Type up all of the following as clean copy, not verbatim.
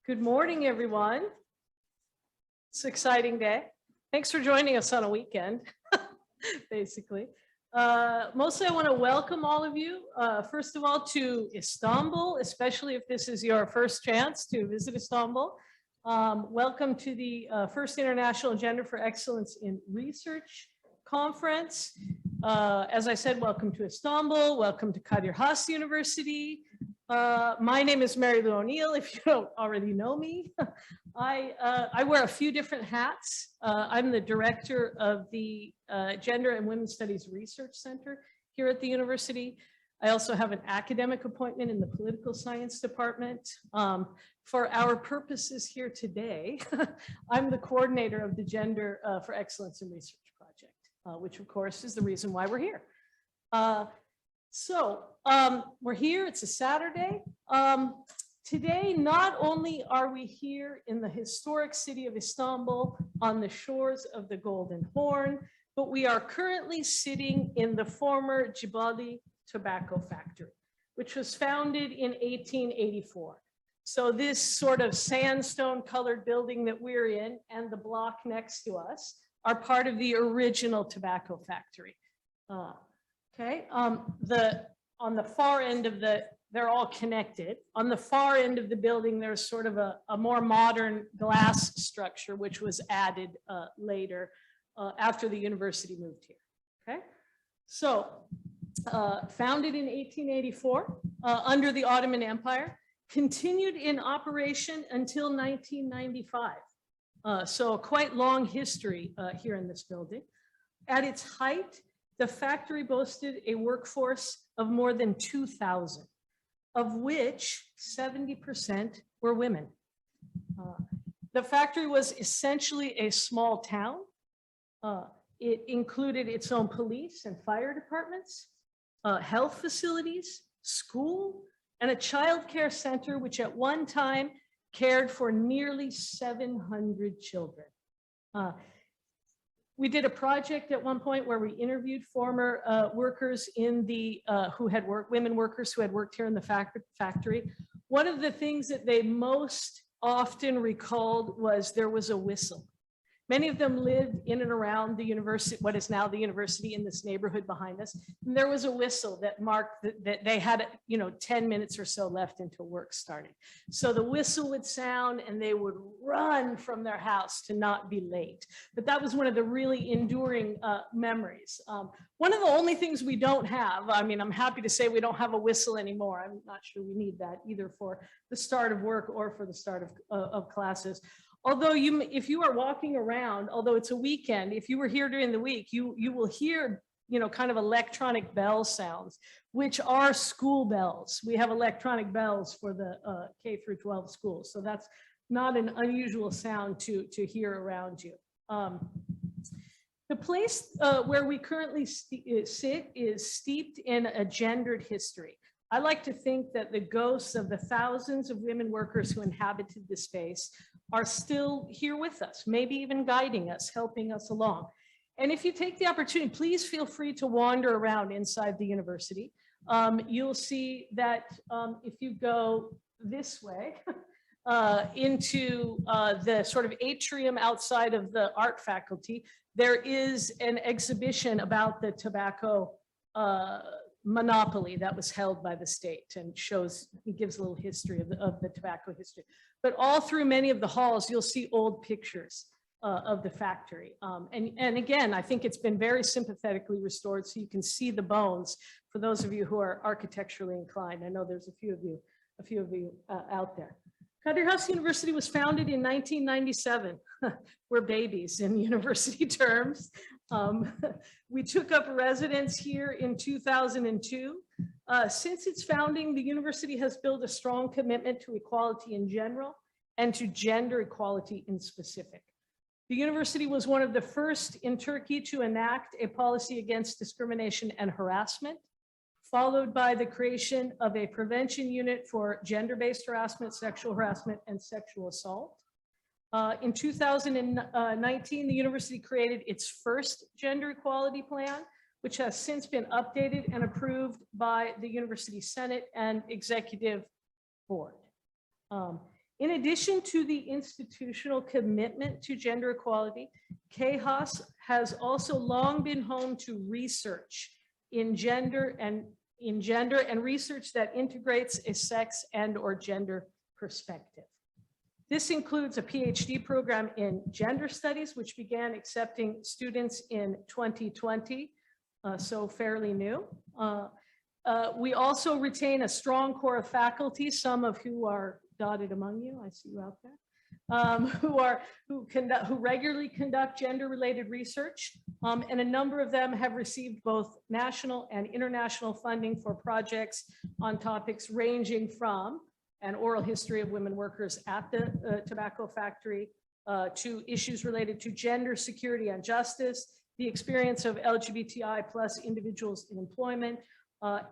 Good morning, everyone. It's an exciting day. Thanks for joining us on a weekend, basically. Mostly I want to welcome all of you, first of all, to Istanbul, especially if this is your first chance to visit Istanbul. Welcome to the First International Gender for Excellence in Research Conference. As I said, welcome to Istanbul. Welcome to Kadir Has University. My name is Mary Lou O'Neill, if you don't already know me. I wear a few different hats. I'm the director of the Gender and Women's Studies Research Center here at the university. I also have an academic appointment in the Political Science Department. For our purposes here today, I'm the coordinator of the Gender for Excellence in Research project, which of course is the reason why we're here. We're here, it's a Saturday. Today, not only are we here in the historic city of Istanbul on the shores of the Golden Horn, but we are currently sitting in the former Cibali tobacco factory, which was founded in 1884. So this sort of sandstone colored building that we're in and the block next to us are part of the original tobacco factory. Okay, on the far end of they're all connected. On the far end of the building, there's sort of a more modern glass structure, which was added later after the university moved here, okay? So, founded in 1884 under the Ottoman Empire, continued in operation until 1995. So a quite long history here in this building. At its height, the factory boasted a workforce of more than 2,000, of which 70% were women. The factory was essentially a small town. It included its own police and fire departments, health facilities, school, and a child care center, which at one time cared for nearly 700 children. We did a project at one point where we interviewed former workers in the, women workers who had worked here in the factory. One of the things that they most often recalled was there was a whistle. Many of them lived in and around the university, what is now the university, in this neighborhood behind us. And there was a whistle that marked that they had, 10 minutes or so left until work started. So the whistle would sound and they would run from their house to not be late. But that was one of the really enduring memories. One of the only things we don't have, I'm happy to say we don't have a whistle anymore. I'm not sure we need that either for the start of work or for the start of classes. Although if you are walking around, although it's a weekend, if you were here during the week, you will hear, kind of electronic bell sounds, which are school bells. We have electronic bells for the K through 12 schools. So that's not an unusual sound to hear around you. The place where we currently sit is steeped in a gendered history. I like to think that the ghosts of the thousands of women workers who inhabited the space are still here with us, maybe even guiding us, helping us along. And if you take the opportunity, please feel free to wander around inside the university. You'll see that if you go this way into the sort of atrium outside of the art faculty, there is an exhibition about the tobacco monopoly that was held by the state, and it gives a little history of the tobacco history. But all through many of the halls, you'll see old pictures of the factory. And again, I think it's been very sympathetically restored, so you can see the bones for those of you who are architecturally inclined. I know there's a few of you out there. Kadir Has University was founded in 1997. We're babies in university terms. We took up residence here in 2002. Since its founding, the university has built a strong commitment to equality in general and to gender equality in specific. The university was one of the first in Turkey to enact a policy against discrimination and harassment, followed by the creation of a prevention unit for gender-based harassment, sexual harassment, and sexual assault. In 2019, the university created its first gender equality plan, which has since been updated and approved by the University Senate and Executive Board. In addition to the institutional commitment to gender equality, KHAS has also long been home to research in gender and research that integrates a sex and or gender perspective. This includes a PhD program in gender studies, which began accepting students in 2020, so fairly new. We also retain a strong core of faculty, some of who are dotted among you, I see you out there, who regularly conduct gender-related research, and a number of them have received both national and international funding for projects on topics ranging from an oral history of women workers at the tobacco factory to issues related to gender security and justice, the experience of LGBTI plus individuals in employment,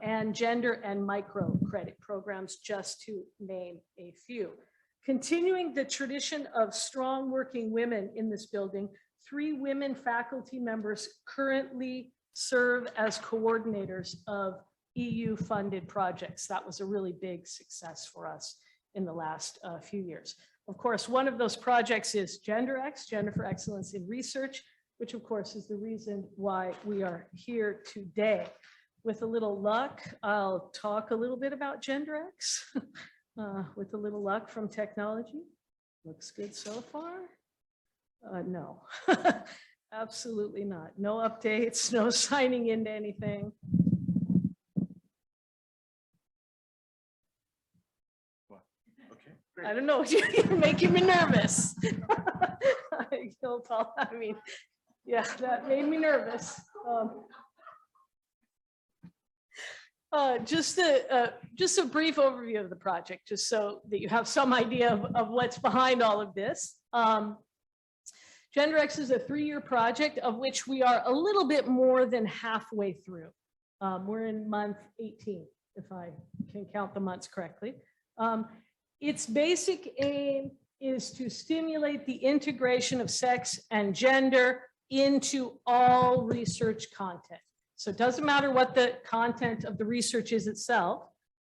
and gender and microcredit programs, just to name a few. Continuing the tradition of strong working women in this building, 3 women faculty members currently serve as coordinators of EU-funded projects. That was a really big success for us in the last few years. Of course, one of those projects is GenderEx, Gender for Excellence in Research, which of course is the reason why we are here today. With a little luck, I'll talk a little bit about GenderEx. With a little luck from technology. Looks good so far. No, absolutely not. No updates, no signing into anything. I don't know, you're making me nervous. I mean, yeah, that made me nervous. Just a brief overview of the project, just so that you have some idea of what's behind all of this. GenderEx is a 3-year project of which we are a little bit more than halfway through. We're in month 18, if I can count the months correctly. Its basic aim is to stimulate the integration of sex and gender into all research content. So it doesn't matter what the content of the research is itself.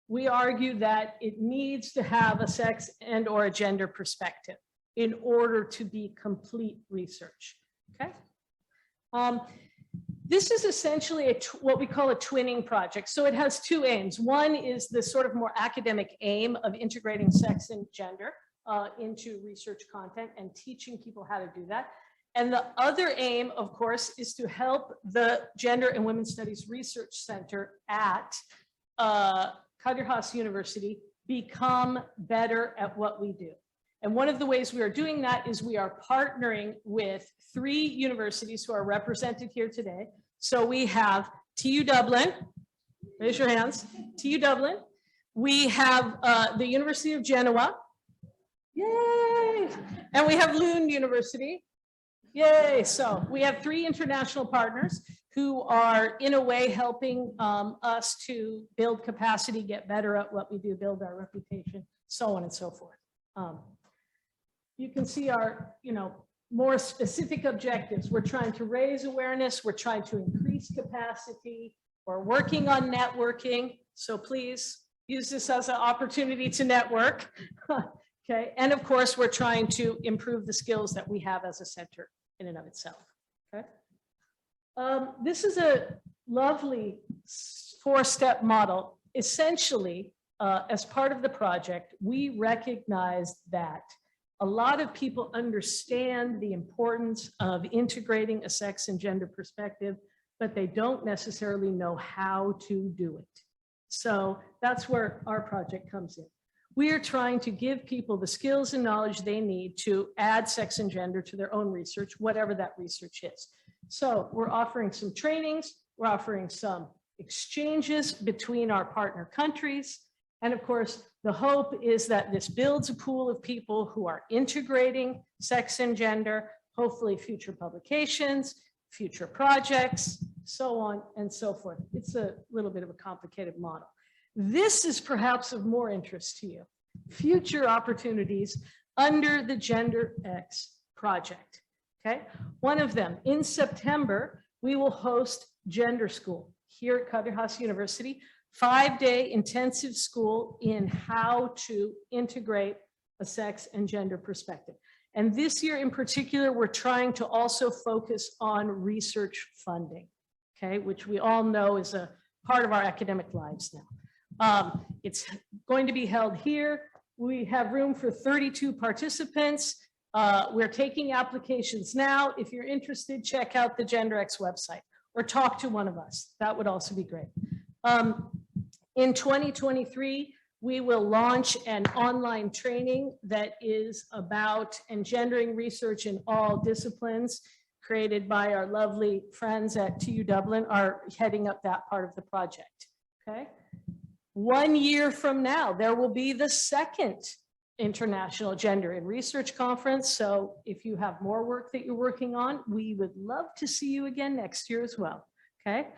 We argue that it needs to have a sex and or a gender perspective in order to be complete research, okay? This is essentially what we call a twinning project. So it has 2 aims. One is the sort of more academic aim of integrating sex and gender into research content and teaching people how to do that. And the other aim, of course, is to help the Gender and Women's Studies Research Center at Kadir Has University become better at what we do. And one of the ways we are doing that is we are partnering with 3 universities who are represented here today. So we have TU Dublin, raise your hands, TU Dublin. We have the University of Genoa, yay! And we have Lund University. Yay, so we have 3 international partners who are in a way helping us to build capacity, get better at what we do, build our reputation, so on and so forth. You can see our, more specific objectives. We're trying to raise awareness, we're trying to increase capacity, we're working on networking, so please use this as an opportunity to network. Okay, and of course, we're trying to improve the skills that we have as a center in and of itself, okay? This is a lovely 4-step model. Essentially, as part of the project, we recognized that a lot of people understand the importance of integrating a sex and gender perspective, but they don't necessarily know how to do it. So that's where our project comes in. We are trying to give people the skills and knowledge they need to add sex and gender to their own research, whatever that research is. So we're offering some trainings, we're offering some exchanges between our partner countries. And of course, the hope is that this builds a pool of people who are integrating sex and gender, hopefully future publications, future projects, so on and so forth. It's a little bit of a complicated model. This is perhaps of more interest to you. Future opportunities under the GenderEx project, okay? One of them, in September, we will host Gender School here at Kadir Has University, 5-day intensive school in how to integrate a sex and gender perspective. And this year in particular, we're trying to also focus on research funding, okay, which we all know is a part of our academic lives now. It's going to be held here. We have room for 32 participants. We're taking applications now. If you're interested, check out the GenderEx website or talk to one of us. That would also be great. In 2023, we will launch an online training that is about engendering research in all disciplines, created by our lovely friends at TU Dublin, are heading up that part of the project, okay? 1 year from now, there will be the second International Gender and Research Conference. So if you have more work that you're working on, we would love to see you again next year as well, okay?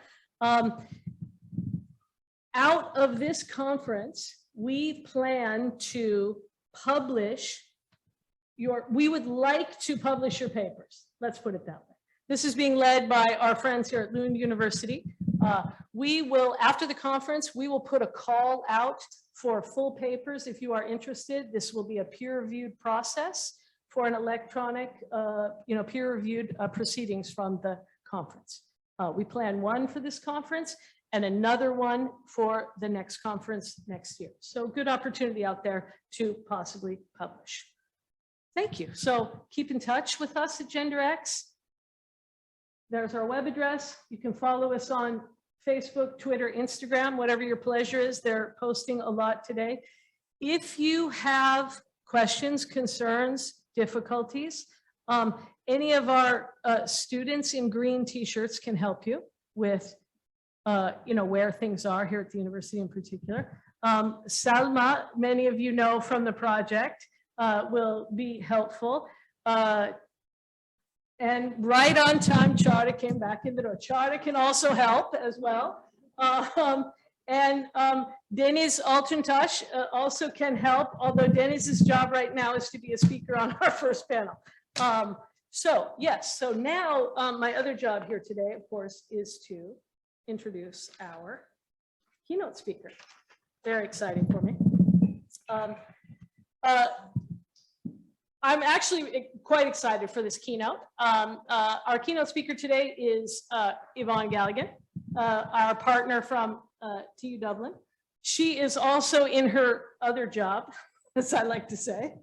Out of this conference, we plan to publish we would like to publish your papers. Let's put it that way. This is being led by our friends here at Lund University. We will, after the conference, we will put a call out for full papers if you are interested. This will be a peer-reviewed process for an electronic, peer-reviewed proceedings from the conference. We plan one for this conference and another one for the next conference next year. So good opportunity out there to possibly publish. Thank you. So keep in touch with us at GenderEx. There's our web address. You can follow us on Facebook, Twitter, Instagram, whatever your pleasure is. They're posting a lot today. If you have questions, concerns, difficulties, any of our students in green t-shirts can help you with where things are here at the university in particular. Salma, many of you know from the project, will be helpful. And right on time, Chara came back in the door. Chara can also help as well. Deniz Altuntaş also can help, although Deniz's job right now is to be a speaker on our first panel. So now my other job here today, of course, is to introduce our keynote speaker. Very exciting for me. I'm actually quite excited for this keynote. Our keynote speaker today is Yvonne Galligan, our partner from TU Dublin. She is also in her other job, as I like to say,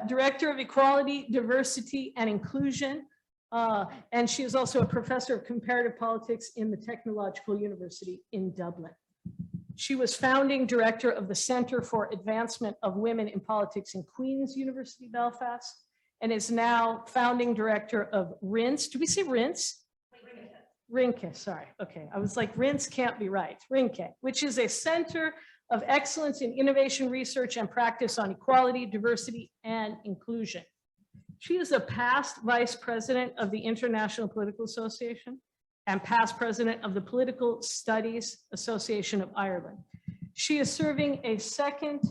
Director of Equality, Diversity, and Inclusion. And she is also a professor of comparative politics in the Technological University in Dublin. She was founding director of the Centre for Advancement of Women in Politics in Queen's University, Belfast, and is now founding director of RINCE. Do we say RINCE? RINCE, sorry. Okay, I was like, RINCE can't be right. RINCE, which is a Center of Excellence in Innovation, Research, and Practice on Equality, Diversity, and Inclusion. She is a past vice president of the International Political Association and past president of the Political Studies Association of Ireland. She is serving a second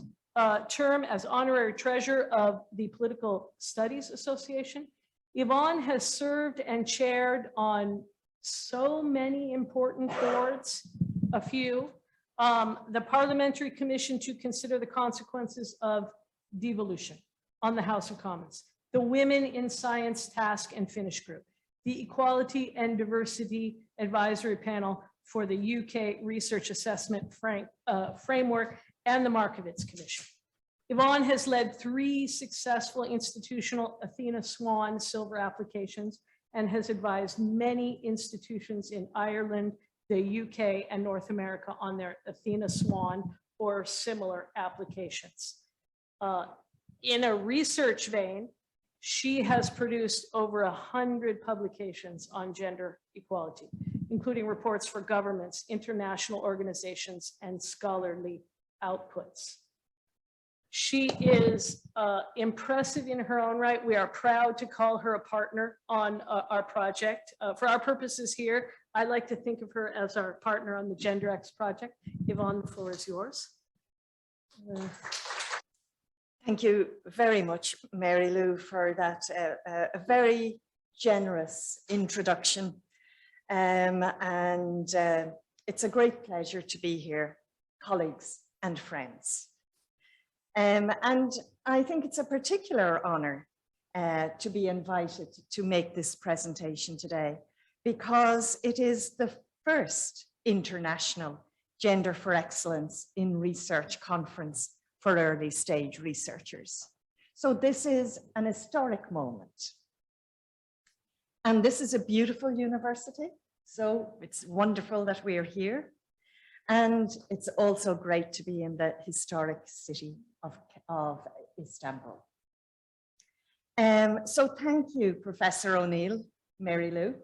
term as honorary treasurer of the Political Studies Association. Yvonne has served and chaired on so many important boards, a few. The Parliamentary Commission to Consider the Consequences of Devolution on the House of Commons, the Women in Science Task and Finish Group, the Equality and Diversity Advisory Panel for the UK Research Assessment Framework, and the Markowitz Commission. Yvonne has led 3 successful institutional Athena Swan Silver applications and has advised many institutions in Ireland, the UK, and North America on their Athena Swan or similar applications. In a research vein, she has produced over 100 publications on gender equality, including reports for governments, international organizations, and scholarly outputs. She is impressive in her own right. We are proud to call her a partner on our project. For our purposes here, I like to think of her as our partner on the GenderEx project. Yvonne, the floor is yours. Thank you very much, Mary Lou, for that a very generous introduction. It's a great pleasure to be here, colleagues and friends. And I think it's a particular honor to be invited to make this presentation today, because it is the first international Gender for Excellence in Research conference for early stage researchers. So this is an historic moment. And this is a beautiful university, so it's wonderful that we are here. And it's also great to be in the historic city of Istanbul. So thank you, Professor O'Neill, Mary Lou,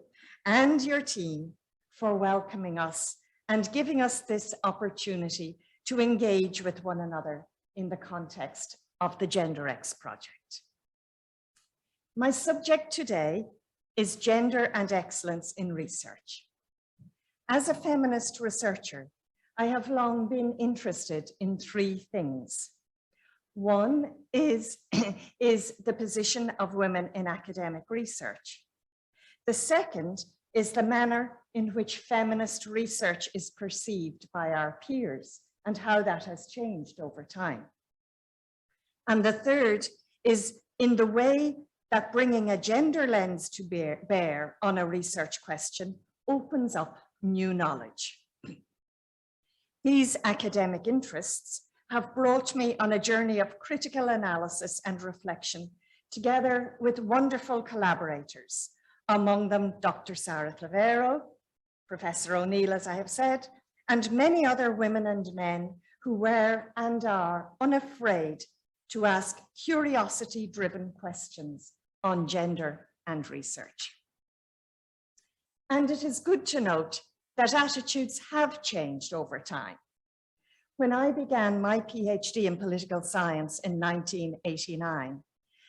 and your team for welcoming us and giving us this opportunity to engage with one another in the context of the GenderEx project. My subject today is gender and excellence in research. As a feminist researcher, I have long been interested in three things. One is the position of women in academic research. The second is the manner in which feminist research is perceived by our peers and how that has changed over time. And the third is in the way that bringing a gender lens to bear on a research question opens up new knowledge. These academic interests have brought me on a journey of critical analysis and reflection, together with wonderful collaborators, among them Dr. Sarah Clavero, Professor O'Neill, as I have said, and many other women and men who were and are unafraid to ask curiosity-driven questions on gender and research. And it is good to note that attitudes have changed over time. When I began my PhD in political science in 1989,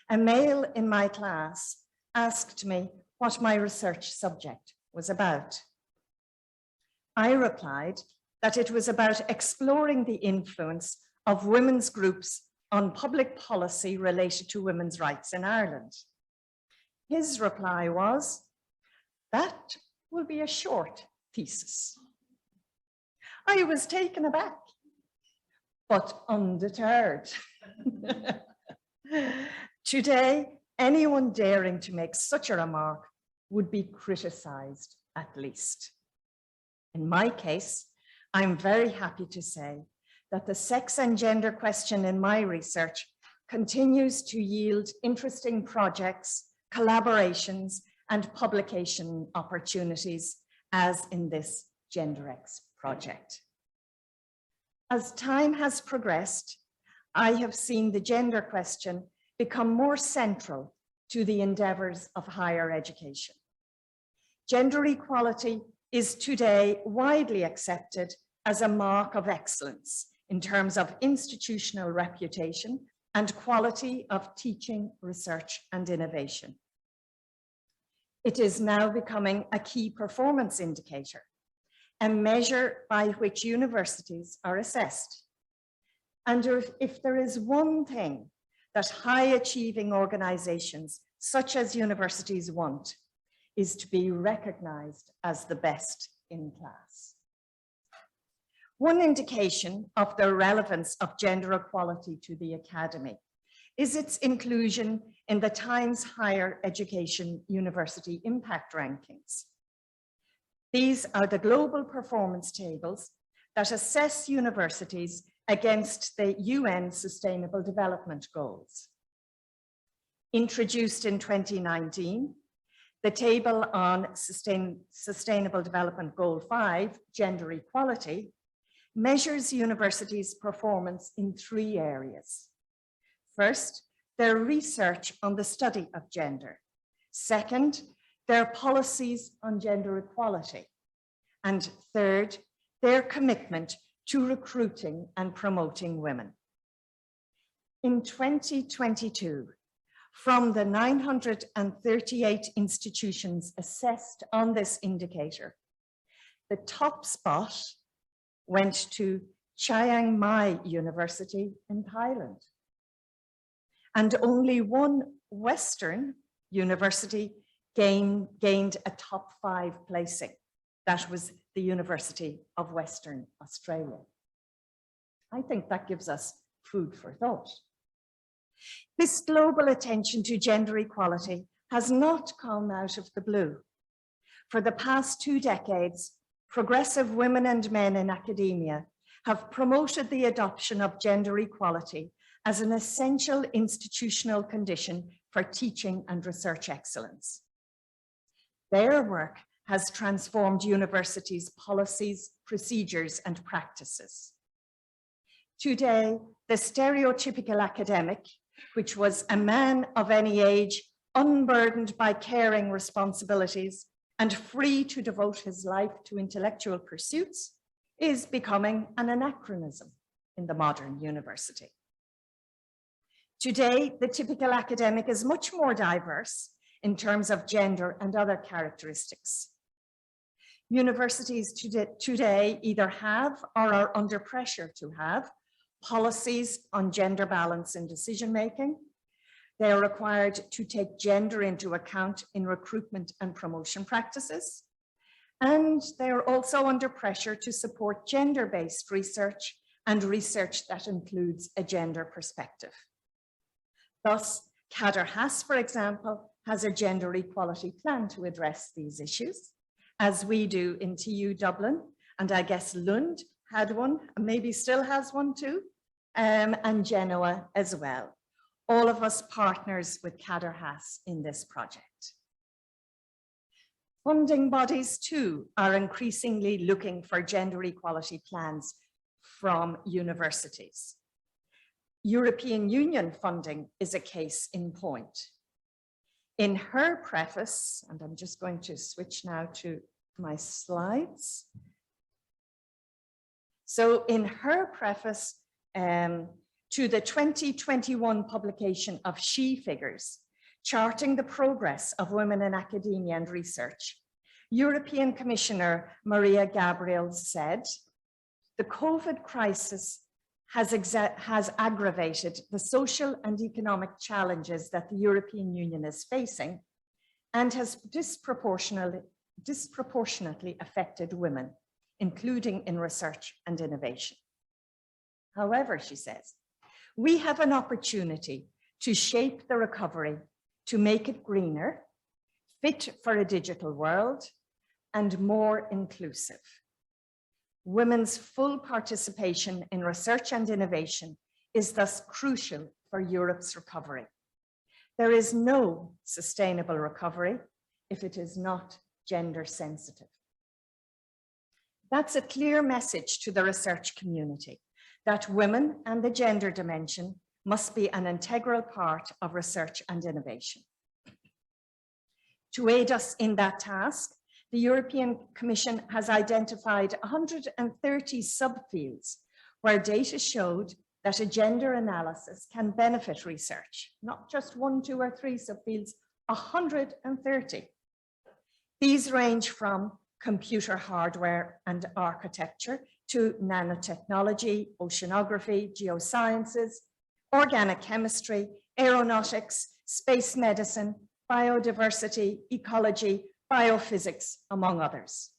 a male in my class asked me what my research subject was about. I replied that it was about exploring the influence of women's groups on public policy related to women's rights in Ireland. His reply was, "That will be a short thesis." I was taken aback, but undeterred. Today, anyone daring to make such a remark would be criticized at least. In my case, I'm very happy to say that the sex and gender question in my research continues to yield interesting projects, collaborations, and publication opportunities, as in this GenderEx project. As time has progressed, I have seen the gender question become more central to the endeavors of higher education. Gender equality is today widely accepted as a mark of excellence in terms of institutional reputation and quality of teaching, research, and innovation. It is now becoming a key performance indicator, a measure by which universities are assessed. And if there is one thing that high-achieving organizations such as universities want, is to be recognized as the best in class. One indication of the relevance of gender equality to the academy is its inclusion in the Times Higher Education University Impact Rankings. These are the global performance tables that assess universities against the UN Sustainable Development Goals. Introduced in 2019, the table on Sustainable Development Goal 5, Gender Equality, measures universities' performance in three areas. First, their research on the study of gender. Second, their policies on gender equality. And third, their commitment to recruiting and promoting women. In 2022, from the 938 institutions assessed on this indicator, the top spot went to Chiang Mai University in Thailand. And only one Western university gained a top 5 placing. That was the University of Western Australia. I think that gives us food for thought. This global attention to gender equality has not come out of the blue. For the past 2 decades, progressive women and men in academia have promoted the adoption of gender equality as an essential institutional condition for teaching and research excellence. Their work has transformed universities' policies, procedures, and practices. Today, the stereotypical academic, which was a man of any age, unburdened by caring responsibilities, and free to devote his life to intellectual pursuits, is becoming an anachronism in the modern university. Today, the typical academic is much more diverse in terms of gender and other characteristics. Universities today either have or are under pressure to have policies on gender balance in decision-making. They are required to take gender into account in recruitment and promotion practices. And they are also under pressure to support gender-based research and research that includes a gender perspective. Thus, Kadir Has, for example, has a gender equality plan to address these issues, as we do in TU Dublin, and I guess Lund had one, and maybe still has one too, and Genoa as well. All of us partners with Kadir Has in this project. Funding bodies too are increasingly looking for gender equality plans from universities. European Union funding is a case in point. In her preface, and I'm just going to switch now to my slides. So in her preface to the 2021 publication of She Figures, charting the progress of women in academia and research, European Commissioner Maria Gabriel said, the COVID crisis has aggravated the social and economic challenges that the European Union is facing and has disproportionately affected women, including in research and innovation. However, she says, we have an opportunity to shape the recovery, to make it greener, fit for a digital world, and more inclusive. Women's full participation in research and innovation is thus crucial for Europe's recovery. There is no sustainable recovery if it is not gender sensitive. That's a clear message to the research community that women and the gender dimension must be an integral part of research and innovation. To aid us in that task, the European Commission has identified 130 subfields where data showed that a gender analysis can benefit research, not just 1, 2, or 3 subfields, 130. These range from computer hardware and architecture to nanotechnology, oceanography, geosciences, organic chemistry, aeronautics, space medicine, biodiversity, ecology, biophysics, among others.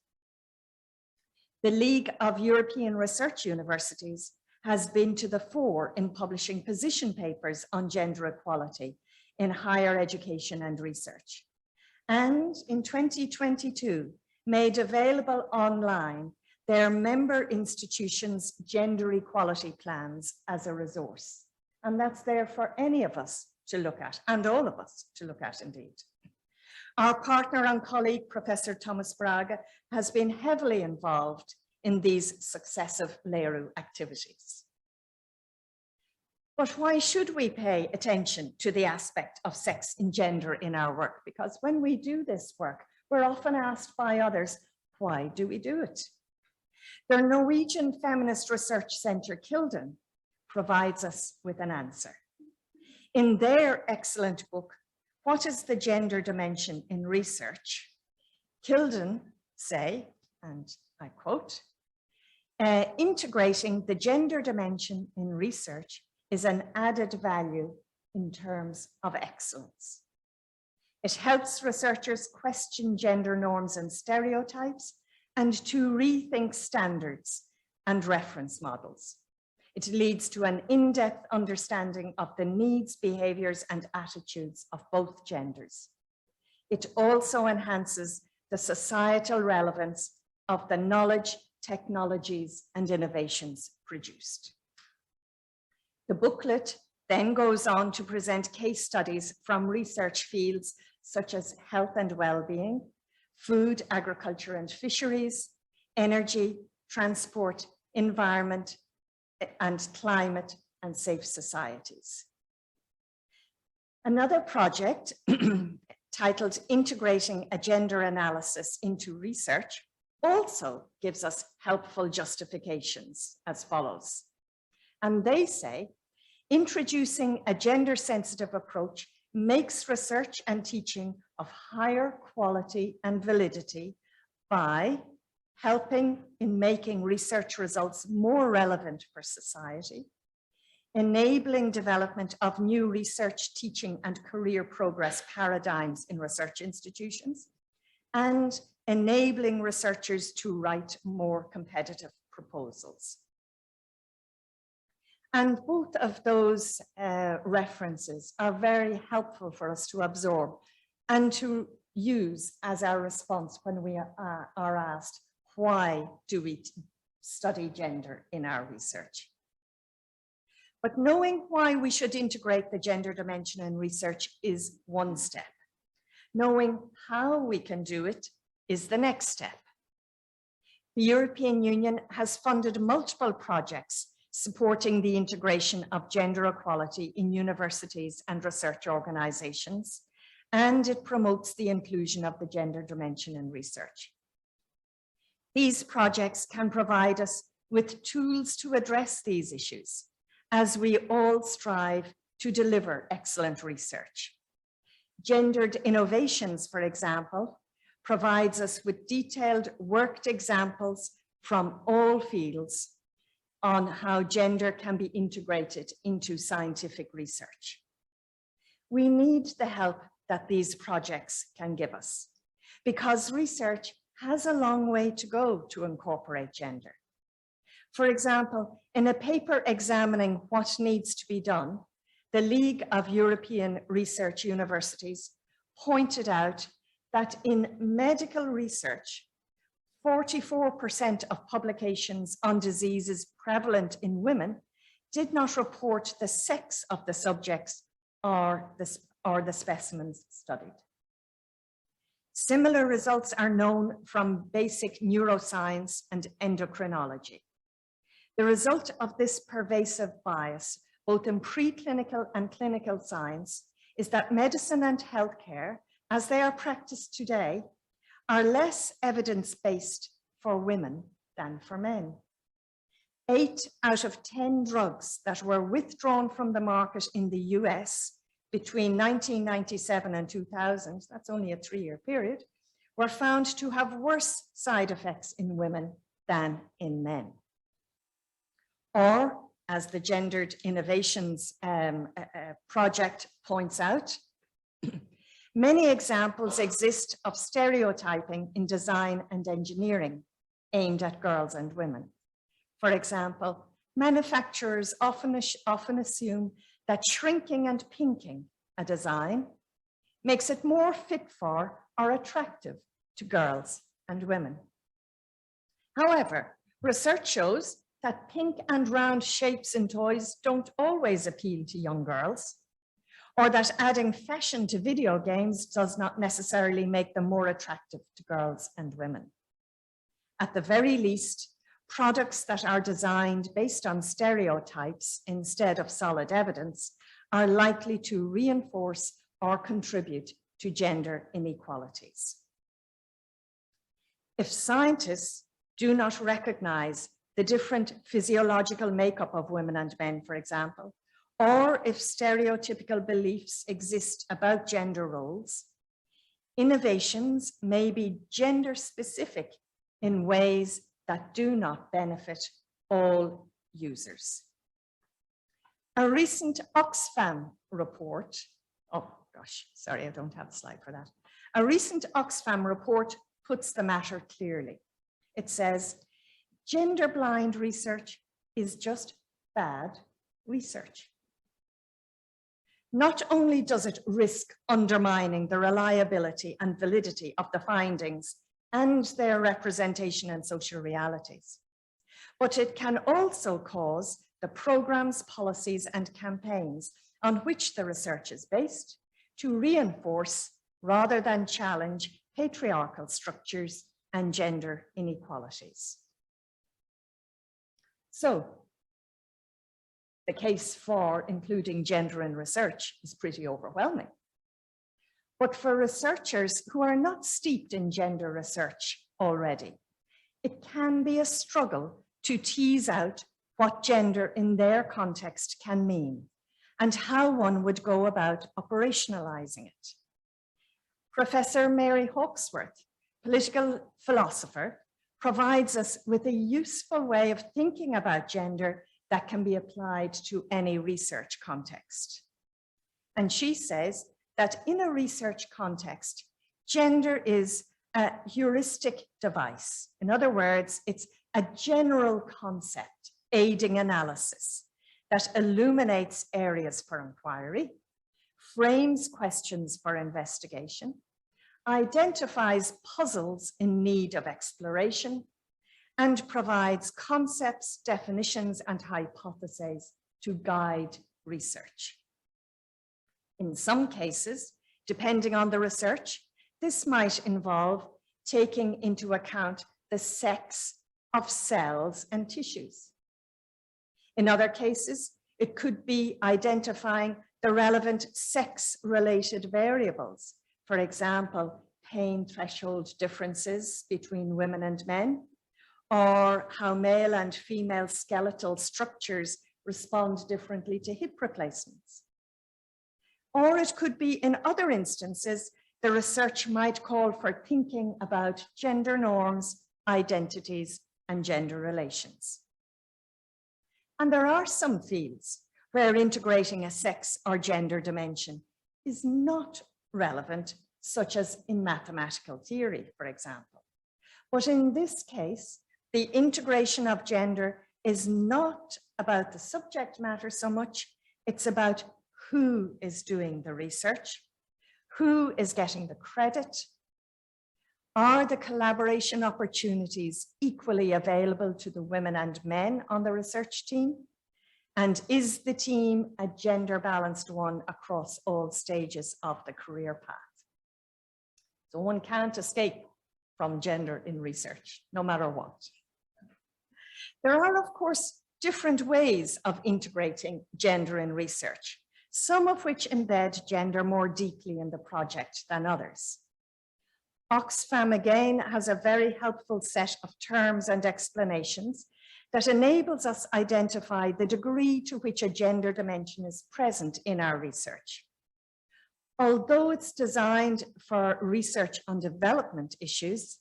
The League of European Research Universities has been to the fore in publishing position papers on gender equality in higher education and research. And in 2022, made available online their member institutions' gender equality plans as a resource. And that's there for any of us to look at, and all of us to look at indeed. Our partner and colleague, Professor Thomas Braga, has been heavily involved in these successive LERU activities. But why should we pay attention to the aspect of sex and gender in our work? Because when we do this work, we're often asked by others, why do we do it? The Norwegian feminist research centre, Kilden, provides us with an answer. In their excellent book, What is the Gender Dimension in Research? Kilden say, and I quote, integrating the gender dimension in research is an added value in terms of excellence. It helps researchers question gender norms and stereotypes and to rethink standards and reference models. It leads to an in-depth understanding of the needs, behaviors, and attitudes of both genders. It also enhances the societal relevance of the knowledge, technologies, and innovations produced. The booklet then goes on to present case studies from research fields such as health and well-being, food, agriculture and fisheries, energy, transport, environment, and climate and safe societies. Another project titled Integrating a Gender Analysis into Research also gives us helpful justifications as follows. And they say, introducing a gender-sensitive approach makes research and teaching of higher quality and validity by helping in making research results more relevant for society, enabling development of new research, teaching, and career progress paradigms in research institutions, and enabling researchers to write more competitive proposals. And both of those references are very helpful for us to absorb and to use as our response when we are asked, why do we study gender in our research? But knowing why we should integrate the gender dimension in research is one step. Knowing how we can do it is the next step. The European Union has funded multiple projects supporting the integration of gender equality in universities and research organizations, and it promotes the inclusion of the gender dimension in research. These projects can provide us with tools to address these issues as we all strive to deliver excellent research. Gendered Innovations, for example, provides us with detailed worked examples from all fields on how gender can be integrated into scientific research. We need the help that these projects can give us, because research has a long way to go to incorporate gender. For example, in a paper examining what needs to be done, the League of European Research Universities pointed out that in medical research, 44% of publications on diseases prevalent in women did not report the sex of the subjects or the specimens studied. Similar results are known from basic neuroscience and endocrinology. The result of this pervasive bias, both in preclinical and clinical science, is that medicine and healthcare, as they are practiced today, are less evidence-based for women than for men. 8 out of 10 drugs that were withdrawn from the market in the US between 1997 and 2000, that's only a 3-year period, were found to have worse side effects in women than in men. Or, as the Gendered Innovations project points out, many examples exist of stereotyping in design and engineering aimed at girls and women. For example, manufacturers often assume that shrinking and pinking a design makes it more fit for or attractive to girls and women. However, research shows that pink and round shapes in toys don't always appeal to young girls, or that adding fashion to video games does not necessarily make them more attractive to girls and women. At the very least, products that are designed based on stereotypes instead of solid evidence are likely to reinforce or contribute to gender inequalities. If scientists do not recognize the different physiological makeup of women and men, for example, or if stereotypical beliefs exist about gender roles, innovations may be gender specific in ways that do not benefit all users. A recent Oxfam report, oh gosh, sorry, I don't have a slide for that. A recent Oxfam report puts the matter clearly. It says, gender blind research is just bad research. Not only does it risk undermining the reliability and validity of the findings and their representation in social realities, but it can also cause the programs, policies, and campaigns on which the research is based to reinforce rather than challenge patriarchal structures and gender inequalities. So, the case for including gender in research is pretty overwhelming. But for researchers who are not steeped in gender research already, it can be a struggle to tease out what gender in their context can mean and how one would go about operationalizing it. Professor Mary Hawkesworth, political philosopher, provides us with a useful way of thinking about gender that can be applied to any research context. And she says that in a research context, gender is a heuristic device. In other words, it's a general concept aiding analysis that illuminates areas for inquiry, frames questions for investigation, identifies puzzles in need of exploration, and provides concepts, definitions, and hypotheses to guide research. In some cases, depending on the research, this might involve taking into account the sex of cells and tissues. In other cases, it could be identifying the relevant sex-related variables, for example, pain threshold differences between women and men, or how male and female skeletal structures respond differently to hip replacements. Or it could be, in other instances, the research might call for thinking about gender norms, identities, and gender relations. And there are some fields where integrating a sex or gender dimension is not relevant, such as in mathematical theory, for example. But in this case, the integration of gender is not about the subject matter so much, it's about who is doing the research, who is getting the credit, are the collaboration opportunities equally available to the women and men on the research team, and is the team a gender balanced one across all stages of the career path? So one can't escape from gender in research, no matter what. There are, of course, different ways of integrating gender in research, some of which embed gender more deeply in the project than others. Oxfam again has a very helpful set of terms and explanations that enables us to identify the degree to which a gender dimension is present in our research. Although it's designed for research on development issues,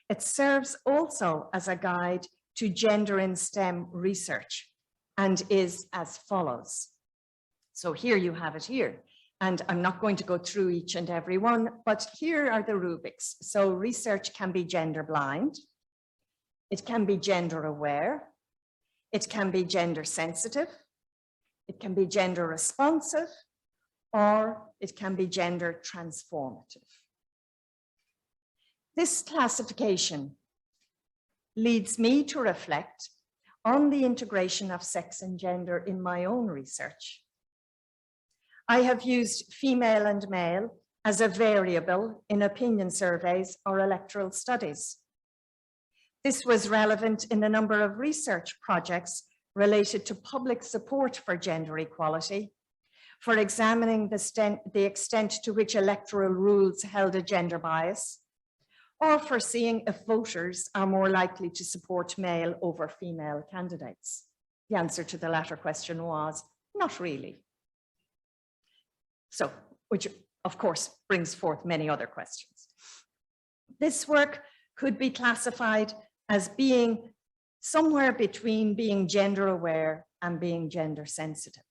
it serves also as a guide to gender in STEM research and is as follows. So here you have it here. And I'm not going to go through each and every one, but here are the rubrics. So research can be gender blind, it can be gender aware, it can be gender sensitive, it can be gender responsive, or it can be gender transformative. This classification leads me to reflect on the integration of sex and gender in my own research. I have used female and male as a variable in opinion surveys or electoral studies. This was relevant in a number of research projects related to public support for gender equality, for examining the extent to which electoral rules held a gender bias, or for seeing if voters are more likely to support male over female candidates. The answer to the latter question was not really. So, which of course brings forth many other questions. This work could be classified as being somewhere between being gender aware and being gender sensitive.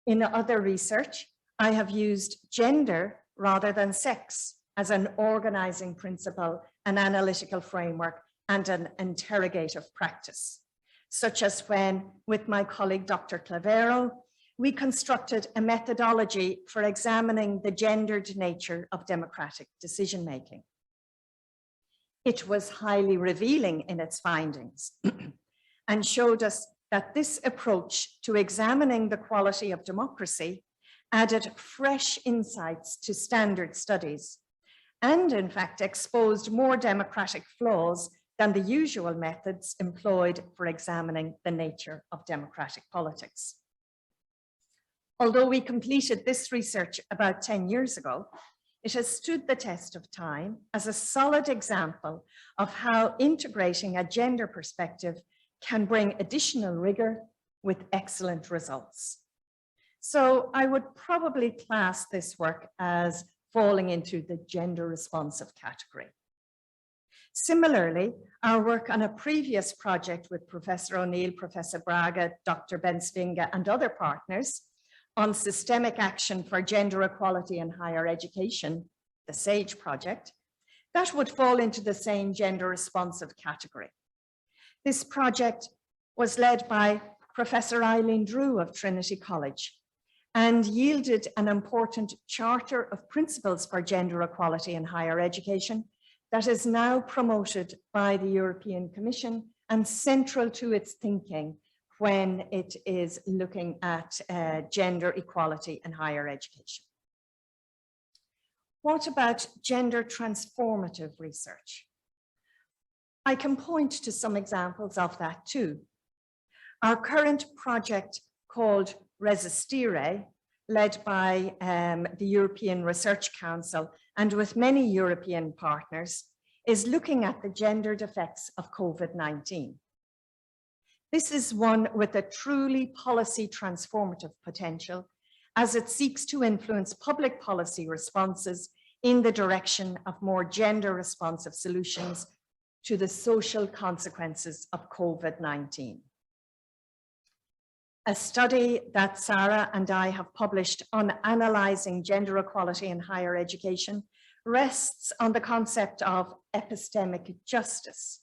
In other research, I have used gender rather than sex as an organizing principle, an analytical framework, and an interrogative practice. such as when, with my colleague Dr. Clavero, we constructed a methodology for examining the gendered nature of democratic decision-making. It was highly revealing in its findings and showed us that this approach to examining the quality of democracy added fresh insights to standard studies and in fact exposed more democratic flaws than the usual methods employed for examining the nature of democratic politics. Although we completed this research about 10 years ago, it has stood the test of time as a solid example of how integrating a gender perspective can bring additional rigor with excellent results. So I would probably class this work as falling into the gender responsive category. Similarly, our work on a previous project with Professor O'Neill, Professor Braga, Dr. Bensvinga, and other partners on systemic action for gender equality in higher education, the SAGE project, that would fall into the same gender responsive category. This project was led by Professor Eileen Drew of Trinity College and yielded an important charter of principles for gender equality in higher education that is now promoted by the European Commission and central to its thinking when it is looking at gender equality in higher education. What about gender transformative research? I can point to some examples of that too. Our current project called Resistire, led by the European Research Council and with many European partners, is looking at the gendered effects of COVID-19. This is one with a truly policy transformative potential as it seeks to influence public policy responses in the direction of more gender responsive solutions to the social consequences of COVID-19. A study that Sarah and I have published on analyzing gender equality in higher education rests on the concept of epistemic justice,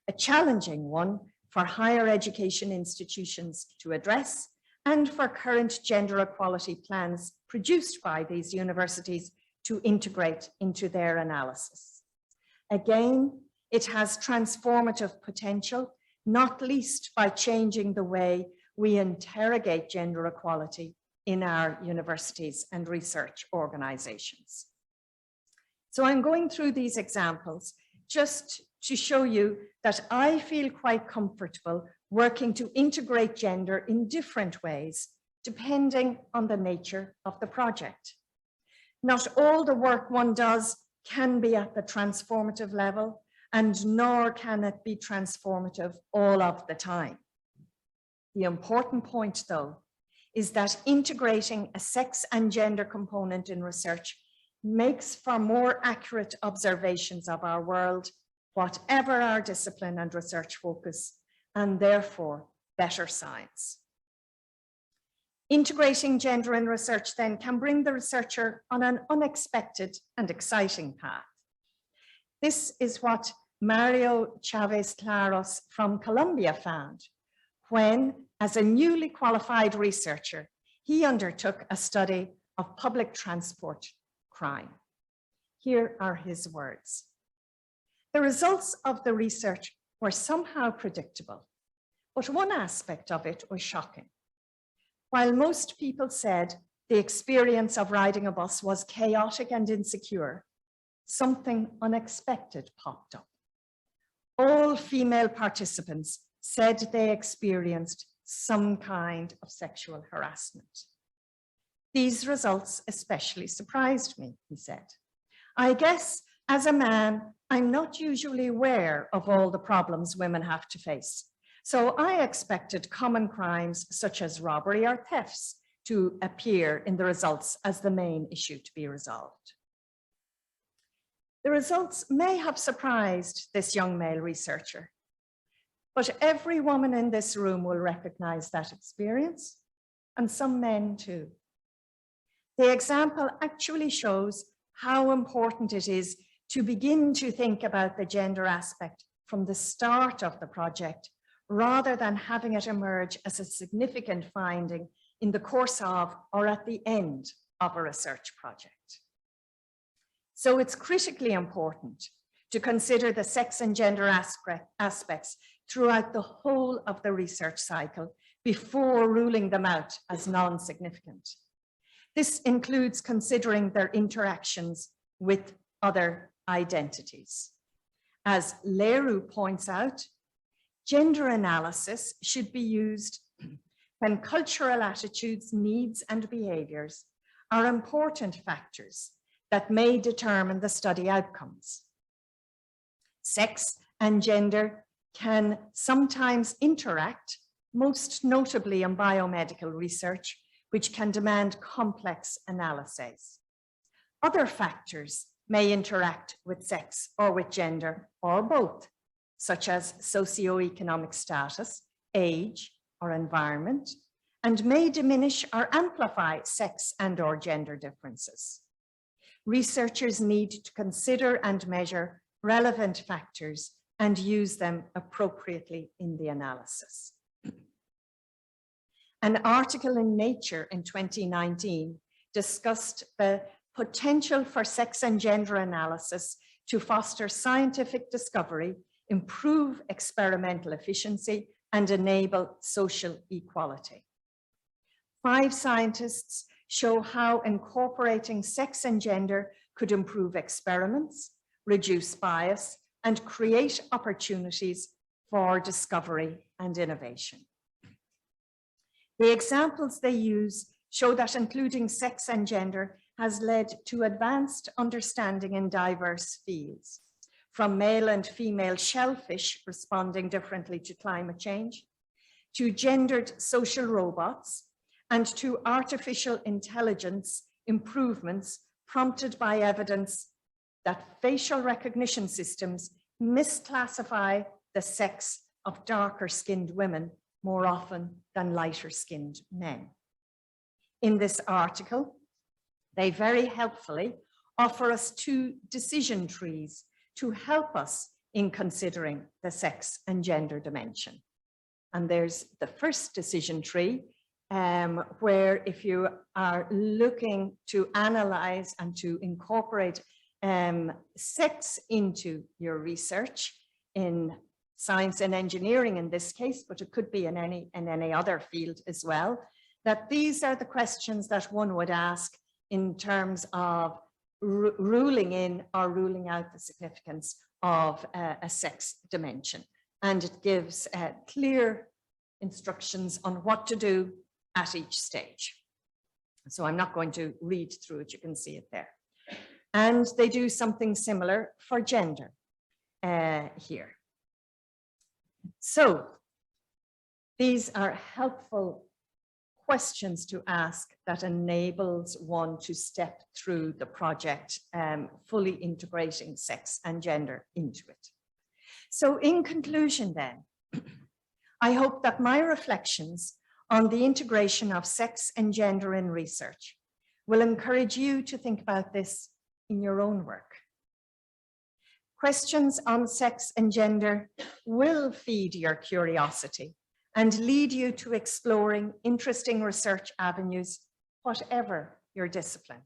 a challenging one for higher education institutions to address and for current gender equality plans produced by these universities to integrate into their analysis. Again, it has transformative potential, not least by changing the way we interrogate gender equality in our universities and research organizations. So I'm going through these examples just to show you that I feel quite comfortable working to integrate gender in different ways, depending on the nature of the project. Not all the work one does can be at the transformative level, and nor can it be transformative all of the time. The important point, though, is that integrating a sex and gender component in research makes for more accurate observations of our world, whatever our discipline and research focus, and therefore better science. Integrating gender in research then can bring the researcher on an unexpected and exciting path. This is what Mario Chavez Claros from Colombia found when, as a newly qualified researcher, he undertook a study of public transport crime. Here are his words. The results of the research were somehow predictable, but one aspect of it was shocking. While most people said the experience of riding a bus was chaotic and insecure, something unexpected popped up. All female participants said they experienced some kind of sexual harassment. These results especially surprised me, he said. I guess as a man, I'm not usually aware of all the problems women have to face. So I expected common crimes such as robbery or thefts to appear in the results as the main issue to be resolved. The results may have surprised this young male researcher, but every woman in this room will recognize that experience, and some men too. The example actually shows how important it is to begin to think about the gender aspect from the start of the project, rather than having it emerge as a significant finding in the course of or at the end of a research project. So it's critically important to consider the sex and gender aspects throughout the whole of the research cycle before ruling them out as non-significant. This includes considering their interactions with other identities. As Leroux points out, gender analysis should be used when cultural attitudes, needs, and behaviors are important factors that may determine the study outcomes. Sex and gender can sometimes interact, most notably in biomedical research, which can demand complex analyses. Other factors may interact with sex or with gender or both, such as socioeconomic status, age, or environment, and may diminish or amplify sex and or gender differences. Researchers need to consider and measure relevant factors and use them appropriately in the analysis. An article in Nature in 2019 discussed the potential for sex and gender analysis to foster scientific discovery, improve experimental efficiency, and enable social equality. 5 scientists show how incorporating sex and gender could improve experiments, reduce bias, and create opportunities for discovery and innovation. The examples they use show that including sex and gender has led to advanced understanding in diverse fields, from male and female shellfish responding differently to climate change, to gendered social robots, and to artificial intelligence improvements prompted by evidence that facial recognition systems misclassify the sex of darker-skinned women more often than lighter-skinned men. In this article, they very helpfully offer us 2 decision trees to help us in considering the sex and gender dimension. And there's the first decision tree, where if you are looking to analyze and to incorporate sex into your research in science and engineering in this case, but it could be in any other field as well, that these are the questions that one would ask in terms of ruling in or ruling out the significance of a sex dimension. And it gives clear instructions on what to do at each stage. So I'm not going to read through it, you can see it there. And they do something similar for gender here. So these are helpful questions to ask that enables one to step through the project, fully integrating sex and gender into it. So in conclusion then, I hope that my reflections on the integration of sex and gender in research will encourage you to think about this in your own work. Questions on sex and gender will feed your curiosity and lead you to exploring interesting research avenues, whatever your discipline.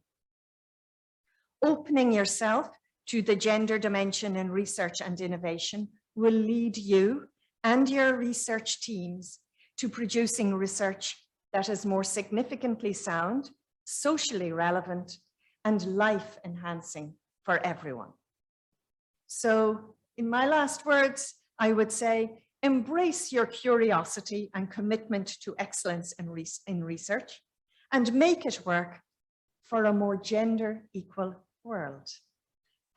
Opening yourself to the gender dimension in research and innovation will lead you and your research teams to producing research that is more significantly sound, socially relevant, and life-enhancing for everyone. So in my last words, I would say, embrace your curiosity and commitment to excellence in research and make it work for a more gender equal world.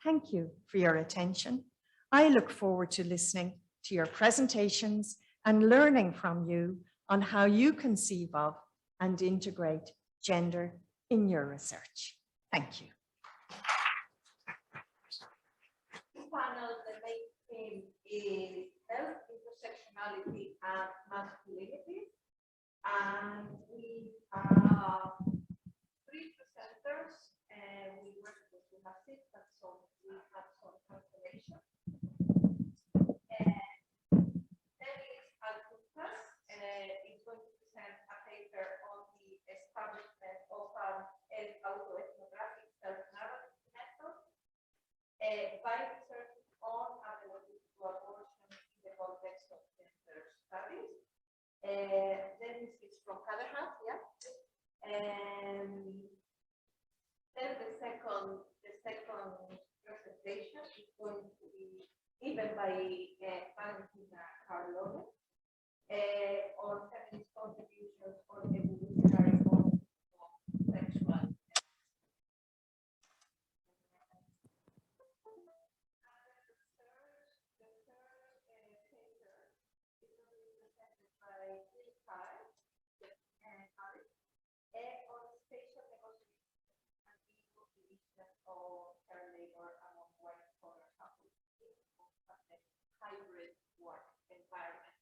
Thank you for your attention. I look forward to listening to your presentations and learning from you on how you conceive of and integrate gender in your research. Thank you. This panel, the main theme is health, intersectionality, and masculinity. And we have 3 presenters, and we have 6, and so we have some confirmation. And then is by Valentina Carlone on feminist contributions on evolutionary forms of sexual. On spatial negotiation and equal division of care labor among white collar couples in hybrid work environment.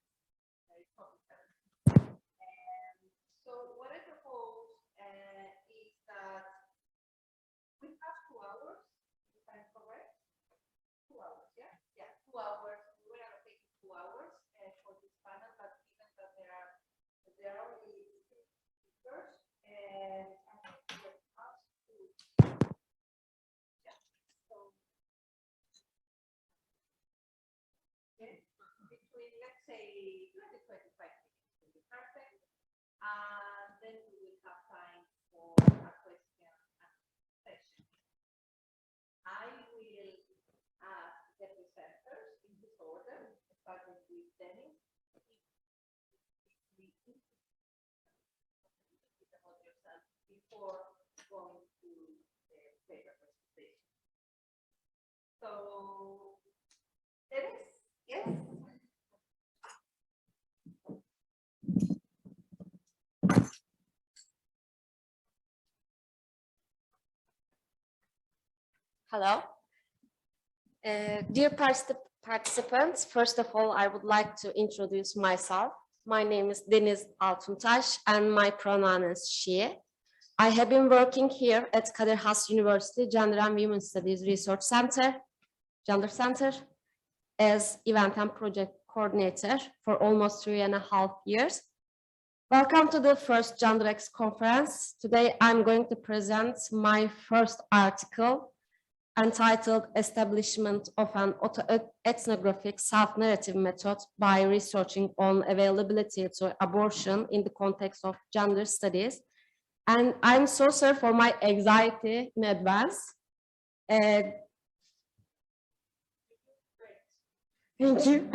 So what I propose is that we have 2 hours, if I'm correct. 2 hours, yeah? Yeah, 2 hours. We were allocated 2 hours for this panel, but given that there are only 6 speakers, and I think we have to, yeah, so yeah, between, let's say, 20 to 25 minutes will be perfect, and then we will have time for a question and session. I will ask the presenters in this order, starting with Dennis. About yourself before going to the paper presentation. So, Dennis, yes? Hello. Dear participants, first of all, I would like to introduce myself. My name is Deniz Altuntaş and my pronoun is she. I have been working here at Kadir Has University Gender and Women Studies Research Center, Gender Center, as event and project coordinator for almost 3.5 years. Welcome to the first GenderEx conference. Today, I'm going to present my first article entitled Establishment of an Ethnographic Self-Narrative Method by Researching on Availability to Abortion in the Context of Gender Studies. And I'm so sorry for my anxiety in advance. Thank you.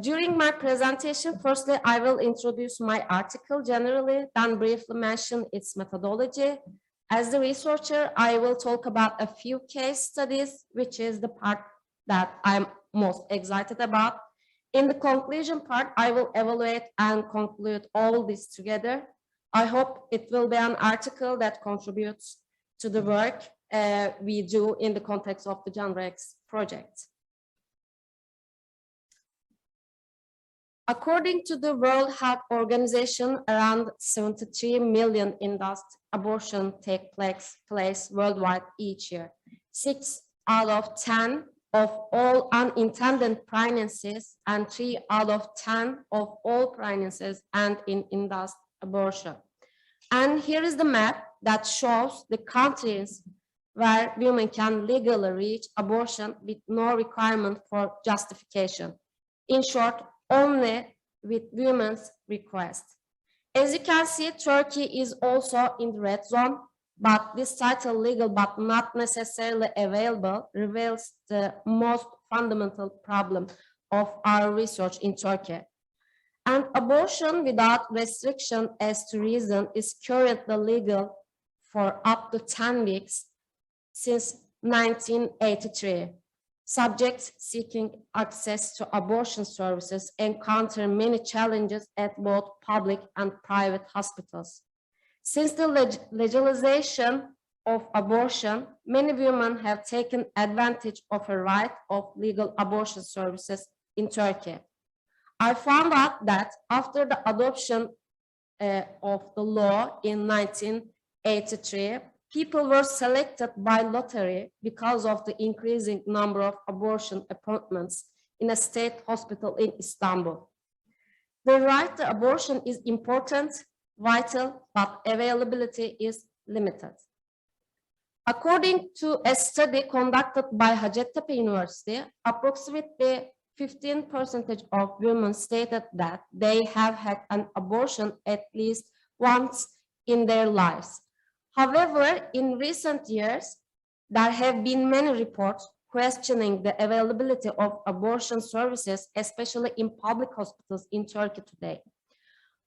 During my presentation, firstly, I will introduce my article generally, then briefly mention its methodology. As the researcher, I will talk about a few case studies, which is the part that I'm most excited about. In the conclusion part, I will evaluate and conclude all this together. I hope it will be an article that contributes to the work we do in the context of the GenderEx project. According to the World Health Organization, around 73 million induced abortions take place worldwide each year. 6 out of 10 of all unintended pregnancies and 3 out of 10 of all pregnancies end in induced abortion. And here is the map that shows the countries where women can legally reach abortion with no requirement for justification. In short, only with women's request. As you can see, Turkey is also in the red zone, but this title, legal but not necessarily available, reveals the most fundamental problem of our research in Turkey. And abortion without restriction as to reason is currently legal for up to 10 weeks since 1983. Subjects seeking access to abortion services encounter many challenges at both public and private hospitals. Since the legalization of abortion, many women have taken advantage of a right of legal abortion services in Turkey. I found out that after the adoption of the law in 1983, people were selected by lottery because of the increasing number of abortion appointments in a state hospital in Istanbul. The right to abortion is important, vital, but availability is limited. According to a study conducted by Hacettepe University, approximately 15% of women stated that they have had an abortion at least once in their lives. However, in recent years, there have been many reports questioning the availability of abortion services, especially in public hospitals in Turkey today.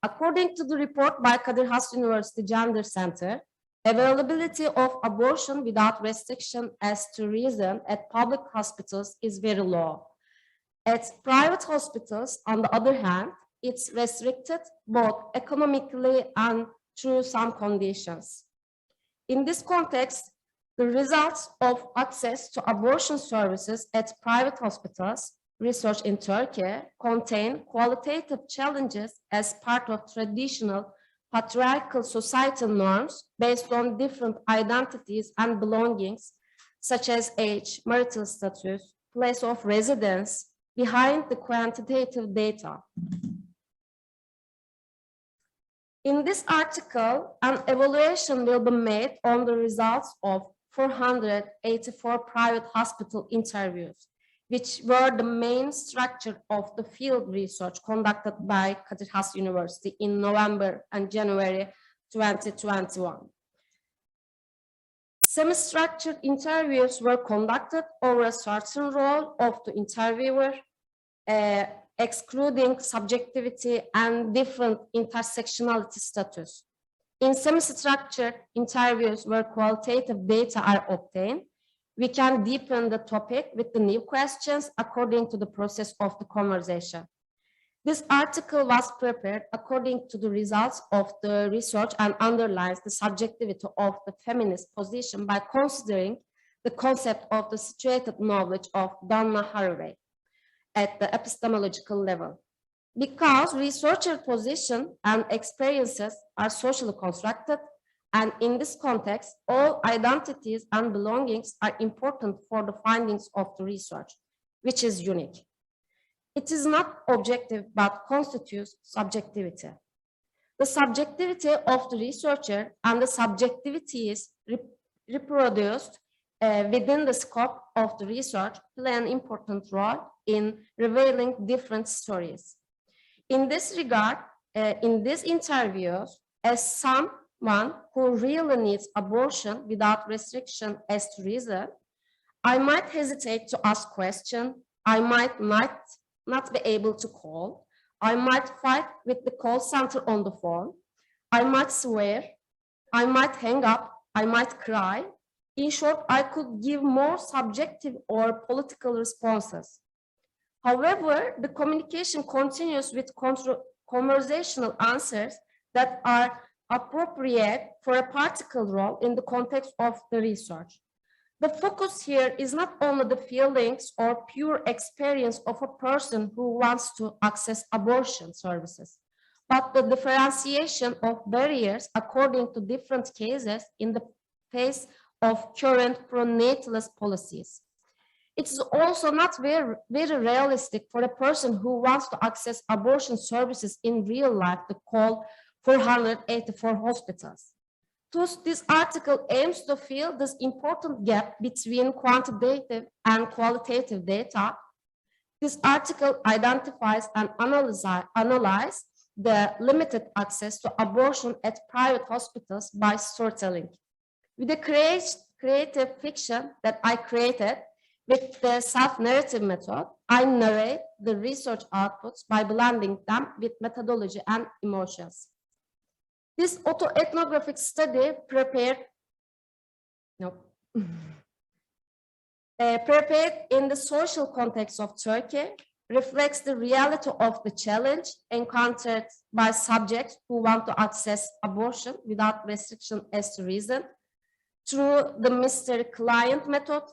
According to the report by Kadir Has University Gender Center, availability of abortion without restriction as to reason at public hospitals is very low. At private hospitals, on the other hand, it's restricted both economically and through some conditions. In this context, the results of access to abortion services at private hospitals, research in Turkey, contain qualitative challenges as part of traditional patriarchal societal norms based on different identities and belongings, such as age, marital status, place of residence, behind the quantitative data. In this article, an evaluation will be made on the results of 484 private hospital interviews, which were the main structure of the field research conducted by Kadir Has University in November and January 2021. Semi-structured interviews were conducted over a certain role of the interviewer, excluding subjectivity and different intersectionality status. In semi-structured interviews where qualitative data are obtained, we can deepen the topic with the new questions according to the process of the conversation. This article was prepared according to the results of the research and underlines the subjectivity of the feminist position by considering the concept of the situated knowledge of Donna Haraway at the epistemological level. Because researcher position and experiences are socially constructed, and in this context, all identities and belongings are important for the findings of the research, which is unique. It is not objective, but constitutes subjectivity. The subjectivity of the researcher and the subjectivities reproduced within the scope of the research play an important role in revealing different stories. In this regard, in these interviews, as someone who really needs abortion without restriction as to reason, I might hesitate to ask questions, I might not be able to call, I might fight with the call center on the phone, I might swear, I might hang up, I might cry. In short, I could give more subjective or political responses. However, the communication continues with conversational answers that are appropriate for a particular role in the context of the research. The focus here is not only the feelings or pure experience of a person who wants to access abortion services, but the differentiation of barriers according to different cases in the face of current pronatalist policies. It is also not very realistic for a person who wants to access abortion services in real life to call 484 hospitals. Thus, this article aims to fill this important gap between quantitative and qualitative data. This article identifies and analyzes the limited access to abortion at private hospitals by storytelling. With the creative fiction that I created with the self-narrative method, I narrate the research outputs by blending them with methodology and emotions. This autoethnographic study prepared in the social context of Turkey reflects the reality of the challenge encountered by subjects who want to access abortion without restriction as to reason through the mystery client method,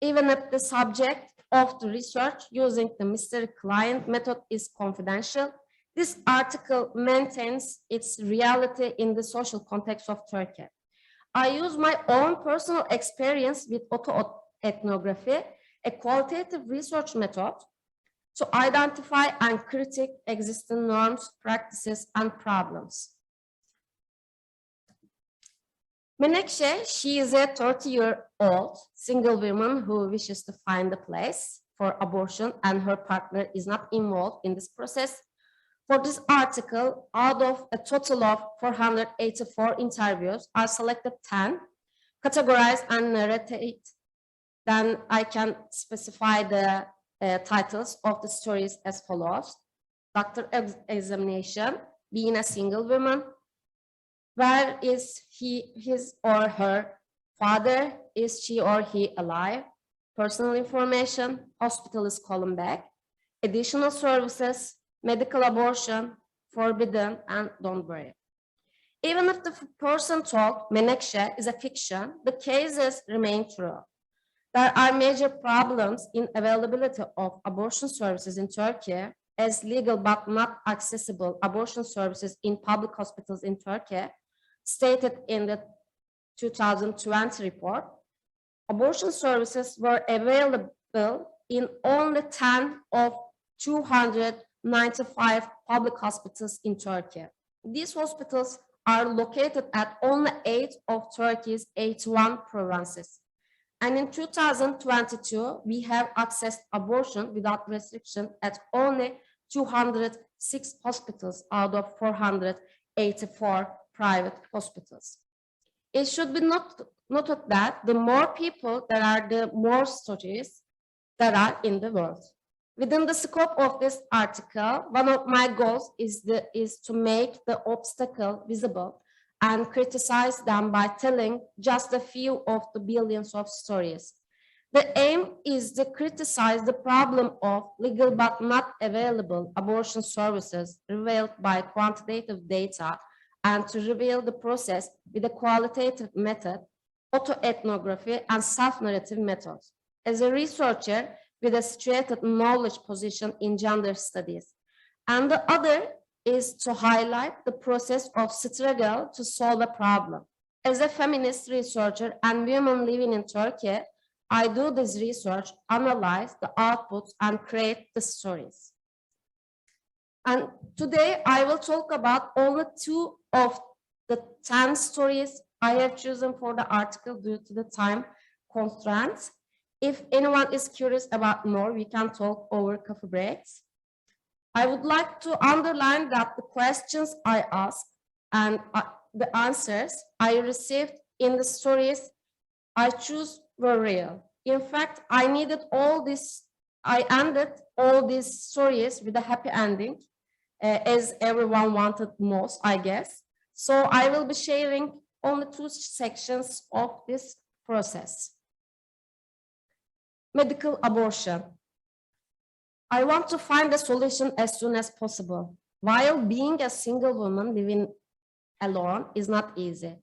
even if the subject of the research using the mystery client method is confidential. This article maintains its reality in the social context of Turkey. I use my own personal experience with autoethnography, a qualitative research method, to identify and critique existing norms, practices, and problems. Menekşe, she is a 30-year-old single woman who wishes to find a place for abortion, and her partner is not involved in this process. For this article, out of a total of 484 interviews, I selected 10, categorized and narrated then I can specify the titles of the stories as follows. Doctor examination, being a single woman. Where is his or her father? Is she or he alive? Personal information, hospital is calling back. Additional services, medical abortion, forbidden, and don't worry. Even if the person told Menekşe is a fiction, the cases remain true. There are major problems in availability of abortion services in Turkey, as legal but not accessible abortion services in public hospitals in Turkey, stated in the 2020 report. Abortion services were available in only 10 of 295 public hospitals in Turkey. These hospitals are located at only 8 of Turkey's 81 provinces. And in 2022, we have accessed abortion without restriction at only 206 hospitals out of 484 private hospitals. It should be noted that the more people there are, the more stories there are in the world. Within the scope of this article, one of my goals is to make the obstacle visible and criticize them by telling just a few of the billions of stories. The aim is to criticize the problem of legal but not available abortion services revealed by quantitative data and to reveal the process with a qualitative method, autoethnography, and self-narrative methods. As a researcher with a situated knowledge position in gender studies, and the other is to highlight the process of struggle to solve a problem. As a feminist researcher and woman living in Turkey, I do this research, analyze the outputs, and create the stories. And today I will talk about only 2 of the 10 stories I have chosen for the article due to the time constraints. If anyone is curious about more, we can talk over coffee breaks. I would like to underline that the questions I asked and the answers I received in the stories I choose were real. In fact, I ended all these stories with a happy ending, as everyone wanted most, I guess. So I will be sharing only 2 sections of this process. Medical abortion. I want to find a solution as soon as possible. While being a single woman living alone is not easy,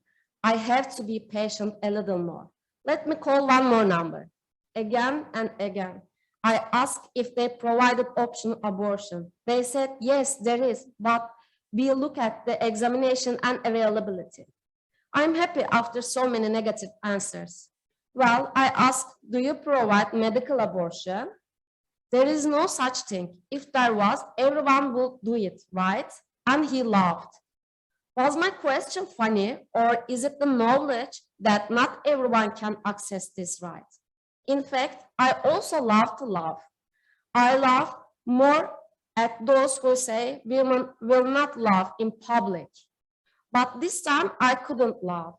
I have to be patient a little more. Let me call one more number. Again and again, I asked if they provided optional abortion. They said, yes, there is, but we look at the examination and availability. I'm happy after so many negative answers. Well, I asked, do you provide medical abortion? There is no such thing. If there was, everyone would do it, right? And he laughed. Was my question funny, or is it the knowledge that not everyone can access this right? In fact, I also love to laugh. I laugh more at those who say women will not laugh in public. But this time I couldn't laugh.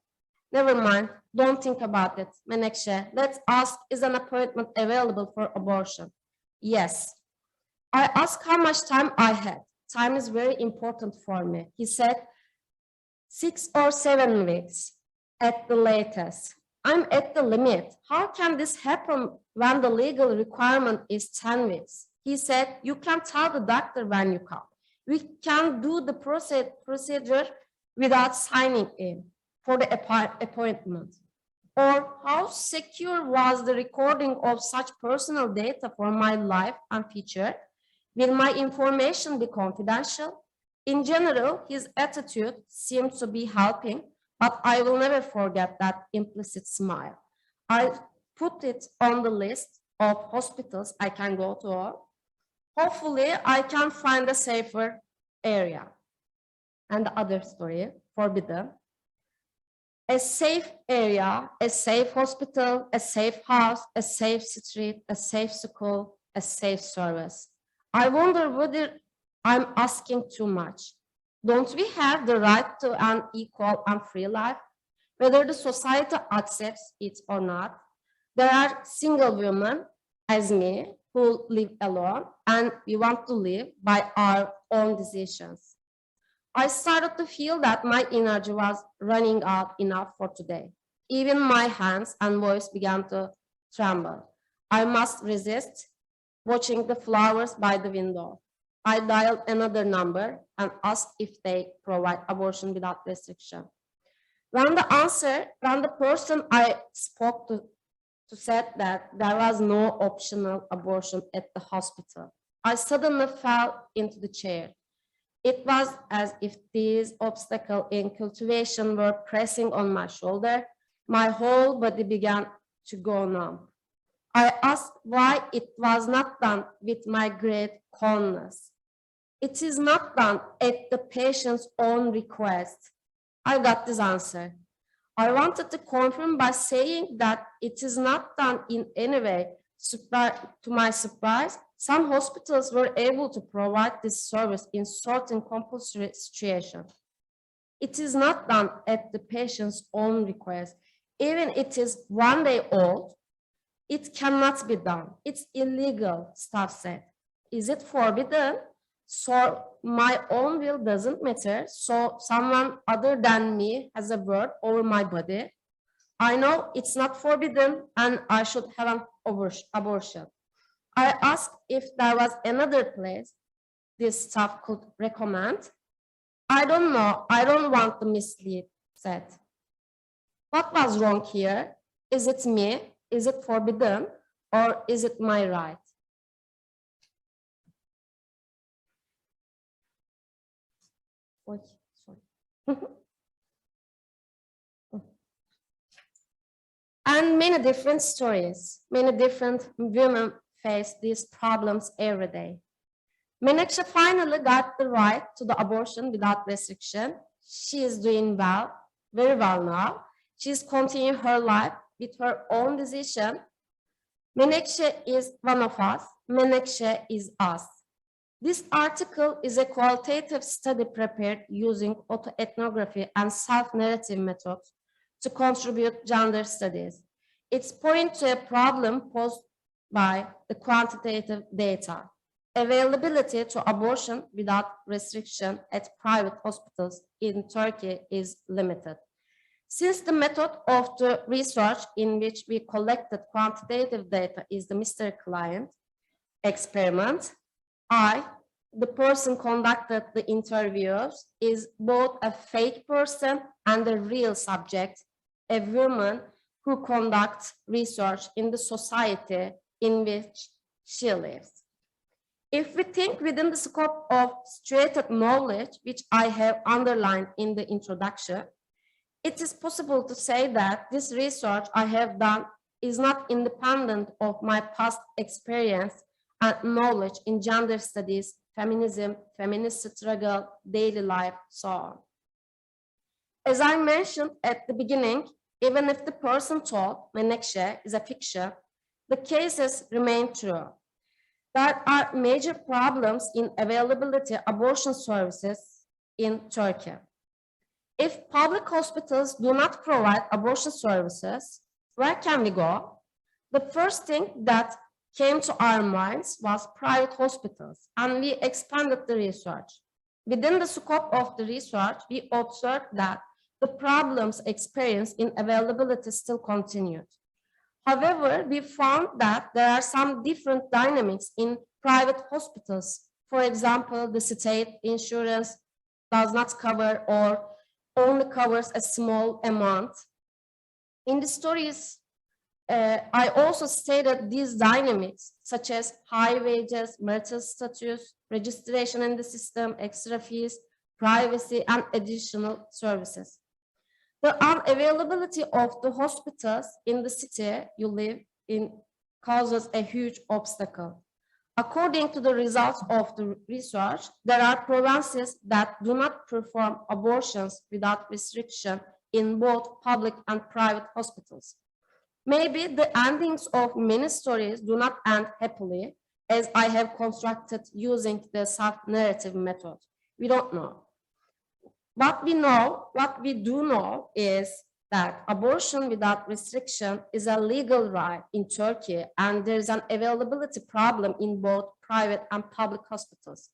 Never mind, don't think about it. Menekşe, let's ask, is an appointment available for abortion? Yes. I asked how much time I had. Time is very important for me. He said 6 or 7 weeks at the latest. I'm at the limit. How can this happen when the legal requirement is 10 weeks? He said, you can tell the doctor when you come. We can do the procedure without signing in for the appointment. Or how secure was the recording of such personal data for my life and future? Will my information be confidential? In general, his attitude seemed to be helping, but I will never forget that implicit smile. I put it on the list of hospitals I can go to. Hopefully, I can find a safer area. And the other story, forbidden. A safe area, a safe hospital, a safe house, a safe street, a safe school, a safe service. I wonder whether I'm asking too much. Don't we have the right to an equal and free life? Whether the society accepts it or not, There are single women as me who live alone, and we want to live by our own decisions. I started to feel that my energy was running out enough for today. Even my hands and voice began to tremble. I must resist watching the flowers by the window. I dialed another number and asked if they provide abortion without restriction. When the person I spoke to said that there was no optional abortion at the hospital, I suddenly fell into the chair. It was as if these obstacles in cultivation were pressing on my shoulder. My whole body began to go numb. I asked why it was not done with my great calmness. It is not done at the patient's own request. I got this answer. I wanted to confirm by saying that it is not done in any way. To my surprise, some hospitals were able to provide this service in certain compulsory situations. It is not done at the patient's own request. Even it is 1 day old, it cannot be done. It's illegal, staff said. Is it forbidden? So my own will doesn't matter. So someone other than me has a word over my body. I know it's not forbidden and I should have an abortion. I asked if there was another place this staff could recommend. I don't know. I don't want to mislead, said. What was wrong here? Is it me? Is it forbidden? Or is it my right? Oh, sorry. And many different stories, many different women face these problems every day. Menekşe finally got the right to the abortion without restriction. She is doing well, very well now. She's continuing her life with her own decision. Menekşe is one of us. Menekşe is us. This article is a qualitative study prepared using autoethnography and self-narrative methods to contribute gender studies. It's pointing to a problem posed by the quantitative data. Availability to abortion without restriction at private hospitals in Turkey is limited. Since the method of the research in which we collected quantitative data is the Mr. Client experiment, the person conducted the interviews, is both a fake person and a real subject, a woman who conducts research in the society in which she lives. If we think within the scope of situated knowledge, which I have underlined in the introduction, it is possible to say that this research I have done is not independent of my past experience and knowledge in gender studies, feminism, feminist struggle, daily life, so on. As I mentioned at the beginning, even if the person told Menekşe is a fiction, the cases remain true. There are major problems in availability of abortion services in Turkey. If public hospitals do not provide abortion services, where can we go? The first thing that came to our minds was private hospitals, and we expanded the research. Within the scope of the research, we observed that the problems experienced in availability still continued. However, we found that there are some different dynamics in private hospitals. For example, the state insurance does not cover or only covers a small amount. In the stories, I also stated these dynamics, such as high wages, marital status, registration in the system, extra fees, privacy, and additional services. The unavailability of the hospitals in the city you live in causes a huge obstacle. According to the results of the research, there are provinces that do not perform abortions without restriction in both public and private hospitals. Maybe the endings of many stories do not end happily, as I have constructed using the self-narrative method. We don't know. What we do know is that abortion without restriction is a legal right in Turkey, and there is an availability problem in both private and public hospitals.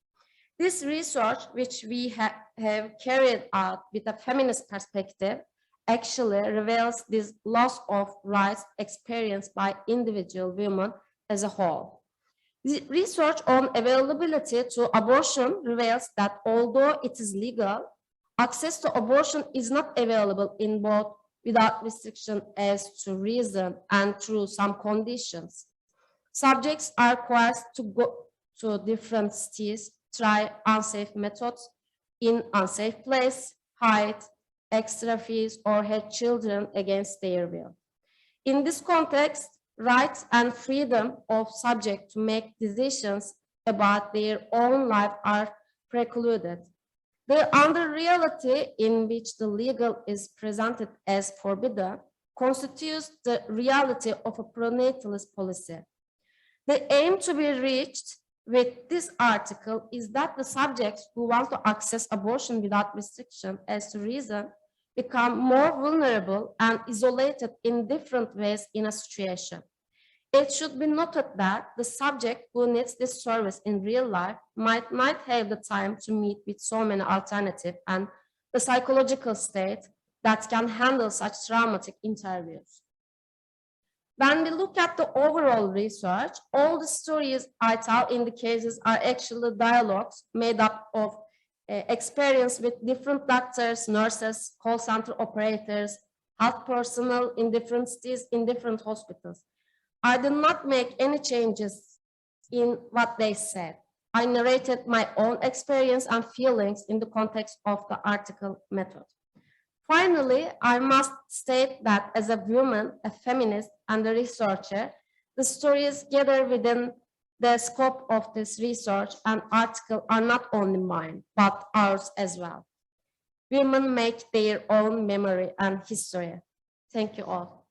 This research, which we have carried out with a feminist perspective, actually reveals this loss of rights experienced by individual women as a whole. The research on availability to abortion reveals that although it is legal, access to abortion is not available in both without restriction as to reason and through some conditions. Subjects are required to go to different cities, try unsafe methods in unsafe place, hide extra fees, or have children against their will. In this context, rights and freedom of subject to make decisions about their own life are precluded. The under reality in which the legal is presented as forbidden constitutes the reality of a pronatalist policy. The aim to be reached with this article is that the subjects who want to access abortion without restriction as to reason become more vulnerable and isolated in different ways in a situation. It should be noted that the subject who needs this service in real life might not have the time to meet with so many alternatives and the psychological state that can handle such traumatic interviews. When we look at the overall research, all the stories I tell in the cases are actually dialogues made up of experience with different doctors, nurses, call center operators, health personnel in different cities, in different hospitals. I did not make any changes in what they said. I narrated my own experience and feelings in the context of the article method. Finally, I must state that as a woman, a feminist, and a researcher, the stories gathered within the scope of this research and article are not only mine, but ours as well. Women make their own memory and history. Thank you all.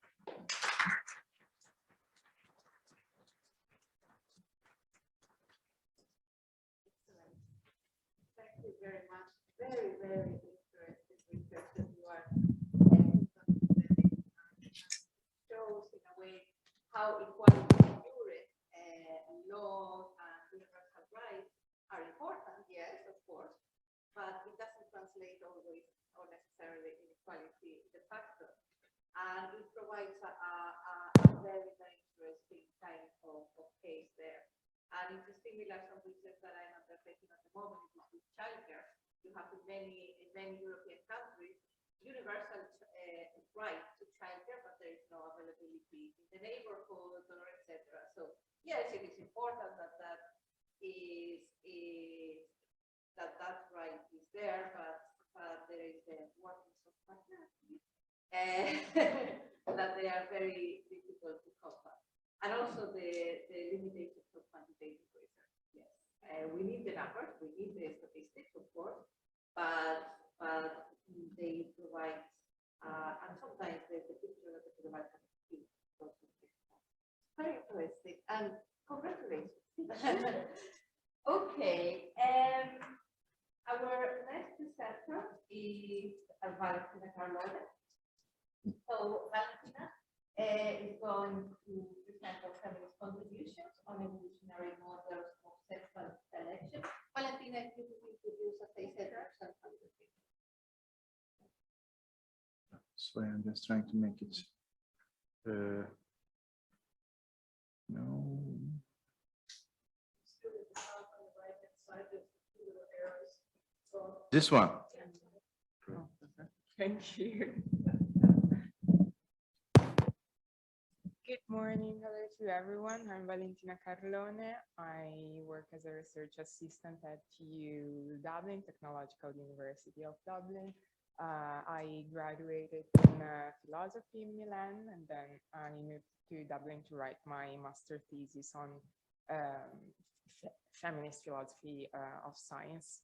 Thank you very much. Very, very interesting research that you are presenting, and shows in a way how equality endured laws and universal rights are important, yes, of course, but it doesn't translate always or necessarily in equality de facto. And it provides a very, very interesting kind of case there. And it's similar to research that I'm undertaking at the moment with childcare. You have in many European countries universal right to childcare, but there is no availability in the neighborhood or etc. So yes, it is important that that right is there, but there is the workings of patriarchy that they are very difficult to cover, and also the limitations of quantitative research. Yes, we need the numbers, we need the statistics, of course, but they provide, and sometimes the picture that they provide is also very interesting, and congratulations. Okay, our next presenter is Valentina Carlone. So Valentina is going to present our feminist contributions on evolutionary models of sexual selection. Valentina, if you could introduce us, I said, So I'm just trying to make it. No. This one. Thank you. Good morning, hello to everyone. I'm Valentina Carlone. I work as a research assistant at TU Dublin, Technological University of Dublin. I graduated in philosophy in Milan, and then I moved to Dublin to write my master thesis on feminist philosophy of science.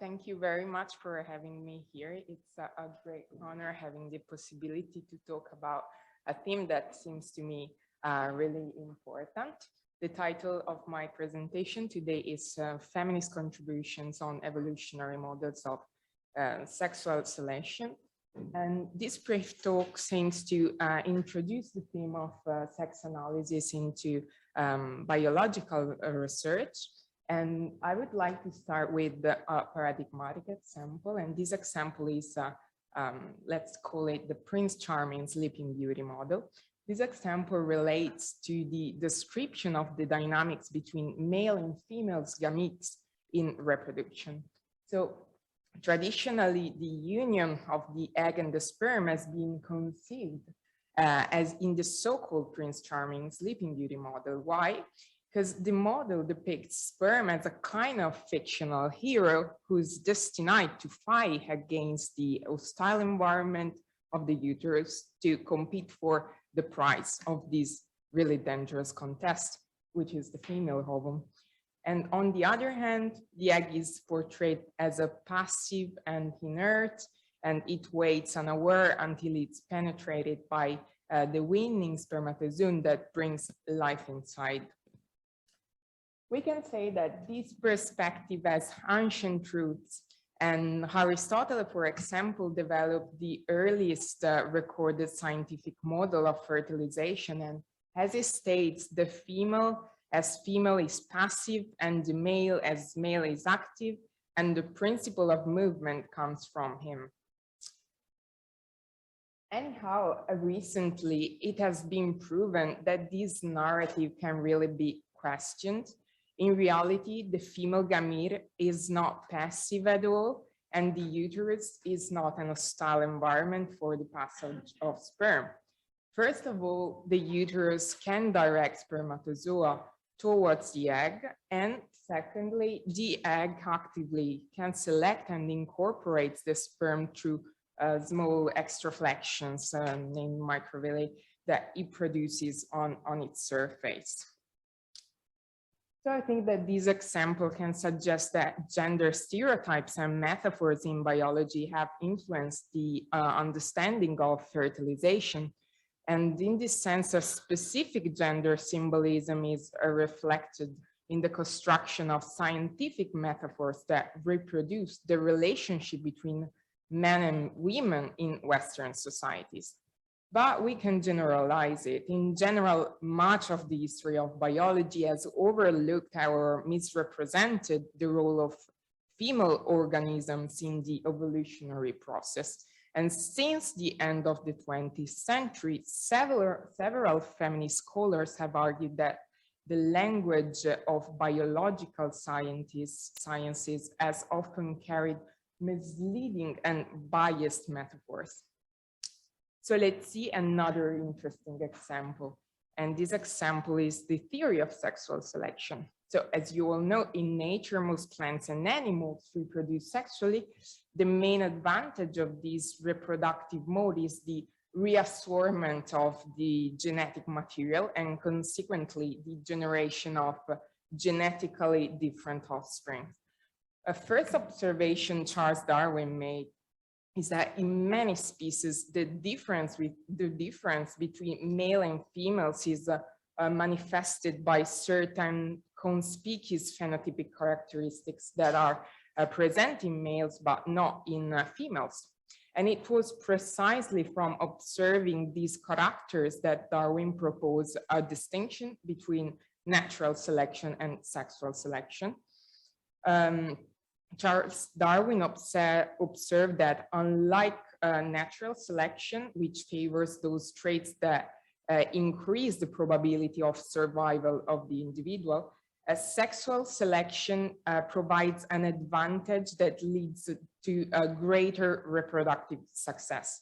Thank you very much for having me here. It's a great honor having the possibility to talk about a theme that seems to me really important. The title of my presentation today is Feminist Contributions on Evolutionary Models of Sexual Selection. And this brief talk aims to introduce the theme of sex analysis into biological research. And I would like to start with the paradigmatic example. And this example is, let's call it the Prince Charming Sleeping Beauty model. This example relates to the description of the dynamics between male and female gametes in reproduction. So traditionally, the union of the egg and the sperm has been conceived as in the so-called Prince Charming Sleeping Beauty model. Why? Because the model depicts sperm as a kind of fictional hero who's destined to fight against the hostile environment of the uterus to compete for the prize of this really dangerous contest, which is the female ovum. And on the other hand, the egg is portrayed as a passive and inert, and it waits unaware until it's penetrated by the winning spermatozoon that brings life inside. We can say that this perspective has ancient roots, and Aristotle, for example, developed the earliest recorded scientific model of fertilization. And as it states, the female as female is passive and the male as male is active, and the principle of movement comes from him. Anyhow, recently it has been proven that this narrative can really be questioned. In reality, the female gamete is not passive at all, and the uterus is not an hostile environment for the passage of sperm. First of all, the uterus can direct spermatozoa towards the egg, and secondly, the egg actively can select and incorporate the sperm through small extraflections named microvilli that it produces on its surface. So I think that this example can suggest that gender stereotypes and metaphors in biology have influenced the understanding of fertilization. And in this sense, a specific gender symbolism is reflected in the construction of scientific metaphors that reproduce the relationship between men and women in Western societies. But we can generalize it. In general, much of the history of biology has overlooked or misrepresented the role of female organisms in the evolutionary process. And since the end of the 20th century, several feminist scholars have argued that the language of biological sciences has often carried misleading and biased metaphors. So let's see another interesting example. And this example is the theory of sexual selection. So as you all know, in nature, most plants and animals reproduce sexually. The main advantage of this reproductive mode is the reassortment of the genetic material and consequently the generation of genetically different offspring. A first observation Charles Darwin made is that in many species, the difference between male and females is manifested by certain conspicuous phenotypic characteristics that are present in males but not in females. And it was precisely from observing these characters that Darwin proposed a distinction between natural selection and sexual selection. Charles Darwin observed that unlike natural selection, which favors those traits that increase the probability of survival of the individual, sexual selection provides an advantage that leads to a greater reproductive success.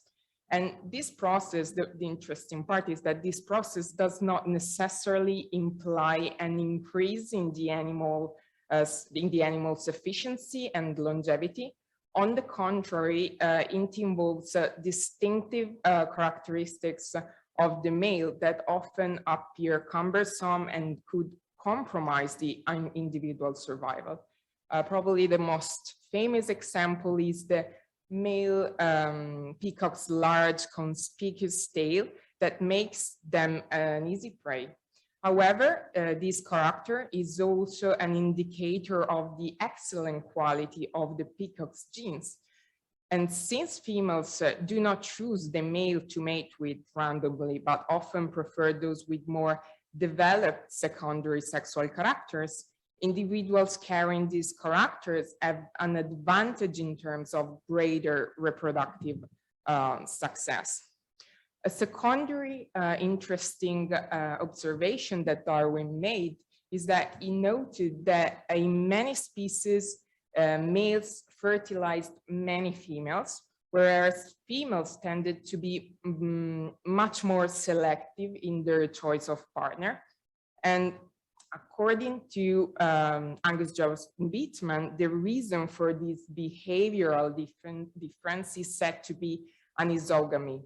And this process, the interesting part is that this process does not necessarily imply an increase in the animal's efficiency and longevity. On the contrary, it involves distinctive characteristics of the male that often appear cumbersome and could compromise the individual survival. Probably the most famous example is the male peacock's large conspicuous tail that makes them an easy prey. However, this character is also an indicator of the excellent quality of the peacock's genes. And since females do not choose the male to mate with randomly, but often prefer those with more developed secondary sexual characters, individuals carrying these characters have an advantage in terms of greater reproductive success. A secondary interesting observation that Darwin made is that he noted that in many species, males fertilized many females, whereas females tended to be much more selective in their choice of partner. And according to Angus Jones-Beatman, the reason for this behavioral difference is said to be anisogamy.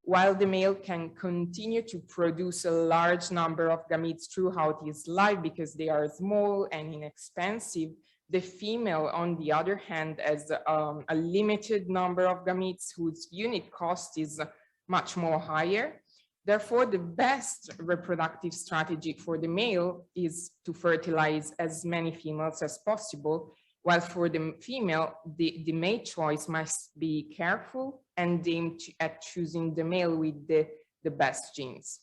While the male can continue to produce a large number of gametes throughout his life because they are small and inexpensive, the female, on the other hand, has a limited number of gametes whose unit cost is much more higher. Therefore, the best reproductive strategy for the male is to fertilize as many females as possible, while for the female, the mate choice must be careful and aimed at choosing the male with the best genes.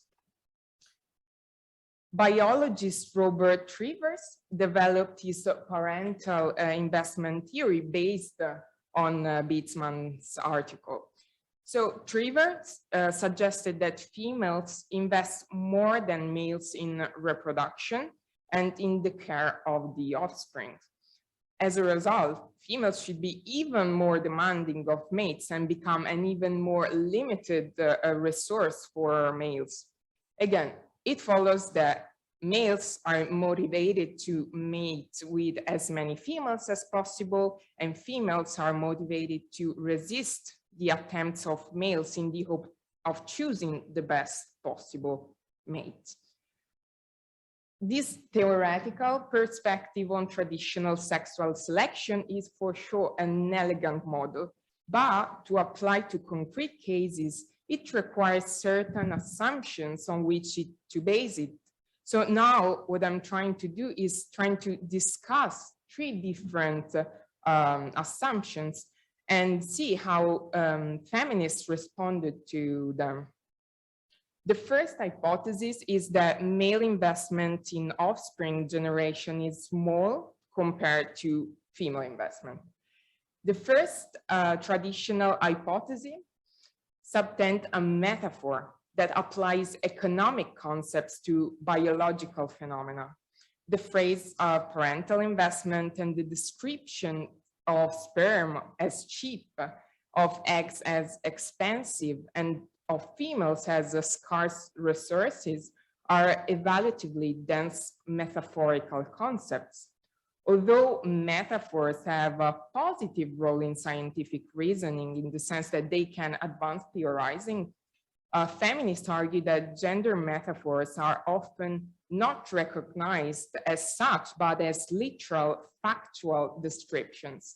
Biologist Robert Trivers developed his parental investment theory based on Beatsman's article. So Trivers suggested that females invest more than males in reproduction and in the care of the offspring. As a result, females should be even more demanding of mates and become an even more limited resource for males. Again, it follows that males are motivated to mate with as many females as possible, and females are motivated to resist the attempts of males in the hope of choosing the best possible mate. This theoretical perspective on traditional sexual selection is for sure an elegant model, but to apply to concrete cases, it requires certain assumptions on which to base it. So now what I'm trying to do is trying to discuss three different assumptions and see how feminists responded to them. The first hypothesis is that male investment in offspring generation is small compared to female investment. The first traditional hypothesis subtends a metaphor that applies economic concepts to biological phenomena. The phrase parental investment and the description of sperm as cheap, of eggs as expensive, and of females as scarce resources are evaluatively dense metaphorical concepts. Although metaphors have a positive role in scientific reasoning in the sense that they can advance theorizing, feminists argue that gender metaphors are often not recognized as such, but as literal, factual descriptions.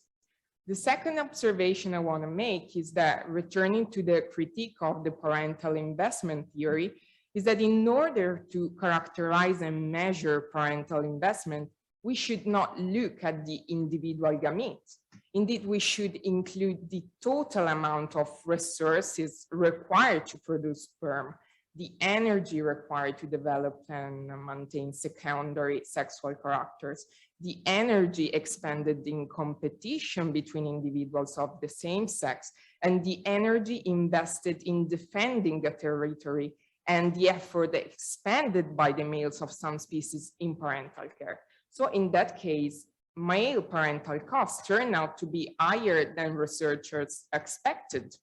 The second observation I want to make is that, returning to the critique of the parental investment theory, is that in order to characterize and measure parental investment, we should not look at the individual gametes. Indeed, we should include the total amount of resources required to produce sperm, the energy required to develop and maintain secondary sexual characters, the energy expended in competition between individuals of the same sex, and the energy invested in defending a territory, and the effort expended by the males of some species in parental care. So in that case, male parental costs turn out to be higher than researchers expected.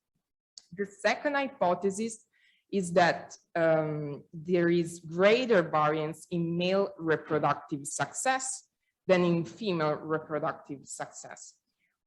The second hypothesis is that there is greater variance in male reproductive success than in female reproductive success.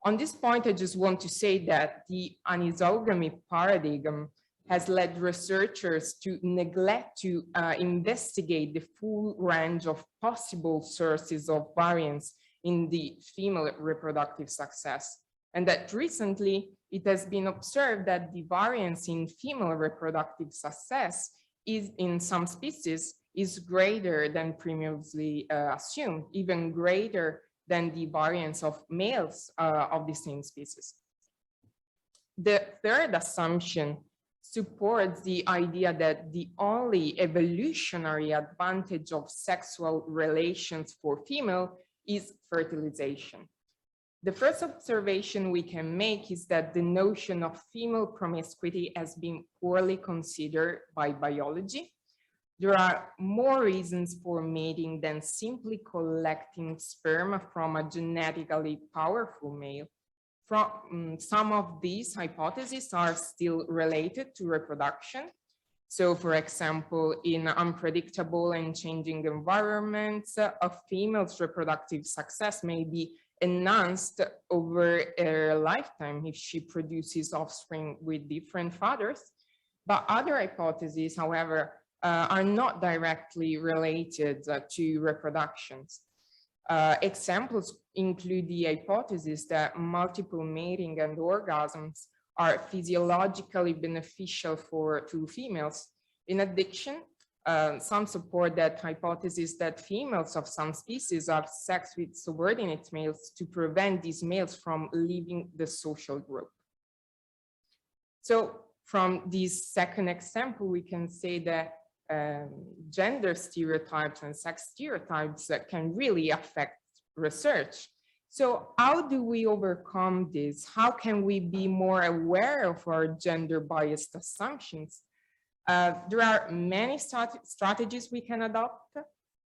On this point, I just want to say that the anisogamy paradigm has led researchers to neglect to investigate the full range of possible sources of variance in the female reproductive success. And that recently, it has been observed that the variance in female reproductive success is, in some species, is greater than previously assumed, even greater than the variance of males of the same species. The third assumption supports the idea that the only evolutionary advantage of sexual relations for female is fertilization. The first observation we can make is that the notion of female promiscuity has been poorly considered by biology. There are more reasons for mating than simply collecting sperm from a genetically powerful male. Some of these hypotheses are still related to reproduction. So, for example, in unpredictable and changing environments, a female's reproductive success may be enhanced over her lifetime if she produces offspring with different fathers. But other hypotheses, however, are not directly related to reproductions. Examples include the hypothesis that multiple mating and orgasms are physiologically beneficial to females. In addition, some support that hypothesis that females of some species have sex with subordinate males to prevent these males from leaving the social group. So from this second example, we can say that gender stereotypes and sex stereotypes can really affect research. So how do we overcome this? How can we be more aware of our gender biased assumptions? There are many strategies we can adopt.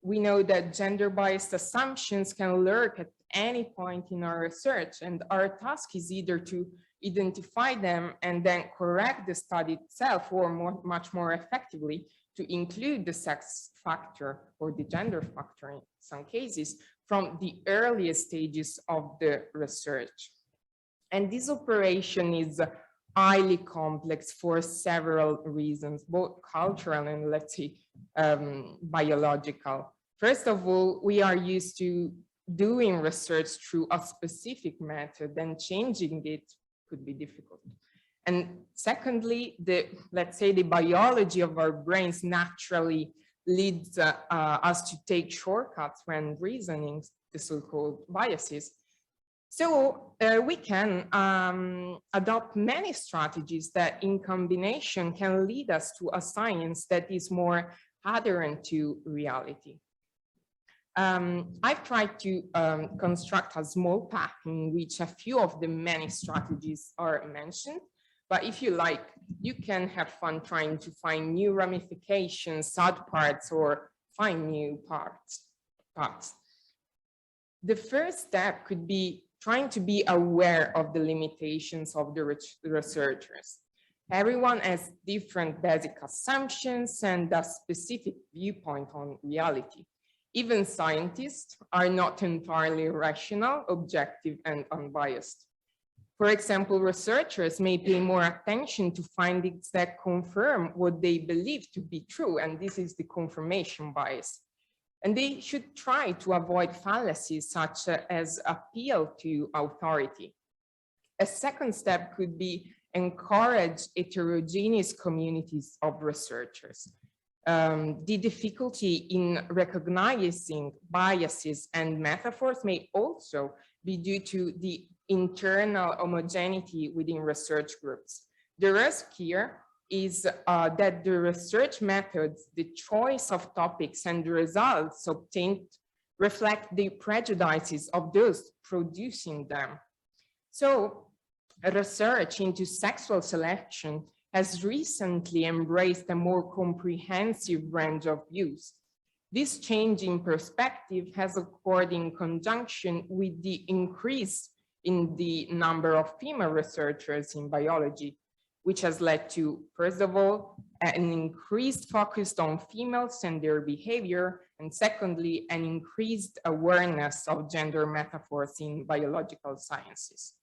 We know that gender biased assumptions can lurk at any point in our research, and our task is either to identify them and then correct the study itself, or much more effectively, to include the sex factor or the gender factor in some cases from the earliest stages of the research. And this operation is highly complex for several reasons, both cultural and, let's say, biological. First of all, we are used to doing research through a specific method, and changing it could be difficult. And secondly, let's say the biology of our brains naturally leads us to take shortcuts when reasoning, the so-called biases. So we can adopt many strategies that in combination can lead us to a science that is more adherent to reality. I've tried to construct a small pack in which a few of the many strategies are mentioned. But if you like, you can have fun trying to find new ramifications, subparts, or find new parts. The first step could be trying to be aware of the limitations of the researchers. Everyone has different basic assumptions and a specific viewpoint on reality. Even scientists are not entirely rational, objective, and unbiased. For example, researchers may pay more attention to findings that confirm what they believe to be true, and this is the confirmation bias. And they should try to avoid fallacies such as appeal to authority. A second step could be encourage heterogeneous communities of researchers. The difficulty in recognizing biases and metaphors may also be due to the internal homogeneity within research groups. The risk here is that the research methods, the choice of topics, and the results obtained reflect the prejudices of those producing them. So, research into sexual selection has recently embraced a more comprehensive range of views. This change in perspective has occurred in conjunction with the increase in the number of female researchers in biology, which has led to, first of all, an increased focus on females and their behavior, and secondly, an increased awareness of gender metaphors in biological sciences.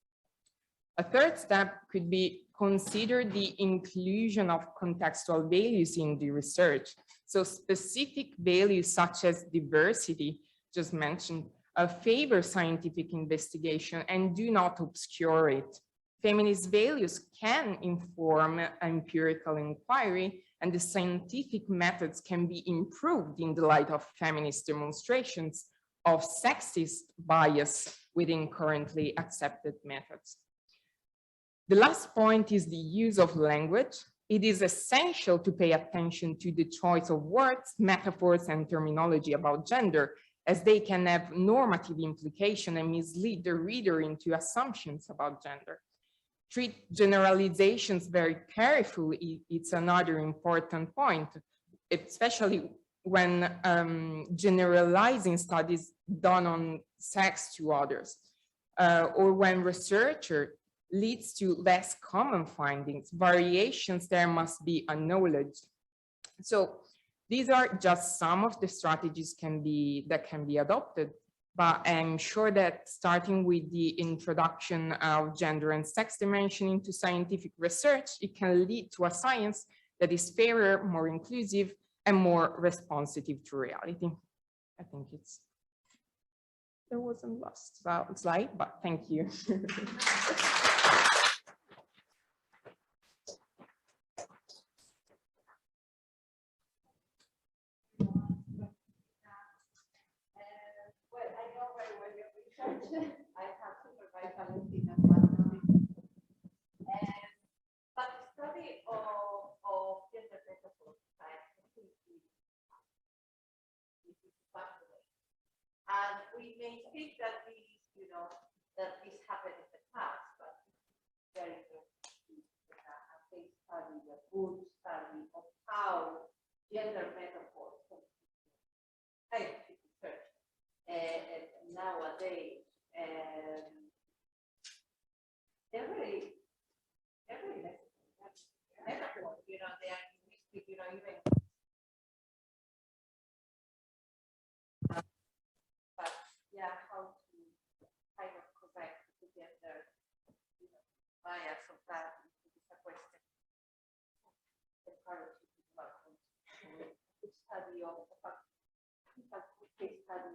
A third step could be consider the inclusion of contextual values in the research. So specific values such as diversity, just mentioned, favor scientific investigation and do not obscure it. Feminist values can inform empirical inquiry, and the scientific methods can be improved in the light of feminist demonstrations of sexist bias within currently accepted methods. The last point is the use of language. It is essential to pay attention to the choice of words, metaphors, and terminology about gender, as they can have normative implication and mislead the reader into assumptions about gender. Treat generalizations very carefully. It's another important point, especially when generalizing studies done on sex to others, or when researcher leads to less common findings. Variations there must be acknowledged. So these are just some of the strategies that can be adopted, but I'm sure that starting with the introduction of gender and sex dimension into scientific research, it can lead to a science that is fairer, more inclusive, and more responsive to reality. I think there wasn't last slide, but thank you. I have supervised Valentina, but the study of gender metaphors is fascinating. And we may think that that this happened in the past, but it's very good to see a case study, a good study of how gender metaphors scientific research nowadays. Every metaphor, they are linguistic, even. But yeah, how to kind of correct the gender bias of that is a question. Encourage people to study of case study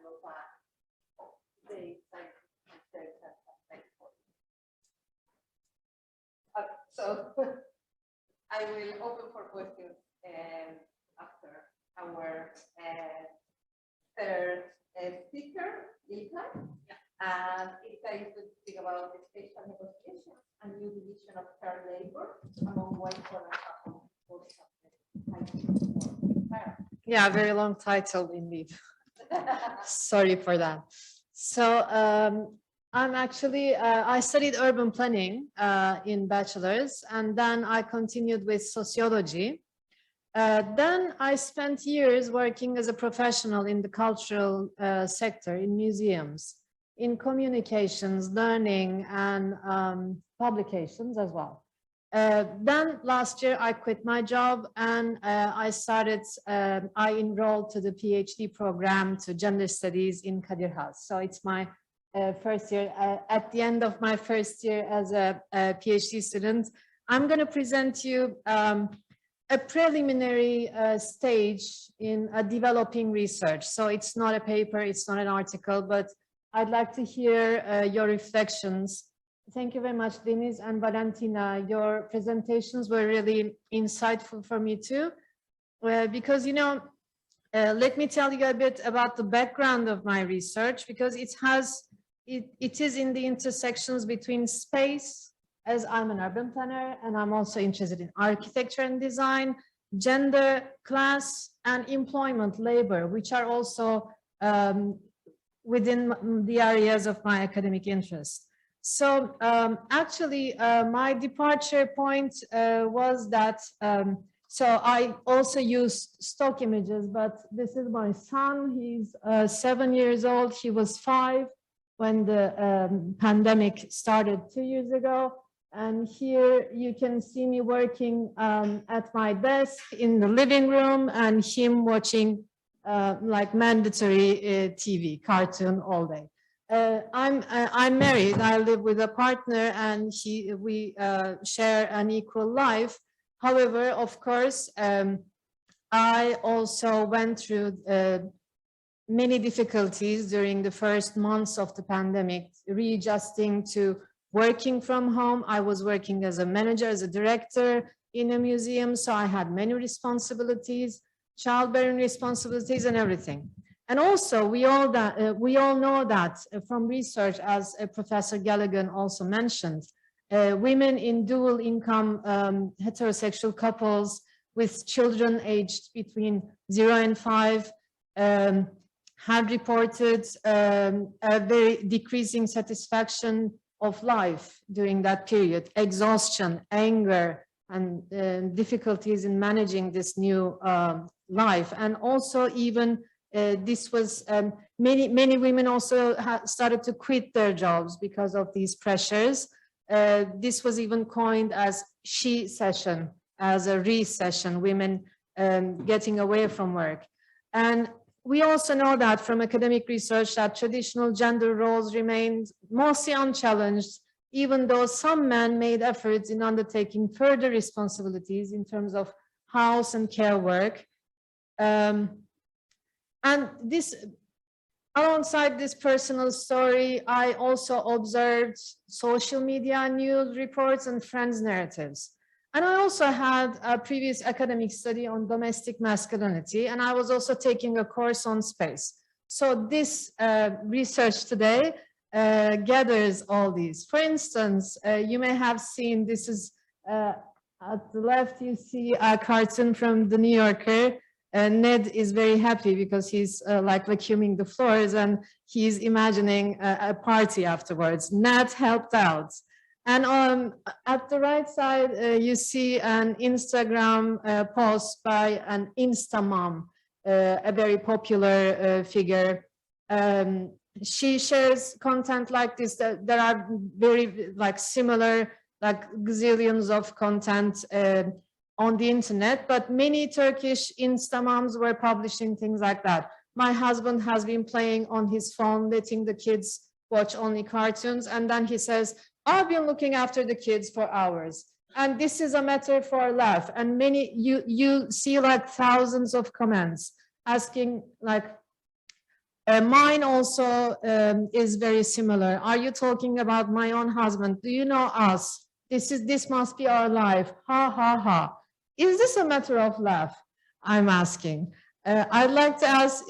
of the scientific research and so I will open for questions after our third speaker, Ilka. And Ilka is going to speak about the spatial negotiations and new division of child labor among white collar couples. Yeah, very long title indeed. Sorry for that. So I'm actually, I studied urban planning in bachelor's, and then I continued with sociology. Then I spent years working as a professional in the cultural sector, in museums, in communications, learning, and publications as well. Then last year I quit my job and I enrolled to the PhD program to gender studies in Kadir Has. So it's my first year. At the end of my first year as a PhD student, I'm going to present you a preliminary stage in a developing research. So it's not a paper, it's not an article, but I'd like to hear your reflections. Thank you very much, Denise and Valentina. Your presentations were really insightful for me too, because, let me tell you a bit about the background of my research, because it is in the intersections between space, as I'm an urban planner, and I'm also interested in architecture and design, gender, class, and employment, labor, which are also within the areas of my academic interest. So actually, my departure point was that, so I also used stock images, but this is my son. He's 7 years old. He was 5 when the pandemic started 2 years ago. And here you can see me working at my desk in the living room and him watching like mandatory TV, cartoon all day. I'm married. I live with a partner, and we share an equal life. However, of course, I also went through many difficulties during the first months of the pandemic, readjusting to working from home. I was working as a manager, as a director in a museum, so I had many responsibilities, childbearing responsibilities, and everything. And also, we all know that from research, as Professor Galligan also mentioned, women in dual income heterosexual couples with children aged between 0 and 5 had reported a very decreasing satisfaction of life during that period, exhaustion, anger, and difficulties in managing this new life. And also even this was, many women also started to quit their jobs because of these pressures. This was even coined as she session, as a recession, women getting away from work. And we also know that from academic research that traditional gender roles remained mostly unchallenged, even though some men made efforts in undertaking further responsibilities in terms of house and care work. And this, alongside this personal story, I also observed social media news reports and friends' narratives. And I also had a previous academic study on domestic masculinity, and I was also taking a course on space. So this research today gathers all these. For instance, you may have seen, this is at the left, you see a cartoon from the New Yorker. Ned is very happy because he's like vacuuming the floors and he's imagining a party afterwards. Ned helped out. And at the right side, you see an Instagram post by an Instamom, a very popular figure. She shares content like this. There are very similar, gazillions of content on the internet, but many Turkish Instamoms were publishing things like that. My husband has been playing on his phone, letting the kids watch only cartoons, and then he says, I've been looking after the kids for hours. And this is a matter for laugh. And many, you see thousands of comments asking mine also is very similar. Are you talking about my own husband? Do you know us? This must be our life. Ha, ha, ha. Is this a matter of laugh? I'm asking. I'd like to ask,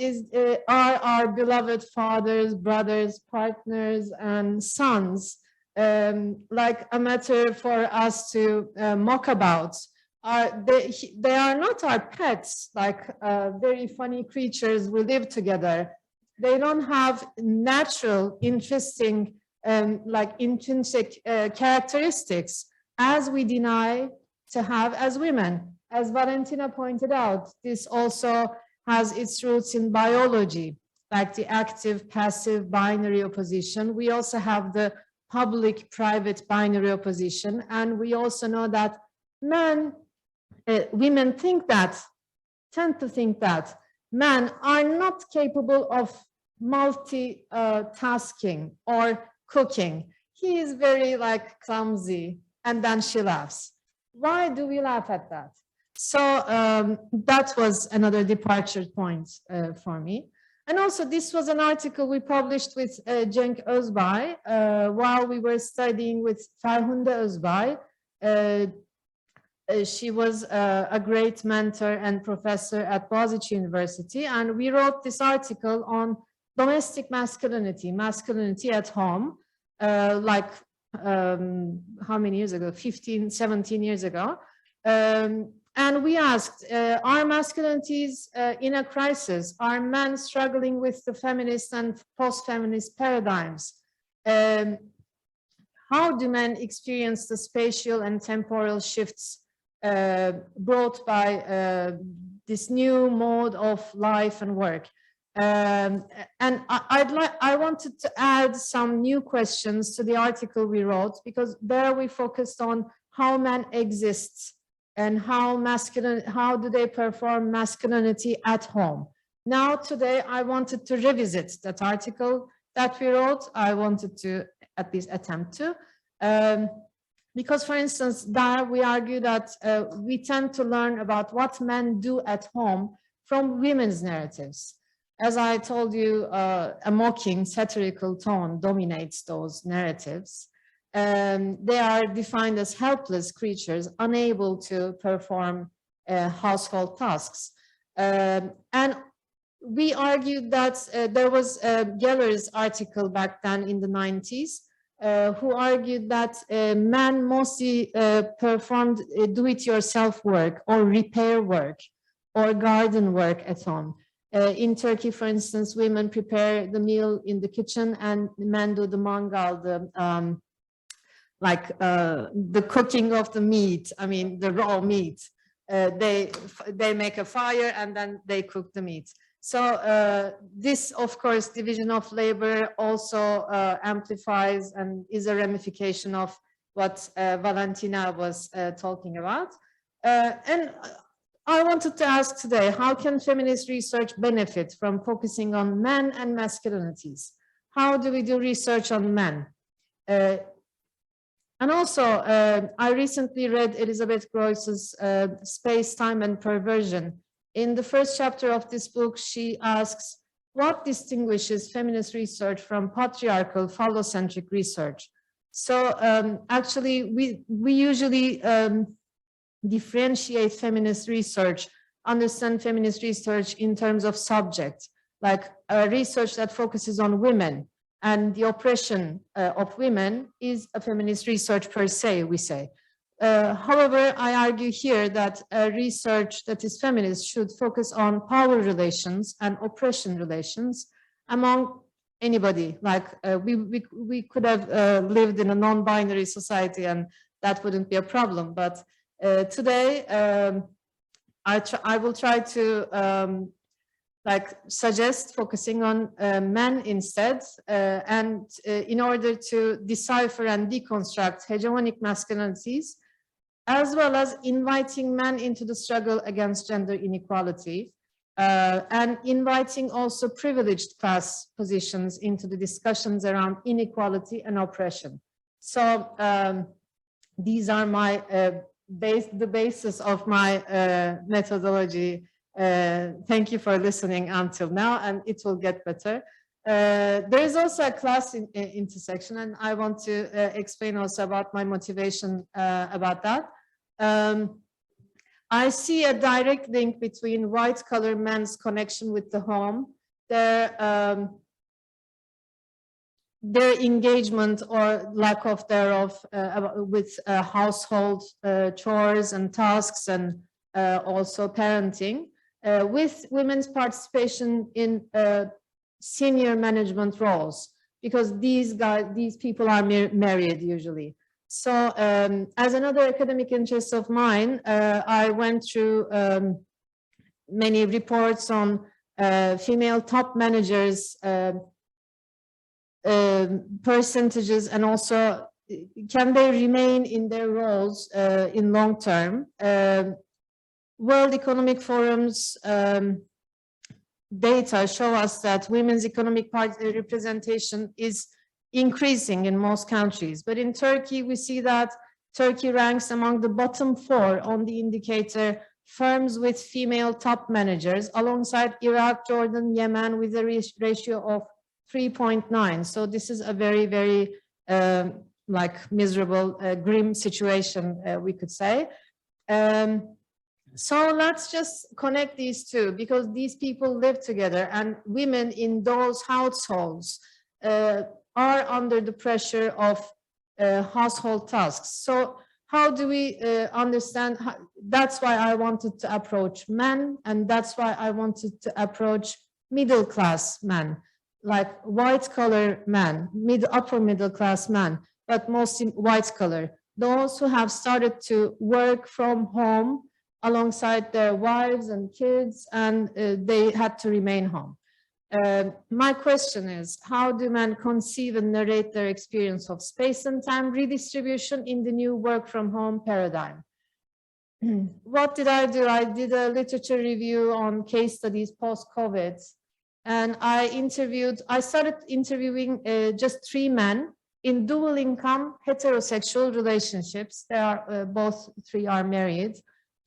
are our beloved fathers, brothers, partners, and sons like a matter for us to mock about? They are not our pets, very funny creatures we live together. They don't have natural, interesting, intrinsic characteristics as we deny to have as women. As Valentina pointed out, this also has its roots in biology, like the active-passive binary opposition. We also have the public-private binary opposition, and we also know that women tend to think that men are not capable of multitasking or cooking. He is very clumsy, and then she laughs. Why do we laugh at that? So that was another departure point for me. And also this was an article we published with Cenk Özbay while we were studying with Ferhunde Özbay. She was a great mentor and professor at Boğaziçi University, and we wrote this article on domestic masculinity at home, how many years ago? 15, 17 years ago. And we asked, are masculinities in a crisis? Are men struggling with the feminist and post-feminist paradigms? How do men experience the spatial and temporal shifts brought by this new mode of life and work? And I wanted to add some new questions to the article we wrote, because there we focused on how men exist and how do they perform masculinity at home. Now today I wanted to revisit that article that we wrote. I wanted to at least attempt to, because for instance, there we argue that we tend to learn about what men do at home from women's narratives. As I told you, a mocking, satirical tone dominates those narratives. They are defined as helpless creatures, unable to perform household tasks. And we argued that there was Geller's article back then in the 90s, who argued that men mostly performed do-it-yourself work or repair work or garden work at home. In Turkey, for instance, women prepare the meal in the kitchen and men do the mangal, the cooking of the meat, I mean, the raw meat. They make a fire and then they cook the meat. So this, of course, division of labor also amplifies and is a ramification of what Valentina was talking about. And I wanted to ask today, how can feminist research benefit from focusing on men and masculinities? How do we do research on men? And also, I recently read Elizabeth Groys's Space, Time and Perversion. In the first chapter of this book, she asks, what distinguishes feminist research from patriarchal, phallocentric research? So actually, we usually differentiate feminist research, understand feminist research in terms of subject, like research that focuses on women and the oppression of women is a feminist research per se, we say. However, I argue here that research that is feminist should focus on power relations and oppression relations among anybody. Like we could have lived in a non-binary society and that wouldn't be a problem. But today, I will try to suggest focusing on men instead, and in order to decipher and deconstruct hegemonic masculinities, as well as inviting men into the struggle against gender inequality, and inviting also privileged class positions into the discussions around inequality and oppression. So these are my the basis of my methodology. Thank you for listening until now, and it will get better. There is also a class intersection, and I want to explain also about my motivation about that. I see a direct link between white-collar men's connection with the home, their engagement or lack of thereof with household chores and tasks, and also parenting, with women's participation in senior management roles, because these people are married usually. So as another academic interest of mine, I went through many reports on female top managers, percentages, and also can they remain in their roles in long term. World Economic Forum's data show us that women's economic representation is increasing in most countries. But in Turkey, we see that Turkey ranks among the bottom 4 on the indicator firms with female top managers, alongside Iraq, Jordan, Yemen, with a ratio of 3.9. So this is a very, very miserable, grim situation, we could say. So let's just connect these two, because these people live together, and women in those households are under the pressure of household tasks. So how do we understand? That's why I wanted to approach men, and that's why I wanted to approach middle class men, like white collar men, upper middle class men, but mostly white collar, those who have started to work from home alongside their wives and kids, and they had to remain home. My question is, how do men conceive and narrate their experience of space and time redistribution in the new work from home paradigm? What did I do? I did a literature review on case studies post-COVID, and I started interviewing just 3 men in dual income heterosexual relationships. They are both 3 are married,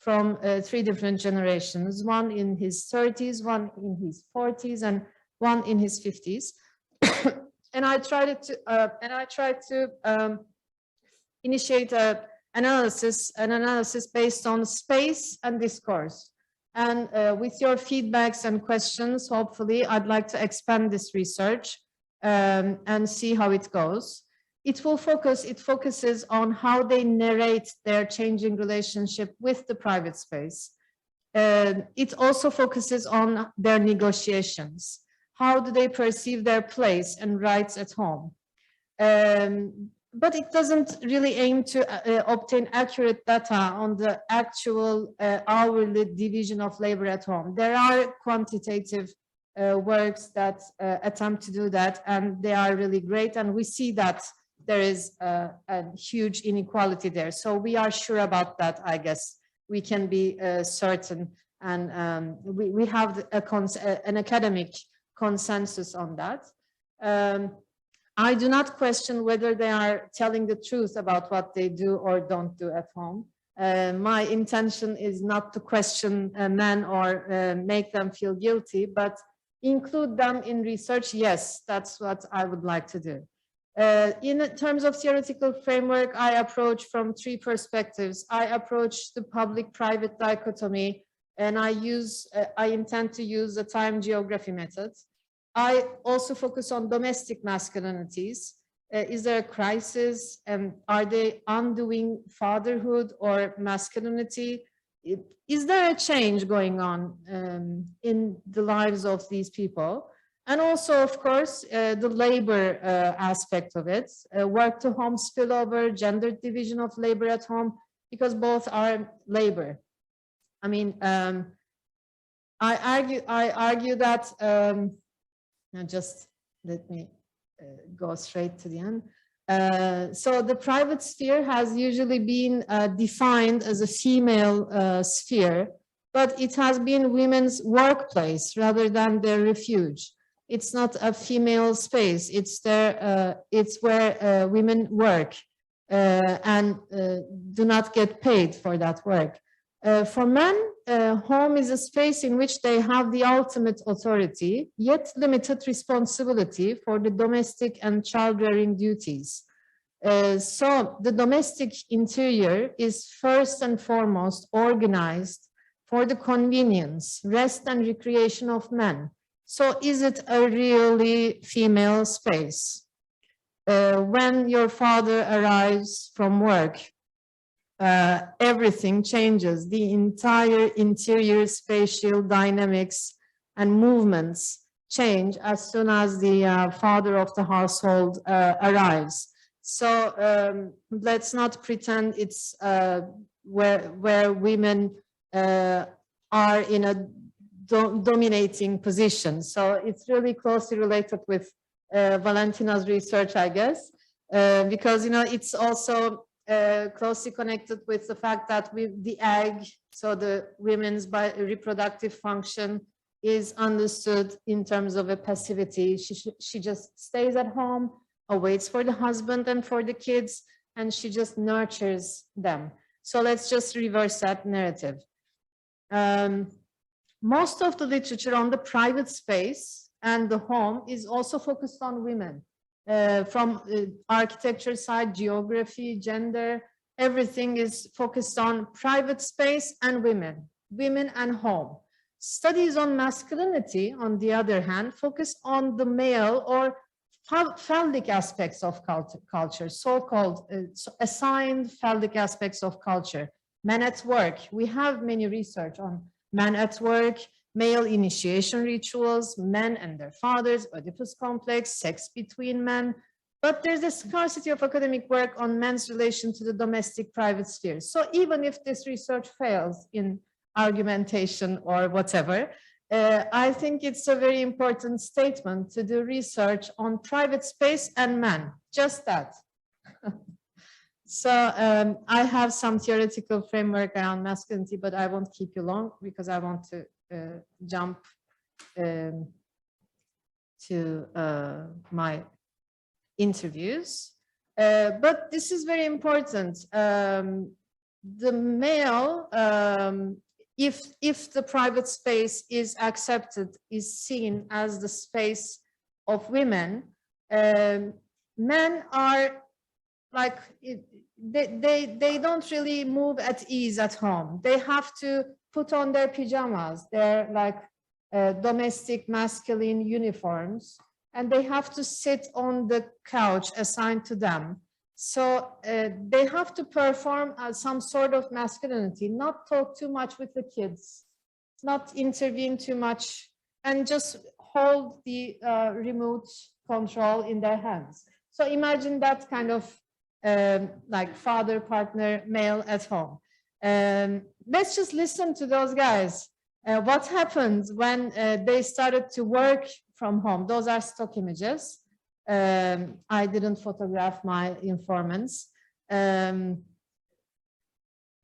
from 3 different generations, one in his 30s, one in his 40s, and one in his 50s. And I tried to initiate an analysis based on space and discourse. And with your feedbacks and questions, hopefully, I'd like to expand this research and see how it goes. it focuses on how they narrate their changing relationship with the private space. It also focuses on their negotiations. How do they perceive their place and rights at home? But it doesn't really aim to obtain accurate data on the actual hourly division of labor at home. There are quantitative works that attempt to do that, and they are really great. And we see that there is a huge inequality there. So we are sure about that, I guess. We can be certain, and we have an academic consensus on that. I do not question whether they are telling the truth about what they do or don't do at home. My intention is not to question men or make them feel guilty, but include them in research. Yes, that's what I would like to do. In terms of theoretical framework, I approach from three perspectives. I approach the public-private dichotomy, and I intend to use the time geography method. I also focus on domestic masculinities. Is there a crisis? Are they undoing fatherhood or masculinity? Is there a change going on in the lives of these people? And also, of course, the labor aspect of it, work to home spillover, gender division of labor at home, because both are labor. I mean, I argue that, now just let me go straight to the end. So the private sphere has usually been defined as a female sphere, but it has been women's workplace rather than their refuge. It's not a female space. It's where women work and do not get paid for that work. For men, home is a space in which they have the ultimate authority, yet limited responsibility for the domestic and child-rearing duties. So the domestic interior is first and foremost organized for the convenience, rest and recreation of men. So is it a really female space? When your father arrives from work, everything changes. The entire interior spatial dynamics and movements change as soon as the father of the household arrives. So let's not pretend it's where women are in a dominating position. So it's really closely related with Valentina's research, I guess, because it's also closely connected with the fact that the egg, so the women's reproductive function, is understood in terms of a passivity. She just stays at home, waits for the husband and for the kids, and she just nurtures them. So let's just reverse that narrative. Most of the literature on the private space and the home is also focused on women. From architecture side, geography, gender, everything is focused on private space and women and home. Studies on masculinity, on the other hand, focus on the male or phallic aspects of culture, so-called assigned phallic aspects of culture. Men at work, we have many research on men at work, male initiation rituals, men and their fathers, Oedipus complex, sex between men. But there's a scarcity of academic work on men's relation to the domestic private sphere. So even if this research fails in argumentation or whatever, I think it's a very important statement to do research on private space and men, just that. So I have some theoretical framework around masculinity, but I won't keep you long because I want to jump to my interviews. But this is very important. The male, if the private space is accepted, is seen as the space of women, men are like, they don't really move at ease at home. They have to put on their pajamas, their like domestic masculine uniforms, and they have to sit on the couch assigned to them. So they have to perform some sort of masculinity, not talk too much with the kids, not intervene too much, and just hold the remote control in their hands. So imagine that kind of like father, partner, male at home. Let's just listen to those guys. What happened when they started to work from home? Those are stock images. I didn't photograph my informants. And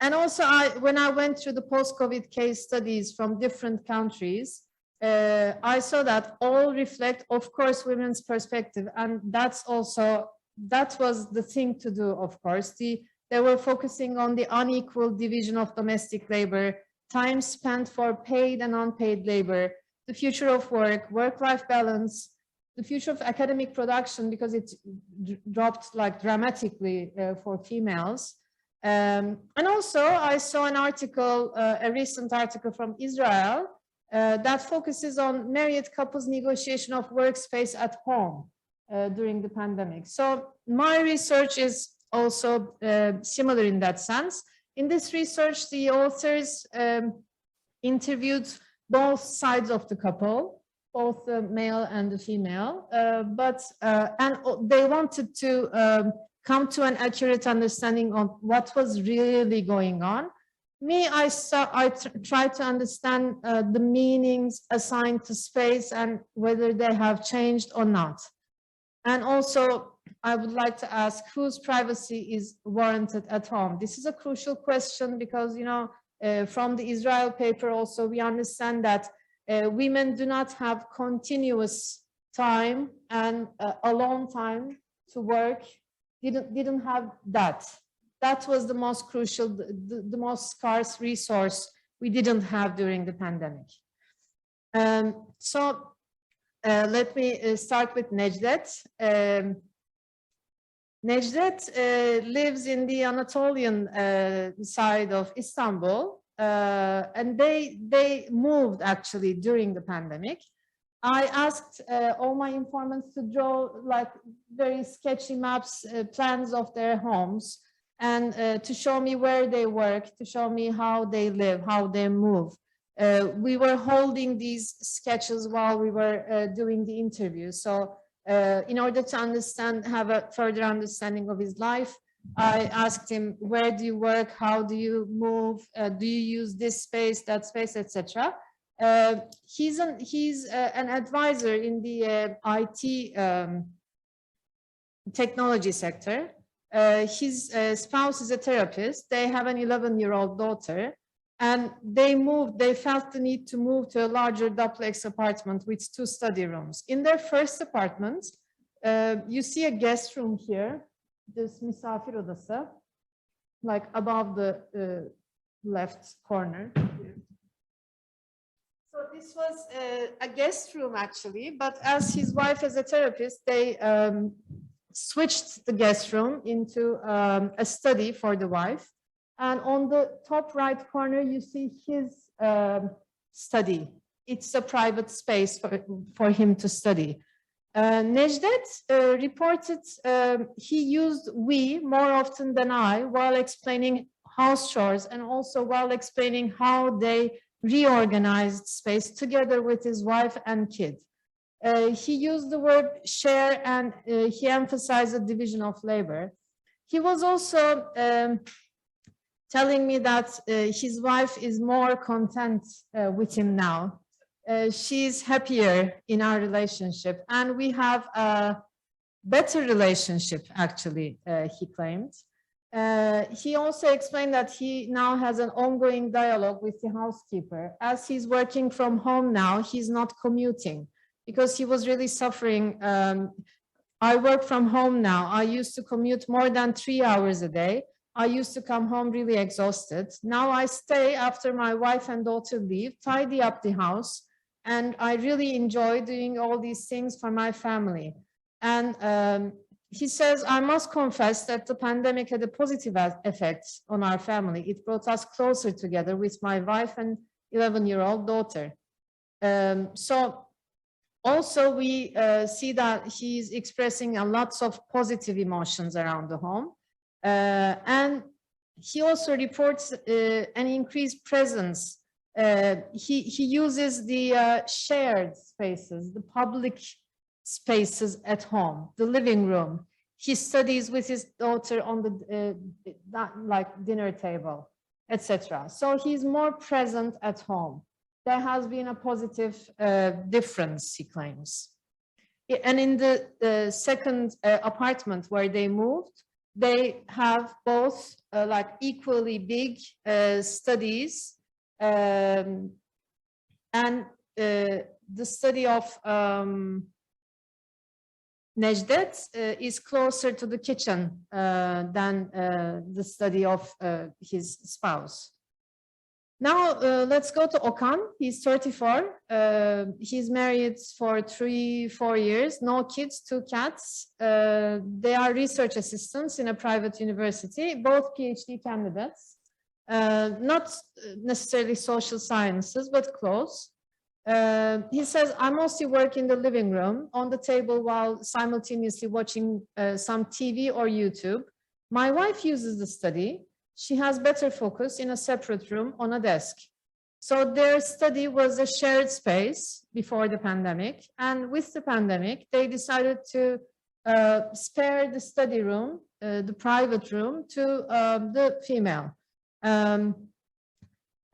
also, when I went through the post-COVID case studies from different countries, I saw that all reflect, of course, women's perspective. And that was the thing to do, of course. They were focusing on the unequal division of domestic labor, time spent for paid and unpaid labor, the future of work, work-life balance, the future of academic production, because it dropped like dramatically for females. And also I saw an article, a recent article from Israel that focuses on married couples' negotiation of workspace at home during the pandemic. So my research is also similar in that sense. In this research, the authors interviewed both sides of the couple, both the male and the female, and they wanted to come to an accurate understanding of what was really going on. I tried to understand the meanings assigned to space and whether they have changed or not. And also, I would like to ask whose privacy is warranted at home. This is a crucial question because, you know, from the Israel paper also, we understand that women do not have continuous time and alone time to work, didn't have that. That was the most crucial, the most scarce resource we didn't have during the pandemic. So let me start with Necdet. Necdet lives in the Anatolian side of Istanbul, and they moved actually during the pandemic. I asked all my informants to draw like very sketchy maps, plans of their homes, and to show me where they work, to show me how they live, how they move. We were holding these sketches while we were doing the interview. So in order to understand, have a further understanding of his life, I asked him, where do you work? How do you move? Do you use this space, that space, etc.? He's an advisor in the IT technology sector. His spouse is a therapist. They have an 11-year-old daughter, and they felt the need to move to a larger duplex apartment with 2 study rooms. In their first apartment, you see a guest room here, this misafir odası, like above the left corner. So this was a guest room actually, but as his wife is a therapist, they switched the guest room into a study for the wife. And on the top right corner, you see his study. It's a private space for him to study. Necdet reported he used we more often than I while explaining house chores and also while explaining how they reorganized space together with his wife and kid. He used the word share and he emphasized the division of labor. He was also telling me that his wife is more content with him now. She's happier in our relationship and we have a better relationship actually, he claimed. He also explained that he now has an ongoing dialogue with the housekeeper. As he's working from home now, he's not commuting because he was really suffering. I work from home now. I used to commute more than 3 hours a day. I used to come home really exhausted. Now I stay after my wife and daughter leave, tidy up the house, and I really enjoy doing all these things for my family. And he says, I must confess that the pandemic had a positive effect on our family. It brought us closer together with my wife and 11-year-old daughter. So Also, we see that he's expressing a lots of positive emotions around the home. And he also reports an increased presence. He uses the shared spaces, the public spaces at home, the living room. He studies with his daughter on the like dinner table, etc. So he's more present at home. There has been a positive difference, he claims. And in the second apartment where they moved, they have both like equally big studies, and the study of Necdet is closer to the kitchen than the study of his spouse. Now let's go to Okan. He's 34. He's married for 3-4 years. No kids, 2 cats. They are research assistants in a private university, both PhD candidates. Not necessarily social sciences, but close. He says, I mostly work in the living room on the table while simultaneously watching some TV or YouTube. My wife uses the study. She has better focus in a separate room on a desk. So their study was a shared space before the pandemic. And with the pandemic, they decided to spare the study room, the private room, to the female.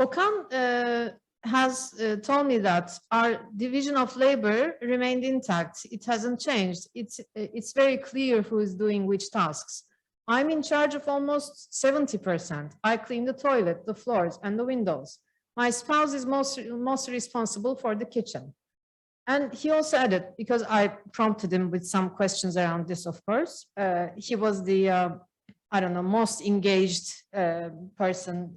Okan has told me that our division of labor remained intact. It hasn't changed. It's very clear who is doing which tasks. I'm in charge of almost 70%. I clean the toilet, the floors, and the windows. My spouse is mostly responsible for the kitchen. And he also added, because I prompted him with some questions around this, of course, he was the, I don't know, most engaged person,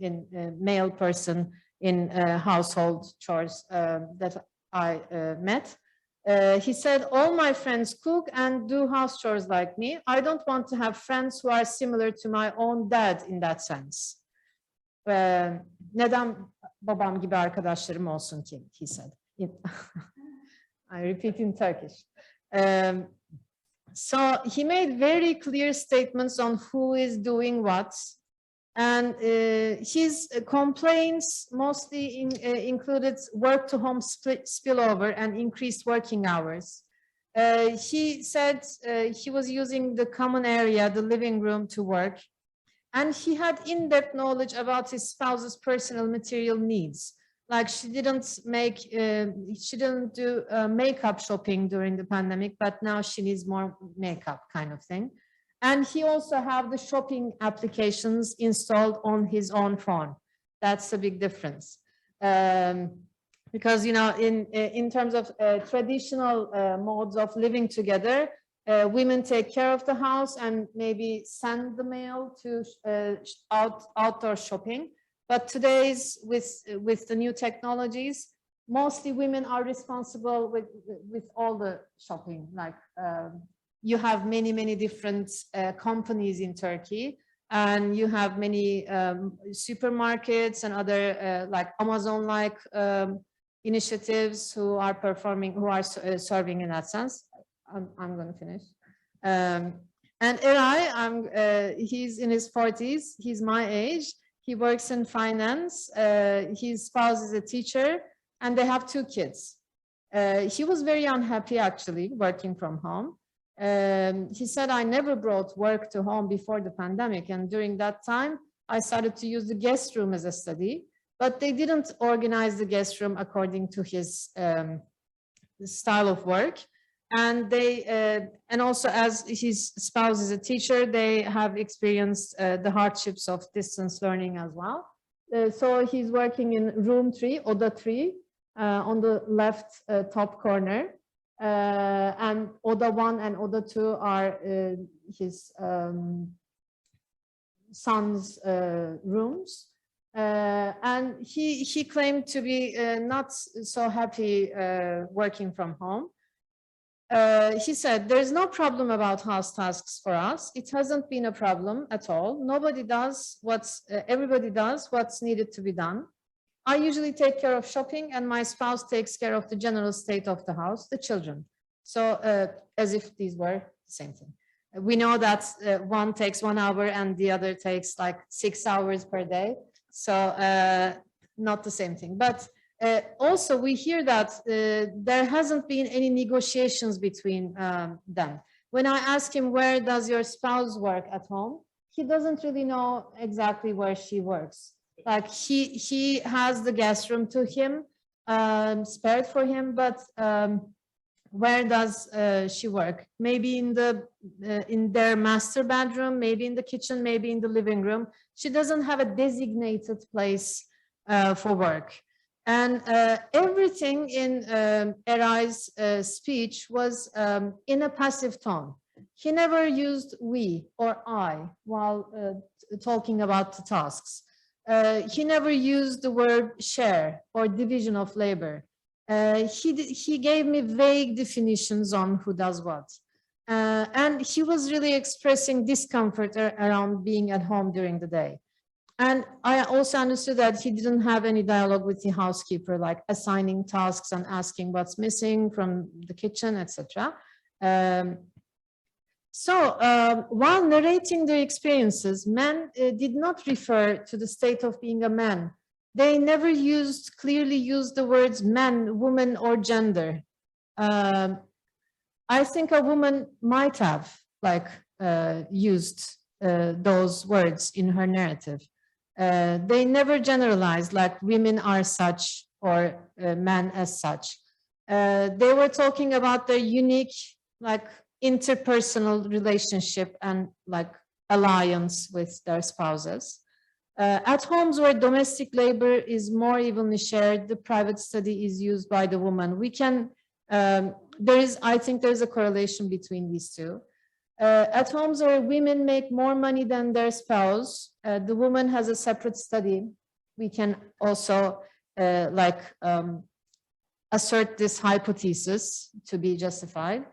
male person in household chores that I met. He said, all my friends cook and do house chores like me. I don't want to have friends who are similar to my own dad in that sense. Neden babam gibi arkadaşlarım olsun ki, he said. I repeat in Turkish. So he made very clear statements on who is doing what. And his complaints mostly included work to home spillover and increased working hours. He said he was using the common area, the living room, to work. And he had in-depth knowledge about his spouse's personal material needs. Like she didn't do makeup shopping during the pandemic, but now she needs more makeup kind of thing. And he also have the shopping applications installed on his own phone. That's a big difference. Because, you know, in terms of traditional modes of living together, women take care of the house and maybe send the mail to outdoor shopping. But today's, with the new technologies, mostly women are responsible with all the shopping, like you have many different companies in Turkey, and you have many supermarkets and other like Amazon-like initiatives who are serving in that sense. I'm going to finish. And Eray, he's in his 40s. He's my age. He works in finance. His spouse is a teacher, and they have 2 kids. He was very unhappy actually working from home. He said, I never brought work to home before the pandemic, and during that time I started to use the guest room as a study, but they didn't organize the guest room according to his style of work. And they and also, as his spouse is a teacher, they have experienced the hardships of distance learning as well. So he's working in room 3, Oda 3, on the left top corner. And Oda 1 and Oda 2 are his son's rooms. And he claimed to be not so happy working from home. He said, there's no problem about house tasks for us. It hasn't been a problem at all. Everybody does what's needed to be done. I usually take care of shopping and my spouse takes care of the general state of the house, the children. So as if these were the same thing. We know that one takes 1 hour and the other takes like 6 hours per day. So not the same thing. But also we hear that there hasn't been any negotiations between them. When I ask him, where does your spouse work at home? He doesn't really know exactly where she works. Like he has the guest room to him, spared for him, but where does she work? Maybe in their master bedroom, maybe in the kitchen, maybe in the living room. She doesn't have a designated place for work. And everything in Eray's speech was in a passive tone. He never used we or I while talking about the tasks. He never used the word share or division of labor. He gave me vague definitions on who does what. And he was really expressing discomfort around being at home during the day. And I also understood that he didn't have any dialogue with the housekeeper, like assigning tasks and asking what's missing from the kitchen, etc. While narrating their experiences, men did not refer to the state of being a man. They never clearly used the words man, woman, or gender. I think a woman might have used those words in her narrative. They never generalized like women are such or men as such. They were talking about their unique interpersonal relationship and alliance with their spouses. At homes where domestic labor is more evenly shared, the private study is used by the woman. We can, I think there's a correlation between these two. At homes where women make more money than their spouse, the woman has a separate study. We can also assert this hypothesis to be justified.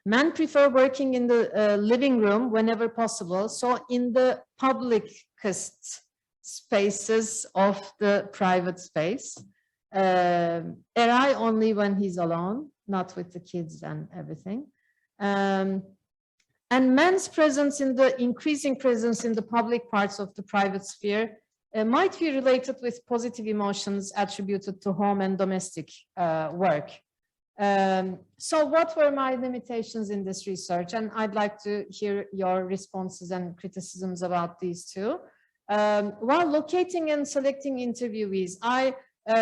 Men prefer working in the living room whenever possible. So in the publicest spaces of the private space. Eray only when he's alone, not with the kids and everything. And men's presence increasing presence in the public parts of the private sphere might be related with positive emotions attributed to home and domestic work. So what were my limitations in this research? And I'd like to hear your responses and criticisms about these two. While locating and selecting interviewees, I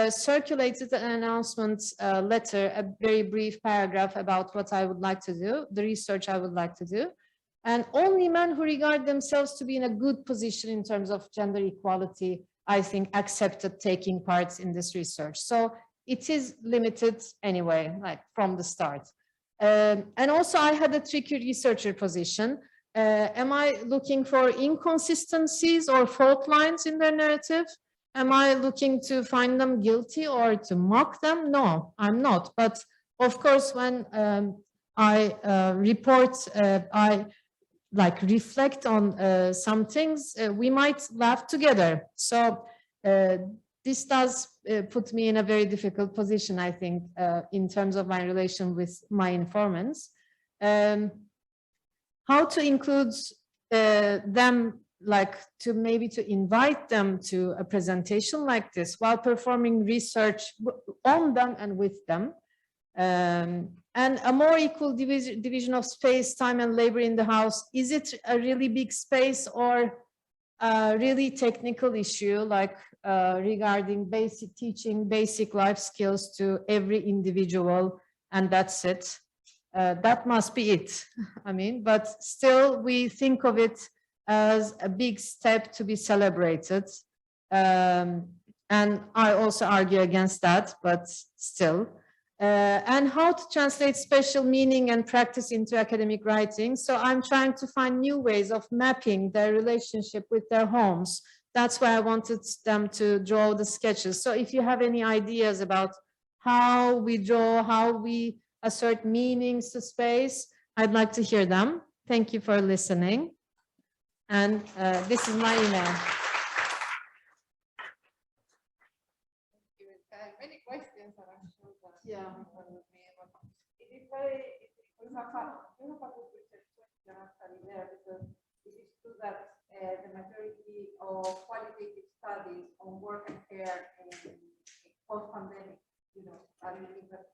circulated an announcement letter, a very brief paragraph about what I would like to do, the research I would like to do. And only men who regard themselves to be in a good position in terms of gender equality, I think, accepted taking part in this research. So it is limited anyway, from the start. And also I had a tricky researcher position. Am I looking for inconsistencies or fault lines in their narrative? Am I looking to find them guilty or to mock them? No, I'm not. But of course, when I report, I reflect on some things, we might laugh together. So this does put me in a very difficult position, I think, in terms of my relation with my informants. How to include them, to invite them to a presentation like this while performing research on them and with them. And a more equal division of space, time, and labor in the house. Is it a really big space or a really technical issue, regarding teaching basic life skills to every individual, and that's it? That must be it. I mean, but still we think of it as a big step to be celebrated. And I also argue against that, but still. And how to translate special meaning and practice into academic writing. So I'm trying to find new ways of mapping their relationship with their homes. That's why I wanted them to draw the sketches. So if you have any ideas about how we draw, how we assert meanings to space, I'd like to hear them. Thank you for listening. And this is my email. many questions, and I'm sure that Yeah. it is very, we have a good research question actually there, because it is true that the majority of qualitative studies on work and care in post-pandemic, are looking that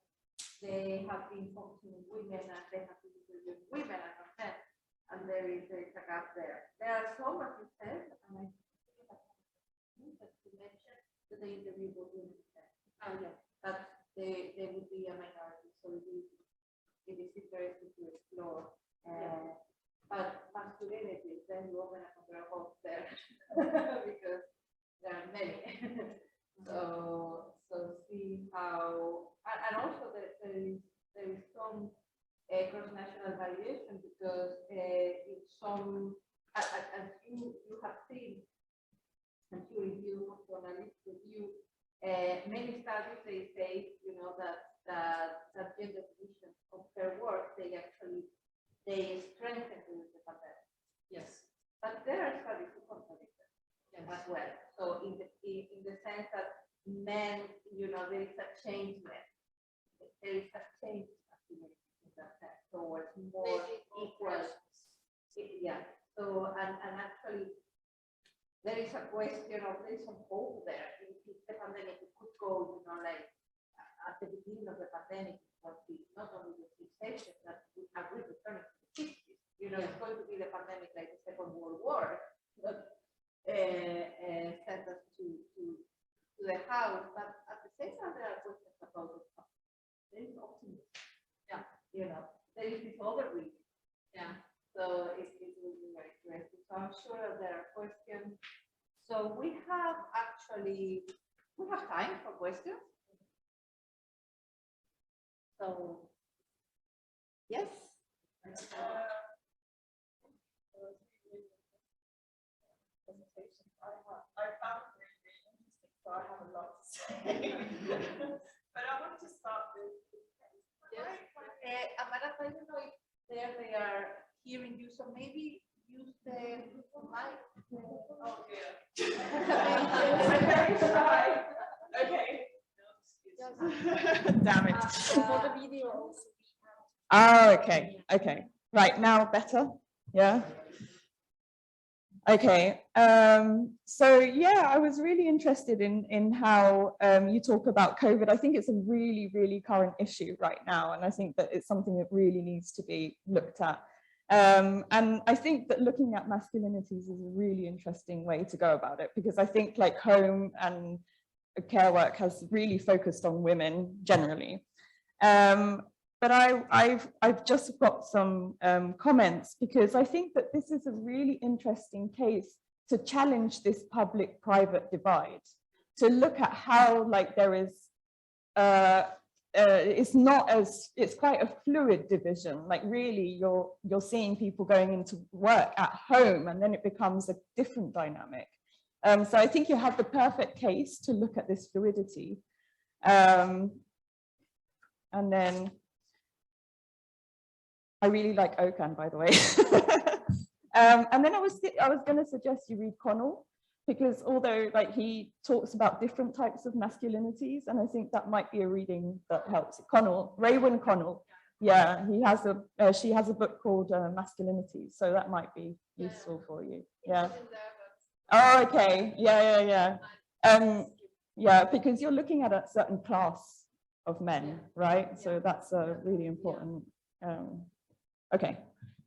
they have been focusing on women, and they have been interviewing women and not men, and there is a gap there. There are some, as you said, and I think that you mentioned that the interview was women and men. That they would be a minority, so it is interesting to explore. But masculinity, then you open a control box there because there are many. So see how, and also there is some cross-national variation, because in some, as you have seen, and you review, journalists review, many studies, they say, that gender division of their work, they strengthen with the pandemic. Yes. But there are studies who contradict them as well. So in the sense that men, there is a change there. There is a change in that sense towards more equal. Yeah. So and actually there is a question of, there is some hope there. If the pandemic could go, like at the beginning of the pandemic, was not only the six that we have returning to the 60s. It's going to be the pandemic like the Second World War that sent us to the house. But at the same time, there are questions about the past. There is optimism. Yeah. There is this other reason. Yeah. So it will be very interesting. So I'm sure that there are questions. So we have time for questions. So yes. I found it really interesting, so I have a lot to say. But I want to start with. Amara, I don't know if they are hearing you, so maybe use the mic. Oh dear. I'm very shy. Okay. Damn it. For the video also. Oh, okay. Right, now better? Yeah. Okay. So yeah, I was really interested in how you talk about COVID. I think it's a really, really current issue right now, and I think that it's something that really needs to be looked at. And I think that looking at masculinities is a really interesting way to go about it, because I think like home and care work has really focused on women generally. But I've just got some comments, because I think that this is a really interesting case to challenge this public-private divide, to look at how like there is, it's quite a fluid division. Like really you're seeing people going into work at home, and then it becomes a different dynamic. So I think you have the perfect case to look at this fluidity. And then I really like Okan, by the way. And then I was going to suggest you read Connell, because although like he talks about different types of masculinities, and I think that might be a reading that helps. Connell, Raewyn Connell. Yeah, she has a book called Masculinities, so that might be useful for you. Yeah. Oh, okay. Yeah. Yeah, because you're looking at a certain class of men, right? So that's a really important. Okay,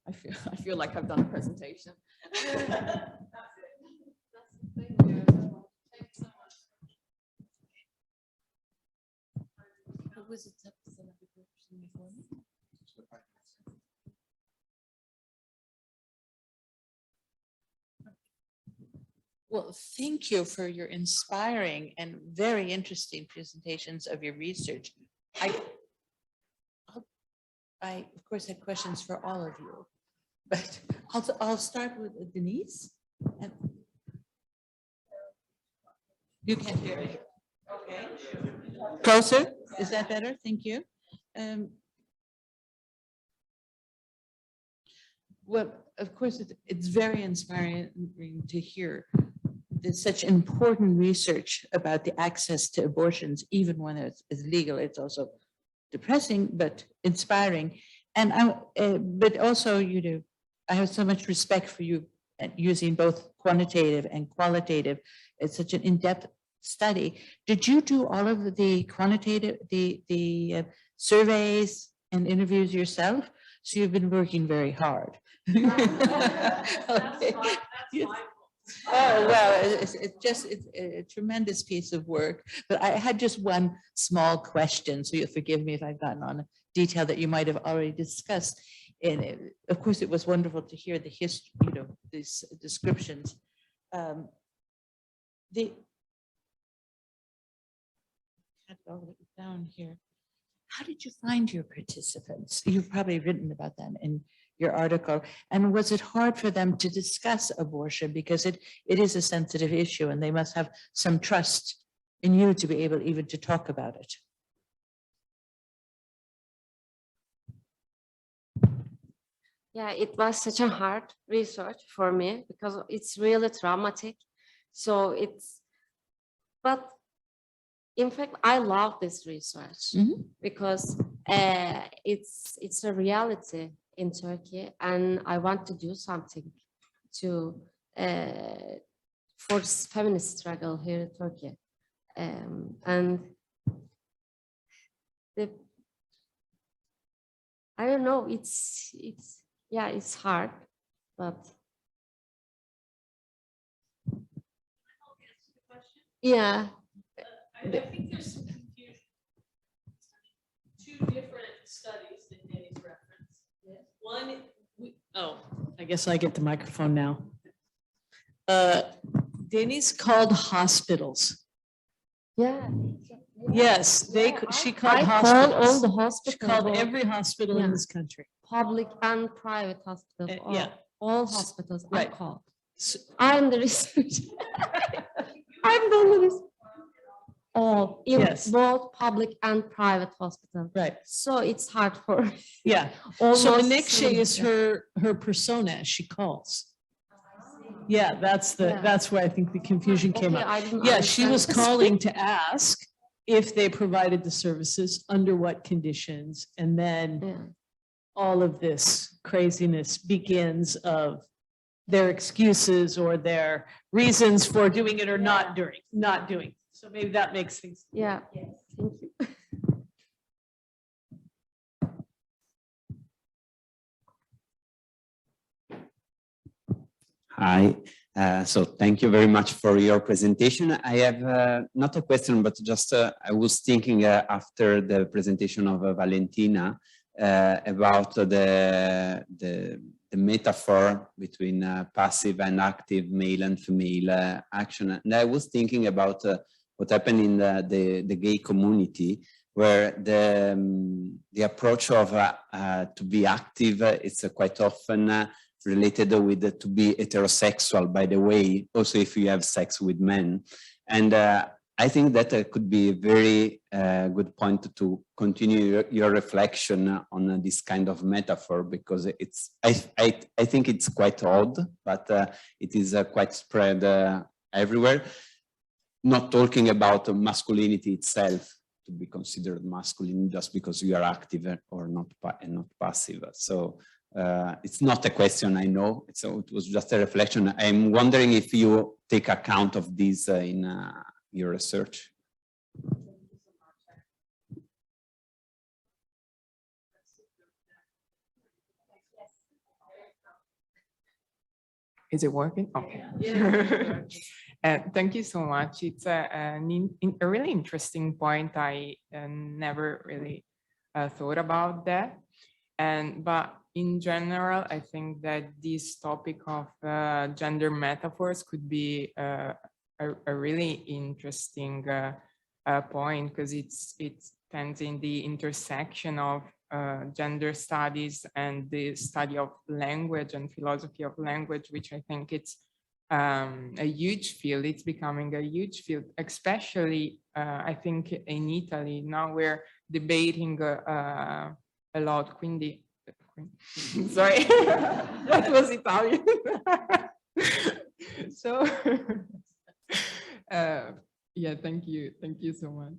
I feel like I've done a presentation. Well, thank you for your inspiring and very interesting presentations of your research. I of course had questions for all of you, but I'll start with Denise. You can't hear me. Okay. Closer? Is that better? Thank you. Well, of course, it's very inspiring to hear there's such important research about the access to abortions, even when it's legal. It's also depressing, but inspiring. And but also, you know, I have so much respect for you using both quantitative and qualitative. It's such an in-depth study. Did you do all of the quantitative, the surveys and interviews yourself? So you've been working very hard. Okay. Oh, well, it's a tremendous piece of work, but I had just one small question, so you'll forgive me if I've gotten on a detail that you might have already discussed. And of course, it was wonderful to hear the history, you know, these descriptions. Down here. How did you find your participants? You've probably written about that in your article. And was it hard for them to discuss abortion? Because it is a sensitive issue and they must have some trust in you to be able even to talk about it. Yeah, it was such a hard research for me because it's really traumatic. So but in fact, I love this research because it's a reality in Turkey, and I want to do something to for this feminist struggle here in Turkey, and I don't know. It's hard, but yeah. I think there's some confusion. Two different studies that Danny's referenced. One, I guess I get the microphone now. Danny's called hospitals. Yeah. Yes, she called I hospitals. call all the hospitals. She called every hospital in this country. Public and private hospitals. All hospitals. Right. I call. So, I'm the researcher. I'm the researcher. All in both public and private hospitals. right. So it's hard for Yeah. So almost Menekşe is her persona. She calls. Yeah, that's where I think the confusion came Okay, up. I didn't Yeah, she was understand. calling to ask if they provided the services, under what conditions, and then all of this craziness begins of their excuses or their reasons for doing it or not doing. So maybe that makes things. Yeah. Thank you. Hi, so thank you very much for your presentation. I have not a question, but just I was thinking after the presentation of Valentina about the metaphor between passive and active male and female action. And I was thinking about what happened in the gay community, where the approach of to be active is quite often related with to be heterosexual, by the way, also if you have sex with men. And I think that could be a very good point to continue your reflection on this kind of metaphor, because it's, I think it's quite odd, but it is quite spread everywhere. Not talking about masculinity itself, to be considered masculine just because you are active or not passive. So it's not a question, I know. So it was just a reflection. I'm wondering if you take account of this in your research. Is it working? Okay. Thank you so much. It's a really interesting point. I never really thought about that. But in general, I think that this topic of gender metaphors could be a really interesting point, because it stands in the intersection of gender studies and the study of language and philosophy of language, which I think it's a huge field. It's becoming a huge field, especially I think in Italy. Now we're debating a lot, quindi, sorry, that was Italian. So Yeah, thank you. Thank you so much.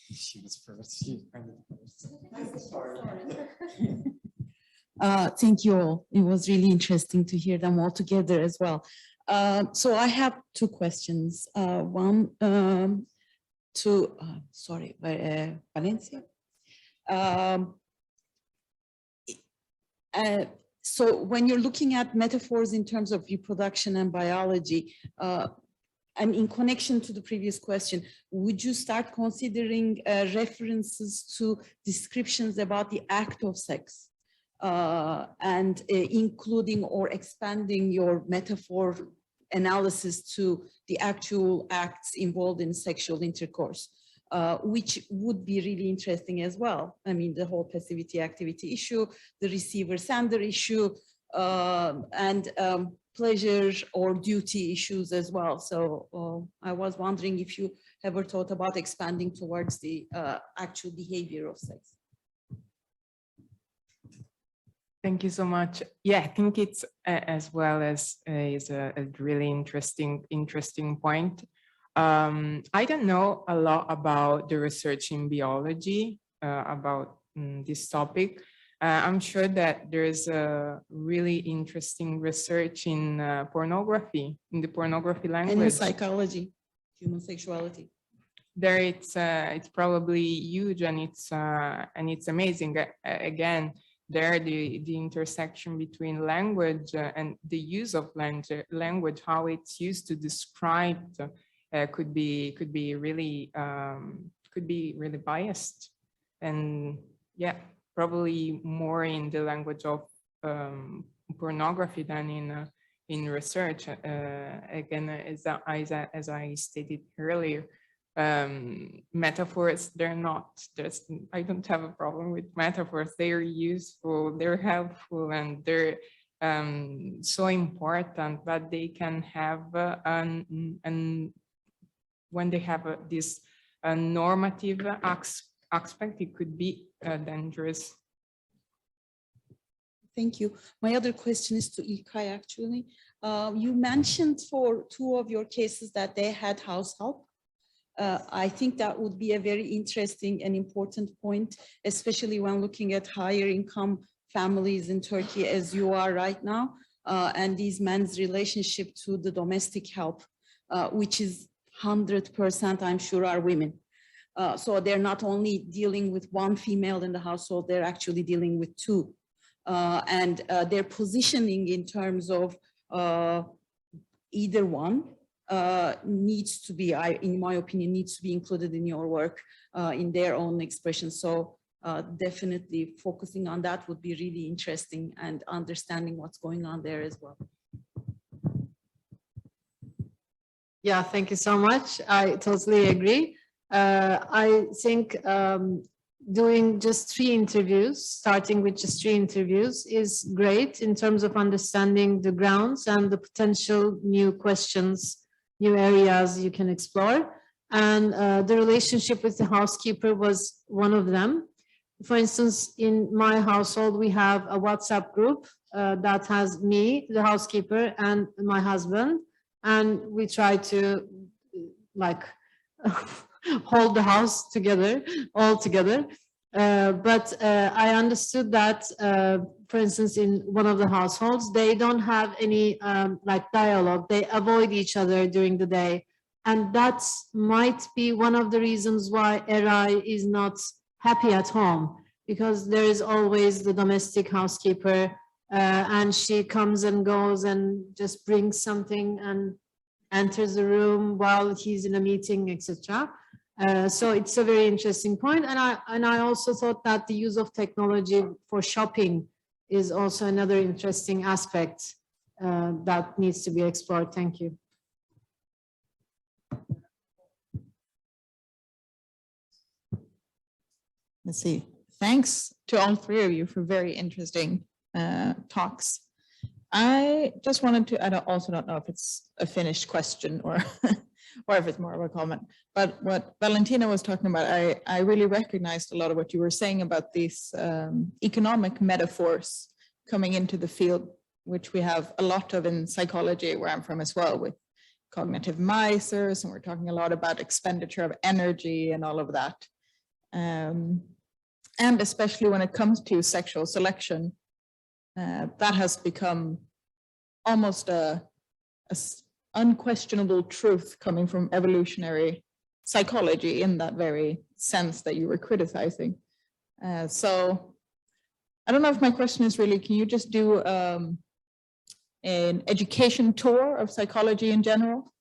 She was first. She kind of first. Thank you all. It was really interesting to hear them all together as well. So I have two questions. One to, sorry, Valencia. So when you're looking at metaphors in terms of reproduction and biology, and in connection to the previous question, would you start considering references to descriptions about the act of sex and including or expanding your metaphor analysis to the actual acts involved in sexual intercourse, which would be really interesting as well. I mean, the whole passivity activity issue, the receiver sender issue, and pleasure or duty issues as well. So I was wondering if you ever thought about expanding towards the actual behavior of sex. Thank you so much. Yeah, I think it's as well as is a really interesting point. I don't know a lot about the research in biology about this topic. I'm sure that there's a really interesting research in pornography, in the pornography language. And in psychology, human sexuality. There it's probably huge and it's amazing. Again, there the intersection between language and the use of language, how it's used to describe could be really biased, and yeah, probably more in the language of pornography than in research. Again, as I stated earlier, metaphors, I don't have a problem with metaphors. They're useful, they're helpful, and they're so important, but they can have when they have this normative aspect, it could be dangerous. Thank you. My other question is to İlkay, actually. You mentioned for two of your cases that they had house help. I think that would be a very interesting and important point, especially when looking at higher income families in Turkey as you are right now, and these men's relationship to the domestic help, which is 100%, I'm sure, are women. So they're not only dealing with one female in the household, they're actually dealing with two. And their positioning in terms of either one needs to be, in my opinion, needs to be included in your work in their own expression. So definitely focusing on that would be really interesting, and understanding what's going on there as well. Yeah, thank you so much. I totally agree. I think doing just 3 interviews, starting with just 3 interviews, is great in terms of understanding the grounds and the potential new questions, new areas you can explore. And the relationship with the housekeeper was one of them. For instance, in my household, we have a WhatsApp group that has me, the housekeeper, and my husband. And we try to like hold the house together, all together. But I understood that, for instance, in one of the households, they don't have any like dialogue. They avoid each other during the day. And that might be one of the reasons why Eray is not happy at home, because there is always the domestic housekeeper, and she comes and goes and just brings something and enters the room while he's in a meeting, etc. So it's a very interesting point. And I also thought that the use of technology for shopping is also another interesting aspect that needs to be explored. Thank you. Let's see. Thanks to all 3 of you for very interesting talks. I just wanted to, I also don't know if it's a finished question or, or if it's more of a comment. But what Valentina was talking about, I really recognized a lot of what you were saying about these economic metaphors coming into the field, which we have a lot of in psychology, where I'm from as well, with cognitive misers, and we're talking a lot about expenditure of energy and all of that. And especially when it comes to sexual selection, that has become almost a unquestionable truth coming from evolutionary psychology in that very sense that you were criticizing. So I don't know if my question is really, can you just do an education tour of psychology in general,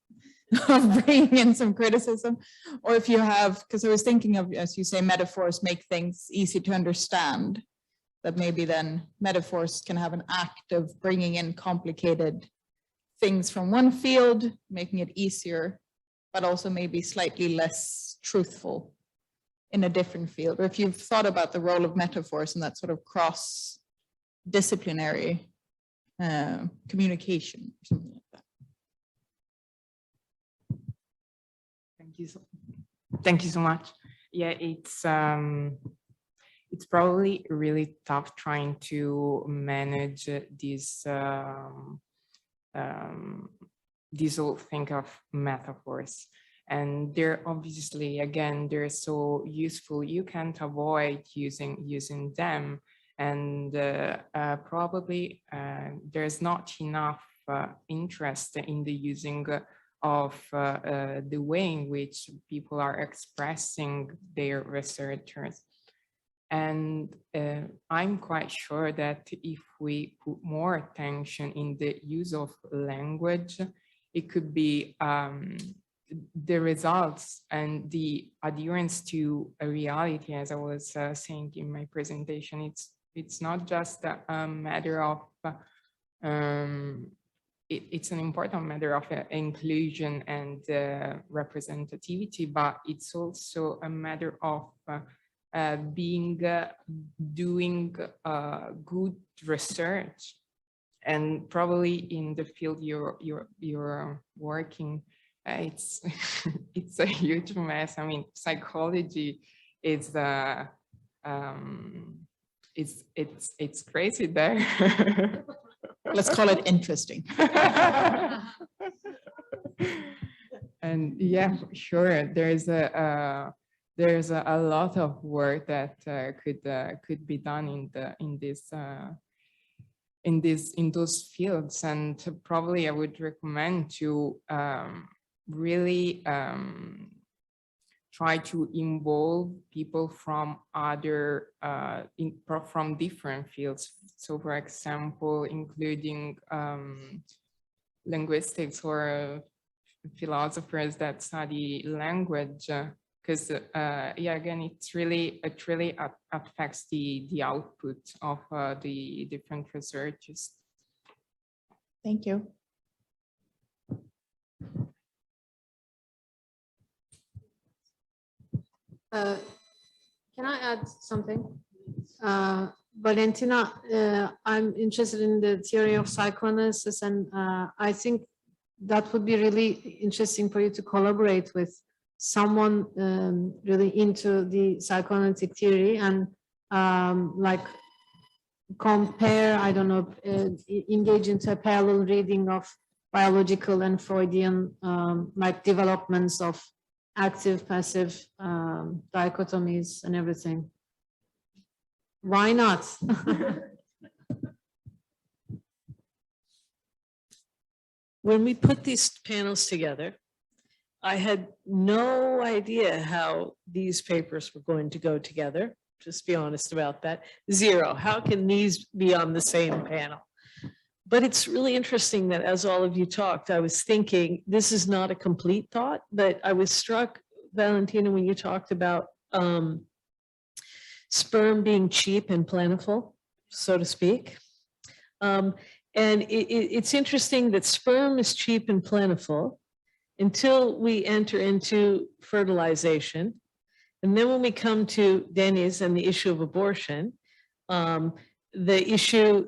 of bringing in some criticism? Or if you have, because I was thinking of, as you say, metaphors make things easy to understand, that maybe then metaphors can have an act of bringing in complicated things from one field, making it easier, but also maybe slightly less truthful in a different field. Or if you've thought about the role of metaphors in that sort of cross-disciplinary communication or something like that. Thank you so much. Yeah, it's probably really tough trying to manage this whole thing of metaphors, and they're obviously, again, they're so useful, you can't avoid using them, and probably there's not enough interest in the using of the way in which people are expressing their researchers. And I'm quite sure that if we put more attention in the use of language, it could be the results and the adherence to a reality, as I was saying in my presentation. It's not just a matter of, it's an important matter of inclusion and representativity, but it's also a matter of doing good research. And probably in the field you're working, it's it's a huge mess. I mean, psychology is it's crazy there. Let's call it interesting. And yeah, sure, there's a lot of work that could be done in those fields, and probably I would recommend to really try to involve people from other from different fields. So, for example, including linguistics or philosophers that study language. Because yeah, again, it really affects the output of the different researches. Thank you. Can I add something? Valentina, I'm interested in the theory of psychoanalysis, and I think that would be really interesting for you to collaborate with someone really into the psychoanalytic theory and like compare, I don't know, engage into a parallel reading of biological and Freudian like developments of active, passive dichotomies and everything. Why not? When we put these panels together, I had no idea how these papers were going to go together. Just be honest about that. Zero. How can these be on the same panel? But it's really interesting that as all of you talked, I was thinking, this is not a complete thought, but I was struck, Valentina, when you talked about sperm being cheap and plentiful, so to speak. And it's interesting that sperm is cheap and plentiful until we enter into fertilization. And then when we come to Dennis and the issue of abortion, the issue,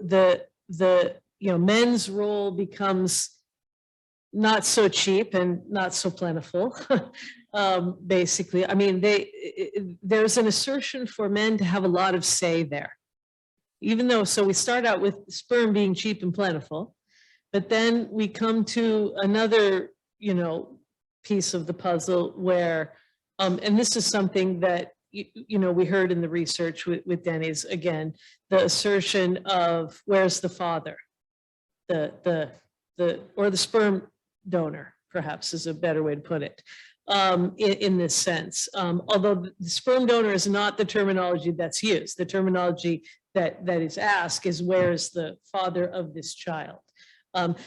men's role becomes not so cheap and not so plentiful. Basically, I mean, there's an assertion for men to have a lot of say there. Even though, so we start out with sperm being cheap and plentiful, but then we come to another, piece of the puzzle where, and this is something that, we heard in the research with Denny's, again, the assertion of where's the father, or the sperm donor, perhaps is a better way to put it, in this sense. Although the sperm donor is not the terminology that's used. The terminology that is asked is where's the father of this child.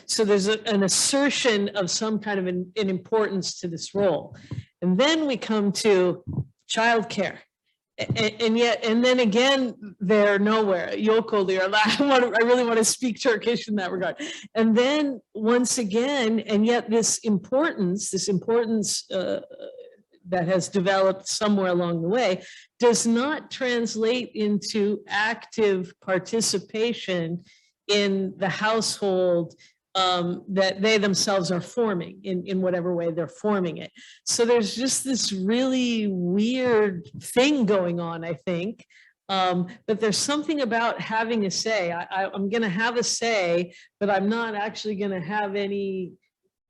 So there's an assertion of some kind of an importance to this role. And then we come to childcare. And then again, they're nowhere. Yokoli, I really want to speak Turkish in that regard. And then once again, and yet this importance that has developed somewhere along the way does not translate into active participation in the household that they themselves are forming in whatever way they're forming it. So there's just this really weird thing going on, I think. But there's something about having a say. I'm going to have a say, but I'm not actually going to have any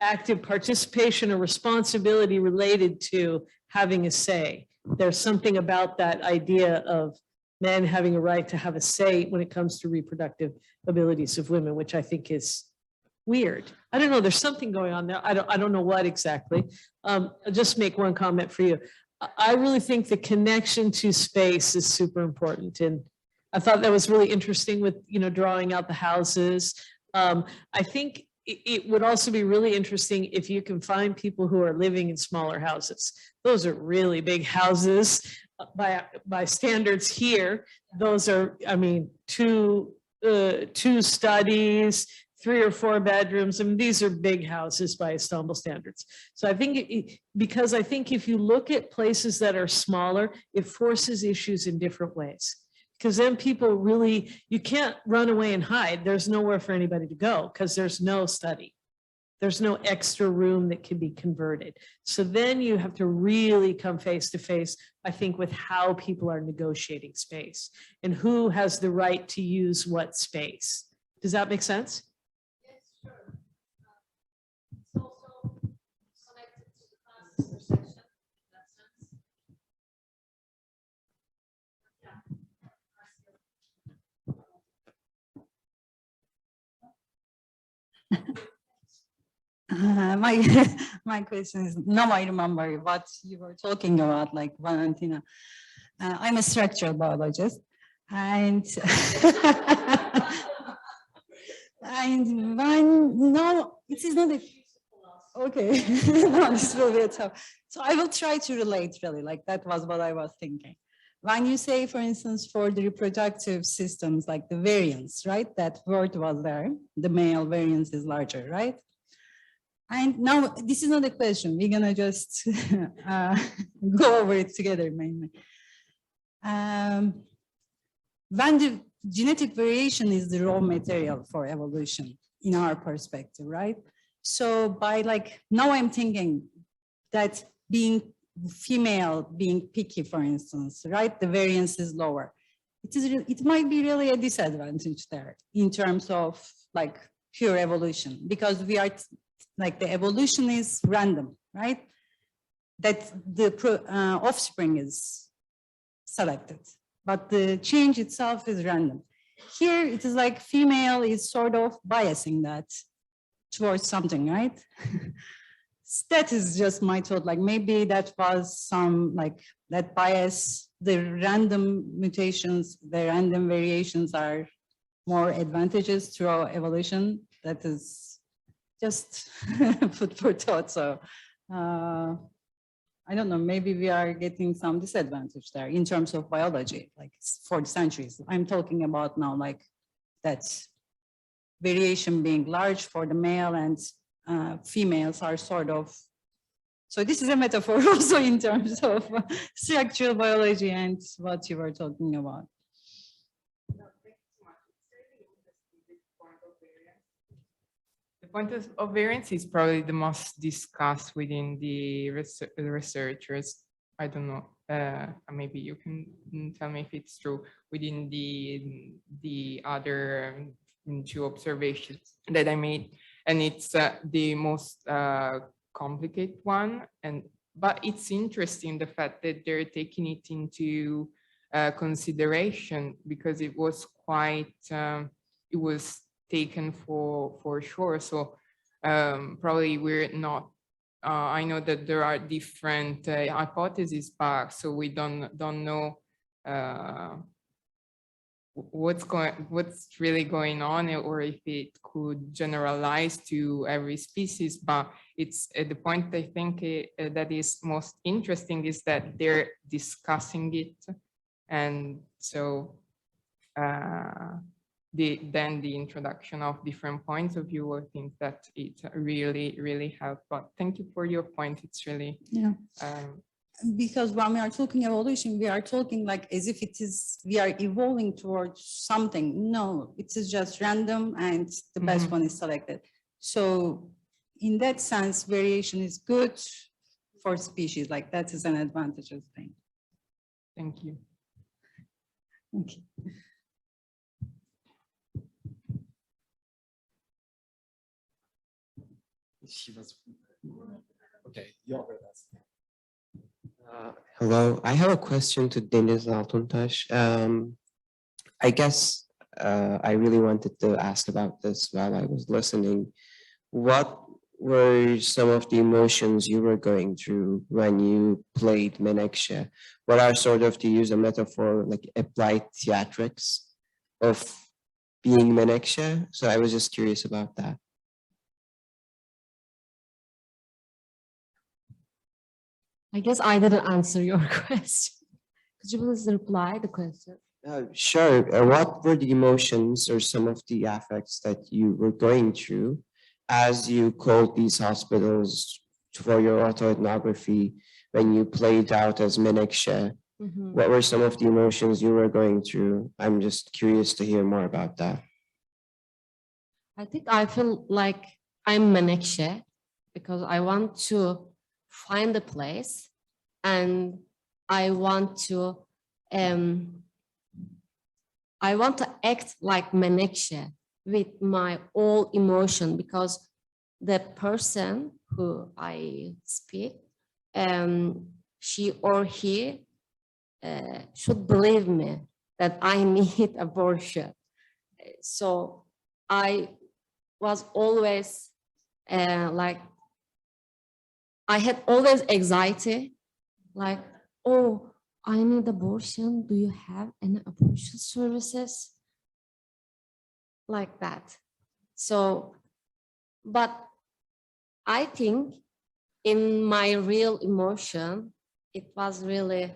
active participation or responsibility related to having a say. There's something about that idea of men having a right to have a say when it comes to reproductive abilities of women, which I think is weird. I don't know, there's something going on there. I don't know what exactly. I'll just make one comment for you. I really think the connection to space is super important. And I thought that was really interesting with, drawing out the houses. I think it would also be really interesting if you can find people who are living in smaller houses. Those are really big houses by standards here. Those are, I mean, two studies, 3 or 4 bedrooms. I mean, these are big houses by Istanbul standards. So I think, because I think if you look at places that are smaller, it forces issues in different ways. Because then people really, you can't run away and hide. There's nowhere for anybody to go because there's no study. There's no extra room that can be converted. So then you have to really come face to face, I think, with how people are negotiating space and who has the right to use what space. Does that make sense? Yes, sure. It's also connected to the class intersection in that sense. My question is, now I remember what you were talking about, like Valentina. I'm a structural biologist, and and no, it is not a, okay. No, this will be tough. So I will try to relate, really, like that was what I was thinking. When you say, for instance, for the reproductive systems, like the variance, right? That word was there. The male variance is larger, right? And now this is not a question. We're gonna just go over it together mainly. When the genetic variation is the raw material for evolution in our perspective, right? So by now I'm thinking that being female, being picky, for instance, right? The variance is lower. It might be really a disadvantage there in terms of pure evolution, because we are the evolution is random, right? That the offspring is selected, but the change itself is random. Here it is like female is sort of biasing that towards something, right? That is just my thought, maybe that was some that bias, the random mutations, the random variations are more advantageous through evolution. That is just food for thought. So I don't know, maybe we are getting some disadvantage there in terms of biology, for the centuries. I'm talking about now that variation being large for the male and females are sort of, so this is a metaphor also in terms of structural biology and what you were talking about. point of variance is probably the most discussed within the researchers. I don't know, maybe you can tell me if it's true within the other two observations that I made. And it's the most complicated one. But it's interesting the fact that they're taking it into consideration, because it was quite, it was taken for sure. So probably we're not, I know that there are different hypotheses, but so we don't know what's really going on, or if it could generalize to every species. But it's the point I think that is most interesting is that they're discussing it. And so then the introduction of different points of view, I think that it really helped. But thank you for your point. It's really, yeah. Because when we are talking evolution, we are talking like as if it is, we are evolving towards something. No, it is just random and the best one is selected. So in that sense, variation is good for species. Like that is an advantageous thing. Thank you. Okay. She was, okay, you're with us. Hello, I have a question to Deniz Altuntaş. I guess I really wanted to ask about this while I was listening. What were some of the emotions you were going through when you played Menekşe? What are sort of, to use a metaphor, like applied theatrics of being Menekşe? So I was just curious about that. I guess I didn't answer your question. Could you please reply the question? Sure. What were the emotions or some of the affects that you were going through as you called these hospitals for your autoethnography when you played out as Menekşe? What were some of the emotions you were going through? I'm just curious to hear more about that. I think I feel like I'm Menekşe because I want to find a place and I want to act like Menekşe with my all emotion, because the person who I speak, she or he should believe me that I need abortion. So I was always like, I had always anxiety, like, oh, I need abortion. Do you have any abortion services? Like that. So, but I think in my real emotion, it was really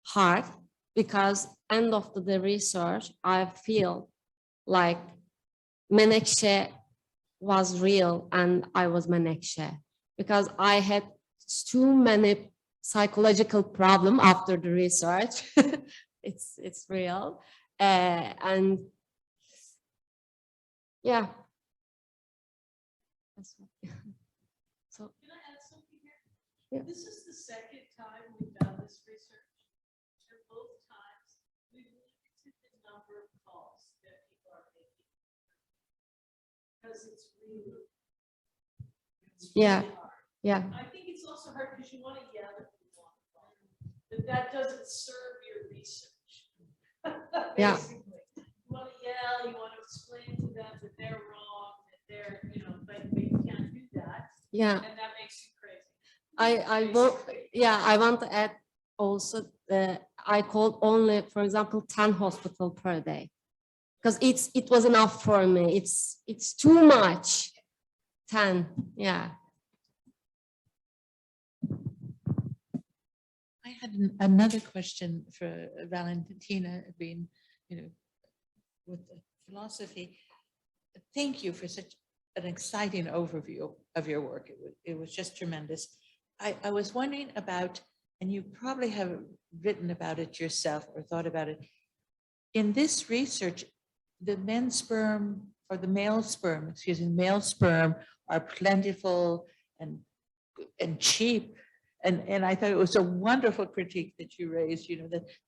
hard because end of the research, I feel like Menekşe was real and I was Menekşe because I had too many psychological problems after the research. It's real. And yeah. So can I add something here? Yeah. This is the second time we've done this research. And both times we've limited the number of calls that people are making. Because it's really yeah. hard. Yeah. I think it's also hard because you want to yell at people on the phone, but that doesn't serve your research. Yeah. You want to yell, you want to explain to them that they're wrong, that they're, but you can't do that. Yeah. And that makes you crazy. I want to add also I called only, for example, 10 hospitals per day. Because it was enough for me. It's too much. 10, yeah. I had another question for Valentina, being, with the philosophy. Thank you for such an exciting overview of your work. It was just tremendous. I was wondering about, and you probably have written about it yourself or thought about it, in this research, the men's sperm or the male sperm, excuse me, male sperm are plentiful and cheap. And I thought it was a wonderful critique that you raised,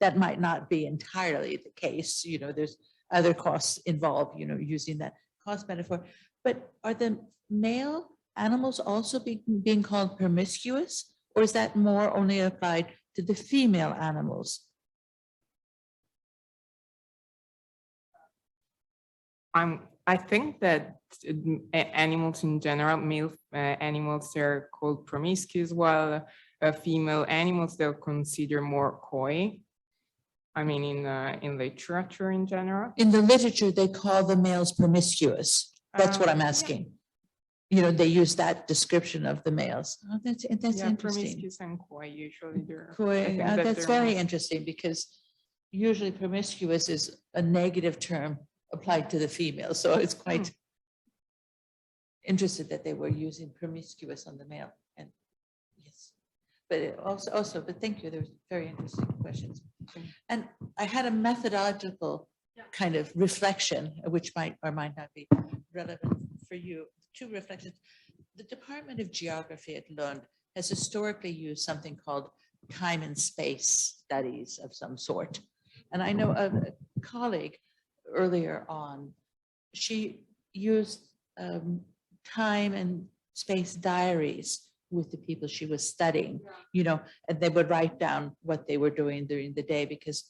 that might not be entirely the case. There's other costs involved, using that cost metaphor. But are the male animals also being called promiscuous, or is that more only applied to the female animals? I think that animals in general, male animals, they're called promiscuous, while female animals they'll consider more coy. I mean, in literature in general. In the literature, they call the males promiscuous. That's what I'm asking. They use that description of the males. Oh, that's interesting. Promiscuous and coy usually. Coy. That's very interesting, because usually promiscuous is a negative term applied to the female. So it's quite interested that they were using promiscuous on the male. And yes, but it also, but thank you. There was very interesting questions. And I had a methodological kind of reflection, which might or might not be relevant for you. Two reflections. The Department of Geography at Lund has historically used something called time and space studies of some sort. And I know a colleague earlier on, she used time and space diaries with the people she was studying, and they would write down what they were doing during the day, because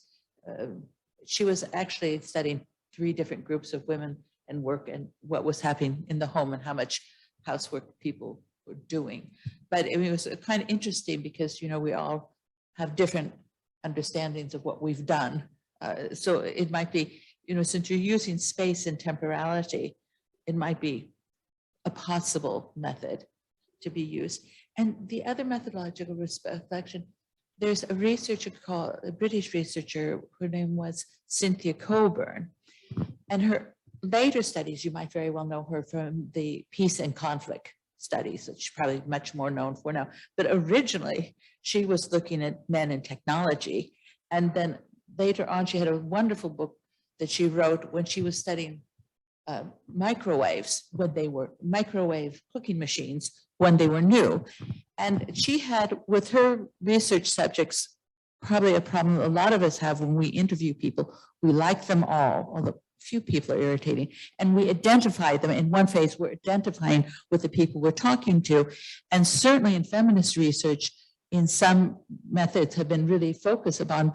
she was actually studying 3 different groups of women and work and what was happening in the home and how much housework people were doing. But it was kind of interesting because, we all have different understandings of what we've done. So it might be, since you're using space and temporality, it might be a possible method to be used. And the other methodological reflection, there's a researcher called, a British researcher, her name was Cynthia Coburn, and her later studies, you might very well know her from the peace and conflict studies, which she's probably much more known for now. But originally, she was looking at men and technology. And then later on, she had a wonderful book that she wrote when she was studying microwaves, when they were microwave cooking machines, when they were new. And she had, with her research subjects, probably a problem a lot of us have when we interview people. We like them all, although few people are irritating, and we identify them. In one phase, we're identifying with the people we're talking to. And certainly in feminist research, in some methods have been really focused upon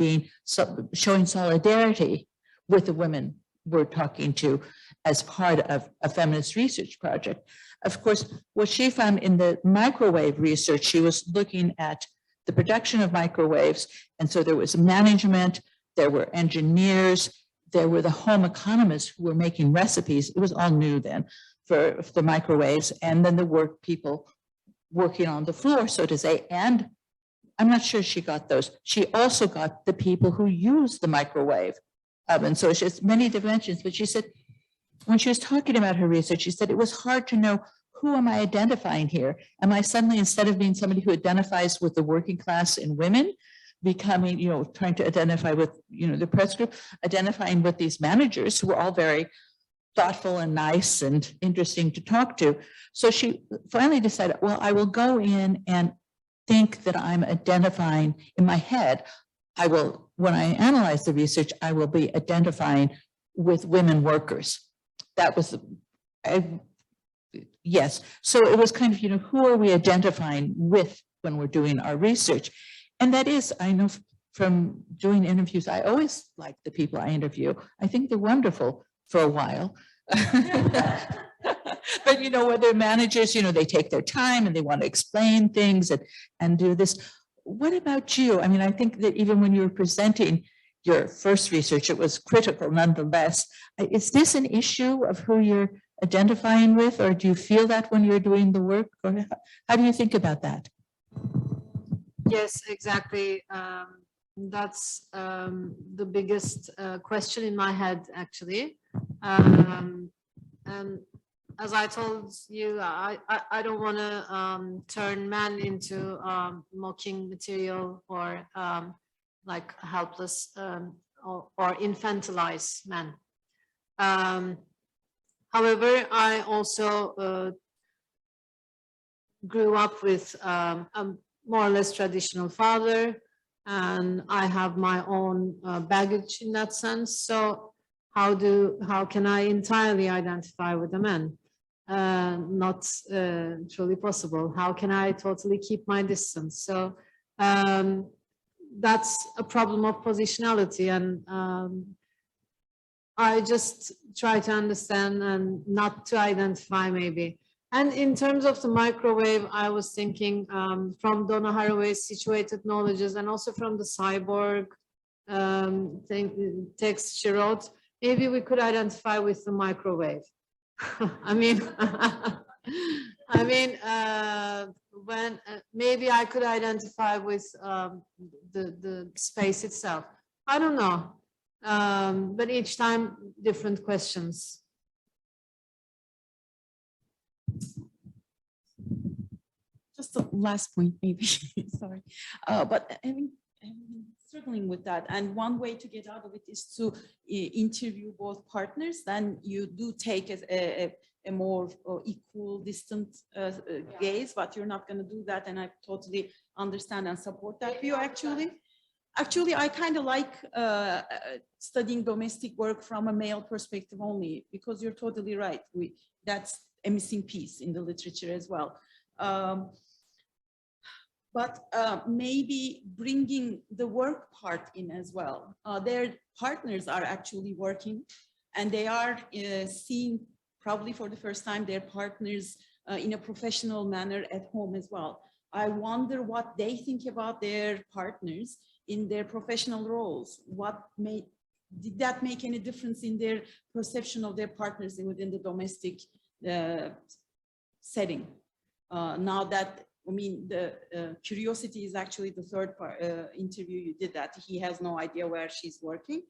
showing solidarity with the women we're talking to as part of a feminist research project. Of course, what she found in the microwave research, she was looking at the production of microwaves. And so there was management, there were engineers, there were the home economists who were making recipes. It was all new then for the microwaves. And then the people working on the floor, so to say. And I'm not sure she got those. She also got the people who use the microwave oven. So it's just many dimensions. But she said, when she was talking about her research, she said, it was hard to know, who am I identifying here? Am I suddenly, instead of being somebody who identifies with the working class and women, becoming, trying to identify with, the press group, identifying with these managers who were all very thoughtful and nice and interesting to talk to. So she finally decided, well, I will go in and think that I'm identifying in my head. I will, when I analyze the research, I will be identifying with women workers. That was, yes. So it was kind of, who are we identifying with when we're doing our research? And that is, I know from doing interviews, I always like the people I interview. I think they're wonderful for a while. But, when they're managers, they take their time and they want to explain things and do this. What about you? I mean, I think that even when you were presenting your first research, it was critical nonetheless. Is this an issue of who you're identifying with, or do you feel that when you're doing the work? Or how do you think about that? Yes, exactly. That's the biggest question in my head, actually. And as I told you, I don't want to turn men into mocking material or like helpless or infantilize men. However, I also grew up with a more or less traditional father, and I have my own baggage in that sense. So how can I entirely identify with a man? Not truly possible. How can I totally keep my distance? So that's a problem of positionality, and I just try to understand and not to identify maybe. And in terms of the microwave, I was thinking from Donna Haraway's Situated Knowledges and also from the cyborg text she wrote, maybe we could identify with the microwave. I mean, when maybe I could identify with the space itself. I don't know, but each time different questions. Just the last point, maybe. Sorry, but I mean, struggling with that, and one way to get out of it is to interview both partners. Then you do take a more equal, distant gaze, but you're not going to do that, and I totally understand and support that view. Actually, I kind of like studying domestic work from a male perspective only, because you're totally right. That's a missing piece in the literature as well. But maybe bringing the work part in as well. Their partners are actually working, and they are seeing probably for the first time their partners in a professional manner at home as well. I wonder what they think about their partners in their professional roles. Did that make any difference in their perception of their partners within the domestic setting? Now that, I mean, the curiosity is actually the third part, interview you did, that he has no idea where she's working,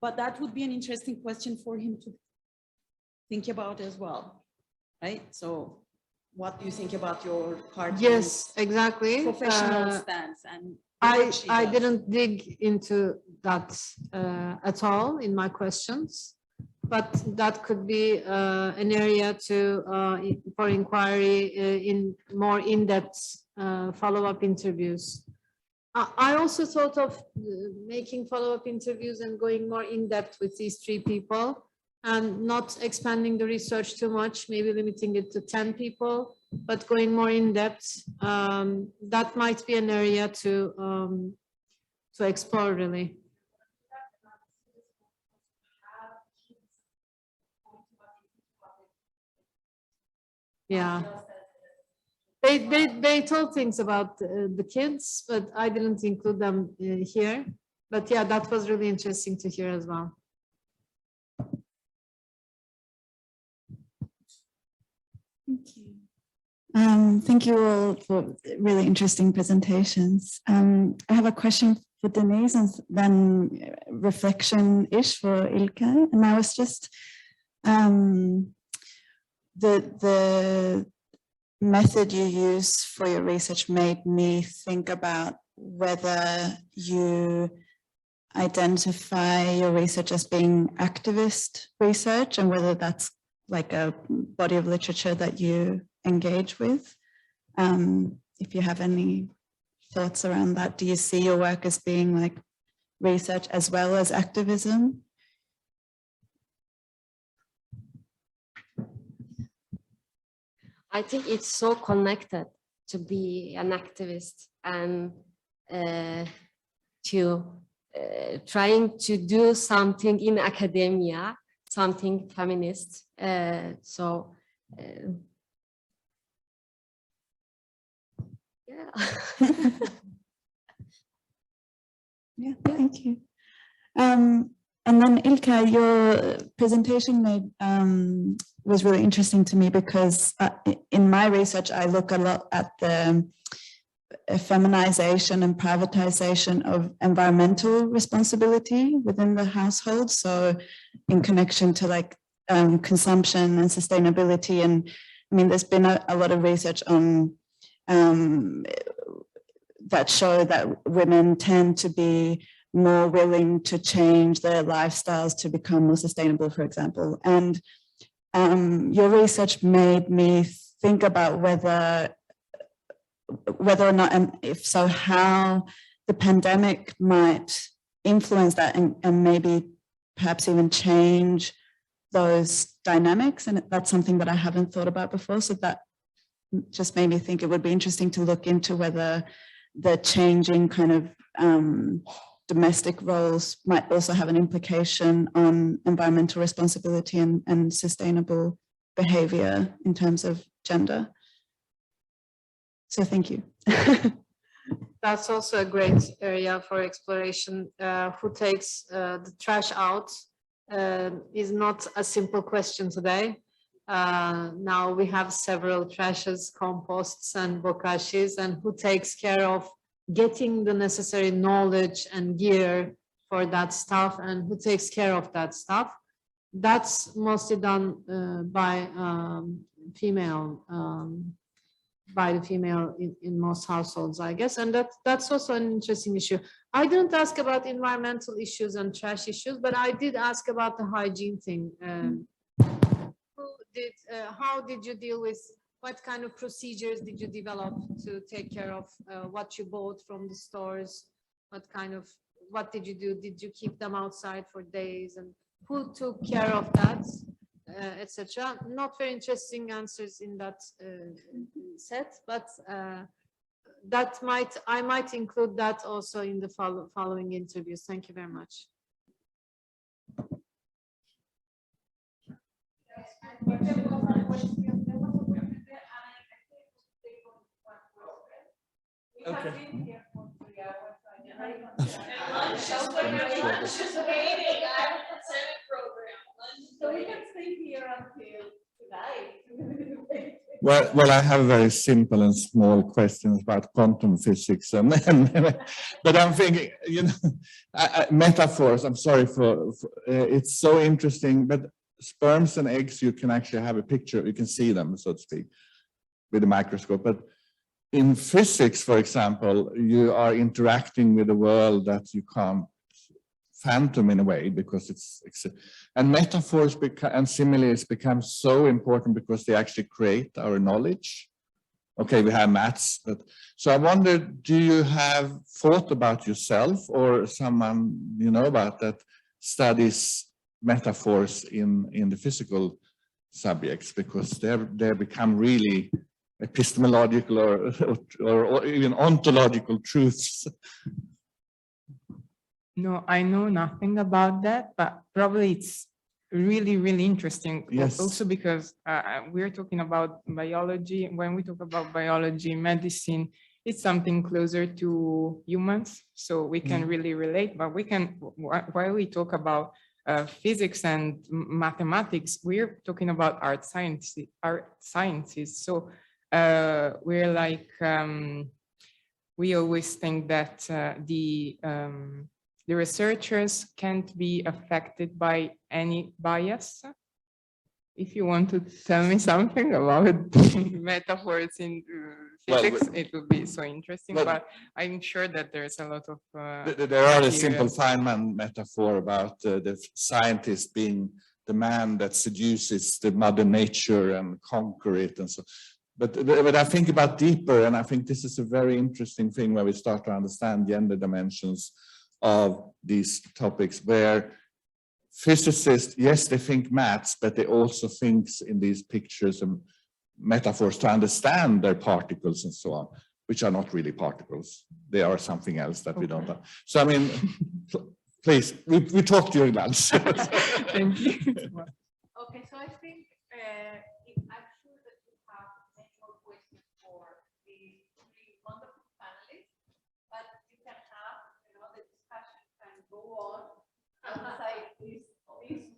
but that would be an interesting question for him to think about as well, right? So what do you think about your partner's Yes, exactly. professional stance? And I didn't dig into that at all in my questions, but that could be an area for inquiry in more in-depth follow-up interviews. I also thought of making follow-up interviews and going more in-depth with these three people and not expanding the research too much, maybe limiting it to 10 people, but going more in-depth. That might be an area to explore, really. Yeah, they told things about the kids, but I didn't include them here. But yeah, that was really interesting to hear as well. Thank you. Thank you all for really interesting presentations. I have a question for Denise and then reflection-ish for Ilkay. And I was just, the method you use for your research made me think about whether you identify your research as being activist research and whether that's like a body of literature that you engage with. If you have any thoughts around that, do you see your work as being like research as well as activism? I think it's so connected to be an activist and to trying to do something in academia, something feminist. Yeah. Yeah, thank you. And then Ilkay, your presentation was really interesting to me because in my research, I look a lot at the feminization and privatization of environmental responsibility within the household. So in connection to like consumption and sustainability. And I mean, there's been a lot of research on that show that women tend to be more willing to change their lifestyles to become more sustainable, for example. And your research made me think about whether or not, and if so, how the pandemic might influence that and maybe perhaps even change those dynamics. And that's something that I haven't thought about before. So that just made me think it would be interesting to look into whether the changing kind of domestic roles might also have an implication on environmental responsibility and sustainable behavior in terms of gender. So thank you. That's also a great area for exploration. Who takes the trash out is not a simple question today. Now we have several trashes, composts and bokashis, and who takes care of getting the necessary knowledge and gear for that stuff, and who takes care of that stuff. That's mostly done by the female in most households, I guess, and that's also an interesting issue. I didn't ask about environmental issues and trash issues, but I did ask about the hygiene thing. How did you deal with, what kind of procedures did you develop to take care of what you bought from the stores? What did you do? Did you keep them outside for days? And who took care of that, etc.? Not very interesting answers in that set, but I might include that also in the following interviews. Thank you very much. Okay. So we can stay here until tonight. Well, I have very simple and small questions about quantum physics, but I'm thinking, you know, metaphors. I'm sorry for it's so interesting. But sperms and eggs, you can actually have a picture. You can see them, so to speak, with a microscope. But in physics, for example, you are interacting with a world that you can't phantom in a way, because it's and metaphors and similes become so important because they actually create our knowledge. Okay, we have maths, but so I wonder, do you have thought about yourself or someone you know about that studies metaphors in the physical subjects, because they become really epistemological or even ontological truths? No, I know nothing about that, but probably it's really, really interesting. Yes. Also because we're talking about biology. When we talk about biology, medicine, it's something closer to humans, so we can really relate. But we can, while we talk about physics and mathematics, we're talking about art sciences. So we're like, we always think that the researchers can't be affected by any bias. If you want to tell me something about metaphors in physics, it would be so interesting, but I'm sure that there's a lot of... there are a simple Feynman metaphor about the scientist being the man that seduces the mother nature and conquer it and so. But I think about deeper, and I think this is a very interesting thing where we start to understand gender dimensions of these topics, where physicists, yes, they think maths, but they also think in these pictures and metaphors to understand their particles and so on, which are not really particles. They are something else that we don't know. So, I mean, please, we talk during lunch. Thank you. Okay, so I think I'm sure that you have many more questions for these three wonderful panelists, but you can have, the discussion can go on outside this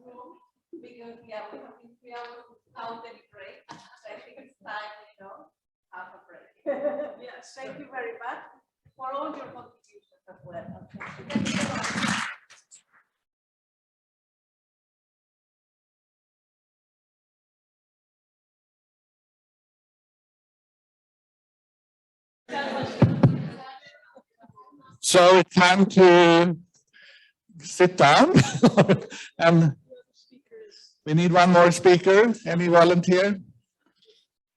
room, because we have been 3 hours without any break. So I think it's time, have a break. Yes, thank you very much for all your contributions as well. Thank you so much. So it's time to sit down and We need one more speaker. Any volunteer?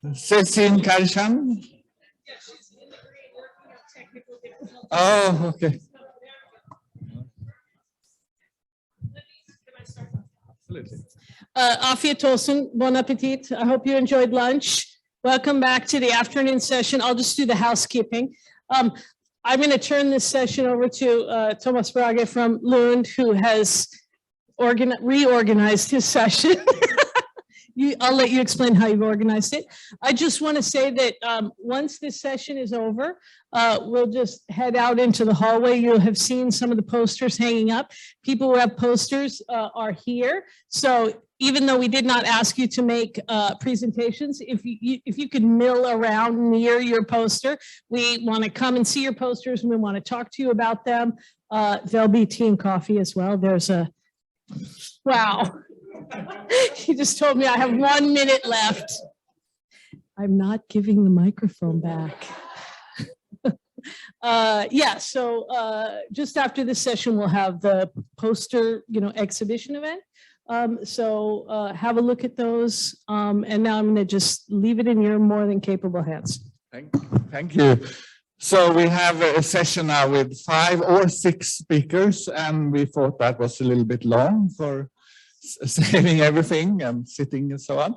Cecine Karshan? Oh, okay. Absolutely. Afiyet olsun, bon appetit. I hope you enjoyed lunch. Welcome back to the afternoon session. I'll just do the housekeeping. I'm going to turn this session over to Thomas Braga from Lund, who has reorganized his session. I'll let you explain how you've organized it. I just want to say that once this session is over, we'll just head out into the hallway. You'll have seen some of the posters hanging up. People who have posters are here. So even though we did not ask you to make presentations, if you could mill around near your poster, we want to come and see your posters and we want to talk to you about them. There'll be tea and coffee as well. There's a, wow. He just told me I have 1 minute left. I'm not giving the microphone back. Yeah, so just after this session, we'll have the poster, exhibition event. So have a look at those. And now I'm going to just leave it in your more than capable hands. Thank you. So we have a session now with 5 or 6 speakers, and we thought that was a little bit long for saving everything and sitting and so on.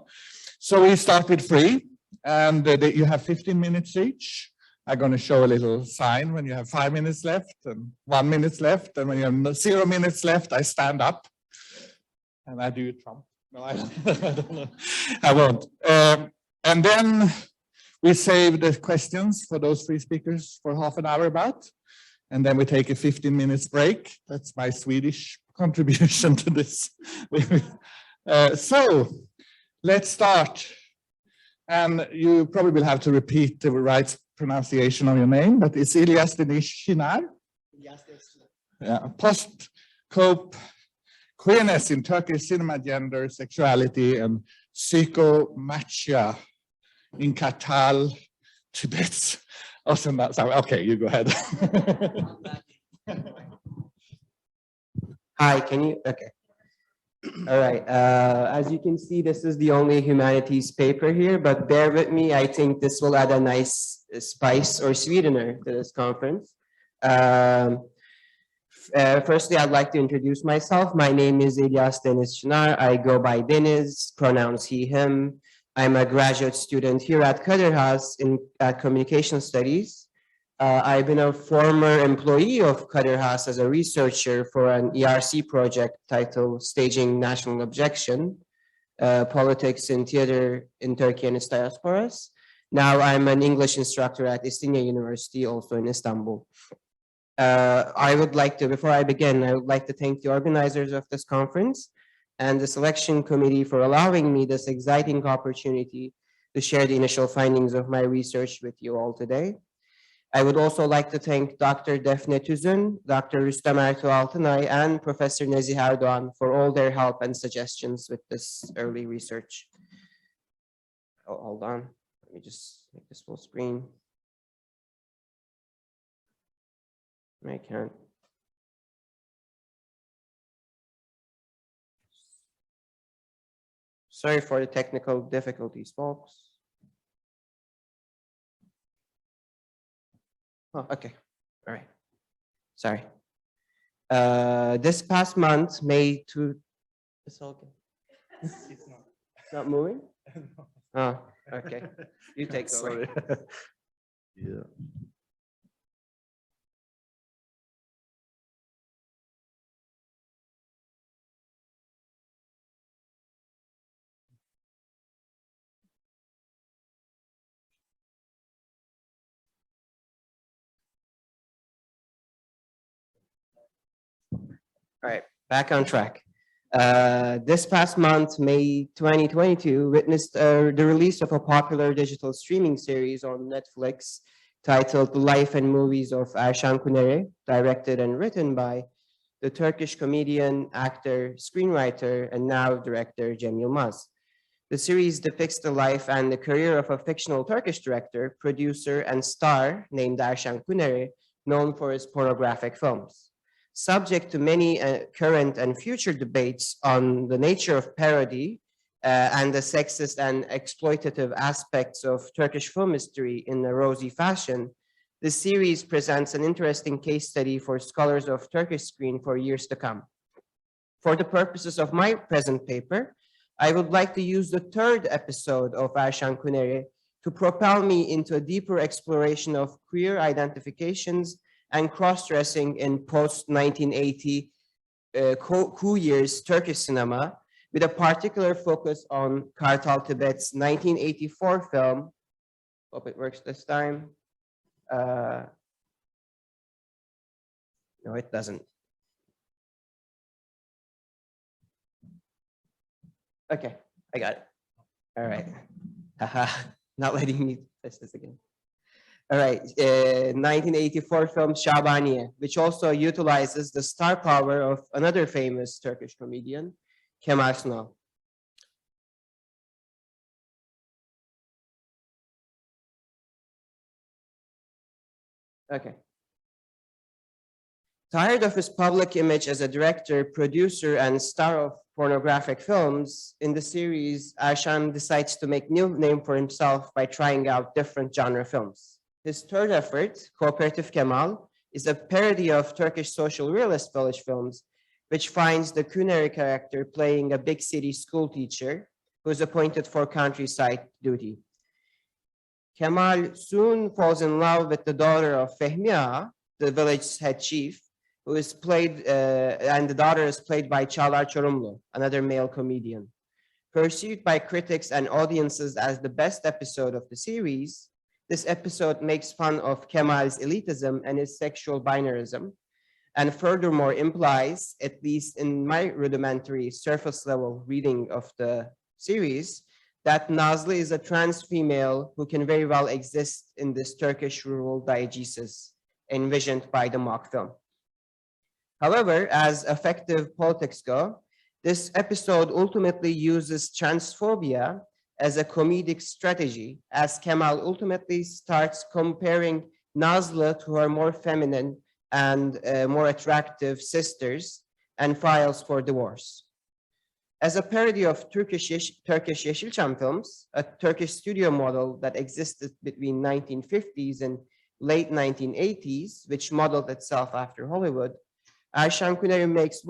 So we start with 3, and you have 15 minutes each. I'm going to show a little sign when you have 5 minutes left and 1 minute left, and when you have 0 minutes left, I stand up and I do Trump. No, I don't know. I won't. And then we save the questions for those 3 speakers for half an hour about, and then we take a 15 minutes break. That's my Swedish contribution to this. So let's start. And you probably will have to repeat the right pronunciation of your name, but it's İlyas Deniz Şener. Yeah, post-cope queerness in Turkish cinema, gender, sexuality, and psychomachia in Kartal, Tibet. Okay, you go ahead. Hi, can you, okay. All right, as you can see, this is the only humanities paper here, but bear with me, I think this will add a nice spice or sweetener to this conference. Firstly, I'd like to introduce myself. My name is İlyas Deniz Şener. I go by Deniz, pronouns he, him. I'm a graduate student here at Kadir Has at Communication Studies. I've been a former employee of Kadir Has as a researcher for an ERC project titled Staging National Objection, Politics in Theater in Turkey and its Diasporas. Now I'm an English instructor at Epistemic University, also in Istanbul. I would like to, before I begin, I would like to thank the organizers of this conference and the selection committee for allowing me this exciting opportunity to share the initial findings of my research with you all today. I would also like to thank Dr. Defne Tüzün, Dr. Rüstem Ertuğ Altınay, and Professor Nezih Erdoğan for all their help and suggestions with this early research. Oh, hold on, let me just make this full screen. I can't. Sorry for the technical difficulties, folks. Oh, okay. All right. Sorry. This past month, May 2. It's okay. It's not moving? Oh, okay. You take over. Yeah. All right, back on track. This past month, May 2022, witnessed the release of a popular digital streaming series on Netflix titled The Life and Movies of Erşan Kuneri, directed and written by the Turkish comedian, actor, screenwriter, and now director Cem Yılmaz. The series depicts the life and the career of a fictional Turkish director, producer, and star named Erşan Kuneri, known for his pornographic films. subject to many current and future debates on the nature of parody and the sexist and exploitative aspects of Turkish film history in a rosy fashion, this series presents an interesting case study for scholars of Turkish screen for years to come. For the purposes of my present paper, I would like to use the third episode of Erşan Kuneri to propel me into a deeper exploration of queer identifications and cross-dressing in post-1980 coup years Turkish cinema, with a particular focus on Kartal Tibet's 1984 film. Hope it works this time. No, it doesn't. Okay, I got it. All right. Haha, not letting me press this again. All right, 1984 film Şabaniye, which also utilizes the star power of another famous Turkish comedian, Kemal Sunal. Okay. Tired of his public image as a director, producer, and star of pornographic films, in the series, Erşan decides to make new name for himself by trying out different genre films. His third effort, Cooperative Kemal, is a parody of Turkish social realist village films, which finds the Kuneri character playing a big city school teacher who is appointed for countryside duty. Kemal soon falls in love with the daughter of Fehmi Ağa, the village's head chief, who is played, and the daughter is played by Çağlar Çorumlu, another male comedian. Perceived by critics and audiences as the best episode of the series, this episode makes fun of Kemal's elitism and his sexual binarism, and furthermore implies, at least in my rudimentary surface level reading of the series, that Nazlı is a trans female who can very well exist in this Turkish rural diegesis envisioned by the mock film. However, as effective politics go, this episode ultimately uses transphobia as a comedic strategy, as Kemal ultimately starts comparing Nazlı to her more feminine and more attractive sisters and files for divorce. As a parody of Turkish Yeşilçam films, a Turkish studio model that existed between 1950s and late 1980s, which modeled itself after Hollywood, Erşan Kuneri makes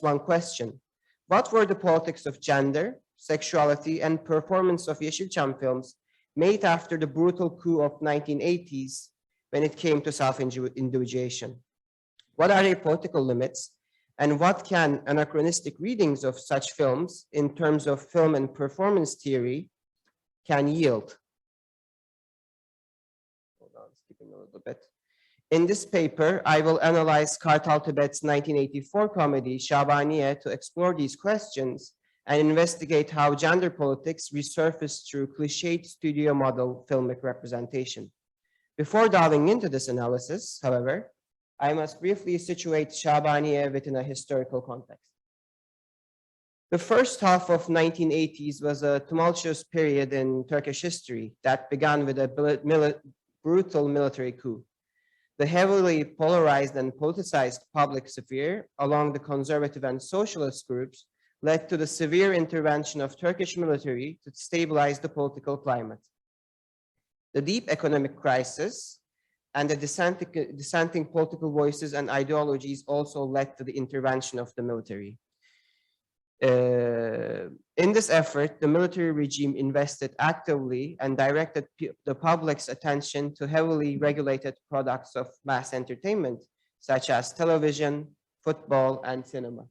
one question. What were the politics of gender, sexuality, and performance of Yeşilçam films made after the brutal coup of 1980s when it came to self-individuation? What are their political limits, and what can anachronistic readings of such films in terms of film and performance theory can yield? Hold on, skipping a little bit. In this paper, I will analyze Kartal Tibet's 1984 comedy, Şabaniye, to explore these questions and investigate how gender politics resurfaced through cliched studio model filmic representation. Before delving into this analysis, however, I must briefly situate Şabaniye within a historical context. The first half of 1980s was a tumultuous period in Turkish history that began with a brutal military coup. The heavily polarized and politicized public sphere along the conservative and socialist groups led to the severe intervention of Turkish military to stabilize the political climate. The deep economic crisis and the dissenting political voices and ideologies also led to the intervention of the military. In this effort, the military regime invested actively and directed the public's attention to heavily regulated products of mass entertainment, such as television, football, and cinema.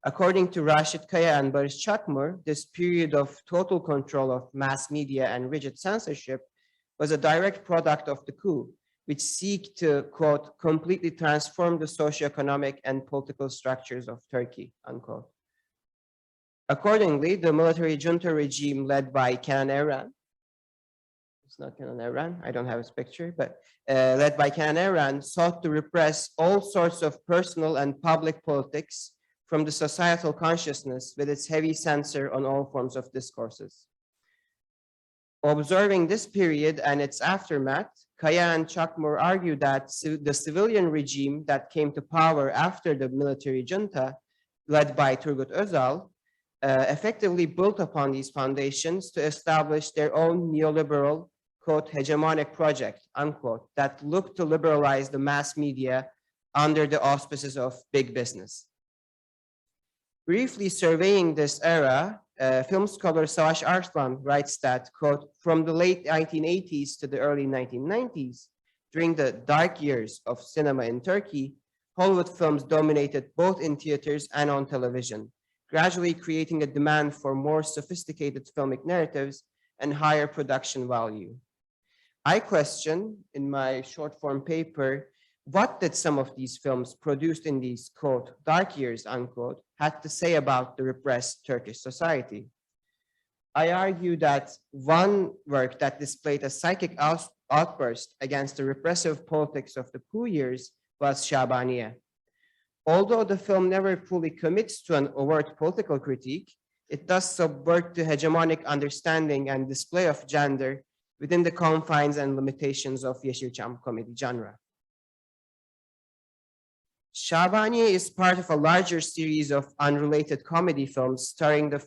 According to Raşit Kaya and Barış Çakmur, this period of total control of mass media and rigid censorship was a direct product of the coup, which seek to, quote, completely transform the socioeconomic and political structures of Turkey, unquote. Accordingly, the military junta regime led by Kenan Evren, it's not Kenan Evren, I don't have his picture, but led by Kenan Evren, sought to repress all sorts of personal and public politics from the societal consciousness with its heavy censor on all forms of discourses. Observing this period and its aftermath, Kaya and Chakmur argue that the civilian regime that came to power after the military junta, led by Turgut Özal, effectively built upon these foundations to establish their own neoliberal, quote, hegemonic project, unquote, that looked to liberalize the mass media under the auspices of big business. Briefly surveying this era, film scholar Savaş Arslan writes that, quote, from the late 1980s to the early 1990s, during the dark years of cinema in Turkey, Hollywood films dominated both in theaters and on television, gradually creating a demand for more sophisticated filmic narratives and higher production value. I question in my short form paper, what did some of these films produced in these, quote, dark years, unquote, had to say about the repressed Turkish society? I argue that one work that displayed a psychic outburst against the repressive politics of the coup years was Şabaniye. Although the film never fully commits to an overt political critique, it does subvert the hegemonic understanding and display of gender within the confines and limitations of Yeşilçam comedy genre. Şabaniye is part of a larger series of unrelated comedy films starring the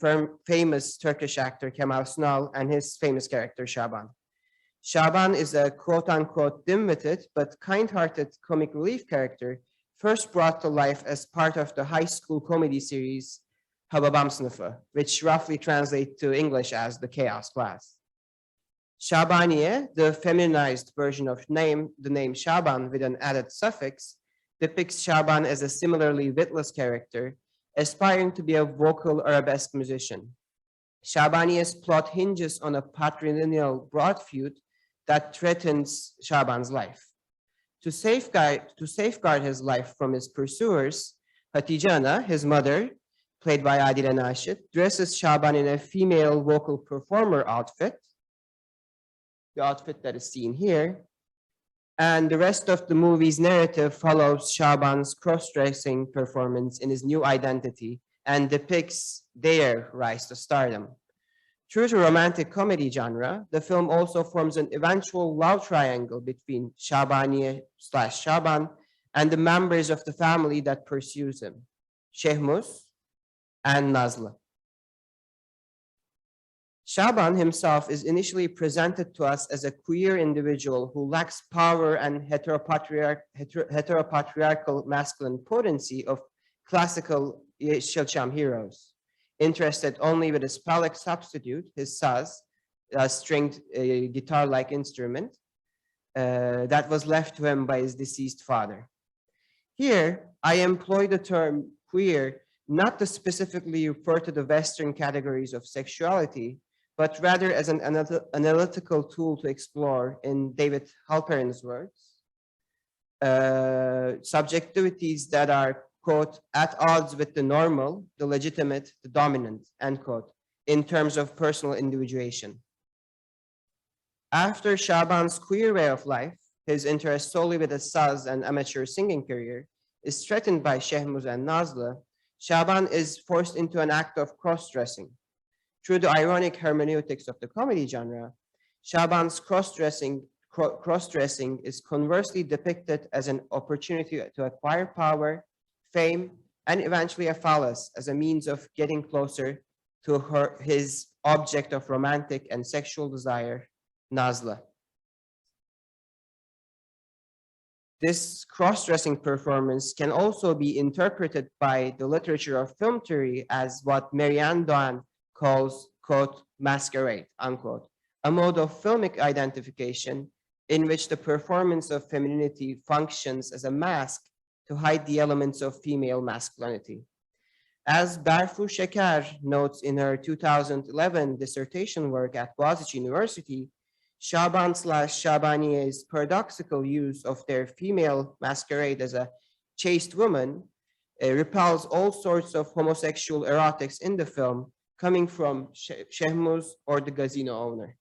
famous Turkish actor Kemal Sunal and his famous character Şaban. Şaban is a quote-unquote dim-witted but kind-hearted comic relief character first brought to life as part of the high school comedy series Hababam Sınıfı, which roughly translates to English as the Chaos Class. Şabaniye, the feminized version of the name Şaban with an added suffix, depicts Şaban as a similarly witless character, aspiring to be a vocal arabesque musician. Şabaniye's plot hinges on a patrilineal broad feud that threatens Şaban's life. To safeguard his life from his pursuers, Hatice Ana, his mother, played by Adile Naşit, dresses Şaban in a female vocal performer outfit, the outfit that is seen here, and the rest of the movie's narrative follows Şaban's cross-dressing performance in his new identity and depicts their rise to stardom. True to romantic comedy genre, the film also forms an eventual love triangle between Şabaniye/Şaban and the members of the family that pursues him, Şehmuz and Nazlı. Şaban himself is initially presented to us as a queer individual who lacks power and heteropatriarchal masculine potency of classical Yeşilçam heroes, interested only with his phallic substitute, his saz, a stringed guitar-like instrument that was left to him by his deceased father. Here, I employ the term queer not to specifically refer to the Western categories of sexuality, but rather as an analytical tool to explore, in David Halperin's words, subjectivities that are, quote, at odds with the normal, the legitimate, the dominant, end quote, in terms of personal individuation. After Şaban's queer way of life, his interest solely with his saz and amateur singing career is threatened by Şehmuz and Nazlı. Şaban is forced into an act of cross-dressing. Through the ironic hermeneutics of the comedy genre, Şaban's cross-dressing is conversely depicted as an opportunity to acquire power, fame, and eventually a phallus as a means of getting closer to his object of romantic and sexual desire, Nazlı. This cross-dressing performance can also be interpreted by the literature of film theory as what Marianne Doğan calls, quote, masquerade, unquote, a mode of filmic identification in which the performance of femininity functions as a mask to hide the elements of female masculinity. As Berfu Şeker notes in her 2011 dissertation work at Boğaziçi University, Şaban/Şabaniye's paradoxical use of their female masquerade as a chaste woman repels all sorts of homosexual erotics in the film, coming from Şehmuz or the casino owner.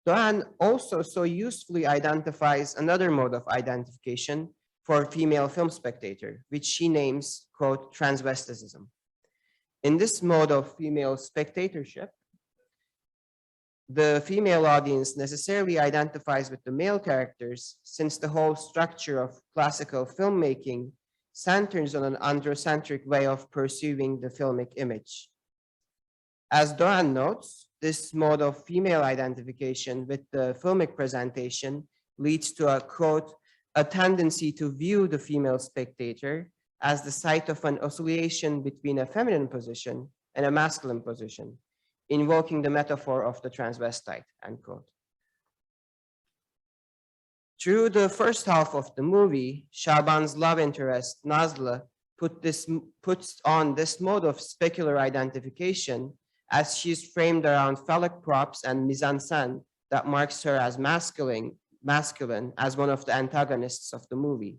Doğan also so usefully identifies another mode of identification for female film spectator, which she names, quote, transvesticism. In this mode of female spectatorship, the female audience necessarily identifies with the male characters, since the whole structure of classical filmmaking centers on an androcentric way of perceiving the filmic image. As Doğan notes, this mode of female identification with the filmic presentation leads to a, quote, a tendency to view the female spectator as the site of an oscillation between a feminine position and a masculine position, invoking the metaphor of the transvestite, end quote. Through the first half of the movie, Shaban's love interest, Nazlı, puts on this mode of specular identification as she's framed around phallic props and mise-en-scène that marks her as masculine as one of the antagonists of the movie.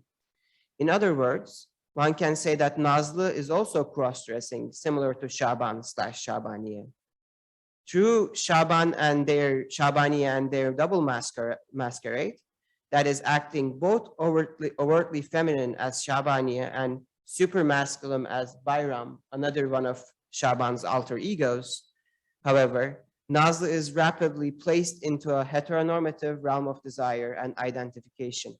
In other words, one can say that Nazlı is also cross-dressing, similar to Şaban/Şabaniye. Through Şabaniye and their double masquerade, that is acting both overtly feminine as Şabaniye and super masculine as Bayram, another one of Şaban's alter egos. However, Nazlı is rapidly placed into a heteronormative realm of desire and identification.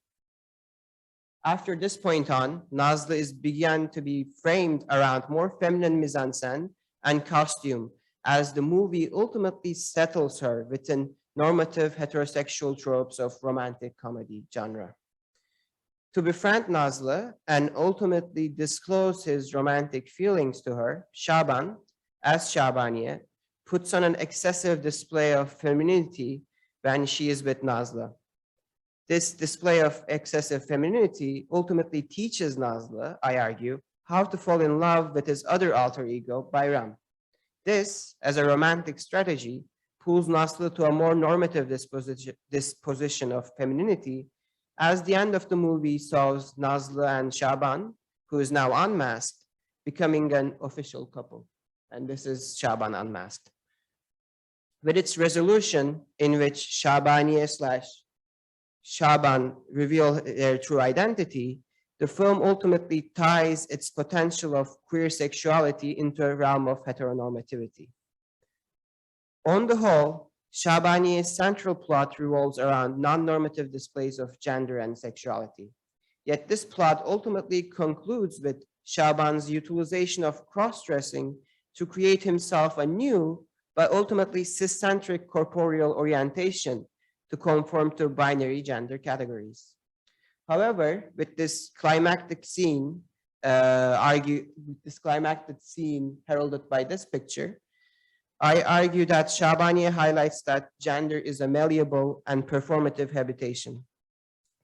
After this point on, Nazlı is began to be framed around more feminine mise-en-scène and costume as the movie ultimately settles her within normative heterosexual tropes of romantic comedy genre. To befriend Nazlı and ultimately disclose his romantic feelings to her, Şaban, as Şabaniye, puts on an excessive display of femininity when she is with Nazlı. This display of excessive femininity ultimately teaches Nazlı, I argue, how to fall in love with his other alter ego, Bayram. This, as a romantic strategy, pulls Nazlı to a more normative disposition of femininity, as the end of the movie shows Nazlı and Şaban, who is now unmasked, becoming an official couple. And this is Şaban unmasked. With its resolution in which Şabaniye/Şaban reveal their true identity, the film ultimately ties its potential of queer sexuality into a realm of heteronormativity. On the whole, Şabaniye's central plot revolves around non-normative displays of gender and sexuality. Yet this plot ultimately concludes with Şaban's utilization of cross-dressing to create himself a new, but ultimately ciscentric corporeal orientation to conform to binary gender categories. However, with this climactic scene, heralded by this picture, I argue that Şabaniye highlights that gender is a malleable and performative habitation.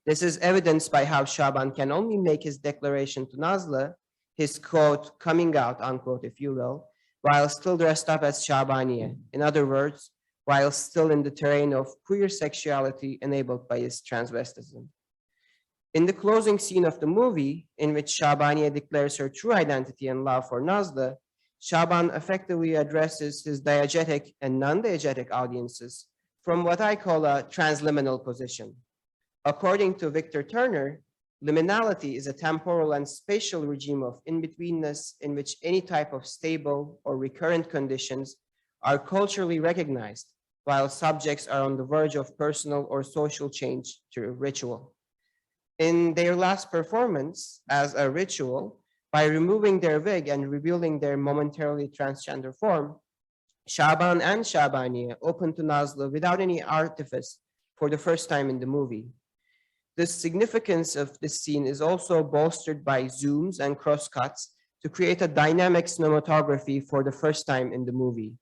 This is evidenced by how Şaban can only make his declaration to Nazlı, his quote, coming out, unquote, if you will, while still dressed up as Şabaniye. In other words, while still in the terrain of queer sexuality enabled by his transvestism. In the closing scene of the movie, in which Şabaniye declares her true identity and love for Nazlı, Şaban effectively addresses his diegetic and non-diegetic audiences from what I call a transliminal position. According to Victor Turner, liminality is a temporal and spatial regime of in-betweenness in which any type of stable or recurrent conditions are culturally recognized, while subjects are on the verge of personal or social change through ritual. In their last performance as a ritual, by removing their wig and revealing their momentarily transgender form, Şaban and Şabaniye open to Nazlı without any artifice for the first time in the movie. The significance of this scene is also bolstered by zooms and crosscuts to create a dynamic cinematography for the first time in the movie.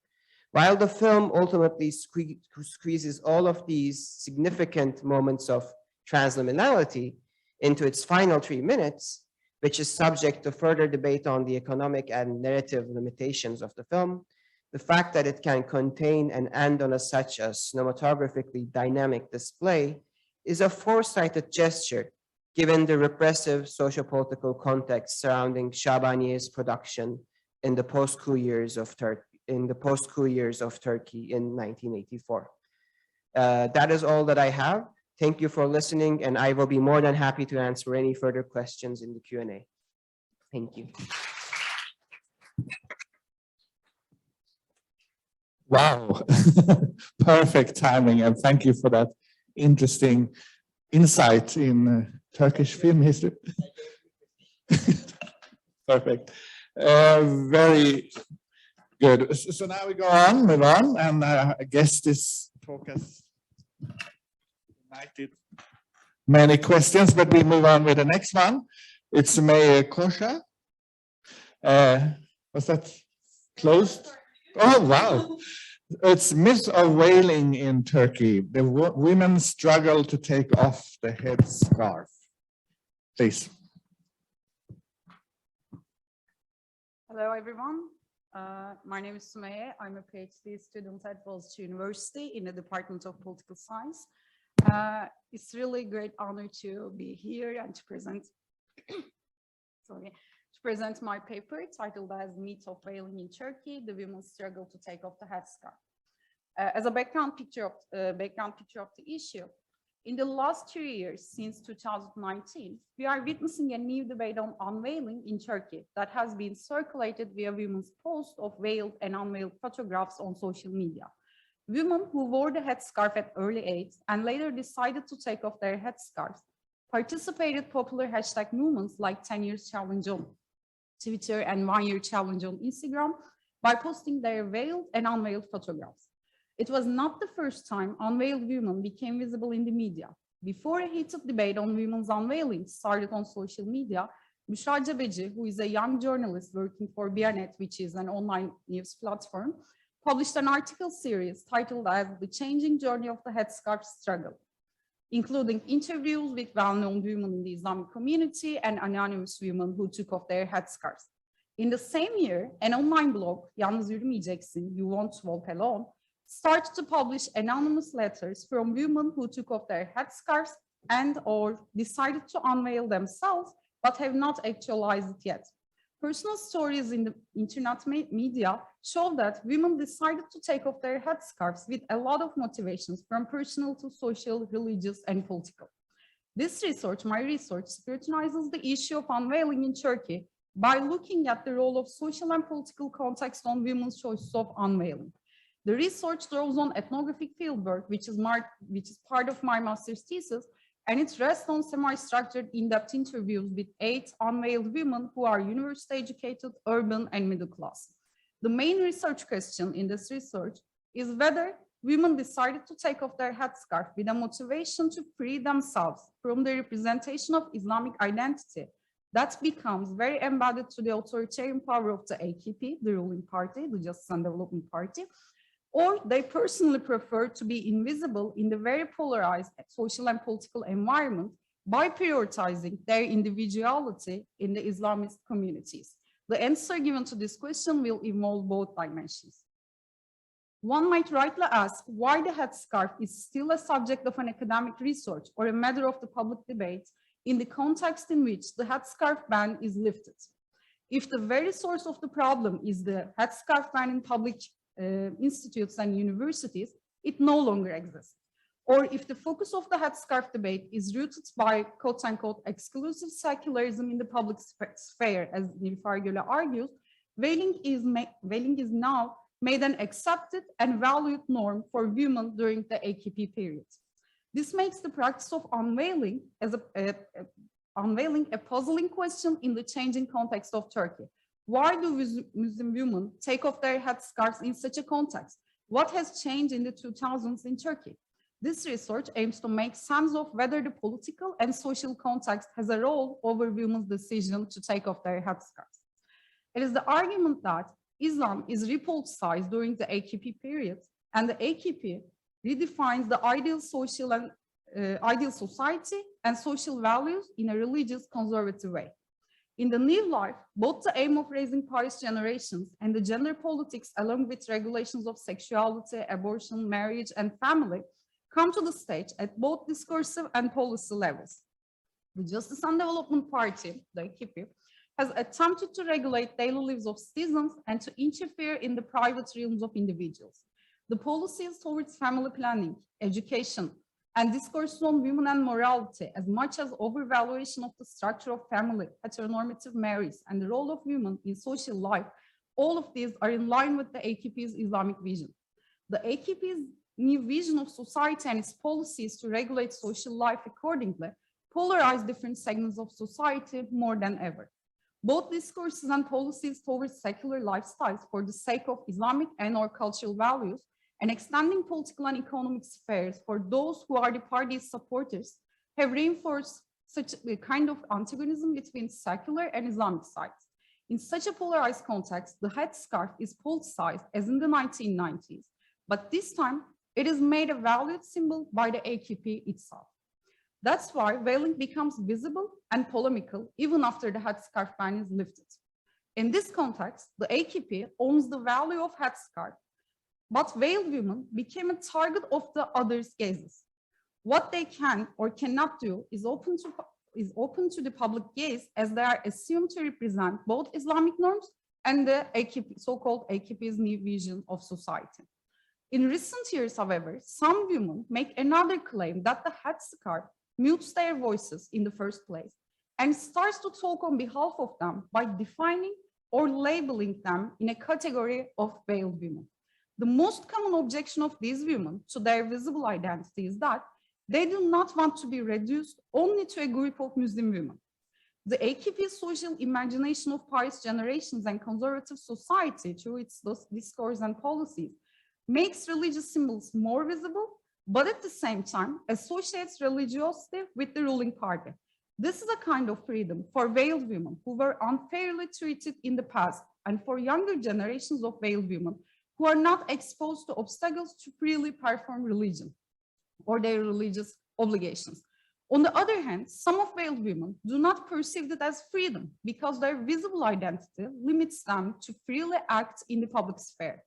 While the film ultimately squeezes all of these significant moments of transliminality into its final 3 minutes, which is subject to further debate on the economic and narrative limitations of the film, the fact that it can contain and end on such a cinematographically dynamic display is a foresighted gesture, given the repressive socio-political context surrounding Şabaniye's production in the post-coup years of Turkey in 1984. That is all that I have. Thank you for listening, and I will be more than happy to answer any further questions in the Q&A. Thank you. Wow, perfect timing, and thank you for that interesting insight in Turkish film history. Perfect. Very good. So now we move on, and I guess this talk has ignited many questions, but we move on with the next one. It's Mayor Kosha. Was that closed? Oh, wow. It's myth of wailing in Turkey. The women struggle to take off the headscarf. Please. Hello, everyone. My name is Sumaya. I'm a PhD student at Boğaziçi University in the Department of Political Science. It's really a great honor to be here and to present, to present my paper titled as Myth of Wailing in Turkey, the Women's Struggle to Take Off the Headscarf. As a background picture of the issue, in the last 2 years, since 2019, we are witnessing a new debate on unveiling in Turkey that has been circulated via women's posts of veiled and unveiled photographs on social media. Women who wore the headscarf at early age and later decided to take off their headscarves participated popular hashtag movements like 10 Years Challenge on Twitter and 1 Year Challenge on Instagram by posting their veiled and unveiled photographs. It was not the first time unveiled women became visible in the media. Before a heated debate on women's unveiling started on social media, Büşra Cebeci, who is a young journalist working for Bianet, which is an online news platform, published an article series titled as The Changing Journey of the Headscarf Struggle, including interviews with well-known women in the Islamic community and anonymous women who took off their headscarves. In the same year, an online blog, Yalnız Yürümeyeceksin, You Won't Walk Alone, started to publish anonymous letters from women who took off their headscarves and or decided to unveil themselves, but have not actualized it yet. Personal stories in the internet media show that women decided to take off their headscarves with a lot of motivations, from personal to social, religious, and political. This research, my research, scrutinizes the issue of unveiling in Turkey by looking at the role of social and political context on women's choices of unveiling. The research draws on ethnographic fieldwork, which is part of my master's thesis, and it rests on semi-structured in-depth interviews with 8 unveiled women who are university-educated, urban, and middle class. The main research question in this research is whether women decided to take off their headscarf with a motivation to free themselves from the representation of Islamic identity that becomes very embedded to the authoritarian power of the AKP, the ruling party, the Justice and Development Party, or they personally prefer to be invisible in the very polarized social and political environment by prioritizing their individuality in the Islamist communities. The answer given to this question will involve both dimensions. One might rightly ask why the headscarf is still a subject of an academic research or a matter of the public debate in the context in which the headscarf ban is lifted. If the very source of the problem is the headscarf ban in public institutes and universities, it no longer exists. Or if the focus of the headscarf debate is rooted by quote-unquote exclusive secularism in the public sphere, as Nilüfer Göl'e argues, veiling is now made an accepted and valued norm for women during the AKP period. This makes the practice of unveiling a puzzling question in the changing context of Turkey. Why do Muslim women take off their headscarves in such a context? What has changed in the 2000s in Turkey? This research aims to make sense of whether the political and social context has a role over women's decision to take off their headscarves. It is the argument that Islam is repoliticized during the AKP period, and the AKP redefines the ideal society and social values in a religious conservative way. In the new life, both the aim of raising pious generations and the gender politics, along with regulations of sexuality, abortion, marriage, and family, come to the stage at both discursive and policy levels. The Justice and Development Party, the AKP, has attempted to regulate daily lives of citizens and to interfere in the private realms of individuals. The policies towards family planning, education, and discourse on women and morality, as much as overvaluation of the structure of family, heteronormative marriage, and the role of women in social life, all of these are in line with the AKP's Islamic vision. The AKP's new vision of society and its policies to regulate social life accordingly polarize different segments of society more than ever. Both discourses and policies towards secular lifestyles for the sake of Islamic and/or cultural values and extending political and economic spheres for those who are the party's supporters have reinforced such a kind of antagonism between secular and Islamic sides. In such a polarized context, the headscarf is politicized as in the 1990s, but this time it is made a valued symbol by the AKP itself. That's why veiling becomes visible and polemical even after the headscarf ban is lifted. In this context, the AKP owns the value of headscarf, but veiled women became a target of the others' gazes. What they can or cannot do is open to the public gaze, as they are assumed to represent both Islamic norms and the AKP, so-called AKP's new vision of society. In recent years, however, some women make another claim that the headscarf mutes their voices in the first place and starts to talk on behalf of them by defining or labeling them in a category of veiled women. The most common objection of these women to their visible identity is that they do not want to be reduced only to a group of Muslim women. The AKP's social imagination of past generations and conservative society through its discourse and policies makes religious symbols more visible, but at the same time associates religiosity with the ruling party. This is a kind of freedom for veiled women who were unfairly treated in the past, and for younger generations of veiled women who are not exposed to obstacles to freely perform religion or their religious obligations. On the other hand, some of veiled women do not perceive it as freedom because their visible identity limits them to freely act in the public sphere.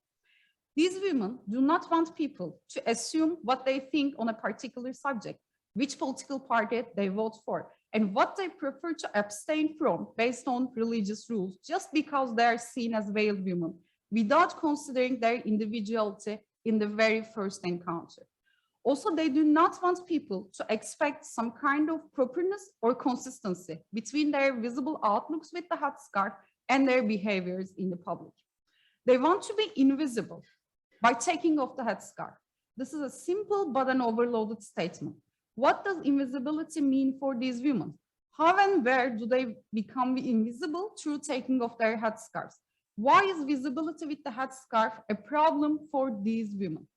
These women do not want people to assume what they think on a particular subject, which political party they vote for, and what they prefer to abstain from based on religious rules, just because they are seen as veiled women, without considering their individuality in the very first encounter. Also, they do not want people to expect some kind of properness or consistency between their visible outlooks with the headscarf and their behaviors in the public. They want to be invisible by taking off the headscarf. This is a simple but an overloaded statement. What does invisibility mean for these women? How and where do they become invisible through taking off their headscarves? Why is visibility with the headscarf a problem for these women?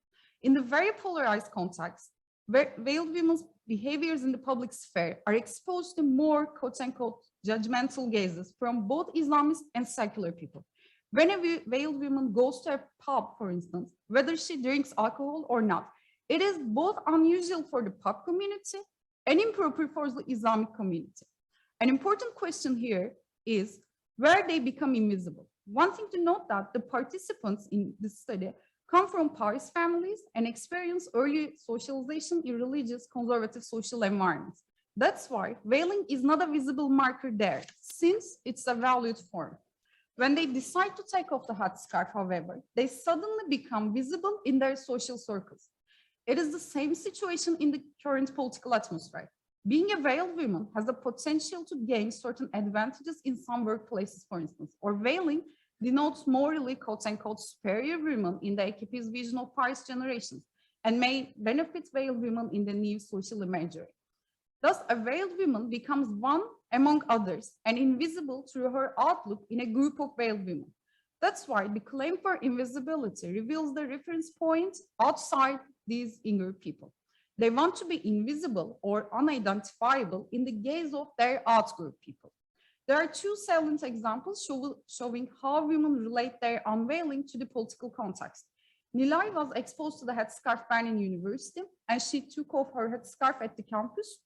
In the very polarized context, where veiled women's behaviors in the public sphere are exposed to more quote-unquote judgmental gazes from both Islamist and secular people. When a veiled woman goes to a pub, for instance, whether she drinks alcohol or not, it is both unusual for the pub community and improper for the Islamic community. An important question here is where they become invisible. One thing to note that the participants in this study come from pious families and experience early socialization in religious conservative social environments. That's why veiling is not a visible marker there, since it's a valued form. When they decide to take off the headscarf, however, they suddenly become visible in their social circles. It is the same situation in the current political atmosphere. Being a veiled woman has the potential to gain certain advantages in some workplaces, for instance, or veiling denotes morally quote-unquote superior women in the AKP's vision of past generations and may benefit veiled women in the new social imagery. Thus, a veiled woman becomes one among others and invisible through her outlook in a group of veiled women. That's why the claim for invisibility reveals the reference point outside these in-group people. They want to be invisible or unidentifiable in the gaze of their out-group people. There are two salient examples showing how women relate their unveiling to the political context. Nilay was exposed to the headscarf ban in university, and she took off her headscarf at the campus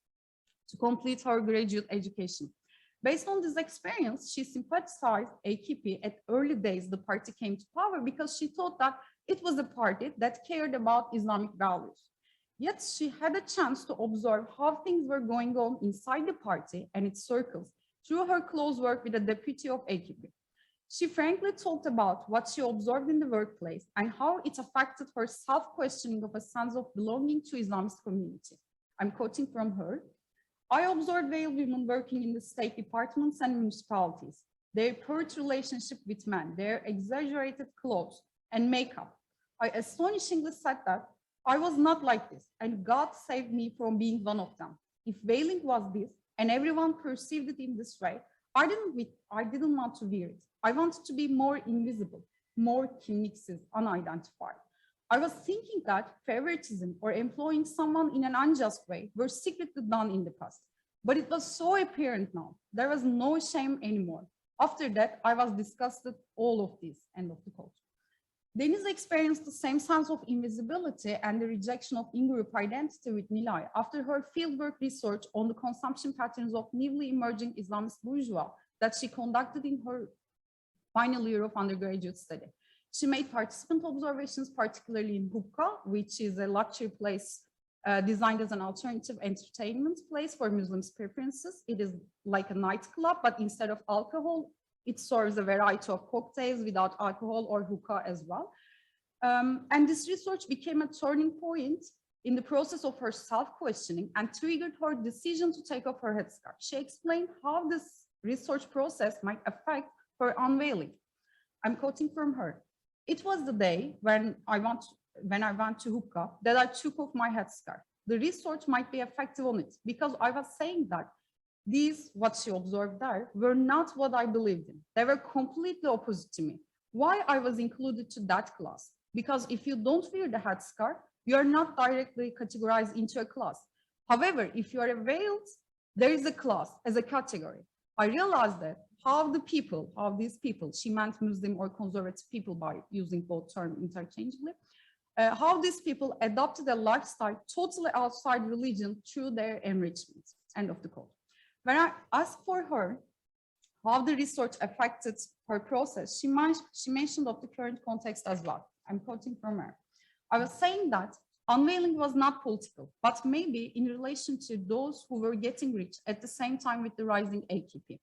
to complete her graduate education. Based on this experience, she sympathized AKP at early days the party came to power because she thought that it was a party that cared about Islamic values. Yet she had a chance to observe how things were going on inside the party and its circles through her close work with the deputy of AKP. She frankly talked about what she observed in the workplace and how it affected her self-questioning of a sense of belonging to Islamist community. I'm quoting from her. I observed veiled women working in the state departments and municipalities, their pert relationship with men, their exaggerated clothes and makeup. I astonishingly said that I was not like this, and God saved me from being one of them. If veiling was this, and everyone perceived it in this way, I didn't want to wear it. I wanted to be more invisible, more kimliksiz, unidentified. I was thinking that favoritism or employing someone in an unjust way were secretly done in the past. But it was so apparent now. There was no shame anymore. After that, I was disgusted all of this, end of the quote. Denise experienced the same sense of invisibility and the rejection of in-group identity with Nilay after her fieldwork research on the consumption patterns of newly emerging Islamist bourgeois that she conducted in her final year of undergraduate study. She made participant observations, particularly in hookah, which is a luxury place designed as an alternative entertainment place for Muslims' preferences. It is like a nightclub, but instead of alcohol, it serves a variety of cocktails without alcohol or hookah as well. And this research became a turning point in the process of her self-questioning and triggered her decision to take off her headscarf. She explained how this research process might affect her unveiling. I'm quoting from her. It was the day when I went to hookah that I took off my headscarf. The research might be effective on it because I was saying that these, what she observed there, were not what I believed in. They were completely opposite to me. Why I was included to that class? Because if you don't wear the headscarf, you are not directly categorized into a class. However, if you are veiled, there is a class as a category. I realized that how these people, she meant Muslim or conservative people by using both terms interchangeably, how these people adopted a lifestyle totally outside religion through their enrichment, end of the quote. When I asked for her how the research affected her process, she mentioned of the current context as well. I'm quoting from her. I was saying that unveiling was not political, but maybe in relation to those who were getting rich at the same time with the rising AKP.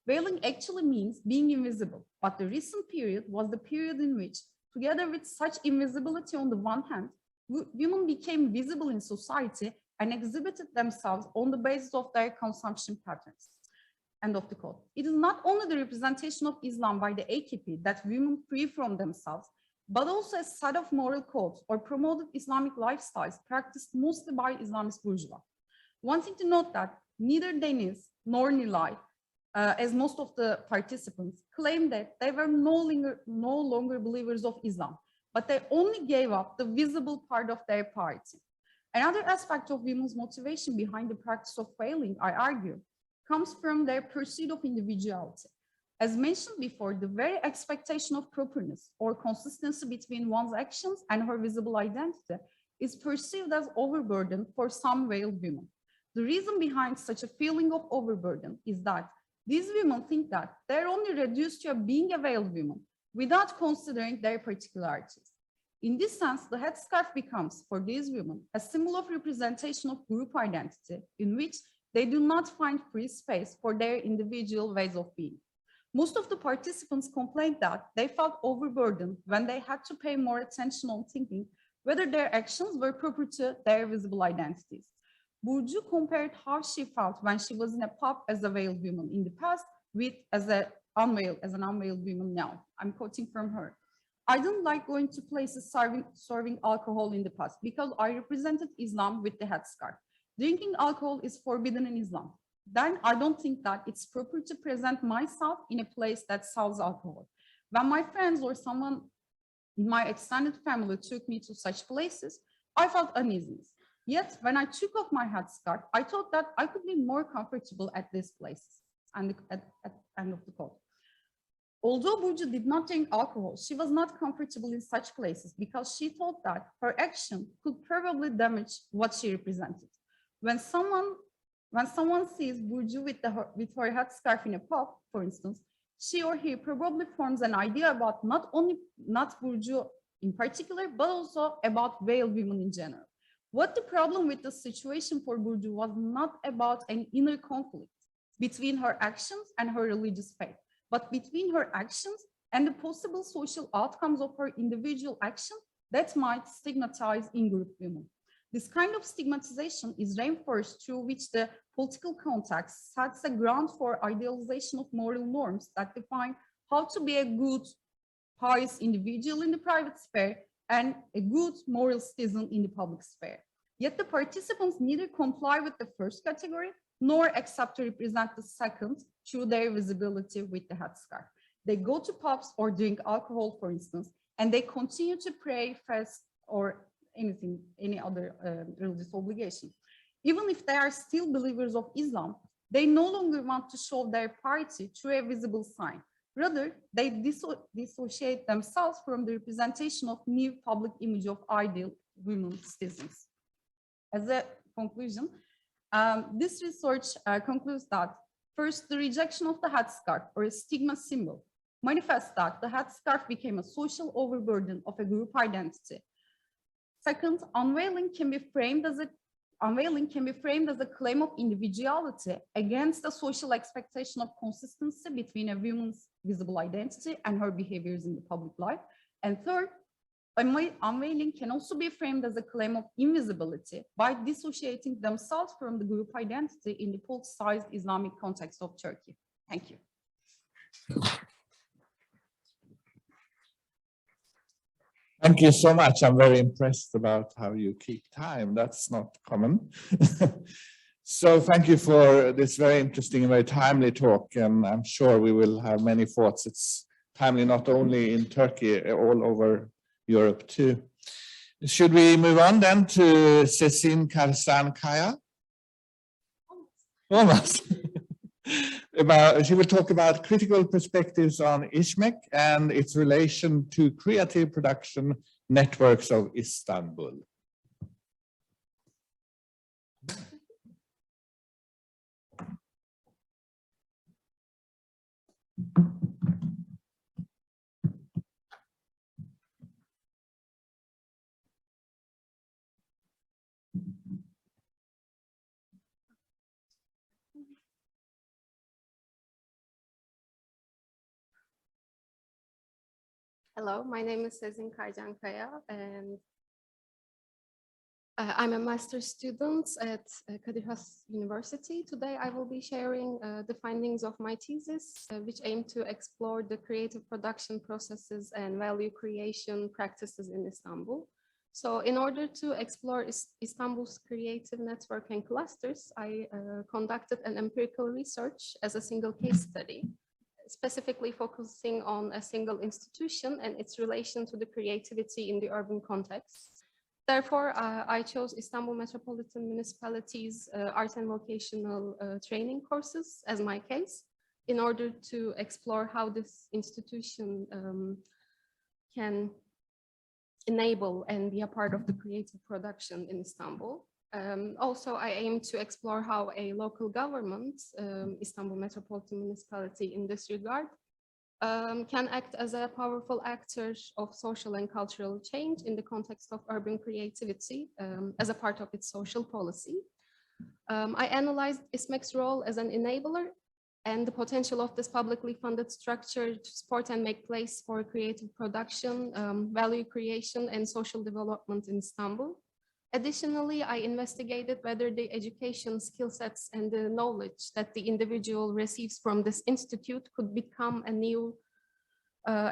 Veiling actually means being invisible, but the recent period was the period in which, together with such invisibility on the one hand, women became visible in society and exhibited themselves on the basis of their consumption patterns. End of the quote. It is not only the representation of Islam by the AKP that women free from themselves, but also a set of moral codes or promoted Islamic lifestyles practiced mostly by Islamist bourgeois. One thing to note that neither Denise nor Nilay, as most of the participants, claimed that they were no longer believers of Islam, but they only gave up the visible part of their piety. Another aspect of women's motivation behind the practice of veiling, I argue, comes from their pursuit of individuality. As mentioned before, the very expectation of properness or consistency between one's actions and her visible identity is perceived as overburden for some veiled women. The reason behind such a feeling of overburden is that these women think that they're only reduced to being a veiled woman without considering their particularities. In this sense, the headscarf becomes, for these women, a symbol of representation of group identity in which they do not find free space for their individual ways of being. Most of the participants complained that they felt overburdened when they had to pay more attention on thinking whether their actions were proper to their visible identities. Burcu compared how she felt when she was in a pub as a veiled woman in the past with as an unveiled woman now. I'm quoting from her. I didn't like going to places serving alcohol in the past because I represented Islam with the headscarf. Drinking alcohol is forbidden in Islam. Then I don't think that it's proper to present myself in a place that sells alcohol. When my friends or someone in my extended family took me to such places, I felt uneasiness. Yet, when I took off my headscarf, I thought that I could be more comfortable at these places. And at end of the quote. Although Burcu did not drink alcohol, she was not comfortable in such places because she thought that her action could probably damage what she represented. When someone sees Burcu with her headscarf in a pub, for instance, she or he probably forms an idea about not Burcu in particular, but also about veiled women in general. What the problem with the situation for Burcu was not about an inner conflict between her actions and her religious faith, but between her actions and the possible social outcomes of her individual action that might stigmatize in-group women. This kind of stigmatization is reinforced through which the political context sets a ground for idealization of moral norms that define how to be a good, pious individual in the private sphere and a good moral citizen in the public sphere. Yet the participants neither comply with the first category nor accept to represent the second through their visibility with the headscarf. They go to pubs or drink alcohol, for instance, and they continue to pray, fast, or any other religious obligation. Even if they are still believers of Islam, they no longer want to show their piety through a visible sign. Rather, they dissociate themselves from the representation of new public image of ideal women citizens. As a conclusion, this research concludes that first, the rejection of the headscarf or a stigma symbol manifests that the headscarf became a social overburden of a group identity. Second, unveiling can be framed as a claim of individuality against the social expectation of consistency between a woman's visible identity and her behaviors in the public life. And third, unveiling can also be framed as a claim of invisibility by dissociating themselves from the group identity in the politicized Islamic context of Turkey. Thank you. Thank you so much. I'm very impressed about how you keep time. That's not common. So thank you for this very interesting and very timely talk. And I'm sure we will have many thoughts. It's timely not only in Turkey, all over Europe too. Should we move on then to Cécile Karsan-Kaya? Almost. She will talk about critical perspectives on ISMEC and its relation to creative production networks of Istanbul. Hello, my name is Sezin Karcankaya, and I'm a master's student at Kadir Has University. Today, I will be sharing the findings of my thesis, which aim to explore the creative production processes and value creation practices in Istanbul. So in order to explore Istanbul's creative network and clusters, I conducted an empirical research as a single case study, specifically focusing on a single institution and its relation to the creativity in the urban context. Therefore, I chose Istanbul Metropolitan Municipality's art and vocational training courses as my case in order to explore how this institution can enable and be a part of the creative production in Istanbul. Also, I aim to explore how a local government, Istanbul Metropolitan Municipality in this regard, can act as a powerful actor of social and cultural change in the context of urban creativity as a part of its social policy. I analyzed ISMEC's role as an enabler and the potential of this publicly funded structure to support and make place for creative production, value creation, and social development in Istanbul. Additionally, I investigated whether the education skill sets and the knowledge that the individual receives from this institute could become a new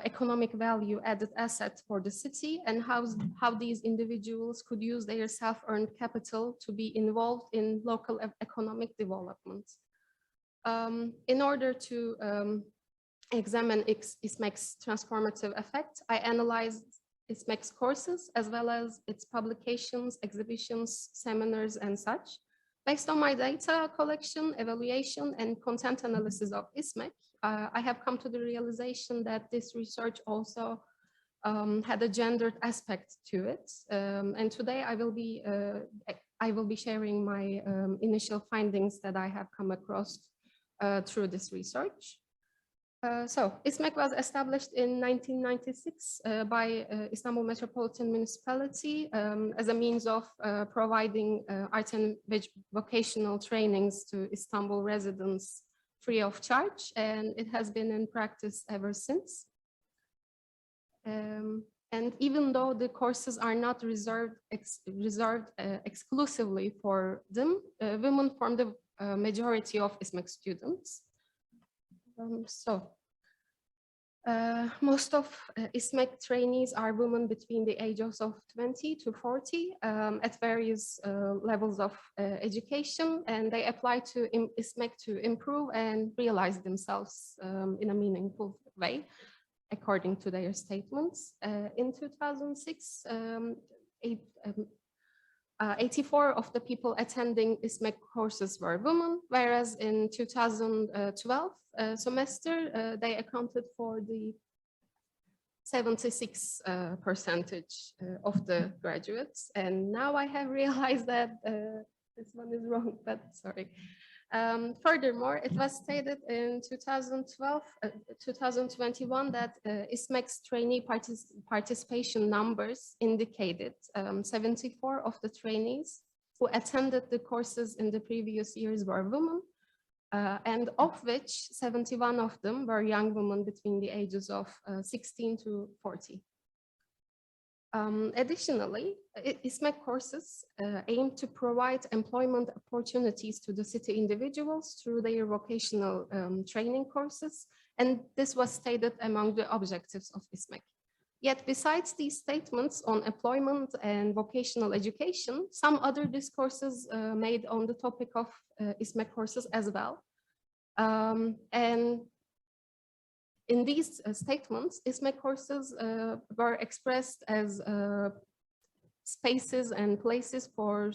economic value added asset for the city, and how these individuals could use their self-earned capital to be involved in local economic development. In order to examine ISMEC's transformative effect, I analyzed ISMEC's courses, as well as its publications, exhibitions, seminars, and such. Based on my data collection, evaluation, and content analysis of ISMEC, I have come to the realization that this research also had a gendered aspect to it. And today I will be sharing my initial findings that I have come across through this research. So ISMEC was established in 1996 by Istanbul Metropolitan Municipality as a means of providing art and vocational trainings to Istanbul residents free of charge, and it has been in practice ever since. And even though the courses are not reserved exclusively for them, women form the majority of ISMEC students. So Most of ISMEC trainees are women between the ages of 20 to 40 at various levels of education, and they apply to ISMEC to improve and realize themselves in a meaningful way, according to their statements. In 2006, 84 of the people attending ISMEC courses were women, whereas in 2012 semester, they accounted for the 76 percentage of the graduates. And now I have realized that this one is wrong, but sorry. Furthermore, it was stated in 2021 that ISMEC's trainee participation numbers indicated 74 of the trainees who attended the courses in the previous years were women, and of which 71 of them were young women between the ages of 16 to 40. Additionally, ISMEC courses aim to provide employment opportunities to the city individuals through their vocational training courses, and this was stated among the objectives of ISMEC. Yet besides these statements on employment and vocational education, some other discourses made on the topic of ISMEC courses as well. And in these statements, ISMEC courses were expressed as spaces and places for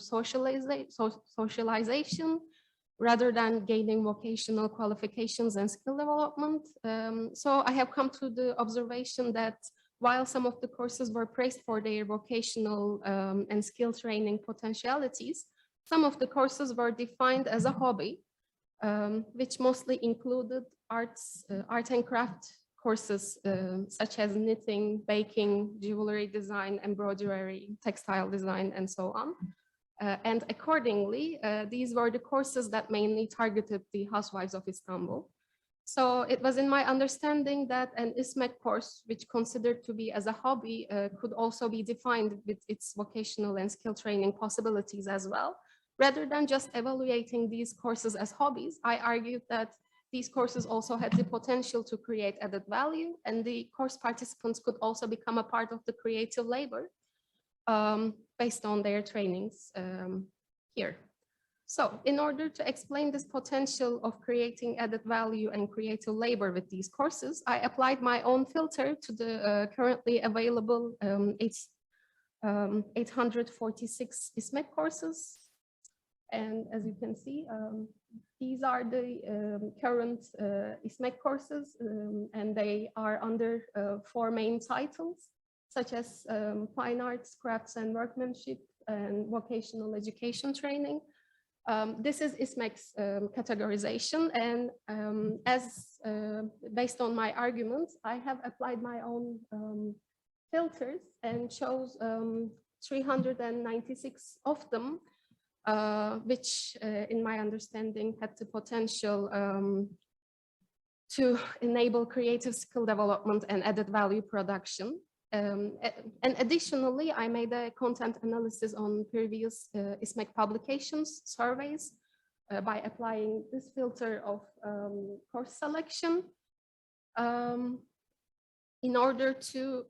socialization rather than gaining vocational qualifications and skill development. So I have come to the observation that while some of the courses were praised for their vocational and skill training potentialities, some of the courses were defined as a hobby, which mostly included art and craft courses such as knitting, baking, jewelry design, embroidery, textile design, and so on. And accordingly, these were the courses that mainly targeted the housewives of Istanbul. So it was in my understanding that an ISMEC course, which considered to be as a hobby, could also be defined with its vocational and skill training possibilities as well. Rather than just evaluating these courses as hobbies, I argued that these courses also had the potential to create added value, and the course participants could also become a part of the creative labor based on their trainings here. So in order to explain this potential of creating added value and creative labor with these courses, I applied my own filter to the currently available 846 ISMEC courses. And as you can see, these are the current ISMEC courses, and they are under 4 main titles, such as fine arts, crafts and workmanship, and vocational education training. This is ISMEC's categorization, and based on my arguments, I have applied my own filters and chose 396 of them, which in my understanding had the potential to enable creative skill development and added value production. And additionally, I made a content analysis on previous ISMEC publications, surveys, by applying this filter of course selection in order to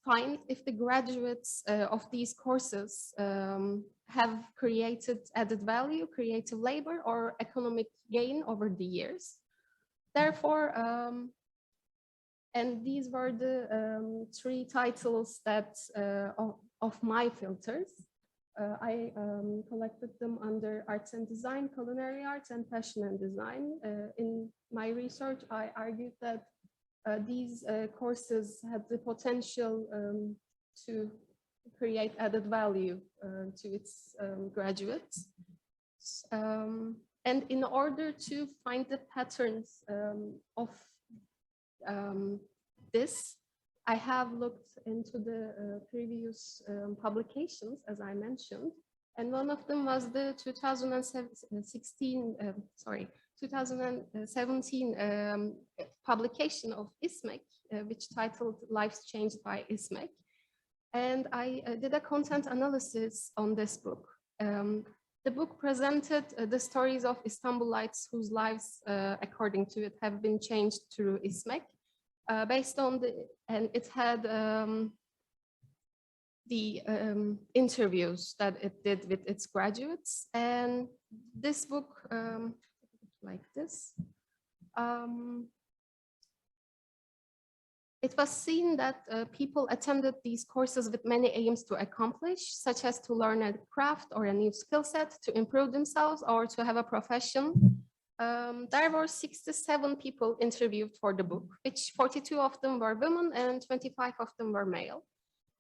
find if the graduates of these courses have created added value, creative labor, or economic gain over the years. Therefore, and these were the 3 titles that of my filters. I collected them under arts and design, culinary arts, and fashion and design. In my research, I argued that these courses had the potential to create added value to its graduates. And in order to find the patterns of this, I have looked into the previous publications, as I mentioned, and one of them was the 2017 publication of ISMEC, which titled Lives Changed by ISMEC. And I did a content analysis on this book. The book presented the stories of Istanbulites whose lives, according to it, have been changed through ISMEC. based on and it had the interviews that it did with its graduates. And this book, like this, it was seen that people attended these courses with many aims to accomplish, such as to learn a craft or a new skill set, to improve themselves, or to have a profession. There were 67 people interviewed for the book, which 42 of them were women and 25 of them were male.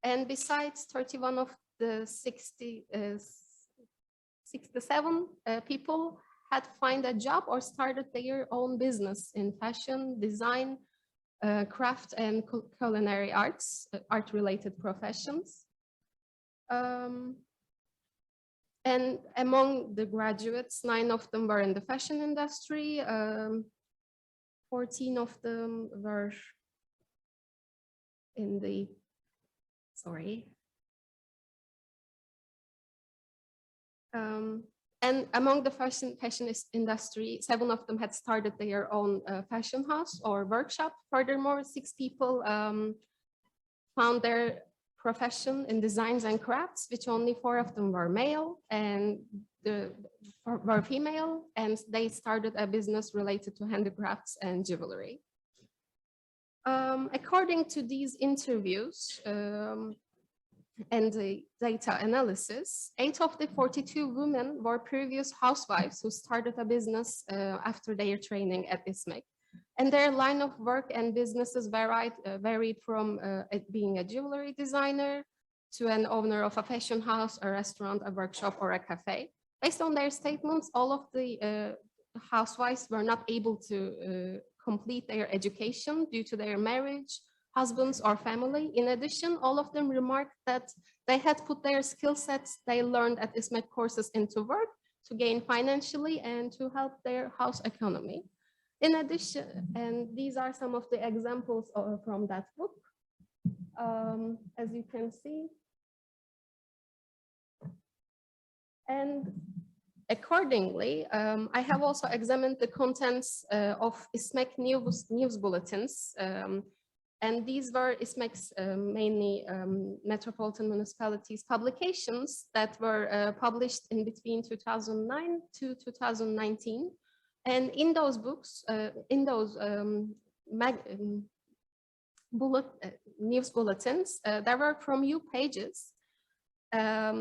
And besides, 31 of the 67 people had found a job or started their own business in fashion, design, craft and culinary arts, art-related professions. And among the graduates, 9 of them were in the fashion industry, 14 of them were in the, and among the fashion industry, 7 of them had started their own fashion house or workshop. Furthermore, 6 people found their profession in designs and crafts, which only 4 of them were male and were female, and they started a business related to handicrafts and jewelry. According to these interviews and the data analysis, 8 of the 42 women were previous housewives who started a business after their training at ISMEC. And their line of work and businesses varied from being a jewelry designer to an owner of a fashion house, a restaurant, a workshop, or a cafe. Based on their statements, all of the housewives were not able to complete their education due to their marriage, husbands, or family. In addition, all of them remarked that they had put their skill sets they learned at ISMEC courses into work to gain financially and to help their house economy. In addition, and these are some of the examples from that book, as you can see. And accordingly, I have also examined the contents of ISMEC news bulletins. And these were ISMEC's mainly metropolitan municipalities publications that were published in between 2009 to 2019. And in those books, in those news bulletins, there were from you pages,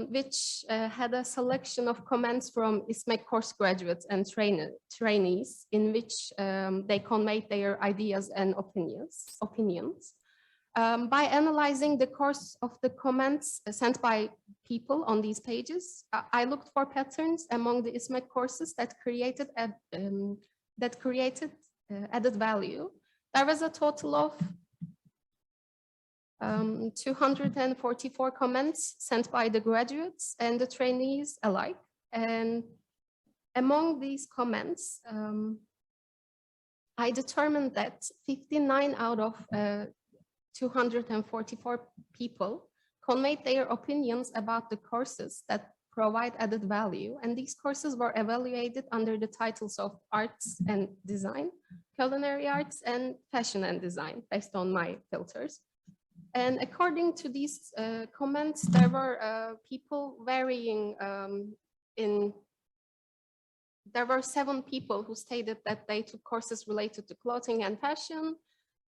which had a selection of comments from ISMEC course graduates and trainees, in which they conveyed their ideas and opinions. By analyzing the course of the comments sent by people on these pages, I looked for patterns among the ISMEC courses that created added value. There was a total of 244 comments sent by the graduates and the trainees alike. And among these comments, I determined that 59 out of 244 people conveyed their opinions about the courses that provide added value. And these courses were evaluated under the titles of arts and design, culinary arts, and fashion and design, based on my filters. And according to these comments, there were people varying there were 7 people who stated that they took courses related to clothing and fashion.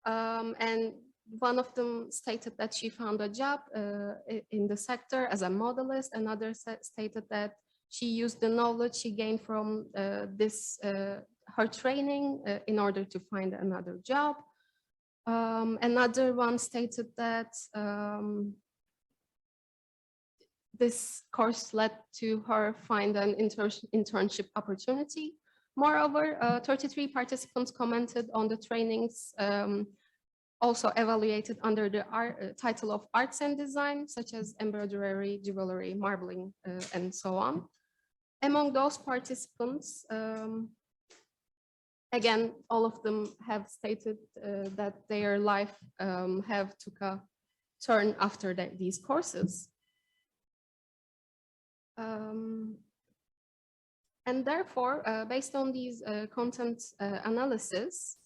And one of them stated that she found a job in the sector as a modelist. Another stated that she used the knowledge she gained from her training in order to find another job. Another one stated that this course led to her find an internship opportunity. Moreover, 33 participants commented on the trainings also evaluated under the title of arts and design, such as embroidery, jewelry, marbling, and so on. Among those participants, again, all of them have stated that their life have took a turn after these courses. And therefore, based on these content analysis,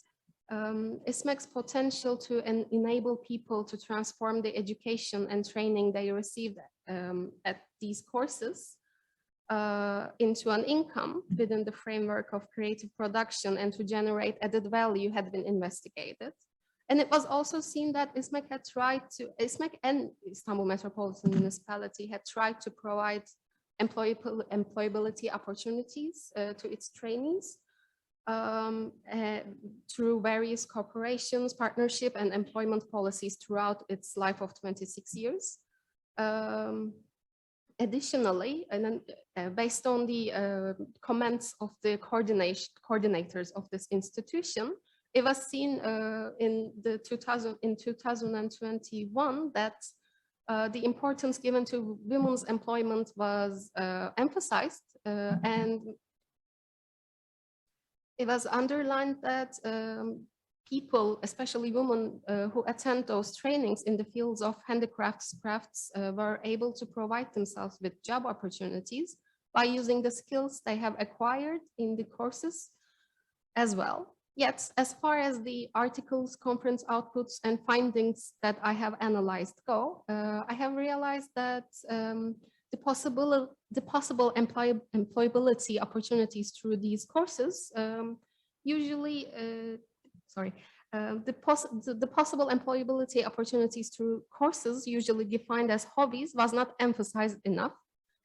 ISMEC's potential to enable people to transform the education and training they received at these courses into an income within the framework of creative production and to generate added value had been investigated. And it was also seen that ISMEC and Istanbul Metropolitan Municipality had tried to provide employability opportunities to its trainees through various corporations, partnership, and employment policies throughout its life of 26 years. Additionally, and then, based on the comments of the coordinators of this institution, it was seen in 2021 that the importance given to women's employment was emphasized, and it was underlined that people, especially women who attend those trainings in the fields of handicrafts, crafts, were able to provide themselves with job opportunities by using the skills they have acquired in the courses as well. Yet, as far as the articles, conference outputs, and findings that I have analyzed go, I have realized that the possible employability opportunities through these courses usually, the possible employability opportunities through courses usually defined as hobbies was not emphasized enough.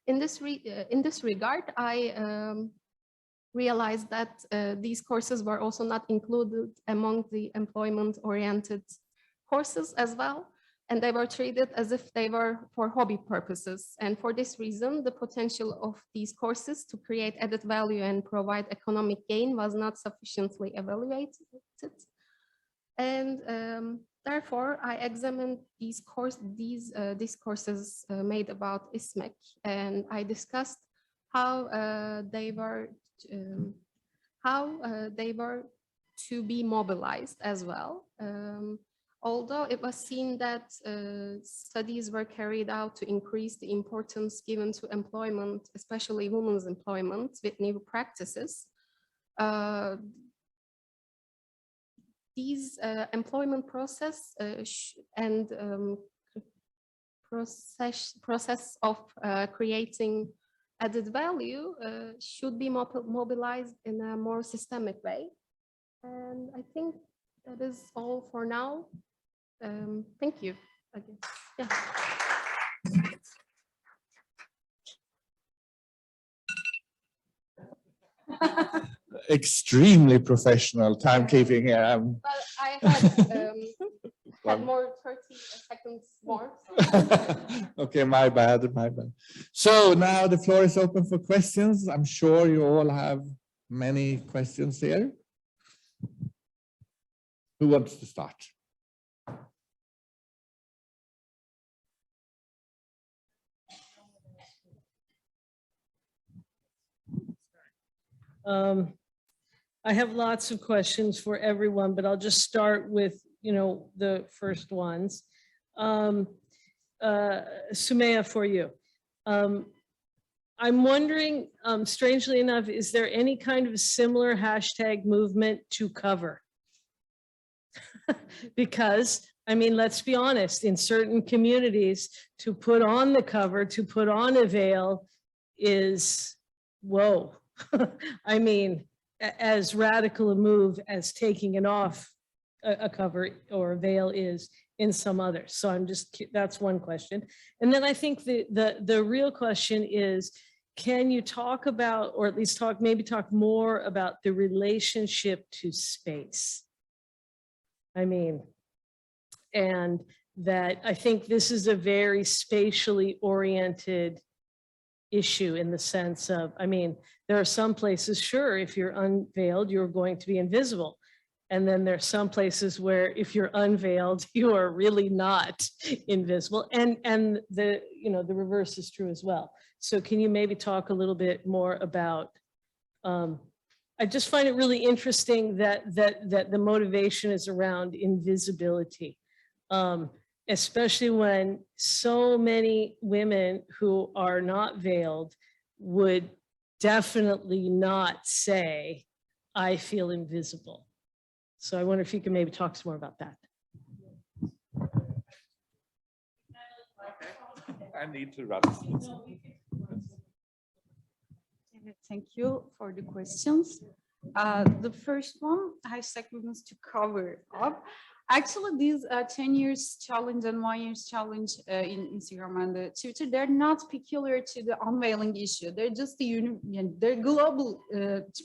In this regard, I realized that these courses were also not included among the employment-oriented courses as well, and they were treated as if they were for hobby purposes. And for this reason, the potential of these courses to create added value and provide economic gain was not sufficiently evaluated. And therefore, I examined these courses made about ISMEC, and I discussed how they were to be mobilized as well. Although it was seen that studies were carried out to increase the importance given to employment, especially women's employment with new practices, these employment process and process of creating added value should be mobilized in a more systemic way. And I think that is all for now. Thank you. Again. Yeah. Extremely professional timekeeping here. But I had more 30 seconds more. Okay, my bad. So now the floor is open for questions. I'm sure you all have many questions here. Who wants to start? I have lots of questions for everyone, but I'll just start with, the first ones. Sumaya, for you. I'm wondering, strangely enough, is there any kind of similar hashtag movement to cover? Because, I mean, let's be honest, in certain communities, to put on the cover, to put on a veil is, whoa. I mean, as radical a move as taking it off a cover or a veil is in some others. So that's one question. And then I think the real question is, can you talk about, or at least maybe talk more about the relationship to space? I mean, and that I think this is a very spatially oriented issue in the sense of, I mean, there are some places, sure, if you're unveiled, you're going to be invisible. And then there's some places where if you're unveiled, you are really not invisible. And the reverse is true as well. So can you maybe talk a little bit more about, I just find it really interesting that the motivation is around invisibility, especially when so many women who are not veiled would definitely not say, I feel invisible. So I wonder if you can maybe talk some more about that. I need to run. Thank you for the questions. The first one, hashtag movements to cover up. Actually, these 10 years challenge and 1 year's challenge in Instagram and Twitter, they're not peculiar to the unveiling issue. They're just they're global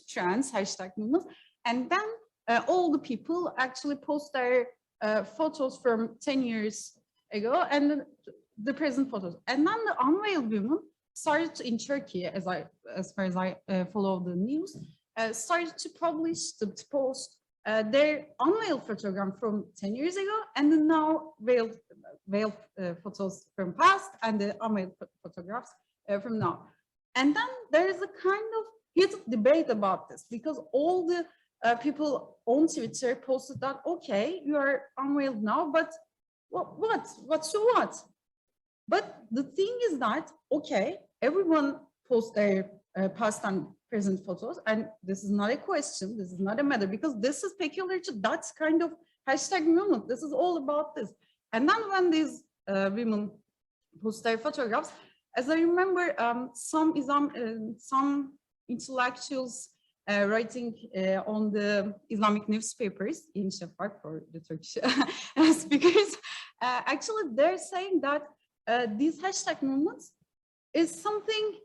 trends, hashtag movements. And then all the people actually post their photos from 10 years ago and the present photos. And then the unveiled women started in Turkey, as far as I follow the news, started to publish, to post their unveiled photograph from 10 years ago, and then now veiled photos from past and the unveiled photographs from now. And then there is a kind of heated debate about this, because all the people on Twitter posted that, okay, you are unveiled now, but what, so what? But the thing is that, okay, everyone posts their past and present photos, and this is not a question, this is not a matter, because this is peculiar to that kind of hashtag movement. This is all about this. And then when these women post their photographs, as I remember, some intellectuals writing on the Islamic newspapers in Shafak for the Turkish speakers, actually they're saying that these hashtag movements is something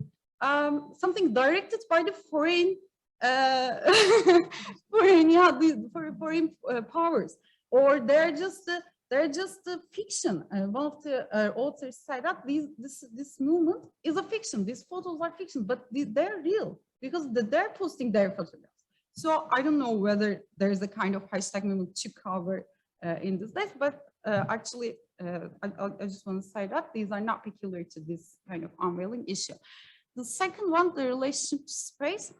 directed by the foreign foreign powers, or they're just a fiction. One of the authors said that this movement is a fiction. These photos are fiction, but they're real because they're posting their photographs. So I don't know whether there's a kind of hashtag movement to cover in this days, but actually, I just want to say that these are not peculiar to this kind of unveiling issue. The second one, the relationship space.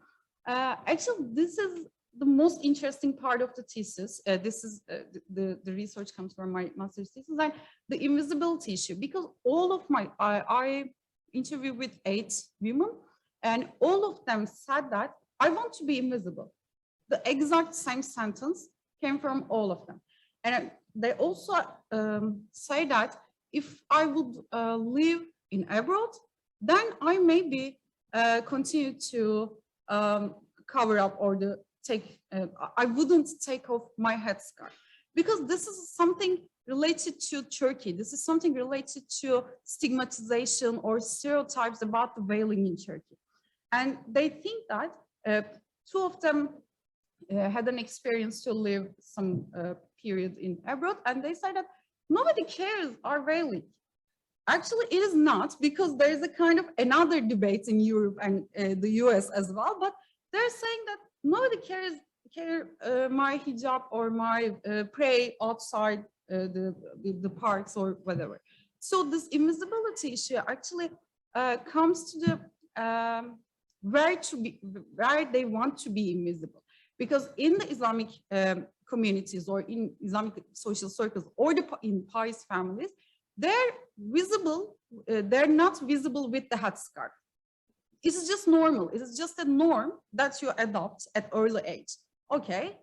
Actually, this is the most interesting part of the thesis. This is the research comes from my master's thesis, and the invisibility issue, because all of I interviewed with 8 women, and all of them said that I want to be invisible. The exact same sentence came from all of them. And they also say that if I would live in abroad, then I maybe continue to cover up or I wouldn't take off my headscarf, because this is something related to Turkey. This is something related to stigmatization or stereotypes about the veiling in Turkey. And they think that 2 of them had an experience to live some period in abroad, and they say that nobody cares our veiling. Actually, it is not, because there is a kind of another debate in Europe and the US as well, but they're saying that nobody cares my hijab or my pray outside the parks or whatever. So this invisibility issue actually comes to the where they want to be invisible. Because in the Islamic communities or in Islamic social circles or in pious families, they're visible, they're not visible with the headscarf. It's just normal. It is just a norm that you adopt at early age. Okay,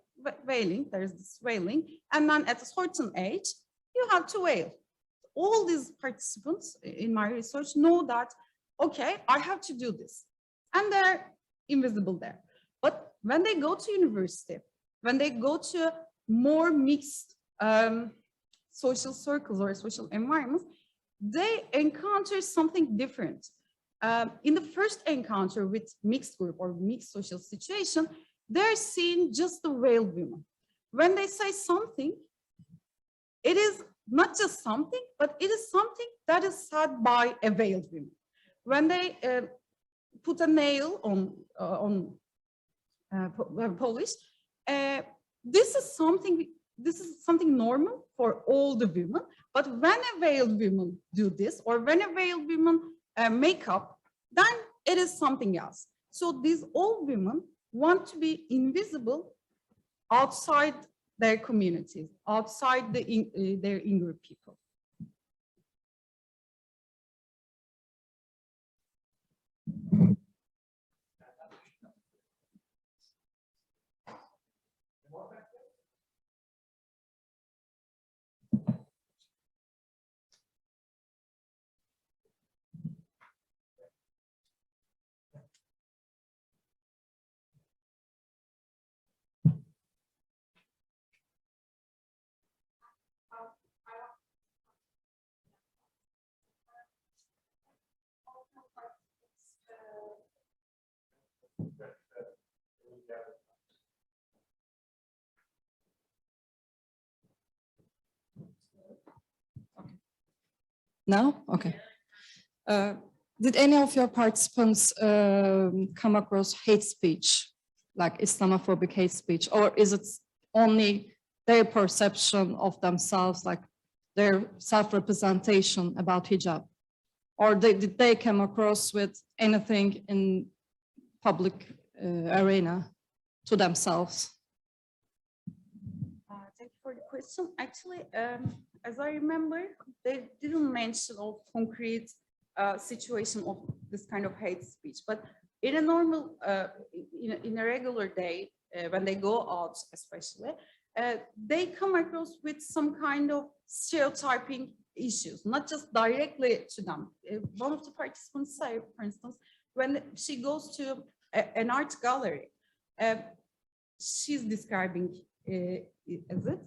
veiling, there's this veiling. And then at a certain age, you have to veil. All these participants in my research know that, okay, I have to do this. And they're invisible there. But when they go to university, when they go to more mixed social circles or social environments, they encounter something different. In the first encounter with mixed group or mixed social situation, they're seeing just the veiled women. When they say something, it is not just something, but it is something that is said by a veiled woman. When they put a nail on polish, this is something normal for all the women. But when a veiled woman do this, or when a veiled woman make up, then it is something else. So these old women want to be invisible outside their communities, outside their in-group people. Now? Okay. Did any of your participants come across hate speech, like Islamophobic hate speech, or is it only their perception of themselves, like their self-representation about hijab? Or did they come across with anything in public arena to themselves? Thank you for the question. Actually, as I remember, they didn't mention of concrete situation of this kind of hate speech, but in a normal, in a regular day, when they go out especially, they come across with some kind of stereotyping issues, not just directly to them. One of the participants say, for instance, when she goes to an art gallery, she's describing it as it.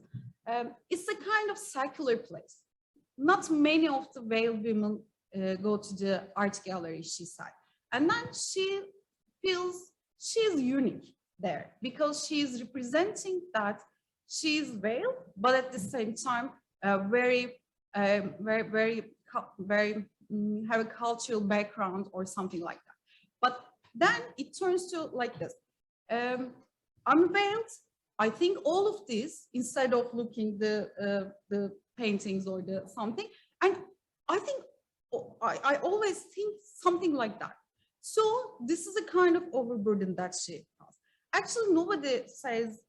It's a kind of secular place. Not many of the veiled women go to the art gallery, she said. And then she feels she's unique there because she's representing that she's veiled, but at the same time, very have a cultural background or something like that. But then it turns to like this. I'm veiled. I think all of this, instead of looking the paintings or the something, and I think I always think something like that. So this is a kind of overburden that she has. Actually, nobody says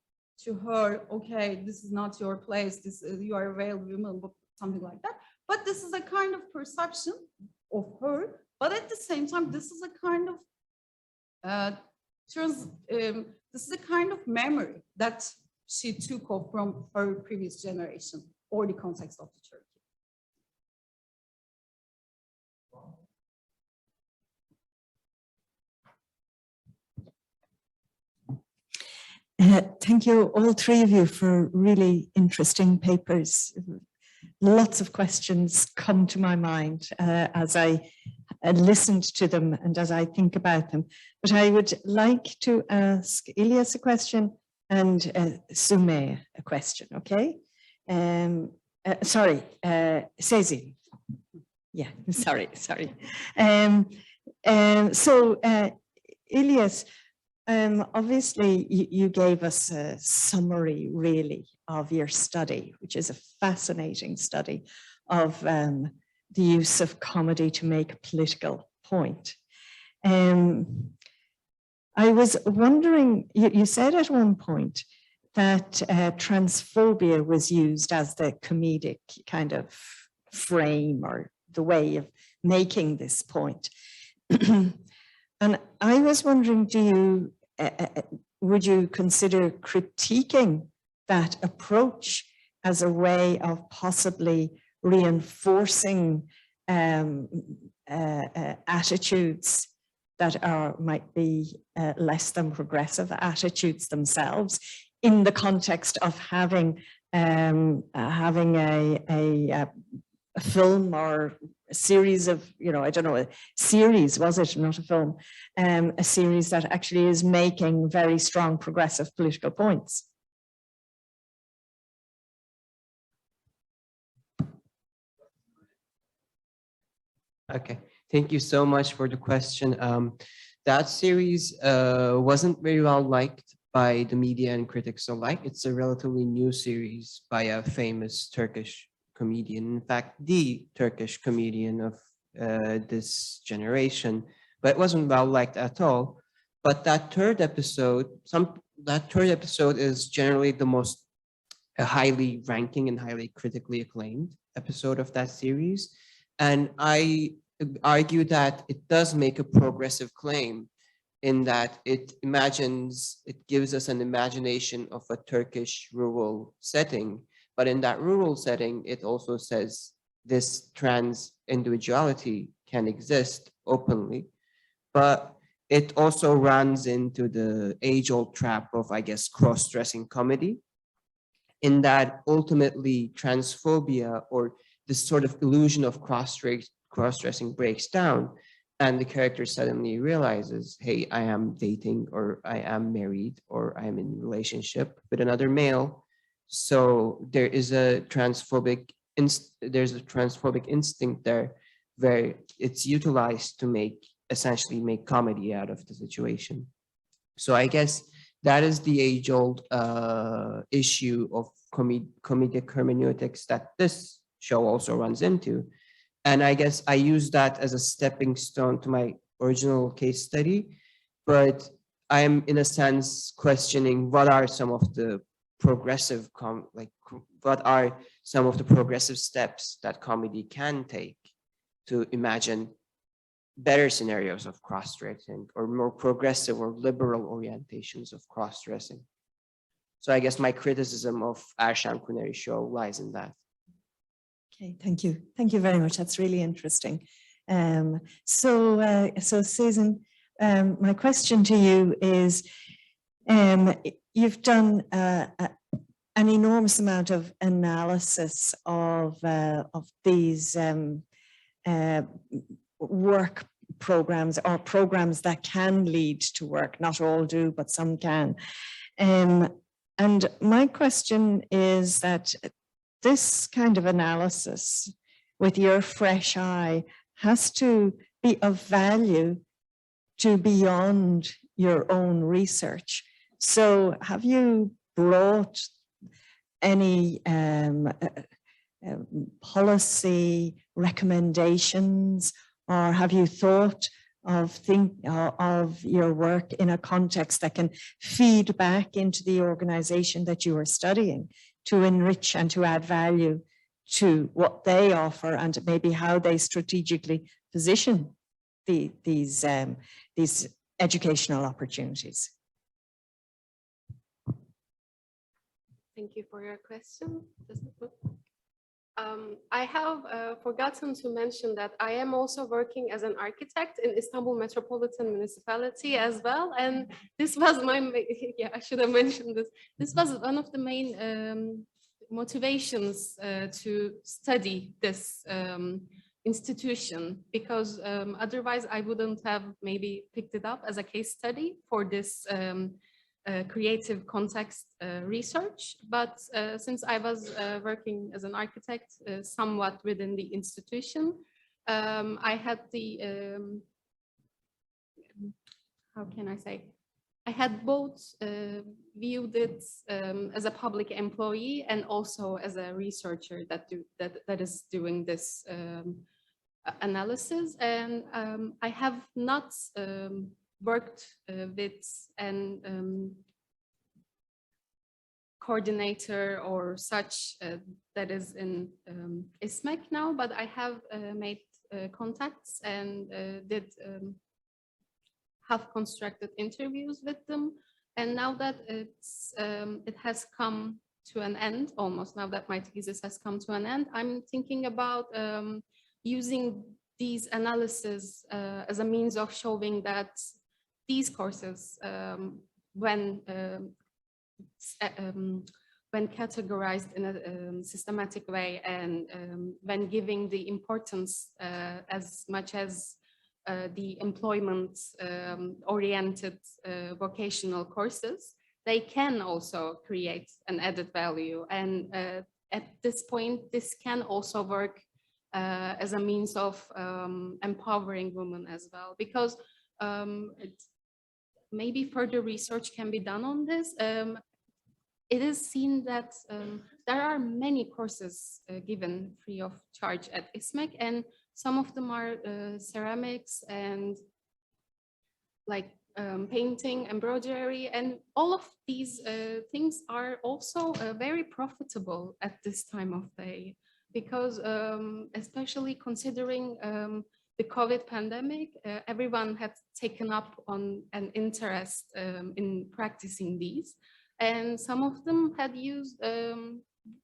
to her, okay, this is not your place, this you are a veiled woman, something like that. But this is a kind of perception of her. But at the same time, this is a kind of this is a kind of memory that she took off from her previous generation or the context of the church. Thank you, all three of you, for really interesting papers. Lots of questions come to my mind as I listened to them and as I think about them. But I would like to ask Ilias a question and Sumaya a question, okay? Sorry, Cécile. Yeah, sorry. So, Ilias, obviously, you gave us a summary, really, of your study, which is a fascinating study of the use of comedy to make a political point. I was wondering, you said at one point that transphobia was used as the comedic kind of frame or the way of making this point. And I was wondering, would you consider critiquing that approach as a way of possibly reinforcing attitudes that might be less than progressive attitudes themselves, in the context of having a film or a series of, I don't know, a series, was it, not a film, a series that actually is making very strong progressive political points? Okay, thank you so much for the question. That series wasn't very well liked by the media and critics alike. It's a relatively new series by a famous Turkish comedian, in fact, the Turkish comedian of this generation, but it wasn't well liked at all. But that third episode is generally the most highly ranking and highly critically acclaimed episode of that series. And I argue that it does make a progressive claim in that it gives us an imagination of a Turkish rural setting. But in that rural setting, it also says this trans individuality can exist openly. But it also runs into the age-old trap of, I guess, cross-dressing comedy, in that ultimately transphobia or this sort of illusion of cross-dressing breaks down and the character suddenly realizes, hey, I am dating, or I am married, or I am in a relationship with another male. So there is a transphobic instinct there, where it's utilized to essentially make comedy out of the situation. So I guess that is the age-old issue of comedic hermeneutics that this show also runs into. And I guess I use that as a stepping stone to my original case study, but I am in a sense questioning what are some of the progressive steps that comedy can take to imagine better scenarios of cross-dressing, or more progressive or liberal orientations of cross-dressing. So I guess my criticism of Erşan Kuneri's show lies in that. Okay, thank you. Thank you very much. That's really interesting. So Susan, my question to you is, you've done an enormous amount of analysis of these work programs, or programs that can lead to work. Not all do, but some can. And my question is that this kind of analysis with your fresh eye has to be of value to beyond your own research. So have you brought any policy recommendations, or have you thought of your work in a context that can feed back into the organization that you are studying to enrich and to add value to what they offer, and maybe how they strategically position these educational opportunities? Thank you for your question. I have forgotten to mention that I am also working as an architect in Istanbul Metropolitan Municipality as well. And this was my, yeah, I should have mentioned this. This was one of the main motivations to study this institution, because otherwise I wouldn't have maybe picked it up as a case study for this creative context research. But since I was working as an architect somewhat within the institution, I had the, how can I say, I had both viewed it as a public employee and also as a researcher that is doing this analysis. And I have not worked with an coordinator or such that is in ISMEC now, but I have made contacts and did have constructed interviews with them. And now that it has come to an end, almost now that my thesis has come to an end, I'm thinking about using these analyses as a means of showing that these courses, when categorized in a systematic way, and when giving the importance as much as the employment oriented vocational courses, they can also create an added value. And at this point, this can also work as a means of empowering women as well, because maybe further research can be done on this. It is seen that there are many courses given free of charge at ISMEC, and some of them are ceramics and like painting, embroidery, and all of these things are also very profitable at this time of day, because especially considering the COVID pandemic, everyone had taken up on an interest in practicing these, and some of them had used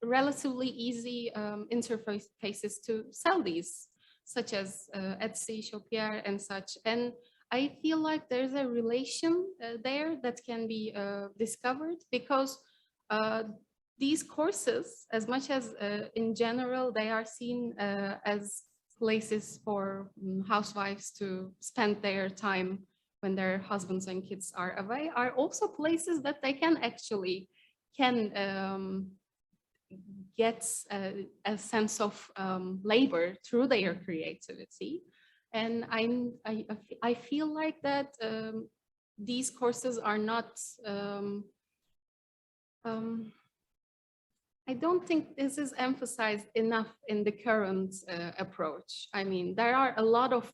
relatively easy interfaces to sell these, such as Etsy, Shopier, and such. And I feel like there's a relation there that can be discovered, because these courses, as much as in general they are seen as places for housewives to spend their time when their husbands and kids are away are also places that they can actually get a sense of labor through their creativity. And I feel like that these courses are not, I don't think this is emphasized enough in the current approach. I mean, there are a lot of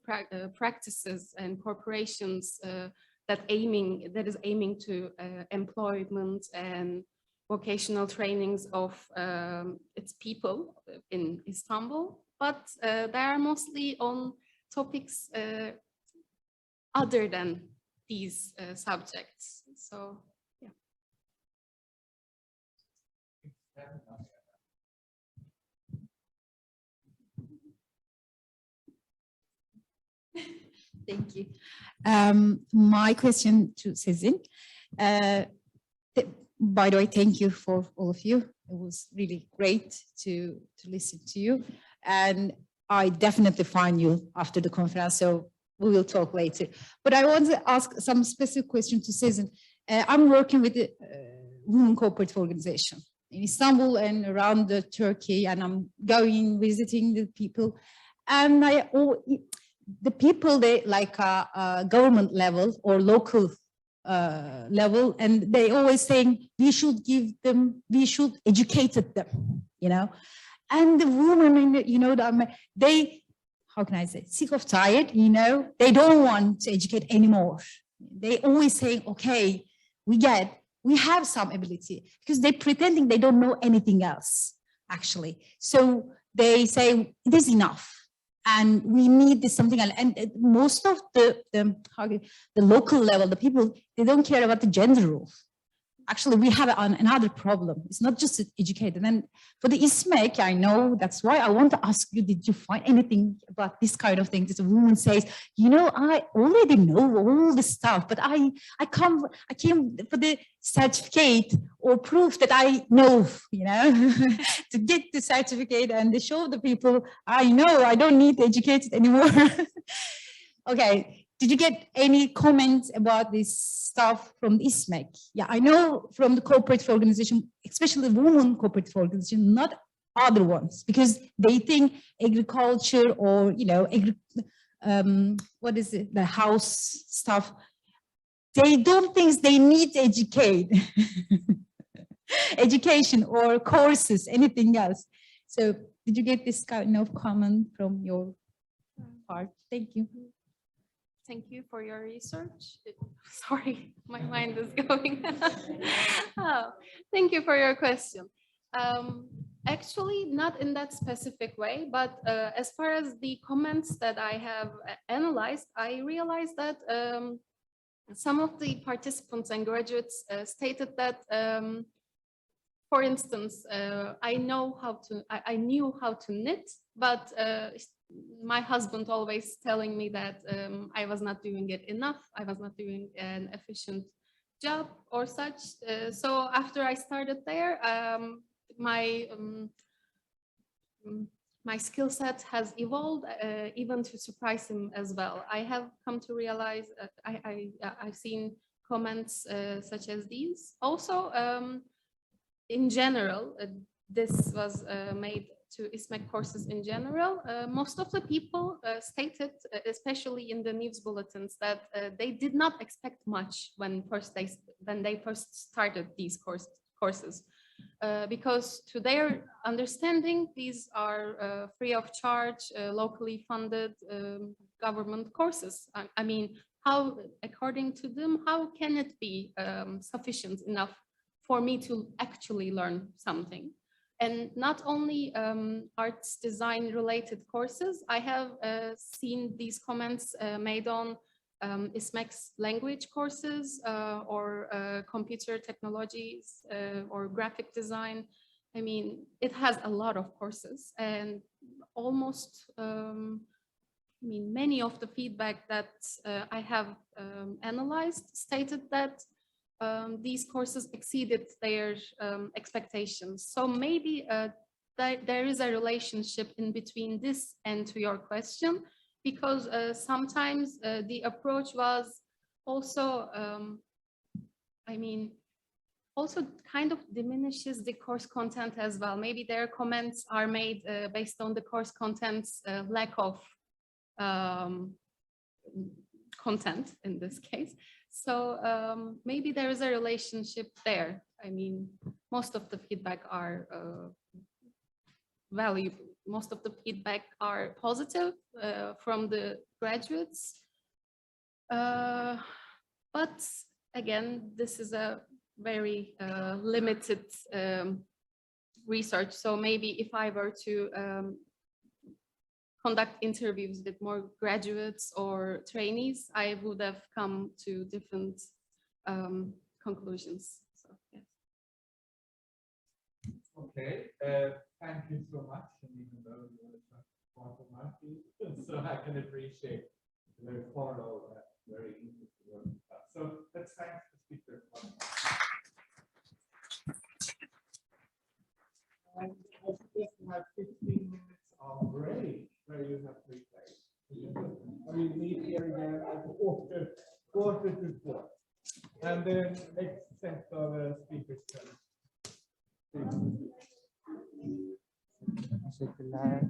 practices and corporations that is aiming to employment and vocational trainings of its people in Istanbul, but they are mostly on topics other than these subjects. So, yeah. Thank you. My question to Sezin. By the way, thank you for all of you. It was really great to listen to you. And I definitely find you after the conference, so we will talk later. But I want to ask some specific question to Sezin. I'm working with the Women Cooperative Organization in Istanbul and around Turkey, and I'm going visiting the people. And the people, they like a government level or local level, and they always saying we should educate them, you know. And the women, you know, they, how can I say, sick of tired, you know, they don't want to educate anymore. They always say, okay, we have some ability, because they're pretending they don't know anything else, actually. So they say, it is enough. And we need this something else. And most of the local level, the people, they don't care about the gender rules. Actually, we have another problem. It's not just educated. And for the ISMEC, I know that's why I want to ask you, did you find anything about this kind of thing? This woman says, you know, I already know all this stuff, but I came for the certificate or proof that I know, you know, to get the certificate and to show the people, I know, I don't need to educate it anymore. Okay. Did you get any comments about this stuff from the ISMEC? Yeah, I know from the cooperative organization, especially the women cooperative organization, not other ones, because they think agriculture or, you know, what is it, the house stuff, they don't think they need to educate, education or courses, anything else. So did you get this kind of comment from your part? Thank you. Thank you for your research. Sorry, my mind is going. Oh, thank you for your question. Actually, not in that specific way, but as far as the comments that I have analyzed, I realized that some of the participants and graduates stated that, for instance, I knew how to knit, but my husband always telling me that I was not doing it enough, I was not doing an efficient job or such. So after I started there, my skill set has evolved, even to surprise him as well. I have come to realize, I've seen comments such as these. Also, in general, this was made to ISMEC courses in general. Most of the people stated, especially in the news bulletins, that they did not expect much when they first started these courses, because to their understanding, these are free of charge, locally funded government courses. I mean, how, according to them, how can it be sufficient enough for me to actually learn something? And not only arts design related courses, I have seen these comments made on ISMEC's language courses or computer technologies or graphic design. I mean, it has a lot of courses, and almost, I mean, many of the feedback that I have analyzed stated that these courses exceeded their expectations. So maybe that there is a relationship in between this and to your question, because sometimes the approach was also, I mean, also kind of diminishes the course content as well. Maybe their comments are made based on the course content's lack of content in this case. So maybe there is a relationship there. I mean, most of the feedback are valuable. Most of the feedback are positive from the graduates. But again, this is a very limited research. So maybe if I were to conduct interviews with more graduates or trainees, I would have come to different conclusions. So, yes. Okay, thank you so much. And even though you were part of my field, so I can appreciate the very thorough, very interesting work. So let's thank the speaker. And I think we have 15 minutes of break where you have to play. We meet here again at quarter to 4. And then next set of speakers. Teşekkürler.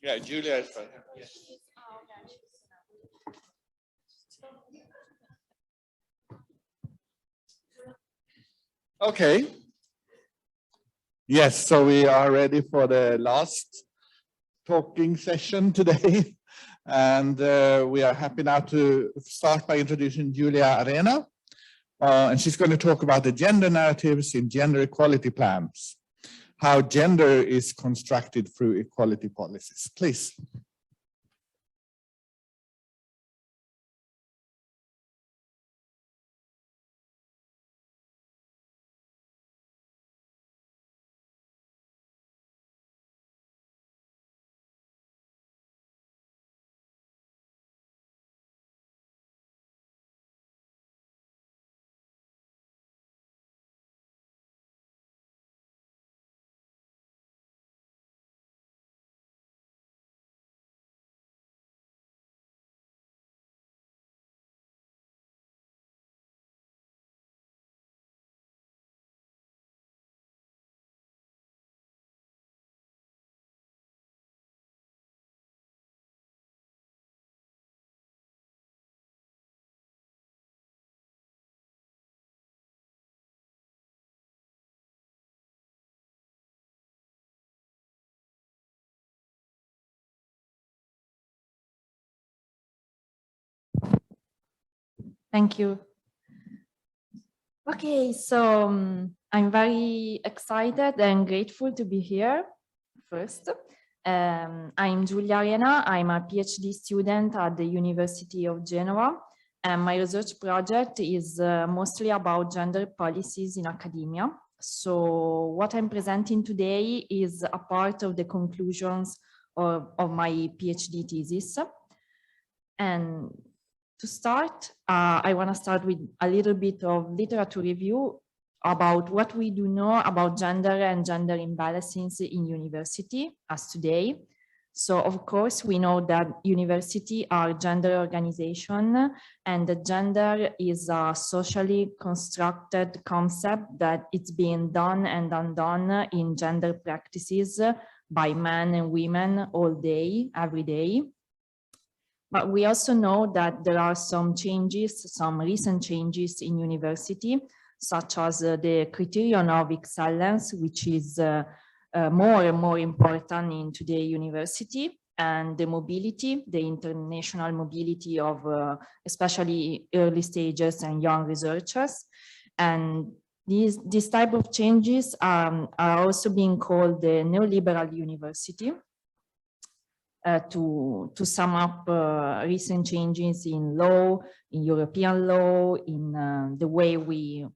Yeah, Julia is fine. Okay. Yes, so we are ready for the last talking session today. And we are happy now to start by introducing Julia Arena. And she's going to talk about the gender narratives in gender equality plans, how gender is constructed through equality policies. Please. Thank you. Okay, so I'm very excited and grateful to be here first. I'm Giulia Arena. I'm a PhD student at the University of Genoa, and my research project is mostly about gender policies in academia. So what I'm presenting today is a part of the conclusions of my PhD thesis. And to start, I want to start with a little bit of literature review about what we do know about gender and gender imbalances in university as today. So of course, we know that university are gender organization, and the gender is a socially constructed concept that it's being done and undone in gender practices by men and women all day, every day. But we also know that there are some changes, some recent changes in university, such as the criterion of excellence, which is more and more important in today's university, and the mobility, the international mobility of especially early stages and young researchers. And these type of changes are also being called the neoliberal university. To sum up recent changes in law, in European law, in the way we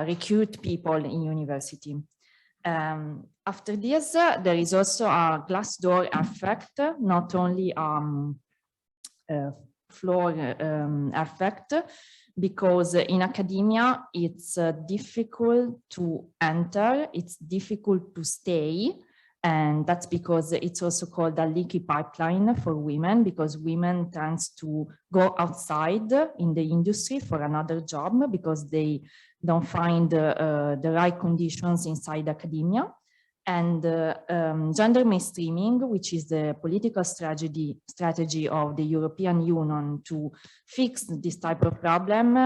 recruit people in university. After this, there is also a glass door effect, not only floor effect, because in academia, it's difficult to enter, it's difficult to stay. And that's because it's also called a leaky pipeline for women, because women tend to go outside in the industry for another job because they don't find the right conditions inside academia. And gender mainstreaming, which is the political strategy of the European Union to fix this type of problem,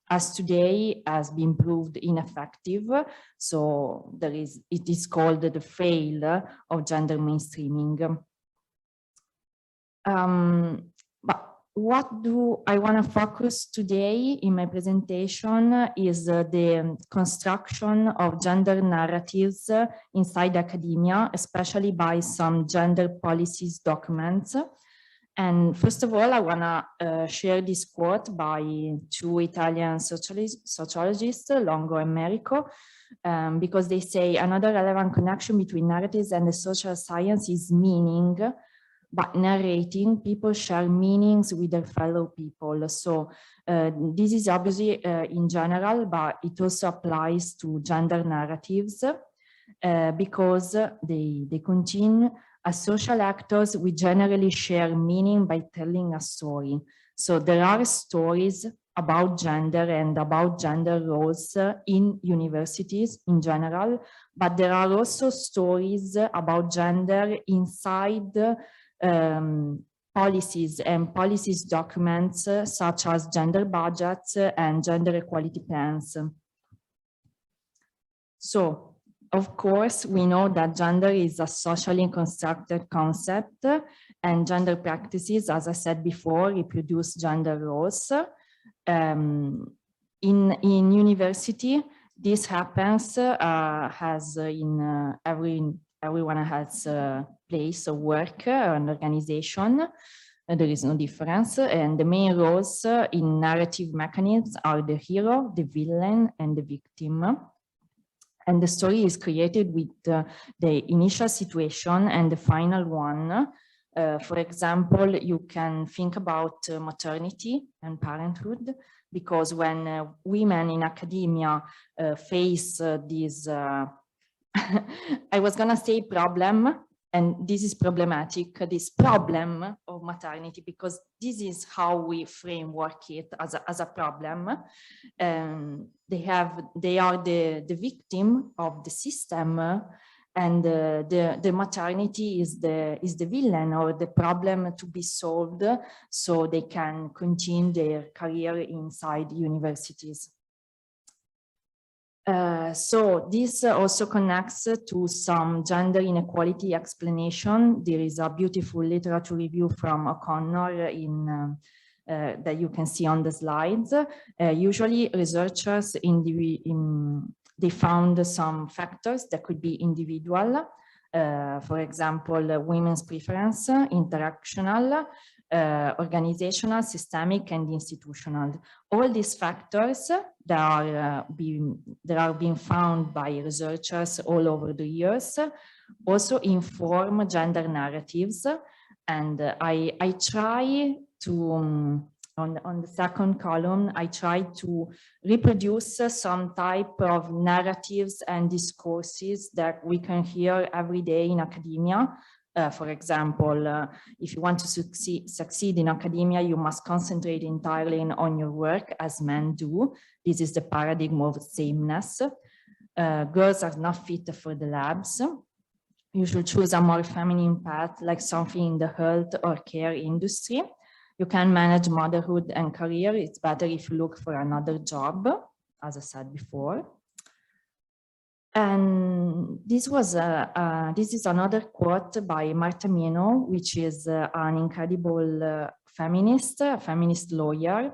as today has been proved ineffective. So it is called the fail of gender mainstreaming. But what do I want to focus today in my presentation is the construction of gender narratives inside academia, especially by some gender policies documents. And first of all, I want to share this quote by two Italian sociologists, Longo and Merico, because they say another relevant connection between narratives and the social science is meaning. By narrating, people share meanings with their fellow people. So this is obviously in general, but it also applies to gender narratives because they contain As social actors, we generally share meaning by telling a story. So there are stories about gender and about gender roles in universities in general, but there are also stories about gender inside policies and policies documents such as gender budgets and gender equality plans. So, of course, we know that gender is a socially constructed concept, and gender practices, as I said before, reproduce gender roles. In university, this happens as in everyone has a place of work, an organization. There is no difference, and the main roles in narrative mechanisms are the hero, the villain, and the victim. And the story is created with the initial situation and the final one. For example, you can think about maternity and parenthood, because when women in academia face this, I was gonna say problem, and this is problematic, this problem of maternity, because this is how we framework it as a problem. They are the victim of the system, and the maternity is the villain or the problem to be solved, so they can continue their career inside universities. So this also connects to some gender inequality explanation. There is a beautiful literature review from O'Connor that you can see on the slides. Usually researchers they found some factors that could be individual, for example, women's preference, interactional, organizational, systemic, and institutional. All these factors that are being found by researchers all over the years also inform gender narratives. And I try to, on the second column, I try to reproduce some type of narratives and discourses that we can hear every day in academia. For example, if you want to succeed in academia, you must concentrate entirely on your work, as men do. This is the paradigm of sameness. Girls are not fit for the labs. You should choose a more feminine path, like something in the health or care industry. You can manage motherhood and career. It's better if you look for another job, as I said before. And this is another quote by Marta Mieno, which is an incredible feminist lawyer.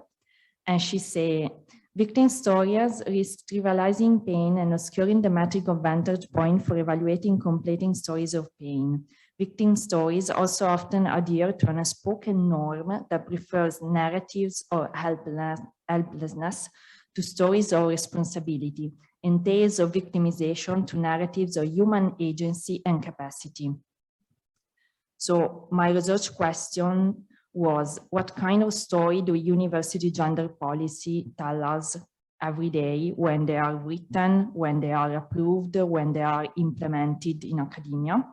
And she say, victim stories risk trivializing pain and obscuring the metric of vantage point for evaluating completing stories of pain. Victim stories also often adhere to an unspoken norm that prefers narratives or helplessness to stories of responsibility, and tales of victimization to narratives of human agency and capacity. So my research question was, what kind of story do university gender policy tell us every day when they are written, when they are approved, when they are implemented in academia?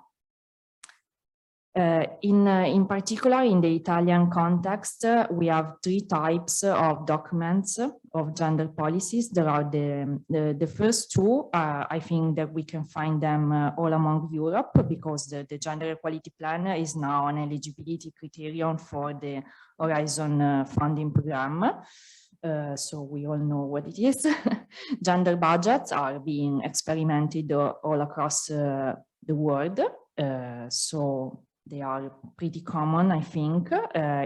In particular, in the Italian context, we have three types of documents of gender policies. There are the first two, I think that we can find them all among Europe, because the Gender Equality Plan is now an eligibility criterion for the Horizon funding program. So we all know what it is. Gender budgets are being experimented all across the world. So they are pretty common, I think.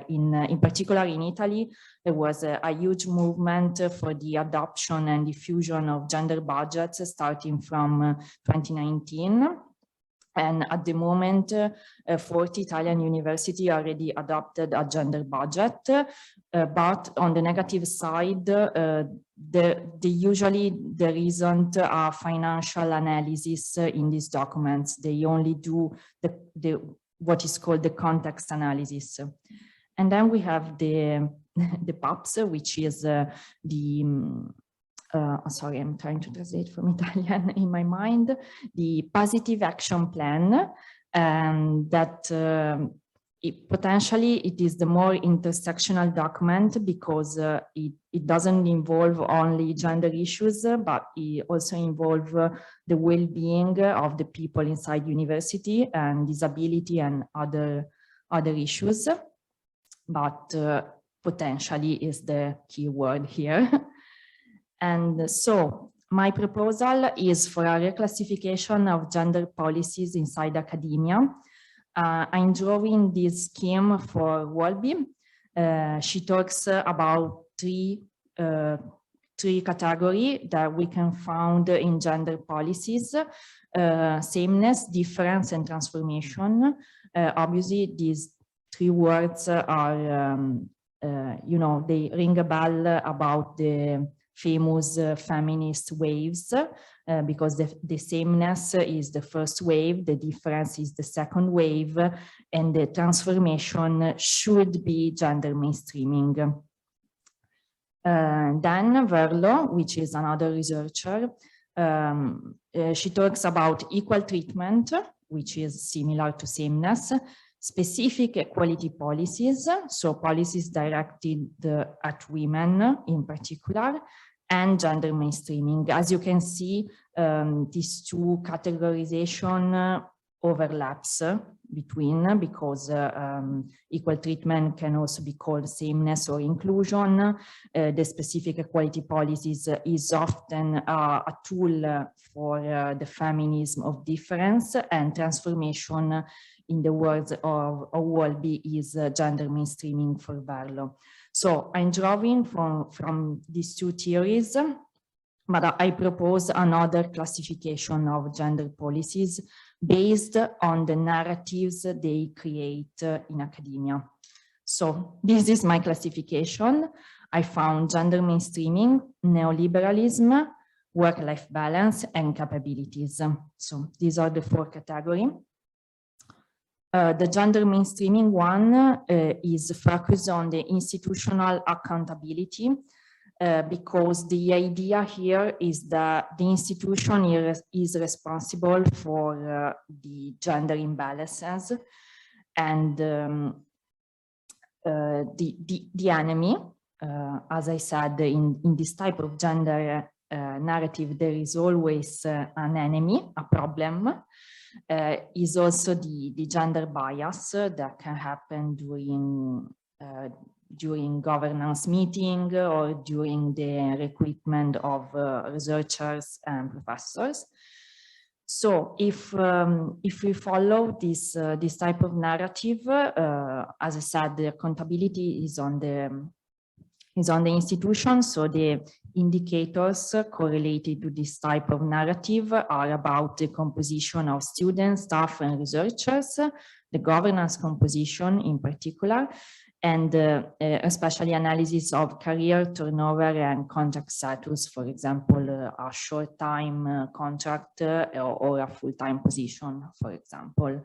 In particular, in Italy, there was a huge movement for the adoption and diffusion of gender budgets starting from 2019. And at the moment, 40 Italian universities already adopted a gender budget. But on the negative side, usually there isn't a financial analysis in these documents. They only do what is called the context analysis. And then we have the PAPS, which is sorry, I'm trying to translate from Italian in my mind, the Positive Action Plan. and that potentially it is the more intersectional document because it doesn't involve only gender issues, but it also involves the well-being of the people inside university and disability and other issues. But potentially is the key word here. And so my proposal is for a reclassification of gender policies inside academia. I'm drawing this scheme for Wolby. She talks about three categories that we can find in gender policies: sameness, difference, and transformation. Obviously, these three words are, you know, they ring a bell about the famous feminist waves, because the sameness is the first wave, the difference is the second wave, and the transformation should be gender mainstreaming. Then Verlo, which is another researcher, she talks about equal treatment, which is similar to sameness, specific equality policies, so policies directed at women in particular, and gender mainstreaming. As you can see, these two categorization overlaps between, because equal treatment can also be called sameness or inclusion. The specific equality policies is often a tool for the feminism of difference, and transformation, in the words of Wolby, is gender mainstreaming for Verlo. So I'm drawing from these two theories, but I propose another classification of gender policies based on the narratives they create in academia. So this is my classification. I found gender mainstreaming, neoliberalism, work-life balance, and capabilities. So these are the four categories. The gender mainstreaming one is focused on the institutional accountability, because the idea here is that the institution is responsible for the gender imbalances, and the enemy, as I said, in this type of gender narrative, there is always an enemy, a problem. Is also the gender bias that can happen during governance meeting or during the recruitment of researchers and professors. So if we follow this type of narrative, as I said, the accountability is on the institution. So the indicators correlated to this type of narrative are about the composition of students, staff, and researchers, the governance composition in particular, and especially analysis of career turnover and contract status, for example, a short-time contract or a full-time position, for example.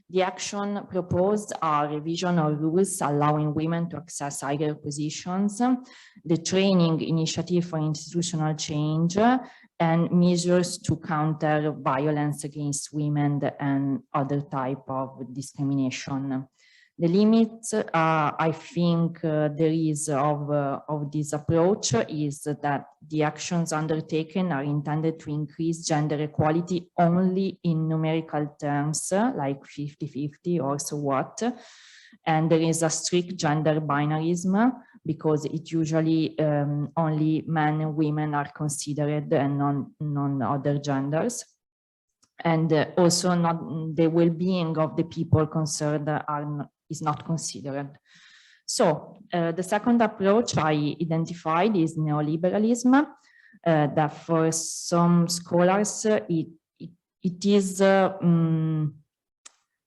The action proposed are revision of rules allowing women to access higher positions, the training initiative for institutional change, and measures to counter violence against women and other type of discrimination. The limit, I think, there is of this approach is that the actions undertaken are intended to increase gender equality only in numerical terms, like 50-50 or so what. And there is a strict gender binarism because it usually only men and women are considered and non other genders. And also not the well-being of the people concerned is not considered. So the second approach I identified is neoliberalism, that for some scholars it is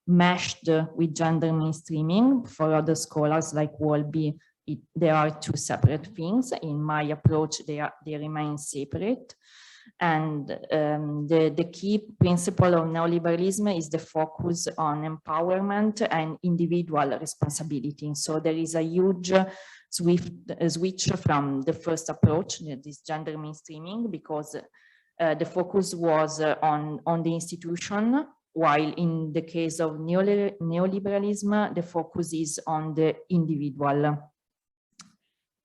meshed with gender mainstreaming. For other scholars like Wolby, there are two separate things. In my approach, they remain separate. And the key principle of neoliberalism is the focus on empowerment and individual responsibility. So there is a huge switch from the first approach, this gender mainstreaming, because the focus was on the institution while in the case of neoliberalism, the focus is on the individual.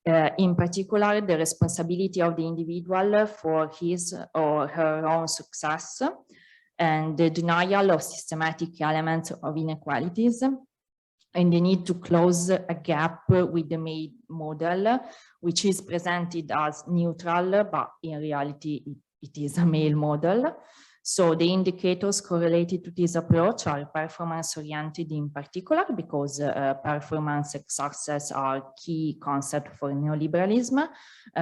In particular, the responsibility of the individual for his or her own success, and the denial of systematic elements of inequalities, and the need to close a gap with the male model, which is presented as neutral, but in reality it is a male model. So the indicators correlated to this approach are performance-oriented in particular, because performance and success are key concept for neoliberalism.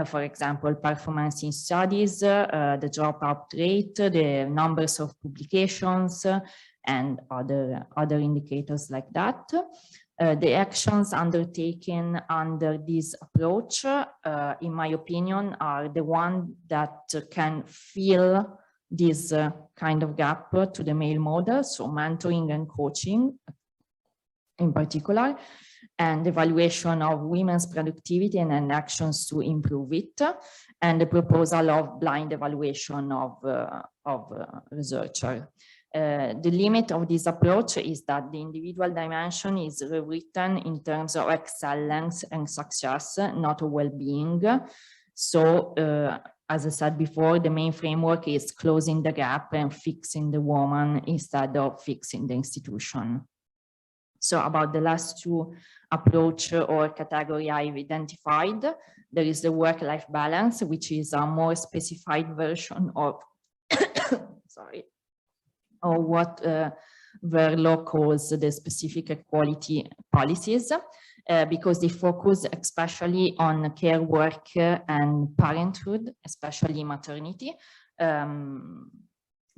For example, performance in studies, the dropout rate, the numbers of publications, and other indicators like that. The actions undertaken under this approach, in my opinion, are the ones that can fill this kind of gap to the male model, so mentoring and coaching in particular, and evaluation of women's productivity and actions to improve it, and the proposal of blind evaluation of researcher. The limit of this approach is that the individual dimension is rewritten in terms of excellence and success, not well-being. So, as I said before, the main framework is closing the gap and fixing the woman instead of fixing the institution. So about the last two approach or category I've identified, there is the work-life balance, which is a more specified version of, sorry, or what Verlo calls the specific equality policies, because they focus especially on care work and parenthood, especially maternity,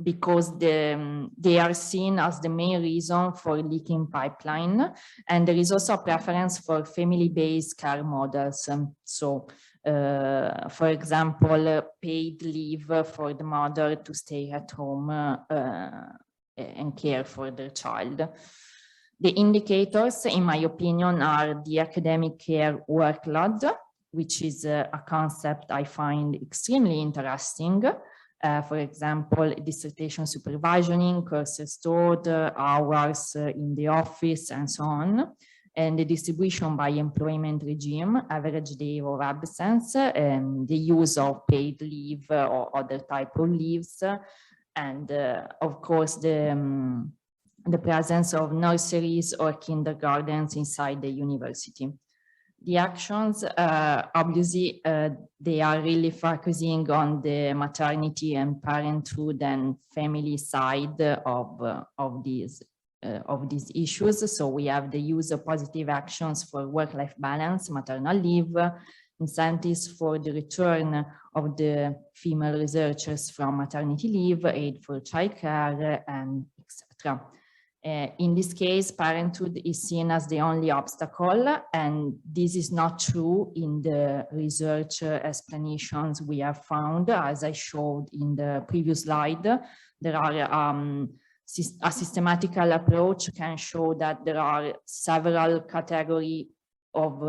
because they are seen as the main reason for leaking pipeline. And there is also a preference for family-based care models. So, for example, paid leave for the mother to stay at home and care for their child. The indicators, in my opinion, are the academic care workload, which is a concept I find extremely interesting. For example, dissertation supervisioning, courses taught, hours in the office, and so on. And the distribution by employment regime, average day of absence, and the use of paid leave or other type of leaves. And of course, the presence of nurseries or kindergartens inside the university. The actions, obviously, they are really focusing on the maternity and parenthood and family side of these issues. So we have the use of positive actions for work-life balance, maternal leave, incentives for the return of the female researchers from maternity leave, aid for childcare, and etc. In this case, parenthood is seen as the only obstacle, and this is not true in the research explanations we have found. As I showed in the previous slide, there are a systematical approach can show that there are several categories of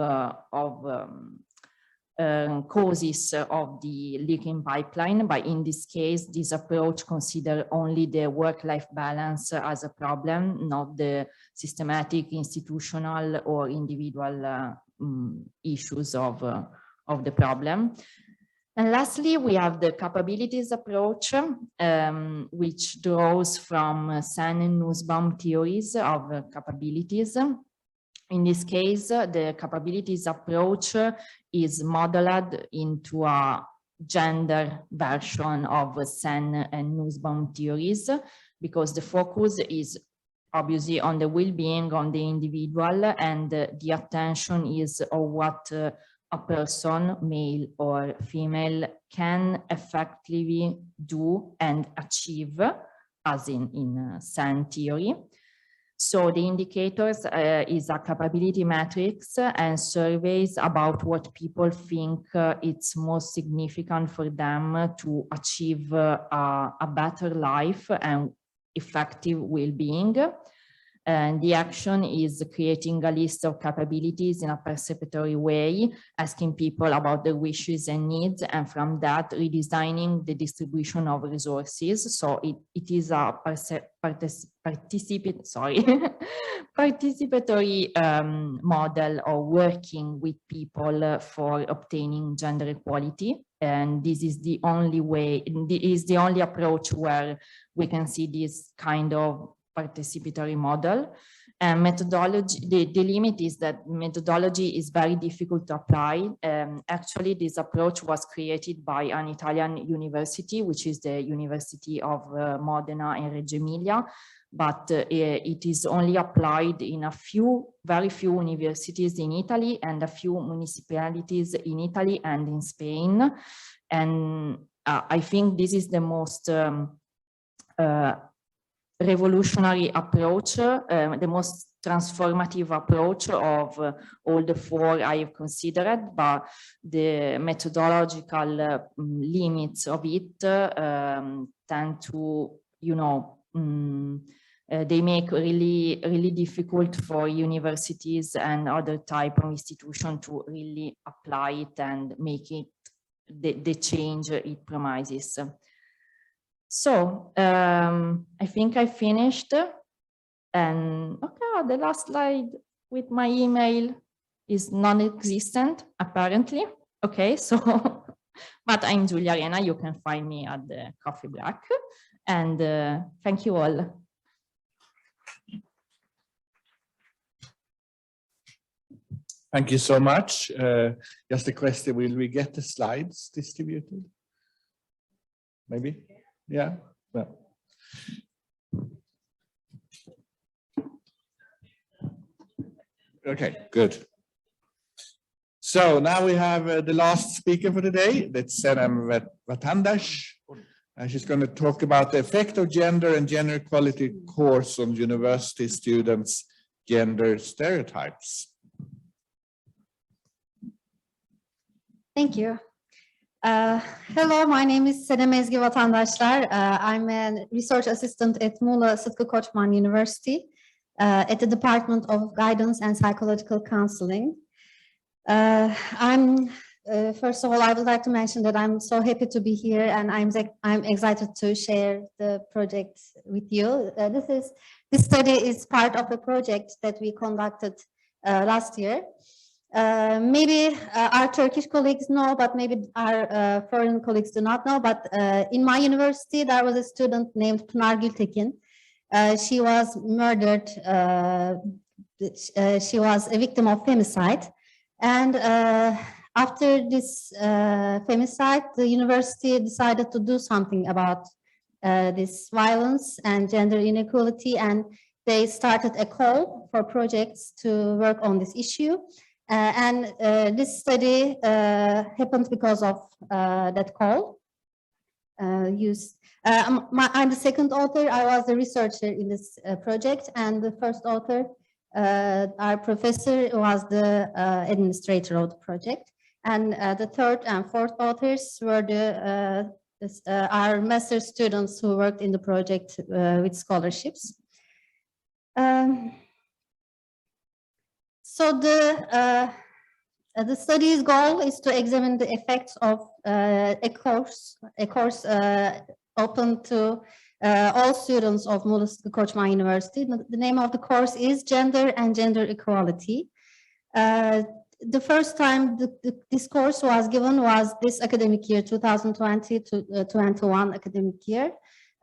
causes of the leaking pipeline, but in this case, this approach considers only the work-life balance as a problem, not the systematic, institutional, or individual issues of the problem. And lastly, we have the capabilities approach, which draws from Sen and Nussbaum theories of capabilities. In this case, the capabilities approach is modeled into a gender version of Sen and Nussbaum theories, because the focus is obviously on the well-being of the individual, and the attention is on what a person, male or female, can effectively do and achieve, as in Sen theory. So the indicators is a capability matrix and surveys about what people think it's most significant for them to achieve a better life and effective well-being. And the action is creating a list of capabilities in a participatory way, asking people about their wishes and needs, and from that redesigning the distribution of resources. So it is a participatory model of working with people for obtaining gender equality. And this is the only way, is the only approach where we can see this kind of participatory model. And methodology, the limit is that methodology is very difficult to apply. Actually, this approach was created by an Italian university, which is the University of Modena and Reggio Emilia, but it is only applied in a few, very few universities in Italy and a few municipalities in Italy and in Spain. And I think this is the most revolutionary approach, the most transformative approach of all the four I have considered, but the methodological limits of it tend to, you know, they make really difficult for universities and other type of institution to really apply it and make it the change it promises. So I think I finished, and okay, the last slide with my email is non-existent apparently. Okay, so but I'm Giulia Arena. You can find me at the coffee break, and thank you all. Thank you so much. Just a question, will we get the slides distributed? Maybe? Yeah. Well. Okay, good. So now we have the last speaker for today. That's Senem Vatandash. And she's going to talk about the effect of gender and gender equality course on university students' gender stereotypes. Thank you. Hello, my name is Senem Ezgi Vatandaşlar. I'm a research assistant at Muğla Sıtkı Koçman University at the Department of Guidance and Psychological Counseling. First of all, I would like to mention that I'm so happy to be here, and I'm excited to share the project with you. This study is part of a project that we conducted last year. Maybe our Turkish colleagues know, but maybe our foreign colleagues do not know. But in my university, there was a student named Pınar Gültekin. She was murdered. She was a victim of femicide. And after this femicide, the university decided to do something about this violence and gender inequality. And they started a call for projects to work on this issue. And this study happened because of that call. I'm the second author. I was the researcher in this project, and the first author, our professor, was the administrator of the project. And the third and fourth authors were our master students who worked in the project with scholarships. So the study's goal is to examine the effects of a course open to all students of Muğla Sıtkı Koçman University. The name of the course is Gender and Gender Equality. The first time this course was given was this academic year, 2020 to 21 academic year.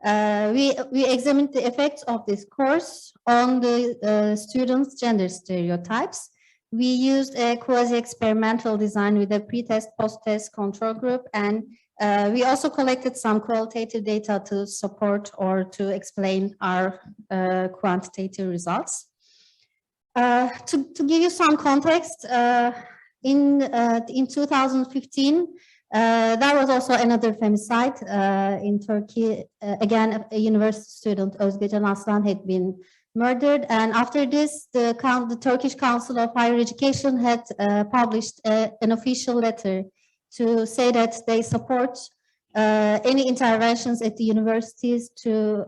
We examined the effects of this course on the students' gender stereotypes. We used a quasi-experimental design with a pre-test, post-test control group, and we also collected some qualitative data to support or to explain our quantitative results. To give you some context, in 2015, there was also another femicide in Turkey. Again, a university student, Özge Can Aslan, had been murdered. And after this, the Turkish Council of Higher Education had published an official letter to say that they support any interventions at the universities to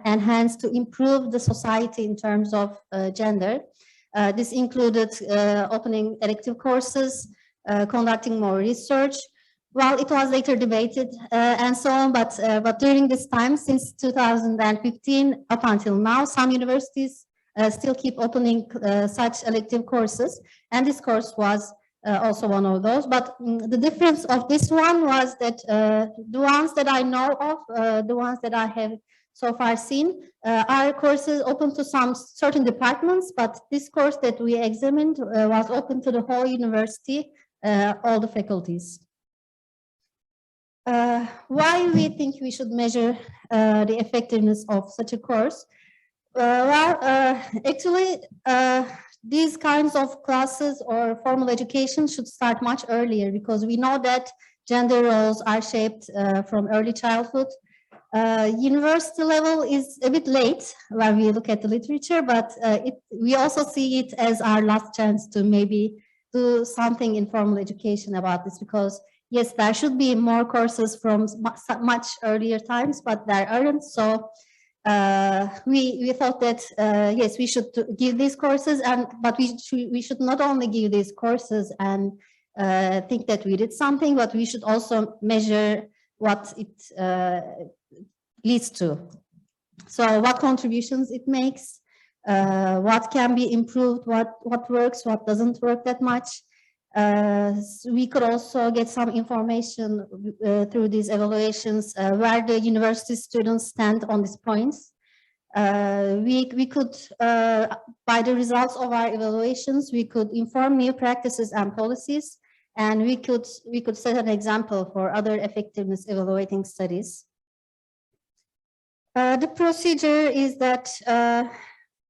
enhance, to improve the society in terms of gender. This included opening elective courses, conducting more research. Well, it was later debated and so on, but during this time, since 2015 up until now, some universities still keep opening such elective courses, and this course was also one of those. But the difference of this one was that the ones that I know of, the ones that I have so far seen, are courses open to some certain departments, but this course that we examined was open to the whole university, all the faculties. Why we think we should measure the effectiveness of such a course? Actually, these kinds of classes or formal education should start much earlier, because we know that gender roles are shaped from early childhood. University level is a bit late when we look at the literature, but we also see it as our last chance to maybe do something in formal education about this, because yes, there should be more courses from much earlier times, but there aren't. So we thought that yes, we should give these courses, but we should not only give these courses and think that we did something, but we should also measure what it leads to. So what contributions it makes, what can be improved, what works, what doesn't work that much. We could also get some information through these evaluations where the university students stand on these points. We could, by the results of our evaluations, we could inform new practices and policies, and we could set an example for other effectiveness evaluating studies. The procedure is that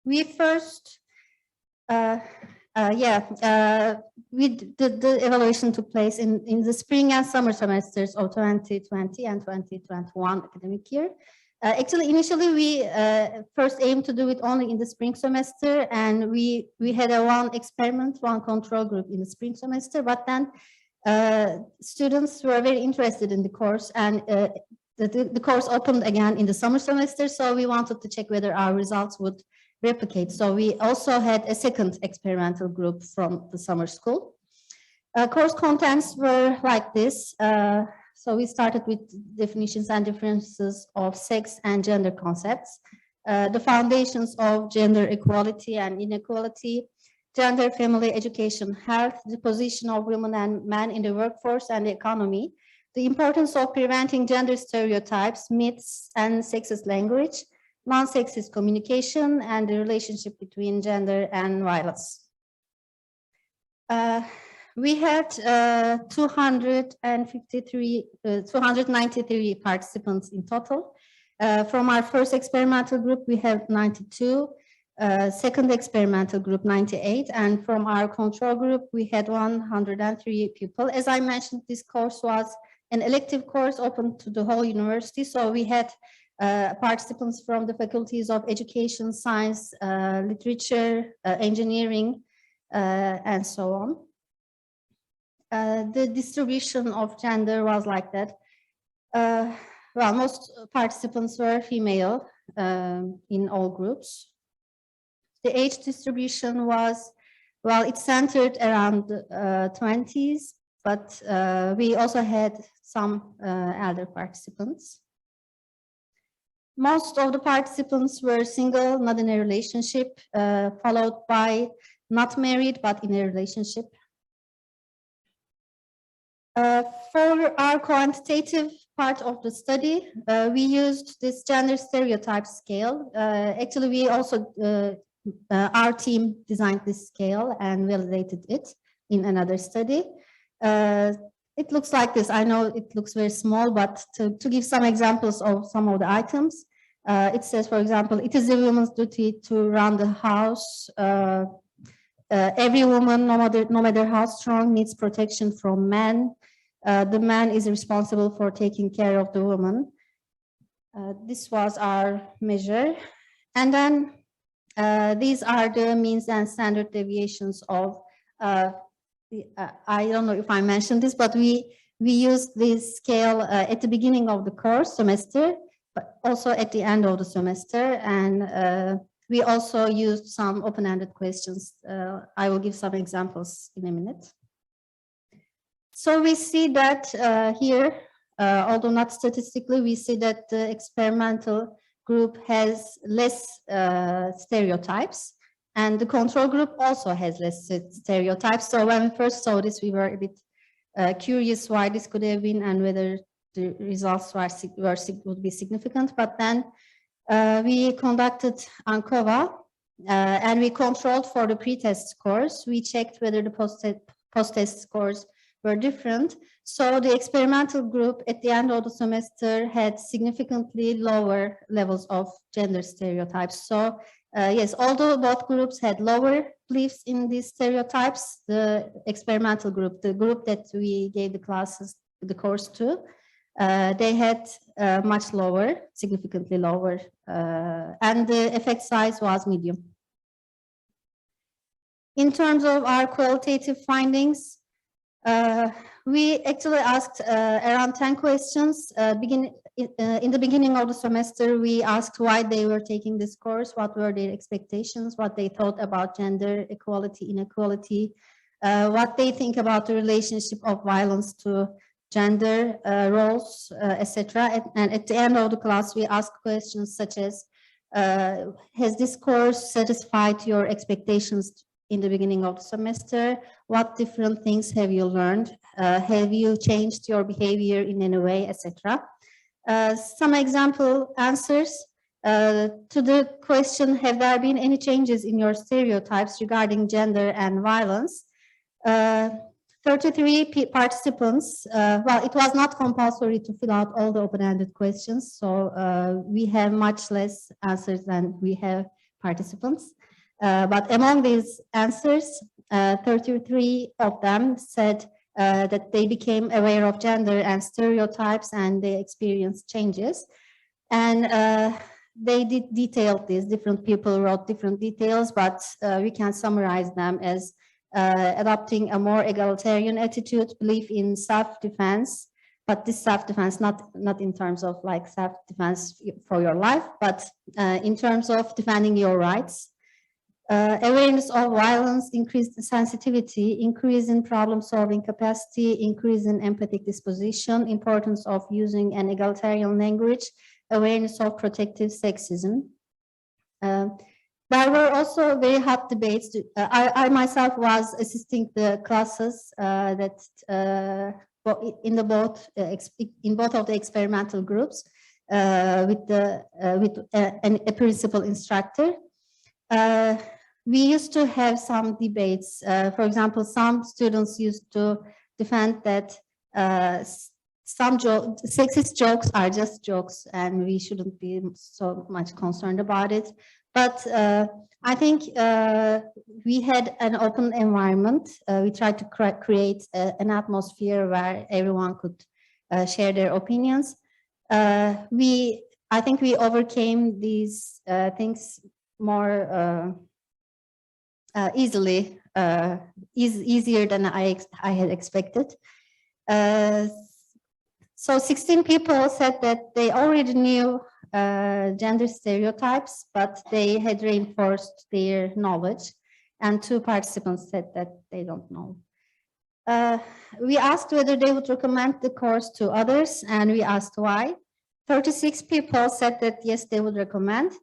we first, the evaluation took place in the spring and summer semesters of 2020 and 2021 academic year. Actually, initially, we first aimed to do it only in the spring semester, and we had one experiment, one control group in the spring semester, but then students were very interested in the course, and the course opened again in the summer semester, so we wanted to check whether our results would replicate. So we also had a second experimental group from the summer school. Course contents were like this. So we started with definitions and differences of sex and gender concepts, the foundations of gender equality and inequality, gender, family, education, health, the position of women and men in the workforce and the economy, the importance of preventing gender stereotypes, myths, and sexist language, non-sexist communication, and the relationship between gender and violence. We had 293 participants in total. From our first experimental group, we have 92, second experimental group 98, and from our control group, we had 103 people. As I mentioned, this course was an elective course open to the whole university, so we had participants from the faculties of education, science, literature, engineering, and so on. The distribution of gender was like that. Well, most participants were female in all groups. The age distribution was, well, it centered around 20s, but we also had some elder participants. Most of the participants were single, not in a relationship, followed by not married, but in a relationship. For our quantitative part of the study, we used this gender stereotype scale. Actually, we also, our team designed this scale and validated it in another study. It looks like this. I know it looks very small, but to give some examples of some of the items, it says, for example, it is a woman's duty to run the house. Every woman, no matter how strong, needs protection from men. The man is responsible for taking care of the woman. This was our measure. And then these are the means and standard deviations of, I don't know if I mentioned this, but we We used this scale at the beginning of the course semester, but also at the end of the semester. And we also used some open-ended questions. I will give some examples in a minute. So we see that here, although not statistically, we see that the experimental group has less stereotypes, and the control group also has less stereotypes. So when we first saw this, we were a bit curious why this could have been and whether the results would be significant. But then we conducted ANCOVA and we controlled for the pre-test scores. We checked whether the post-test scores were different. So the experimental group at the end of the semester had significantly lower levels of gender stereotypes. So yes, although both groups had lower beliefs in these stereotypes, the experimental group, the group that we gave the course to, they had much lower, significantly lower, and the effect size was medium. In terms of our qualitative findings, we actually asked around 10 questions. In the beginning of the semester, we asked why they were taking this course, what were their expectations, what they thought about gender equality, inequality, what they think about the relationship of violence to gender roles, etc. And at the end of the class, we asked questions such as, has this course satisfied your expectations in the beginning of the semester? What different things have you learned? Have you changed your behavior in any way, etc.? Some example answers to the question, have there been any changes in your stereotypes regarding gender and violence? 33 participants, well, it was not compulsory to fill out all the open-ended questions, so we have much less answers than we have participants. But among these answers, 33 of them said that they became aware of gender and stereotypes and they experienced changes. And they detailed this, different people wrote different details, but we can summarize them as adopting a more egalitarian attitude, belief in self-defense, but this self-defense not in terms of like self-defense for your life, but in terms of defending your rights. Awareness of violence, increased sensitivity, increase in problem-solving capacity, increase in empathic disposition, importance of using an egalitarian language, awareness of protective sexism. There were also very hot debates. I myself was assisting the classes that in both of the experimental groups with a principal instructor. We used to have some debates. For example, some students used to defend that some sexist jokes are just jokes and we shouldn't be so much concerned about it. But I think we had an open environment. We tried to create an atmosphere where everyone could share their opinions. I think we overcame these things more easily, easier than I had expected. So 16 people said that they already knew gender stereotypes, but they had reinforced their knowledge, and 2 participants said that they don't know. We asked whether they would recommend the course to others, and we asked why. 36 people said that yes, they would recommend,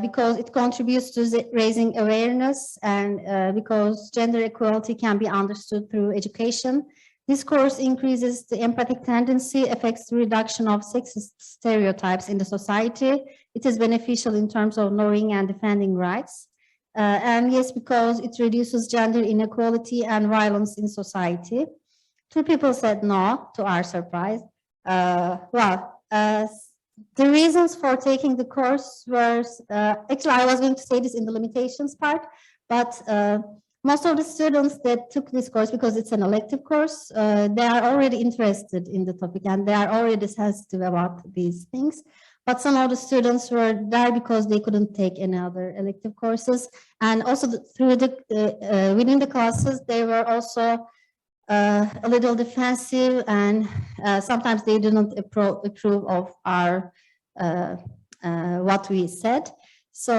because it contributes to raising awareness and because gender equality can be understood through education. This course increases the empathic tendency, affects the reduction of sexist stereotypes in the society. It is beneficial in terms of knowing and defending rights. And yes, because it reduces gender inequality and violence in society. 2 people said no, to our surprise. The reasons for taking the course were, actually I was going to say this in the limitations part, but most of the students that took this course, because it's an elective course, they are already interested in the topic and they are already sensitive about these things. But some of the students were there because they couldn't take any other elective courses. And also through the within the classes, they were also a little defensive, and sometimes they do not approve of our what we said. So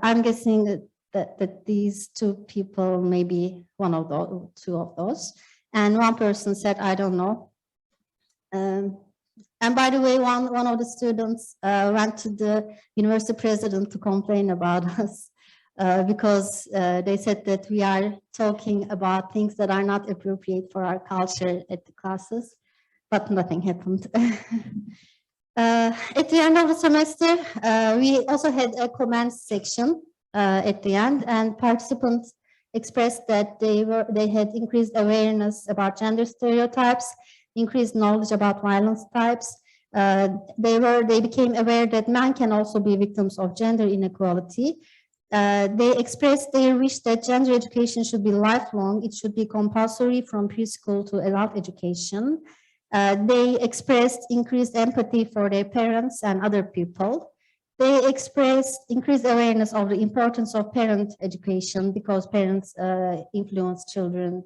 I'm guessing that these two people may be one of those, two of those. And one person said, I don't know. And by the way, one of the students went to the university president to complain about us because they said that we are talking about things that are not appropriate for our culture at the classes, but nothing happened. At the end of the semester, we also had a comments section at the end, and participants expressed that they had increased awareness about gender stereotypes, increased knowledge about violence types. They became aware that men can also be victims of gender inequality. They expressed their wish that gender education should be lifelong. It should be compulsory from preschool to adult education. They expressed increased empathy for their parents and other people. They expressed increased awareness of the importance of parent education because parents influence children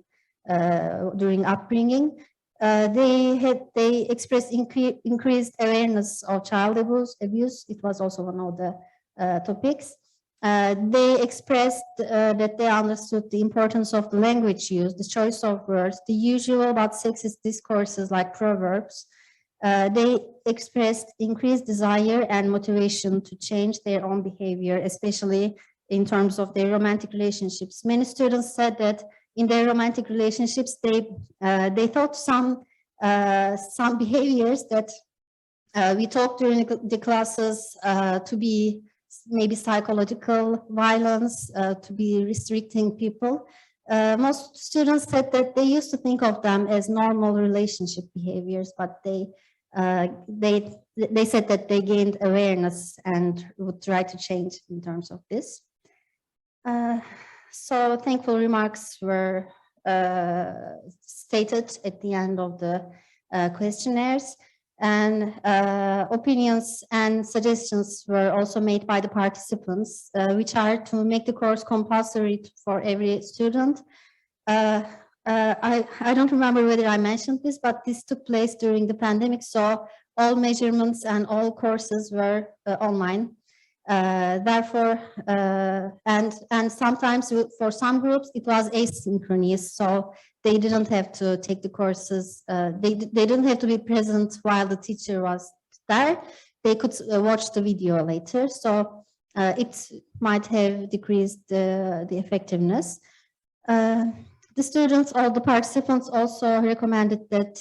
during upbringing. They expressed increased awareness of child abuse. It was also one of the topics. They expressed that they understood the importance of the language use, the choice of words, the usual but sexist discourses like proverbs. They expressed increased desire and motivation to change their own behavior, especially in terms of their romantic relationships. Many students said that in their romantic relationships, they thought some behaviors that we talked during the classes to be maybe psychological violence, to be restricting people. Most students said that they used to think of them as normal relationship behaviors, but they said that they gained awareness and would try to change in terms of this. So thankful remarks were stated at the end of the questionnaires, and opinions and suggestions were also made by the participants, which are to make the course compulsory for every student. I don't remember whether I mentioned this, but this took place during the pandemic, so all measurements and all courses were online. Therefore, and sometimes for some groups it was asynchronous, so they didn't have to take the courses. They didn't have to be present while the teacher was there. They could watch the video later, so it might have decreased the effectiveness. The students or the participants also recommended that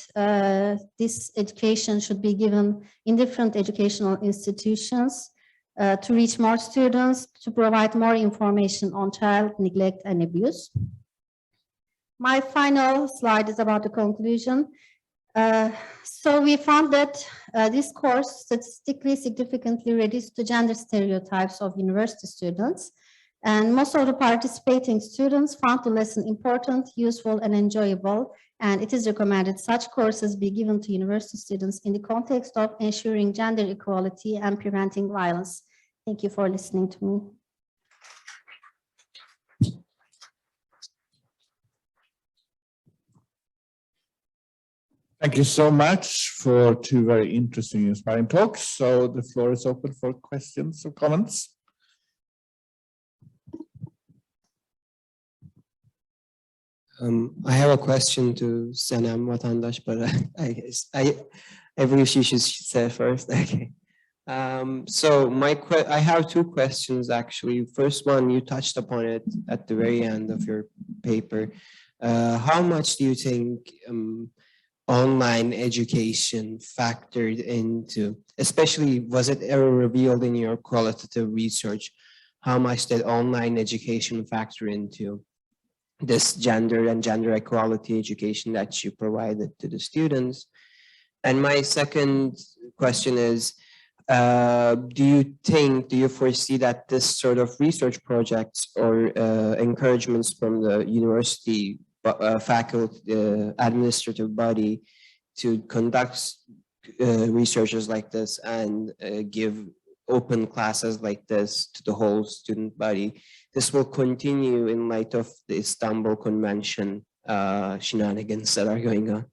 this education should be given in different educational institutions to reach more students, to provide more information on child neglect and abuse. My final slide is about the conclusion. So we found that this course statistically significantly reduced the gender stereotypes of university students, and most of the participating students found the lesson important, useful, and enjoyable, and it is recommended such courses be given to university students in the context of ensuring gender equality and preventing violence. Thank you for listening to me. Thank you so much for two very interesting, inspiring talks. So the floor is open for questions or comments. I have a question to Senem Vatandaş, but I believe she should say first. Okay. So I have two questions actually. First one, you touched upon it at the very end of your paper. How much do you think online education factored into, especially was it ever revealed in your qualitative research, how much did online education factor into this gender and gender equality education that you provided to the students? And my second question is, do you foresee that this sort of research projects or encouragements from the university faculty, administrative body to conduct researches like this and give open classes like this to the whole student body, this will continue in light of the Istanbul Convention shenanigans that are going on.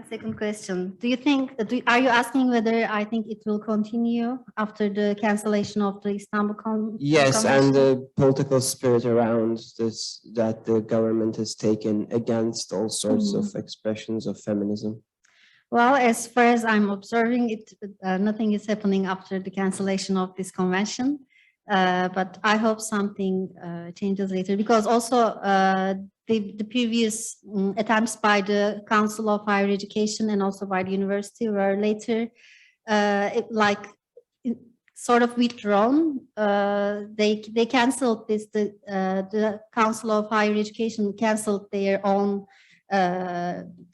Second question, do you think, are you asking whether I think it will continue after the cancellation of the Istanbul Convention? Yes, and the political spirit around this that the government has taken against all sorts of expressions of feminism. Well, as far as I'm observing it, nothing is happening after the cancellation of this convention. But I hope something changes later, because also the previous attempts by the Council of Higher Education and also by the university were later sort of withdrawn. They canceled this. The Council of Higher Education canceled their own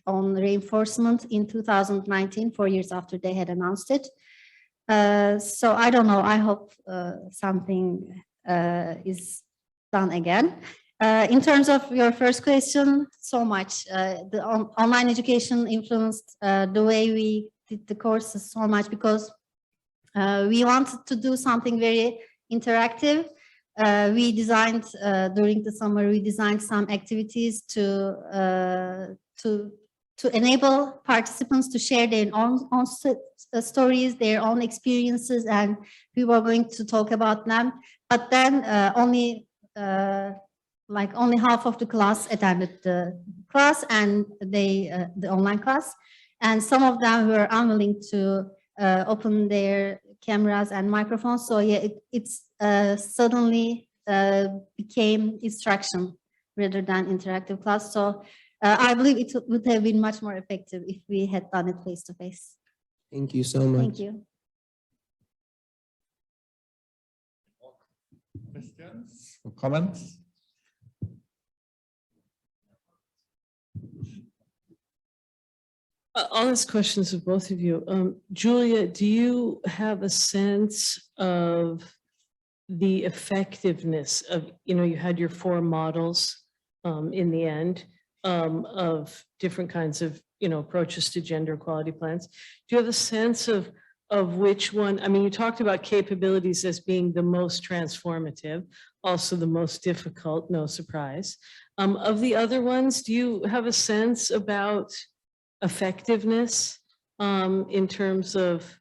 reinforcement in 2019, 4 years after they had announced it. So I don't know. I hope something is done again. In terms of your first question, so much. The online education influenced the way we did the courses so much, because we wanted to do something very interactive. We designed during the summer. We designed some activities to enable participants to share their own stories, their own experiences, and we were going to talk about them. But then only half of the class attended the class and the online class, and some of them were unwilling to open their cameras and microphones. So yeah, it's suddenly became instruction rather than interactive class. So I believe it would have been much more effective if we had done it face to face. Thank you so much. Thank you. Questions or comments? I'll ask questions of both of you. Julia, do you have a sense of the effectiveness of, you had your 4 models in the end of different kinds of, approaches to gender equality plans. Do you have a sense of which one? I mean, you talked about capabilities as being the most transformative, also the most difficult, no surprise. Of the other ones, do you have a sense about effectiveness in terms of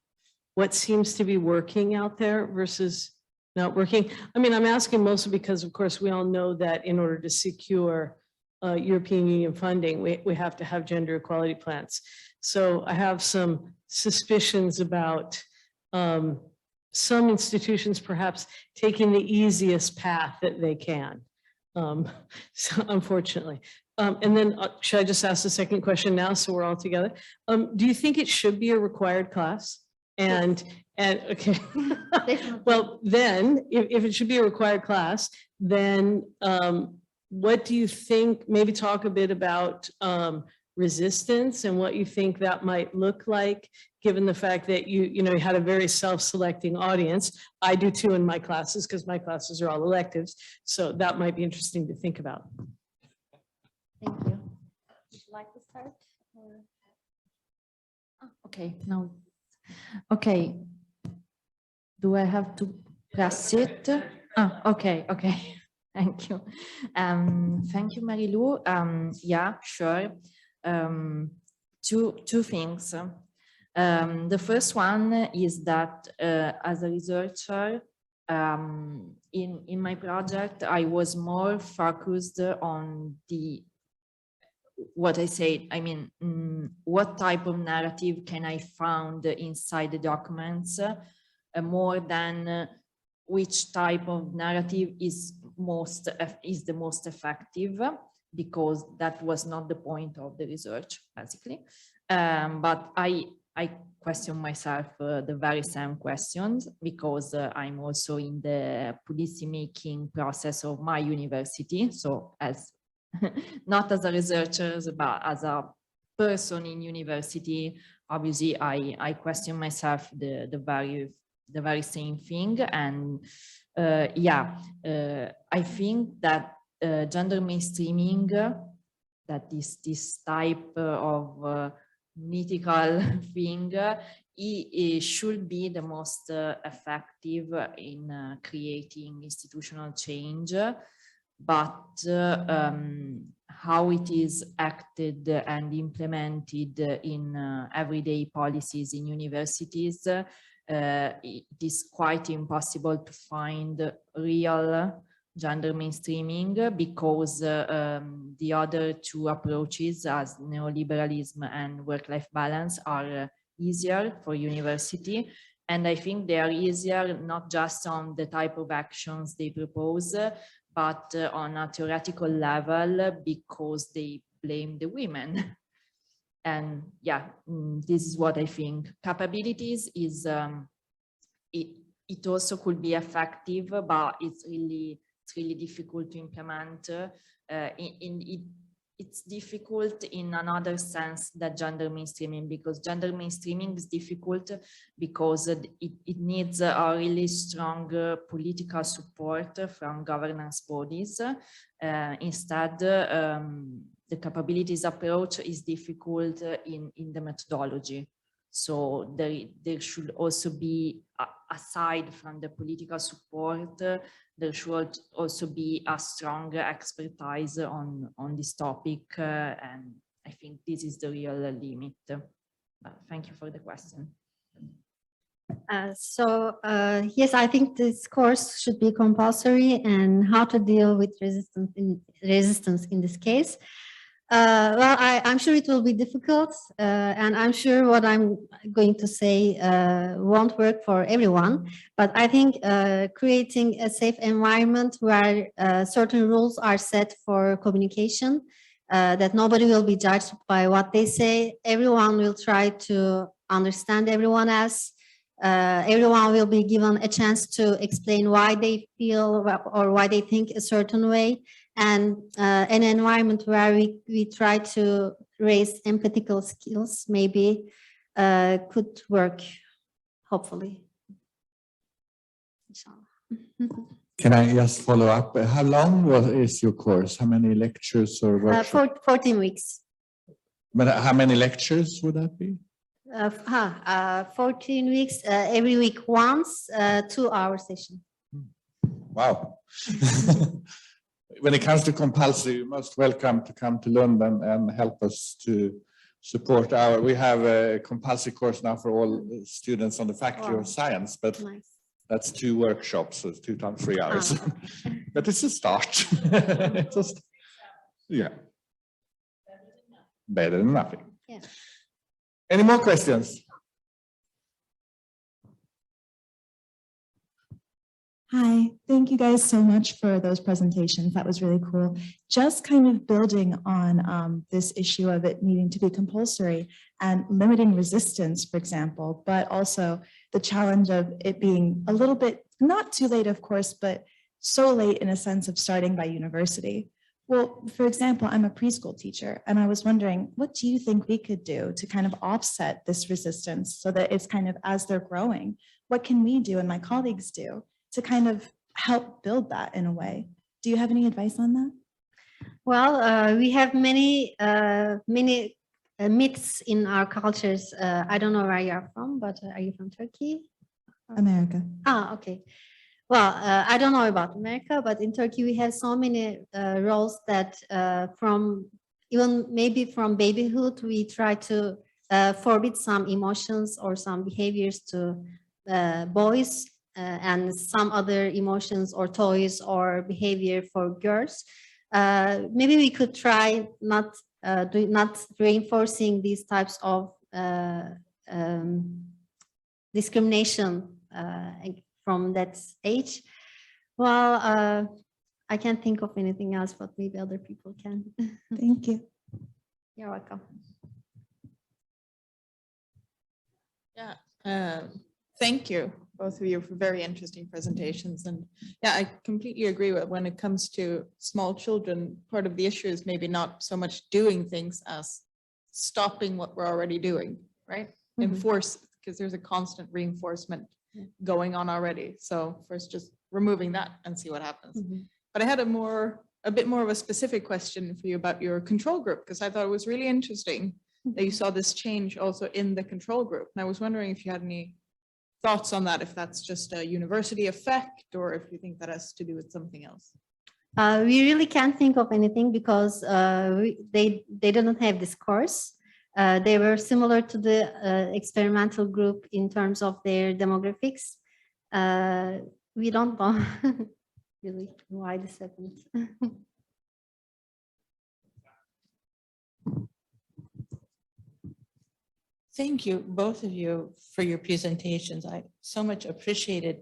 what seems to be working out there versus not working? I mean, I'm asking mostly because, of course, we all know that in order to secure European Union funding, we have to have gender equality plans. So I have some suspicions about some institutions perhaps taking the easiest path that they can, so unfortunately. And then should I just ask the second question now so we're all together? Do you think it should be a required class? And okay, well then, if it should be a required class, then what do you think, maybe talk a bit about resistance and what you think that might look like, given the fact that you had a very self-selecting audience. I do too in my classes, because my classes are all electives. So that might be interesting to think about. Thank you. Would you like to start? Okay, now, okay. Do I have to press it? Okay. Thank you. Thank you, Marilu. Yeah, sure. Two things. The first one is that as a researcher, in my project, I was more focused on what I said. I mean, what type of narrative can I find inside the documents, more than which type of narrative is the most effective, because that was not the point of the research, basically. But I question myself the very same questions, because I'm also in the policy making process of my university. So as not as a researcher, but as a person in university, obviously I question myself the very same thing. And I think that gender mainstreaming, that this type of mythical thing, it should be the most effective in creating institutional change, but how it is acted and implemented in everyday policies in universities, it is quite impossible to find real gender mainstreaming, because the other two approaches, as neoliberalism and work-life balance, are easier for university. And I think they are easier not just on the type of actions they propose, but on a theoretical level, because they blame the women. And yeah, this is what I think. Capabilities is, it also could be effective, but it's really difficult to implement. It's difficult in another sense than gender mainstreaming, because gender mainstreaming is difficult because it needs a really strong political support from governance bodies. Instead, the capabilities approach is difficult in the methodology. So there should also be, aside from the political support, there should also be a strong expertise on this topic. And I think this is the real limit. Thank you for the question. Yes, I think this course should be compulsory, and how to deal with resistance in this case. Well, I'm sure it will be difficult, and I'm sure what I'm going to say won't work for everyone. But I think creating a safe environment where certain rules are set for communication, that nobody will be judged by what they say, everyone will try to understand everyone else, everyone will be given a chance to explain why they feel or why they think a certain way. And an environment where we try to raise empathical skills maybe could work, hopefully. Can I just follow up? How long is your course? How many lectures or workshops? 14 weeks. But how many lectures would that be? 14 weeks, every week once, 2-hour session. Wow. When it comes to compulsory, you're most welcome to come to Lund and help us to support we have a compulsory course now for all students on the Faculty of Science, but that's 2 workshops, so it's 2 times 3 hours. But it's a start. Yeah. Better than nothing. Yeah. Any more questions? Hi, thank you guys so much for those presentations. That was really cool. Just kind of building on this issue of it needing to be compulsory and limiting resistance, for example, but also the challenge of it being a little bit, not too late, of course, but so late in a sense of starting by university. Well, for example, I'm a preschool teacher, and I was wondering, what do you think we could do to kind of offset this resistance so that it's kind of as they're growing? What can we do and my colleagues do to kind of help build that in a way? Do you have any advice on that? Well, we have many myths in our cultures. I don't know where you're from, but are you from Turkey? America. Ah, okay. Well, I don't know about America, but in Turkey we have so many roles that even maybe from babyhood, we try to forbid some emotions or some behaviors to boys, and some other emotions or toys or behavior for girls. Maybe we could try not reinforcing these types of discrimination from that age. Well, I can't think of anything else, but maybe other people can. Thank you. You're welcome. Yeah, thank you, both of you, for very interesting presentations. And yeah, I completely agree with when it comes to small children, part of the issue is maybe not so much doing things as stopping what we're already doing, right? Enforce, because there's a constant reinforcement going on already. So first just removing that and see what happens. But I had a bit more of a specific question for you about your control group, because I thought it was really interesting that you saw this change also in the control group. And I was wondering if you had any thoughts on that, if that's just a university effect or if you think that has to do with something else. We really can't think of anything because they didn't have this course. They were similar to the experimental group in terms of their demographics. We don't know really why this happened. Thank you, both of you, for your presentations. I so much appreciated.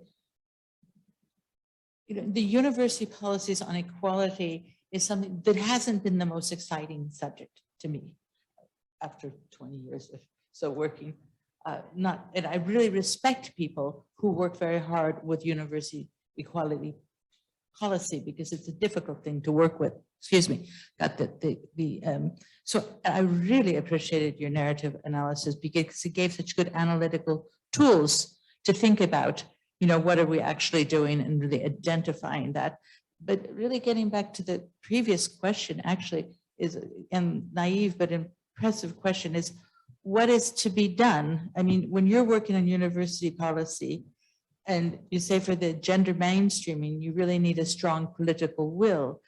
You know, the university policies on equality is something that hasn't been the most exciting subject to me after 20 years of so working. And I really respect people who work very hard with university equality policy because it's a difficult thing to work with. Excuse me. So I really appreciated your narrative analysis because it gave such good analytical tools to think about, you know, what are we actually doing and really identifying that. But really getting back to the previous question actually is a naive but impressive question is, what is to be done? I mean, when you're working on university policy and you say for the gender mainstreaming, you really need a strong political will.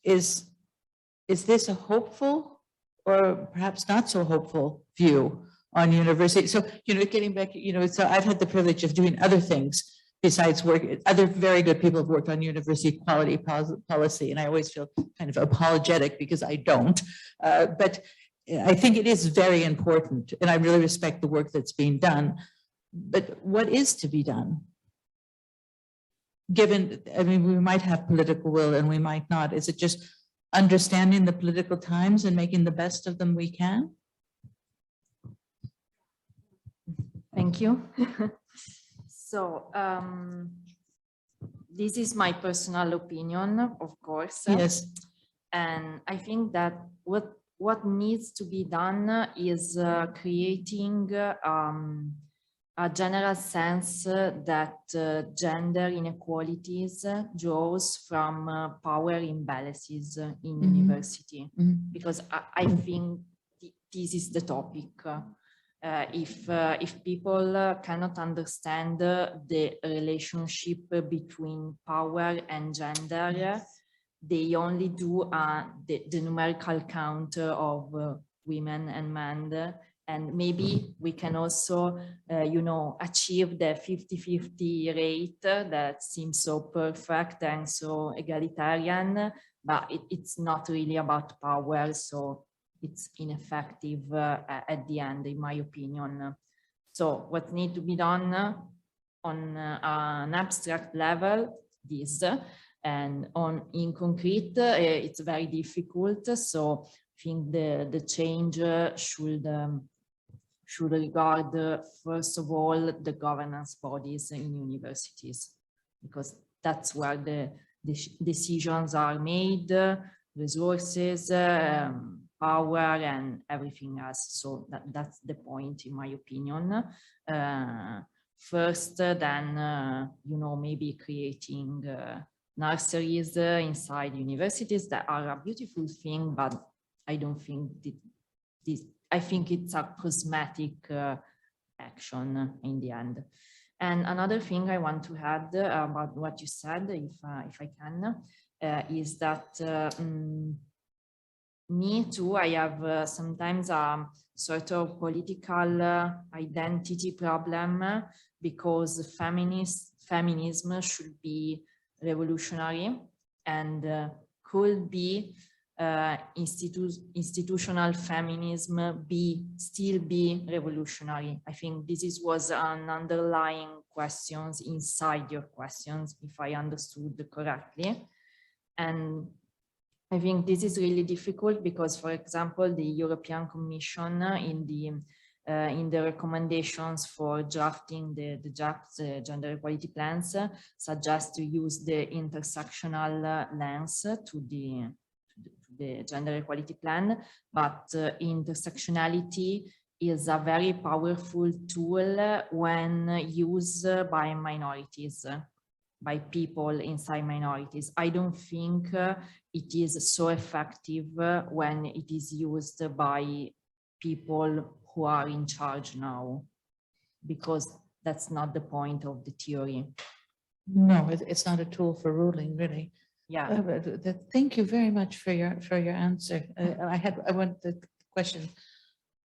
Is this a hopeful or perhaps not so hopeful view on university? So, you know, getting back, you know, so I've had the privilege of doing other things besides work. Other very good people have worked on university equality policy, and I always feel kind of apologetic because I don't. But I think it is very important, and I really respect the work that's being done. But what is to be done? Given, I mean, we might have political will and we might not. Is it just understanding the political times and making the best of them we can? Thank you. So this is my personal opinion, of course. Yes. And I think that what needs to be done is creating a general sense that gender inequalities draws from power imbalances in university, because I think this is the topic. If people cannot understand the relationship between power and gender, they only do the numerical count of women and men. And maybe we can also, you know, achieve the 50-50 rate that seems so perfect and so egalitarian, but it's not really about power, so it's ineffective at the end, in my opinion. So what needs to be done on an abstract level, this, and in concrete, it's very difficult. So I think the change should regard, first of all, the governance bodies in universities, because that's where the decisions are made, resources, power, and everything else. So that's the point, in my opinion. First, then, you know, maybe creating nurseries inside universities that are a beautiful thing, but I don't think this. I think it's a cosmetic action in the end. And another thing I want to add about what you said, if I can, is that me too, I have sometimes a sort of political identity problem, because feminism should be revolutionary and could be institutional feminism still be revolutionary. I think this was an underlying questions inside your questions, if I understood correctly. And I think this is really difficult because, for example, the European Commission in the recommendations for drafting the gender equality plans suggests to use the intersectional lens to the gender equality plan, but intersectionality is a very powerful tool when used by minorities, by people inside minorities. I don't think it is so effective when it is used by people who are in charge now, because that's not the point of the theory. No, it's not a tool for ruling, really. Yeah. Thank you very much for your answer. I want the question,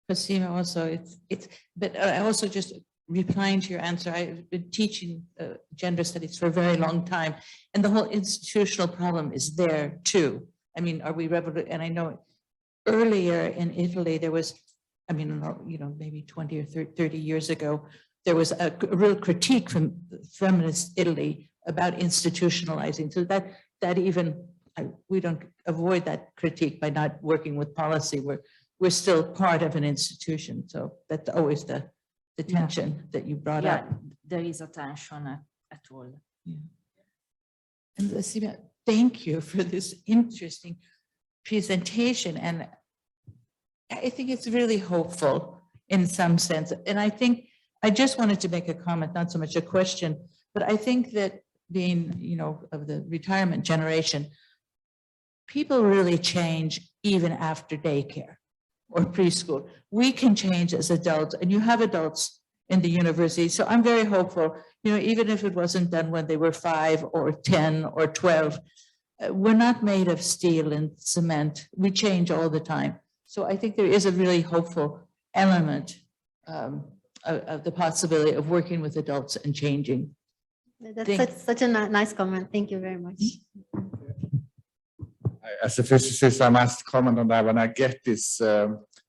Cosima also. But I also just replying to your answer. I've been teaching gender studies for a very long time, and the whole institutional problem is there too. I mean, are we and I know earlier in Italy there was, I mean, you know, maybe 20 or 30 years ago, there was a real critique from feminist Italy about institutionalizing. So that even, we don't avoid that critique by not working with policy. We're still part of an institution. So that's always the tension that you brought up. There is a tension at all. Yeah. And Cosima, thank you for this interesting presentation. And I think it's really hopeful in some sense. And I think I just wanted to make a comment, not so much a question, but I think that being, you know, of the retirement generation, people really change even after daycare or preschool. We can change as adults, and you have adults in the university. So I'm very hopeful, you know, even if it wasn't done when they were 5 or 10 or 12, we're not made of steel and cement. We change all the time. So I think there is a really hopeful element of the possibility of working with adults and changing. That's such a nice comment. Thank you very much. As a physicist, I must comment on that. When I get this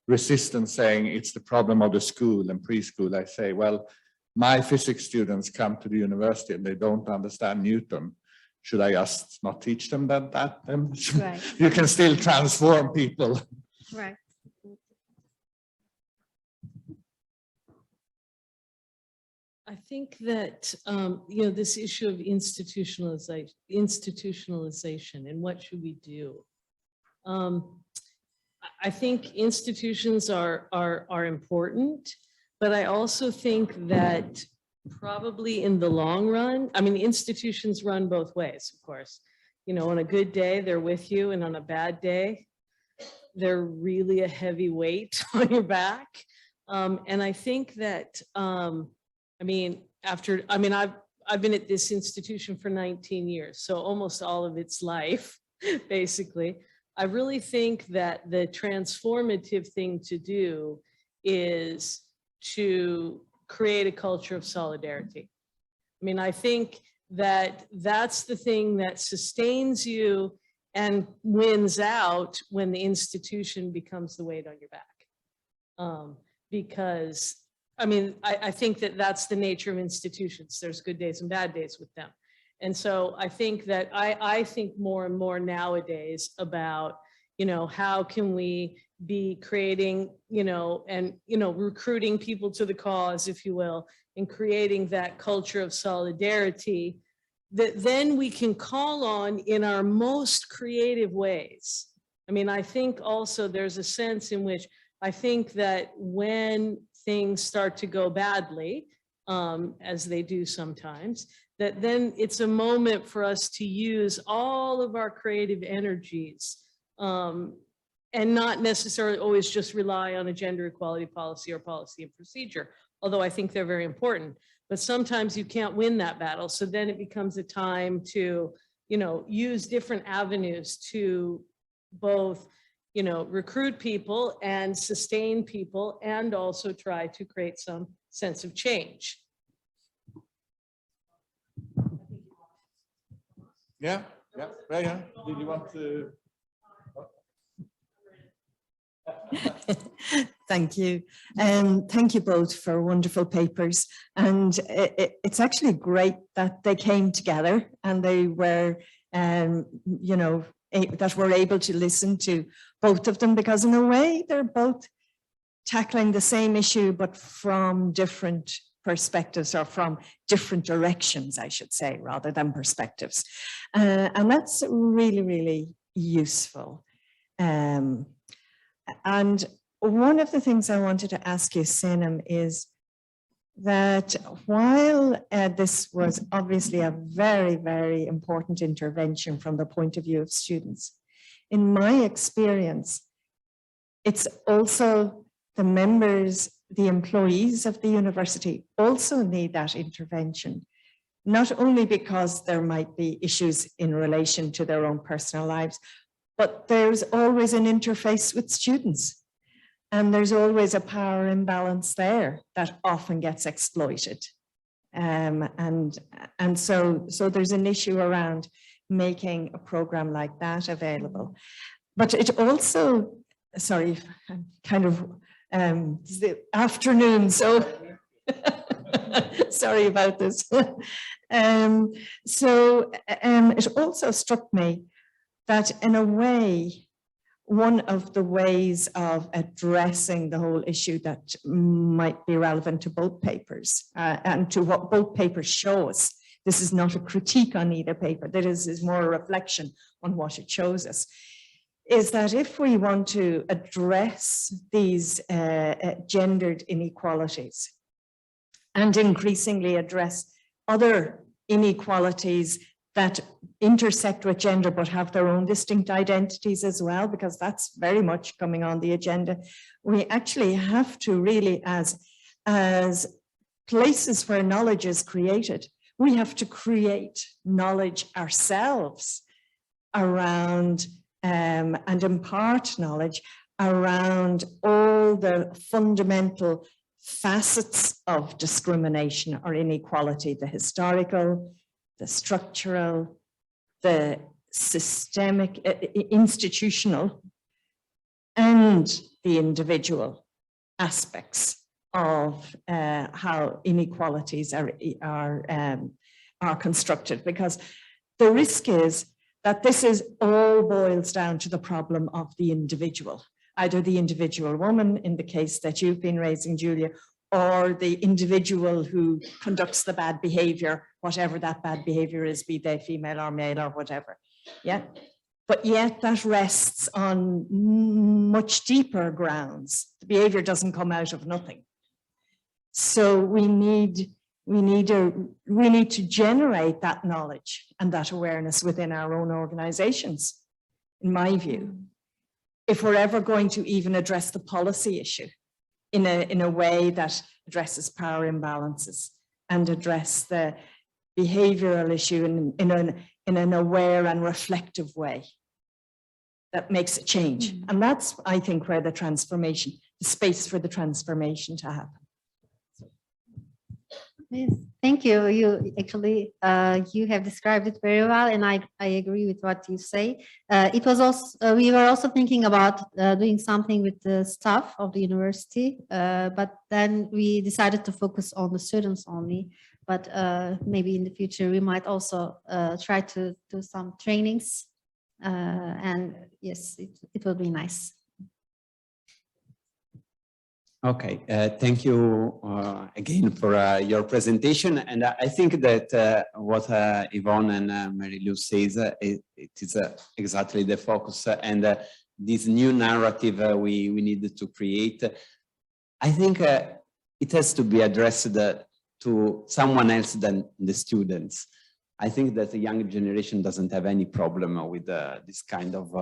resistance saying it's the problem of the school and preschool, I say, well, my physics students come to the university and they don't understand Newton. Should I just not teach them that? Right. You can still transform people. Right. I think that, you know, this issue of institutionalization and what should we do? I think institutions are important, but I also think that probably in the long run, I mean, institutions run both ways, of course. You know, on a good day, they're with you, and on a bad day, they're really a heavy weight on your back. And I think that, I mean, I've been at this institution for 19 years, so almost all of its life, basically. I really think that the transformative thing to do is to create a culture of solidarity. I mean, I think that that's the thing that sustains you and wins out when the institution becomes the weight on your back. Because I mean, I think that that's the nature of institutions. There's good days and bad days with them. And so I think that I think more and more nowadays about, you know, how can we be creating, you know, and, you know, recruiting people to the cause, if you will, and creating that culture of solidarity that then we can call on in our most creative ways. I mean, I think also there's a sense in which I think that when things start to go badly, as they do sometimes, that then it's a moment for us to use all of our creative energies and not necessarily always just rely on a gender equality policy or policy and procedure, although I think they're very important. But sometimes you can't win that battle. So then it becomes a time to, you know, use different avenues to both, you know, recruit people and sustain people and also try to create some sense of change. Yeah, Braga, did you want to? Thank you. And thank you both for wonderful papers. And it's actually great that they came together and they were, you know, that we're able to listen to both of them, because in a way they're both tackling the same issue, but from different perspectives, or from different directions, I should say, rather than perspectives. And that's really, really useful. And one of the things I wanted to ask you, Senem, is that while this was obviously a very, very important intervention from the point of view of students, in my experience, it's also the members, the employees of the university also need that intervention, not only because there might be issues in relation to their own personal lives, but there's always an interface with students. And there's always a power imbalance there that often gets exploited. And so there's an issue around making a program like that available. But it also, sorry, I'm kind of, it's the afternoon, so sorry about this. It also struck me that in a way, one of the ways of addressing the whole issue that might be relevant to both papers and to what both papers show us, this is not a critique on either paper, that is more a reflection on what it shows us, is that if we want to address these gendered inequalities and increasingly address other inequalities that intersect with gender but have their own distinct identities as well, because that's very much coming on the agenda, we actually have to really, as places where knowledge is created, we have to create knowledge ourselves around and impart knowledge around all the fundamental facets of discrimination or inequality, the historical, the structural, the systemic, institutional, and the individual aspects of how inequalities are constructed. Because the risk is that this is all boils down to the problem of the individual, either the individual woman in the case that you've been raising, Julia, or the individual who conducts the bad behavior, whatever that bad behavior is, be they female or male or whatever. Yeah. But yet that rests on much deeper grounds. The behavior doesn't come out of nothing. So we need to generate that knowledge and that awareness within our own organizations, in my view, if we're ever going to even address the policy issue in a way that addresses power imbalances and address the behavioral issue in an aware and reflective way that makes a change. And that's, I think, where the transformation, the space for the transformation to happen. Yes, thank you. You actually, you have described it very well, and I agree with what you say. It was also, we were also thinking about doing something with the staff of the university, but then we decided to focus on the students only. But maybe in the future, we might also try to do some trainings. And yes, it will be nice. Okay, thank you again for your presentation. And I think that what Yvonne and Mary-Lou says, it is exactly the focus. And this new narrative we needed to create, I think it has to be addressed to someone else than the students. I think that the young generation doesn't have any problem with this kind of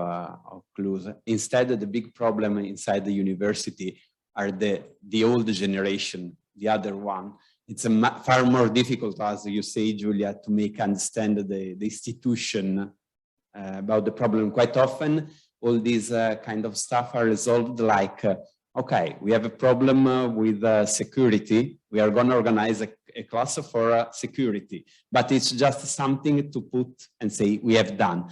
clues. Instead, the big problem inside the university are the old generation, the other one. It's far more difficult, as you say, Julia, to make understand the institution about the problem. Quite often, all these kind of stuff are resolved like, okay, we have a problem with security. We are going to organize a class for security, but it's just something to put and say we have done.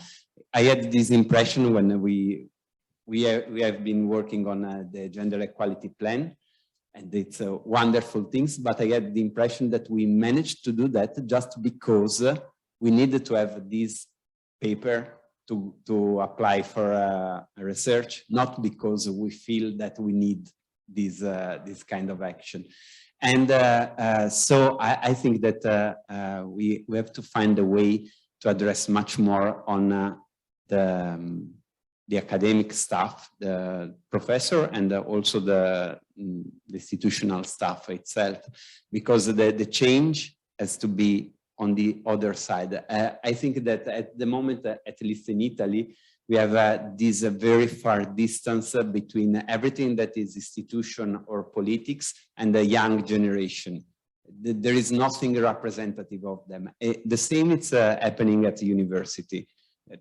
I had this impression when we have been working on the gender equality plan, and it's wonderful things, but I had the impression that we managed to do that just because we needed to have this paper to apply for research, not because we feel that we need this kind of action. And so I think that we have to find a way to address much more on the academic staff, the professor, and also the institutional staff itself, because the change has to be on the other side. I think that at the moment, at least in Italy, we have this very far distance between everything that is institution or politics and the young generation. There is nothing representative of them. The same is happening at the university.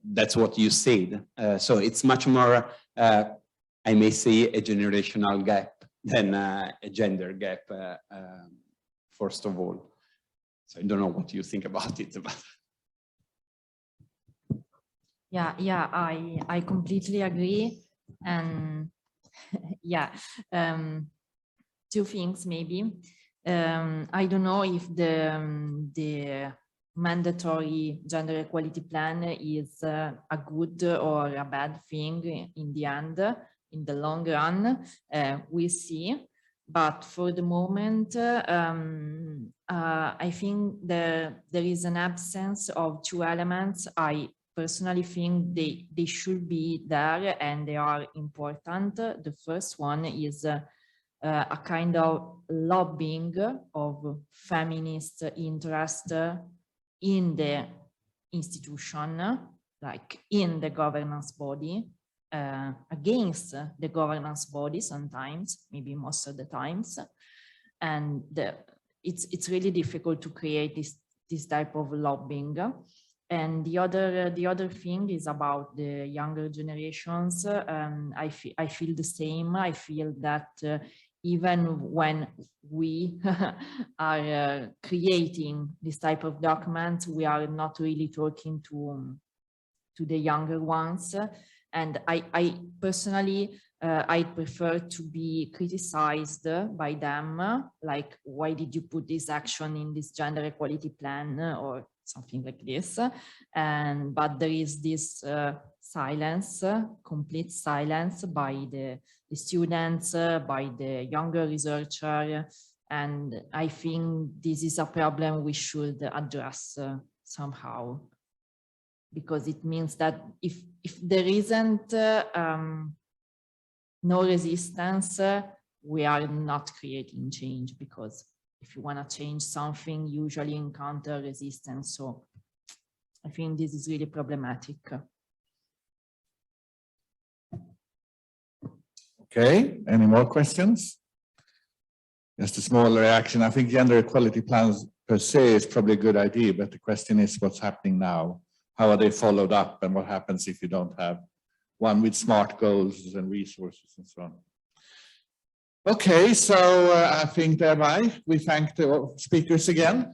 That's what you said. So it's much more, I may say, a generational gap than a gender gap, first of all. So I don't know what you think about it. Yeah, I completely agree. And yeah, two things maybe. I don't know if the mandatory gender equality plan is a good or a bad thing in the end, in the long run. We see. But for the moment, I think there is an absence of two elements. I personally think they should be there and they are important. The first one is a kind of lobbying of feminist interest in the institution, like in the governance body, against the governance body sometimes, maybe most of the times. And it's really difficult to create this type of lobbying. And the other thing is about the younger generations. I feel the same. I feel that even when we are creating this type of documents, we are not really talking to the younger ones. And I personally, I prefer to be criticized by them, like, why did you put this action in this gender equality plan or something like this? But there is this silence, complete silence by the students, by the younger researcher. And I think this is a problem we should address somehow, because it means that if there isn't no resistance, we are not creating change, because if you want to change something, usually encounter resistance. So I think this is really problematic. Okay, any more questions? Just a small reaction. I think gender equality plans per se is probably a good idea, but the question is what's happening now? How are they followed up, and what happens if you don't have one with smart goals and resources and so on? Okay, so I think thereby we thank the speakers again.